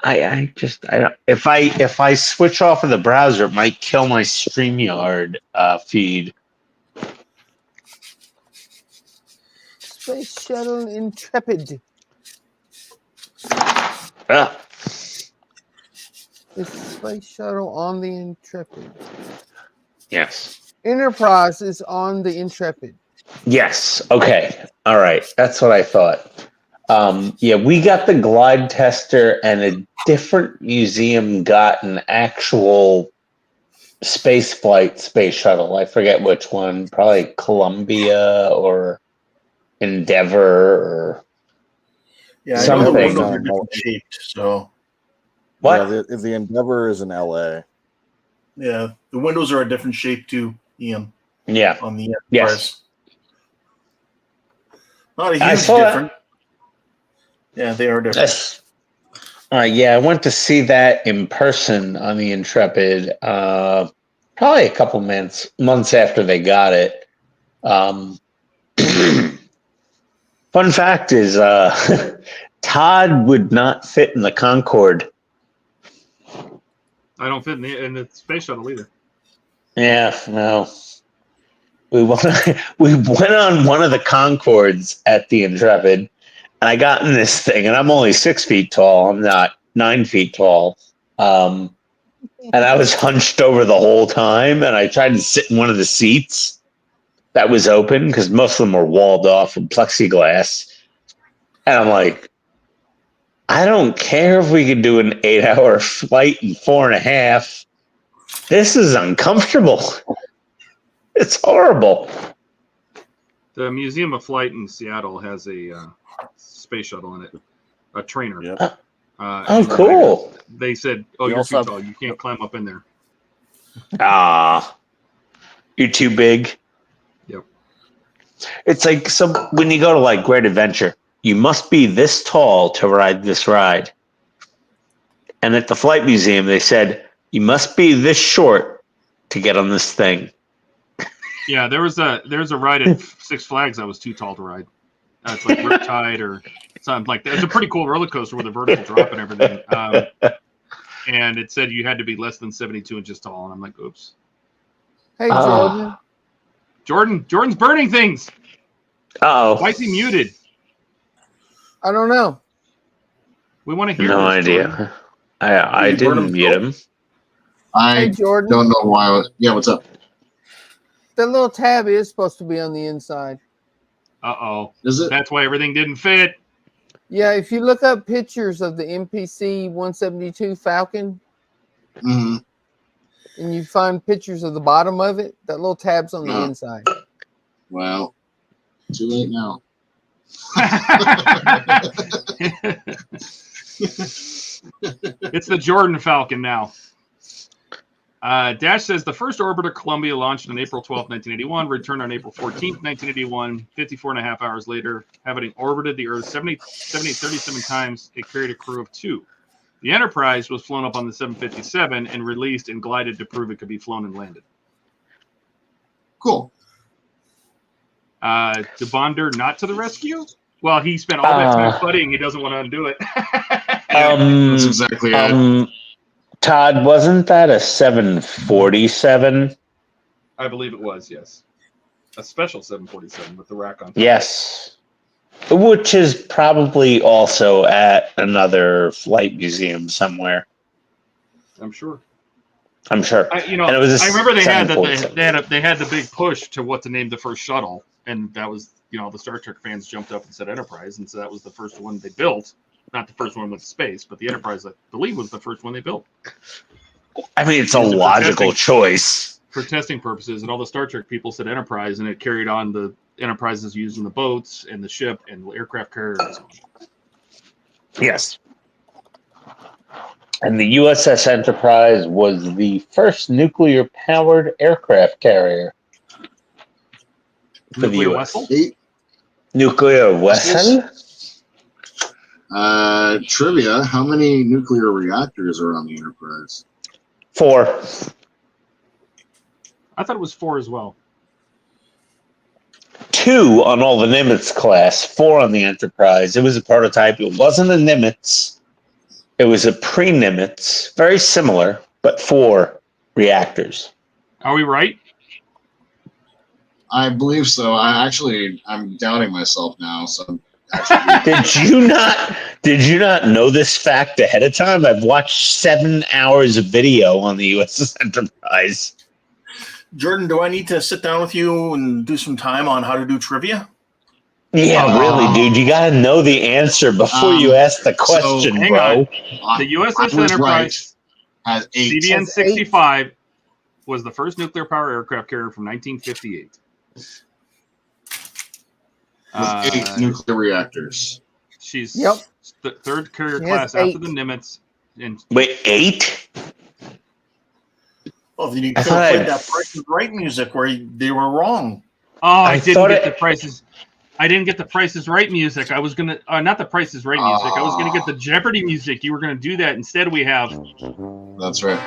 I don't. If I switch off of the browser, it might kill my StreamYard feed. Space Shuttle Intrepid. Ah. It's Space Shuttle on the Intrepid. Yes. Enterprise is on the Intrepid. Yes. Okay. All right. That's what I thought. Yeah, we got the glide tester, and a different museum got an actual space flight space shuttle. I forget which one. Probably Columbia or Endeavor or Yeah, something. I know the windows are different shaped. So what? Yeah, the Endeavor is in LA. yeah, the windows are a different shape too, Ian. Yeah. On the Yes. Not a I huge saw difference. Yeah, they are different. Yes. Yeah, I went to see that in person on the Intrepid. Probably a couple months after they got it. Fun fact is, Todd would not fit in the Concorde. I don't fit in the space shuttle either. Yeah, no. We went on one of the Concordes at the Intrepid, and I got in this thing, and I'm only 6 feet tall. I'm not 9 feet tall. And I was hunched over the whole time, and I tried to sit in one of the seats that was open because most of them were walled off with plexiglass. And I'm like, I don't care if we could do an 8-hour flight in 4.5. This is uncomfortable. It's horrible. The Museum of Flight in Seattle has a space shuttle in it, a trainer. Yep. Oh, cool. They said, "Oh, you're too tall. You can't climb up in there." You're too big. Yep. It's like when you go to like Great Adventure, you must be this tall to ride this ride. And at the Flight Museum, they said you must be this short to get on this thing. Yeah, there's a ride at Six Flags I was too tall to ride. It's like Riptide or something like that. It's a pretty cool roller coaster with a vertical drop and everything. And it said you had to be less than 72 inches tall, and I'm like, oops. Hey, Jordan. Jordan's burning things. Uh-oh. Why is he muted? I don't know. We want to hear. No this, idea. Jordan. I didn't mute him. Hey, Jordan. Don't know why. Yeah, what's up? That little tab is supposed to be on the inside. Uh-oh. Is it? That's why everything didn't fit. Yeah, if you look up pictures of the MPC 172 Falcon, Mm-hmm. and you find pictures of the bottom of it, that little tab's on the Oh. inside. Well, too late now. It's the Jordan Falcon now. Dash says the first orbiter Columbia launched on April 12, 1981, returned on April 14, 1981. 54 and a half hours later, having orbited the Earth 37 times, it carried a crew of 2. The Enterprise was flown up on the 757 and released and glided to prove it could be flown and landed. Cool. DeBonder not to the rescue? Well, he spent all that time studying. He doesn't want to undo it. That's exactly it. Todd, wasn't that a 747? I believe it was, yes. A special 747 with the rack on top. Yes. Which is probably also at another flight museum somewhere. I'm sure. I'm sure. I And it was a I remember they had 747. they had the big push to what to name the first shuttle, and that was, the Star Trek fans jumped up and said Enterprise, and so that was the first one they built. Not the first one with space, but the Enterprise, I believe, was the first one they built. I mean, it's a logical choice. For testing purposes, and all the Star Trek people said Enterprise, and it carried on the Enterprises used in the boats and the ship and the aircraft carriers. Yes. And the USS Enterprise was the first nuclear-powered aircraft carrier. for the Nuclear US. vessel? Nuclear vessel? Trivia: how many nuclear reactors are on the Enterprise? 4. I thought it was 4 as well. 2 on all the Nimitz class, 4 on the Enterprise. It was a prototype. It wasn't a Nimitz. It was a pre-Nimitz. Very similar, but 4 reactors. Are we right? I believe so. I'm doubting myself now. So Did you not know this fact ahead of time? I've watched 7 hours of video on the USS Enterprise. Jordan, do I need to sit down with you and do some time on how to do trivia? Yeah, really, dude. You got to know the answer before you ask the question, hang bro. on. The USS Enterprise has 8. CVN-65 was the first nuclear power aircraft carrier from 1958. With 8 nuclear reactors. She's the third carrier class after the Nimitz. Wait, 8? Well, then you could have played that Price is Right music where they were wrong. Oh, I didn't get the prices. I didn't get the Price is Right music. I was gonna, not the Price is Right music. I was gonna get the Jeopardy music. You were gonna do that instead. We have. That's right.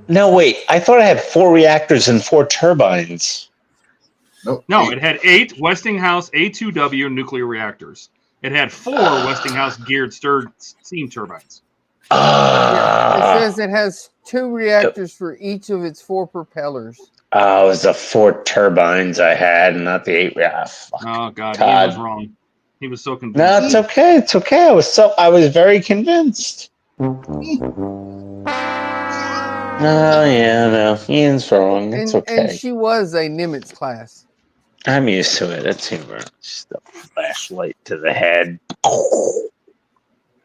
No, wait. I thought I had 4 reactors and 4 turbines. Nope. No, it had 8 Westinghouse A2W nuclear reactors. It had 4 Westinghouse geared stirred steam turbines. It says it has 2 reactors for each of its 4 propellers. Oh, it was the 4 turbines I had, not the 8 reactors. Oh God, Todd. he was wrong. He was so convinced. No, it's okay. It's okay. I was very convinced. Oh yeah, no, Ian's wrong. It's okay. And she was a Nimitz class. I'm used to it. It's just a flashlight to the head.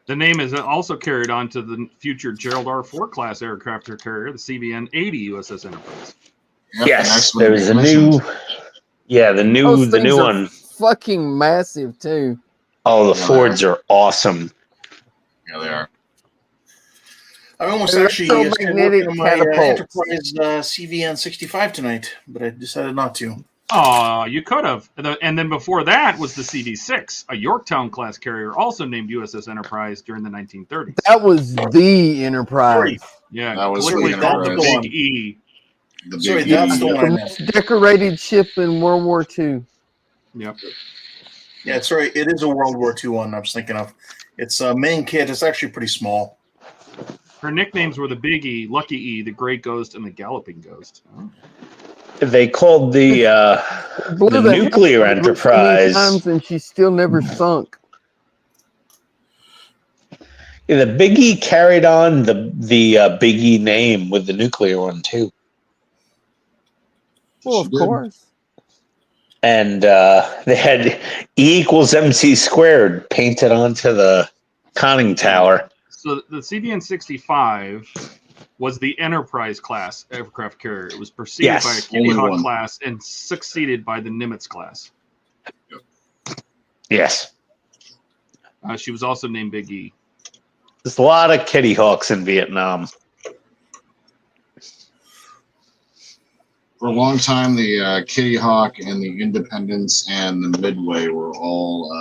The name is also carried on to the future Gerald R. Ford class aircraft carrier, the CVN-80 USS Enterprise. Yep, yes, there's a new. Yeah, the new one. Fucking massive too. Oh, the Fords are awesome. Yeah, they are. I almost actually magnetic working on my catapults. Enterprise CVN-65 tonight, but I decided not to. Oh, you could have. And then before that was the CD-6, a Yorktown class carrier, also named USS Enterprise during the 1930s. That was the Enterprise. Yeah, that was the Enterprise. Big E. Sorry, that's the one I meant. Decorated ship in World War II. Yep. Yeah, sorry, it is a World War II one I was thinking of. It's a main kit. It's actually pretty small. Her nicknames were the Big E, Lucky E, the Great Ghost, and the Galloping Ghost. Oh. They called the nuclear Enterprise. Times and she still never sunk. Yeah, the Big E carried on the Big E name with the nuclear one too. Well, of course. And they had E equals MC squared painted onto the conning tower. So the CVN-65 was the Enterprise class aircraft carrier. It was preceded by a Kitty Hawk class and succeeded by the Nimitz class. Yes. She was also named Big E. There's a lot of Kitty Hawks in Vietnam. For a long time, the Kitty Hawk and the Independence and the Midway were all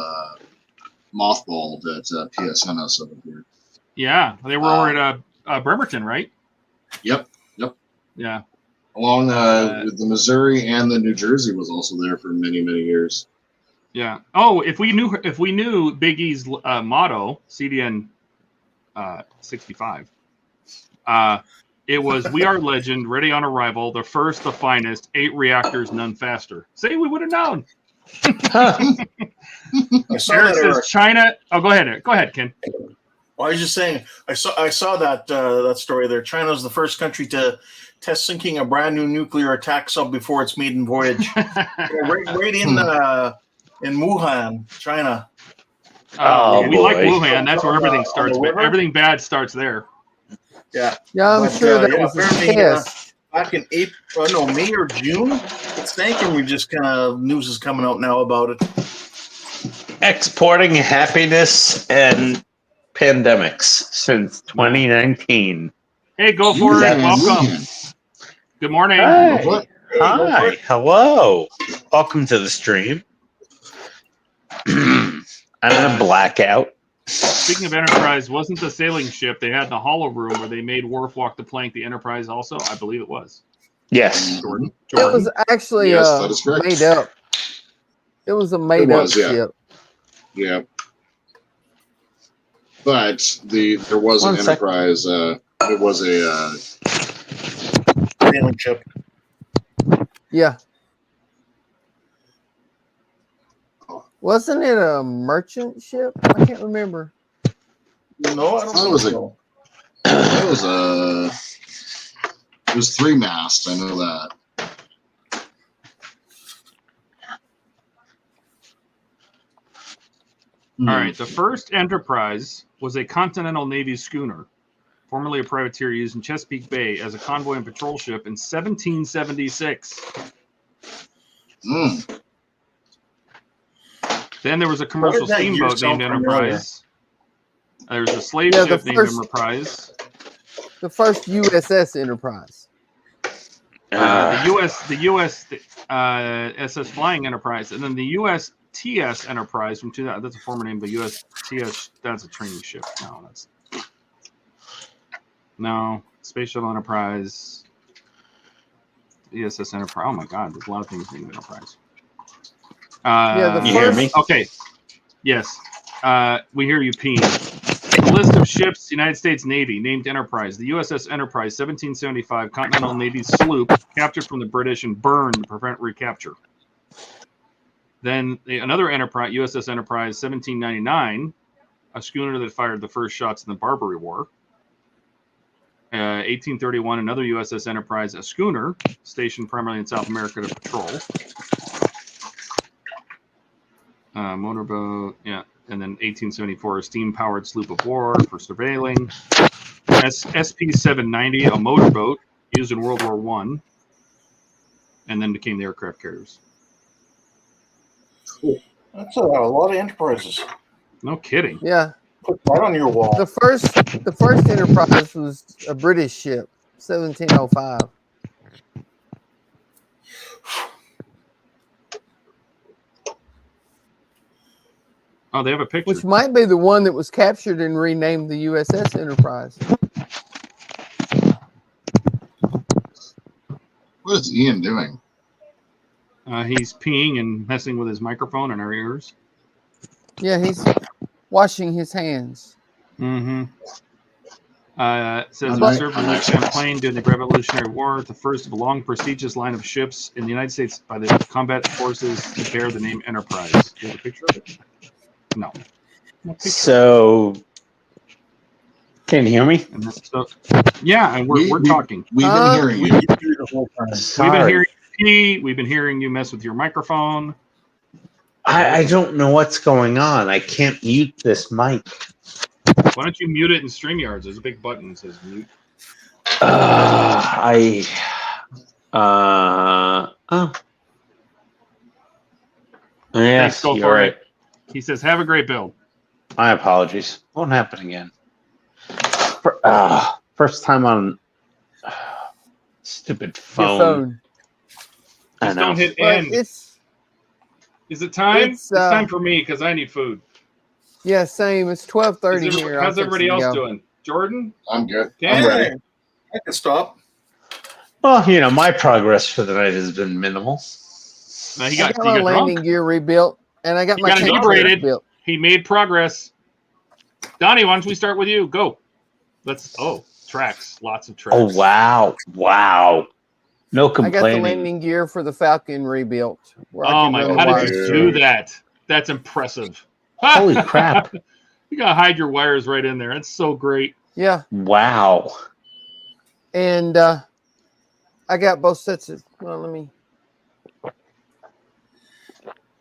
mothballed at PSNS over here. Yeah, they were over at Bremerton, right? Yep. Yeah. Along with the Missouri and the New Jersey was also there for many, many years. Yeah. Oh, if we knew Big E's motto, CVN 65. It was "We are legend, ready on arrival, the first, the finest, 8 reactors, none faster." Say we would have known. Eric says China. Oh, go ahead, Ken. Well, I was just saying, I saw that story there. China's the first country to test sinking a brand new nuclear attack sub before its maiden voyage. right in Wuhan, China. We like Wuhan. That's where everything starts. Everything bad starts there. Yeah. Yeah, I'm sure that was a test. Back in May or June, it's thinking we just kind of news is coming out now about it. Exporting happiness and pandemics since 2019. Hey, go for it. Welcome. Good morning. Hi. Hi, hello. Welcome to the stream. I'm in a blackout. Speaking of Enterprise, wasn't the sailing ship they had in the hollow room where they made Worf walk the plank the Enterprise also? I believe it was. Yes. Jordan. It was actually Yes, that is correct. made up. It was a made up ship. Yeah. But there was an Enterprise. It was a sailing ship. Yeah. Wasn't it a merchant ship? I can't remember. No, I don't thought it was so. It was 3 mast. I know that. All right. The first Enterprise was a Continental Navy schooner, formerly a privateer used in Chesapeake Bay as a convoy and patrol ship in 1776. Then there was a commercial steamboat named Enterprise. There was a slave ship named Enterprise. The first USS Enterprise. The U.S. SS Flying Enterprise, and then the USTS Enterprise from 2000. That's a former name, but USTS, that's a training ship. No, Space Shuttle Enterprise, ESS Enterprise. Oh my God, there's a lot of things named Enterprise. You hear me? Okay. Yes. We hear you peeing. The list of ships, United States Navy, named Enterprise. The USS Enterprise, 1775, Continental Navy sloop, captured from the British and burned to prevent recapture. Then another Enterprise, USS Enterprise, 1799, a schooner that fired the first shots in the Barbary War. 1831, another USS Enterprise, a schooner, stationed primarily in South America to patrol. Motorboat, yeah. And then 1874, a steam-powered sloop of war for surveilling. SP-790, a motorboat used in World War I, and then became the aircraft carriers. Cool. That's a lot of Enterprises. No kidding. Yeah. Put that on your wall. The first Enterprise was a British ship, 1705. Oh, they have a picture. Which might be the one that was captured and renamed the USS Enterprise. What is Ian doing? He's peeing and messing with his microphone in our ears. Yeah, he's washing his hands. Mm-hmm. It says it served in Champlain during the Revolutionary War, the first of a long, prestigious line of ships in the United States by the combat forces to bear the name Enterprise. Do you have a picture of it? No. So, can you hear me? Yeah, and we're talking. We've been hearing you. The whole time. We've been hearing you pee. We've been hearing you mess with your microphone. I don't know what's going on. I can't mute this mic. Why don't you mute it in StreamYards? There's a big button that says mute. Yes, you're right. He says, have a great build. My apologies. Won't happen again. First time on stupid phone. Just don't hit end. Is it time? It's time for me because I need food. Yeah, same. It's 12:30 here. How's everybody else doing? Jordan? I'm good. Ken? I'm ready. I can stop. Well, you know, my progress for the night has been minimal. He got my landing gear rebuilt, and I got my tank rebuilt. He made progress. Donnie, why don't we start with you? Go. Tracks. Lots of tracks. Oh, wow. Wow. No complaining. I got the landing gear for the Falcon rebuilt. Oh, my God. How did you do that? That's impressive. Holy crap. You got to hide your wires right in there. That's so great. Yeah. Wow. And I got both sets of, well, let me.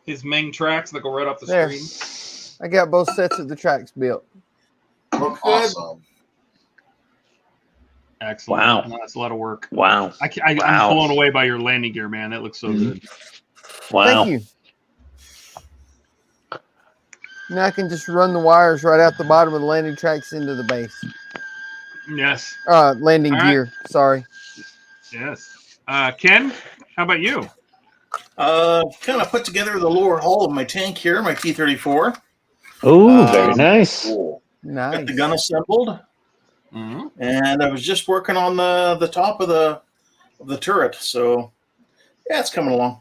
His main tracks that go right off the screen. I got both sets of the tracks built. Awesome. Excellent. Wow. No, that's a lot of work. Wow. I'm blown away by your landing gear, man. That looks so good. Wow. Thank you. Now I can just run the wires right out the bottom of the landing tracks into the base. Yes. Landing gear. Sorry. Yes. Ken, How about you? Kind of put together the lower hull of my tank here, my T-34. Oh, very nice. Got Nice. the gun assembled, and I was just working on the top of the turret. So yeah, it's coming along.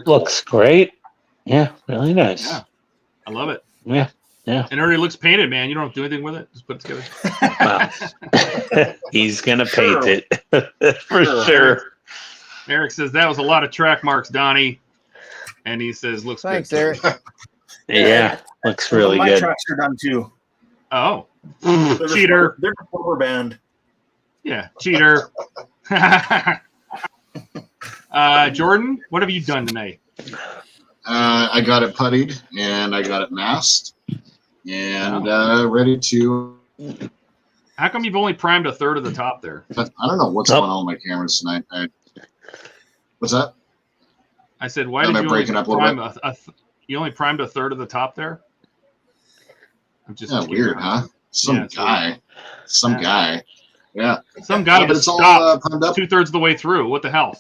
Looks great. Yeah, really nice. Yeah, I love it. Yeah, yeah. It already looks painted, man. You don't have to do anything with it. Just put it together. Wow. He's gonna paint it for sure. Eric says that was a lot of track marks, Donnie, and he says looks Thanks, good. Eric. Yeah, looks really my good. tracks are done too. Oh, They're cheater! They're a rubber band. Yeah, cheater. Jordan, what have you done tonight? I got it puttied and I got it masked and ready to. How come you've only primed a third of the top there? I don't know what's going on with my cameras tonight. What's that? I said, why Am did I you breaking only up a little prime you only primed a third of the top there? I'm just weird, huh? Some guy. Yeah. Some guy but to it's all stop primed up. 2/3 of the way through. What the hell?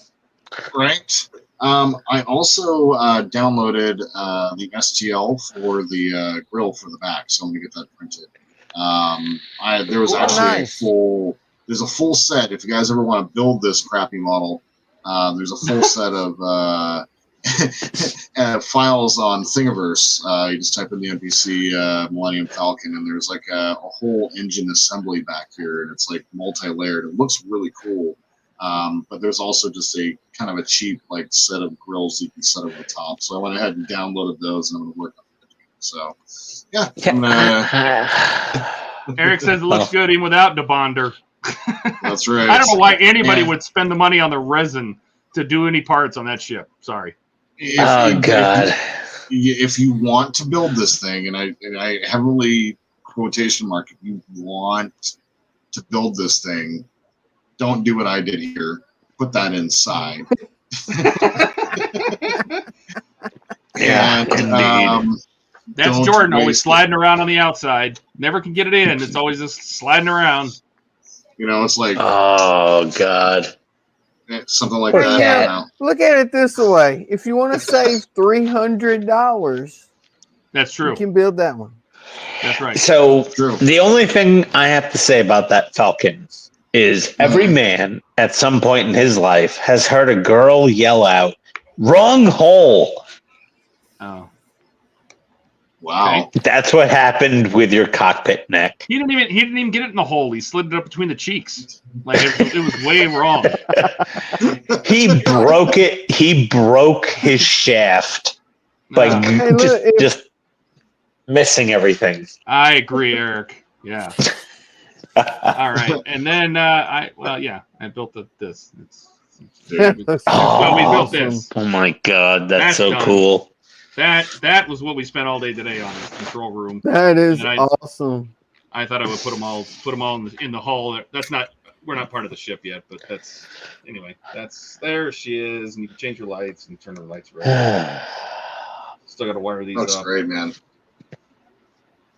Right. I also downloaded the STL for the grill for the back, so I'm gonna get that printed. There was actually there's a full set. If you guys ever want to build this crappy model, there's a full set of files on Thingiverse. You just type in the NPC Millennium Falcon, and there's like a whole engine assembly back here, and it's like multi-layered. It looks really cool. But there's also just a kind of a cheap like set of grills that you can set over the top. So I went ahead and downloaded those, and I'm going to work on it. So yeah. Eric says it looks good even without debonder. That's right. I don't know why anybody would spend the money on the resin to do any parts on that ship. Sorry. If you want to build this thing, and I heavily quotation mark, if you want to build this thing, don't do what I did here. Put that inside. That's Jordan always sliding around on the outside. Never can get it in. It's always just sliding around. You know, it's like God. Something like that. Look at it this way. If you want to save $300, that's true. You can build that one. That's right. So the only thing I have to say about that Falcon is every man at some point in his life has heard a girl yell out, "Wrong hole." Oh. Wow. Okay. That's what happened with your cockpit neck. He didn't even get it in the hole. He slid it up between the cheeks. Like it was way wrong. He broke it. He broke his shaft. Like just missing everything. I agree, Eric. Yeah. All right, and then I built this. We built this. Oh my God, that's so cool. That was what we spent all day today on this control room. That is awesome. I thought I would put them all in the hull. We're not part of the ship yet, but there she is, and you can change your lights and turn her lights red. Still got to wire these up. That's great, man.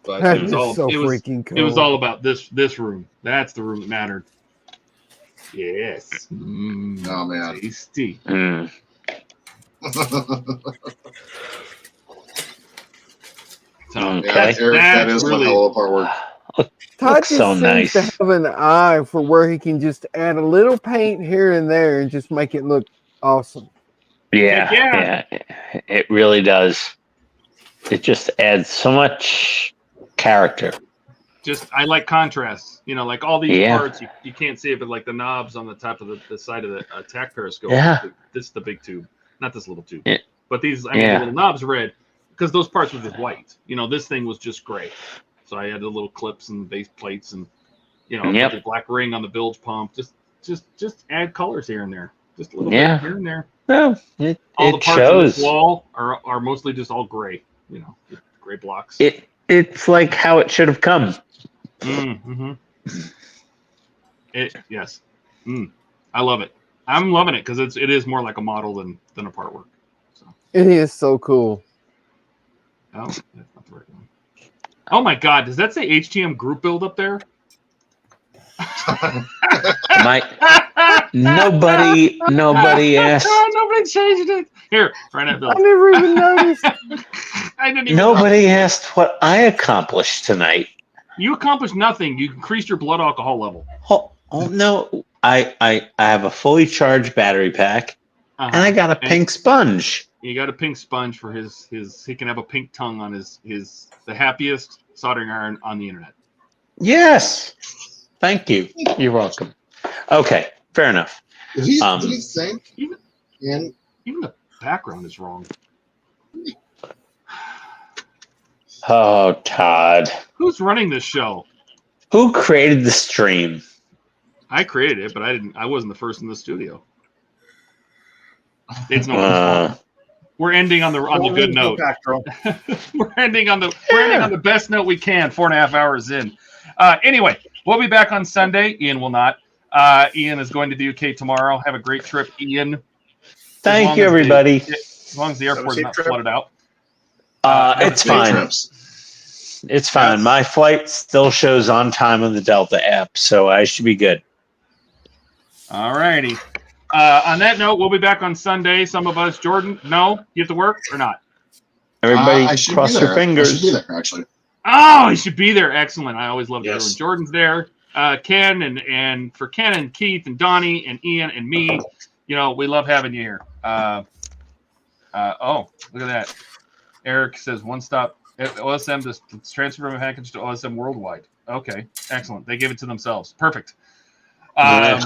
But that it was freaking cool. It was all about this room. That's the room that mattered. Yes. Oh man. Tasty. That is really, one hell of artwork. Todd just seems to have an eye for where he can just add a little paint here and there and just make it look awesome. Yeah, it really does. It just adds so much character. I like contrast. You know, like all these parts, you can't see it, but like the knobs on the top of the side of the attack periscope. Yeah. This is the big tube, not this little tube. But these, the little knobs are red because those parts were just white. You know, this thing was just gray. So I added little clips and base plates and, put the black ring on the bilge pump. Just add colors here and there. Just a little bit here and there. Well, all the parts on this wall are mostly just all gray. You know, gray blocks. It's like how it should have come. Yes. I love it. I'm loving it because it is more like a model than a part work. So. It is so cool. Oh, that's not the right one. Oh my God! Does that say HTM group build up there? Nobody asked. Nobody changed it. Here, try that, Bill. I never even noticed. I didn't even Nobody asked what I accomplished tonight. You accomplished nothing. You increased your blood alcohol level. Oh no. I have a fully charged battery pack, and I got a pink sponge. You got a pink sponge for his. He can have a pink tongue on the happiest soldering iron on the internet. Yes. Thank you. You're welcome. Okay, fair enough. Did he think? Even the background is wrong. Oh, Todd. Who's running this show? Who created the stream? I created it, but I wasn't the first in the studio. It's no one's fault. We're ending on the good note. We're ending on the best note we can. 4.5 hours in. Anyway, we'll be back on Sunday. Ian will not. Ian is going to the UK tomorrow. Have a great trip, Ian. Thank you, everybody. As long as the airport is not flooded out. It's fine. It's fine. Yes. My flight still shows on time on the Delta app, so I should be good. All righty. On that note, we'll be back on Sunday. Some of us, Jordan, no, you have to work or not? Everybody, cross your fingers. I should be there, actually. Oh, he should be there. Excellent. I always love Yes. when Jordan's there. Ken and for Ken and Keith and Donnie and Ian and me, we love having you here. Oh, look at that. Eric says one stop OSM to transfer from a package to OSM worldwide. Okay, excellent. They give it to themselves. Perfect. For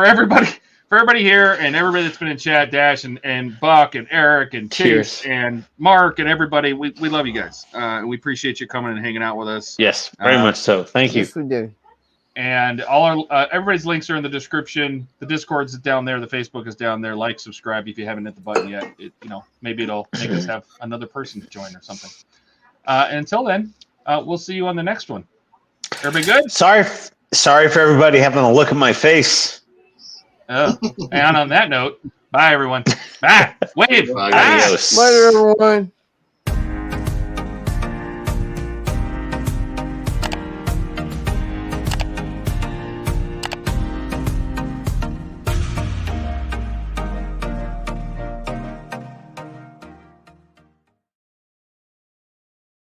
everybody here and everybody that's been in chat, Dash and Buck and Eric and Chase and Mark and everybody, we love you guys. We appreciate you coming and hanging out with us. Yes, very much so. Thank you. Yes, we do. And all our everybody's links are in the description. The Discord's down there. The Facebook is down there. Like, subscribe if you haven't hit the button yet. Maybe it'll make us have another person join or something. And until then, we'll see you on the next one. Everybody good? Sorry for everybody having a look at my face. And on that note, bye everyone. Bye. Wave. Adios. Later, everyone.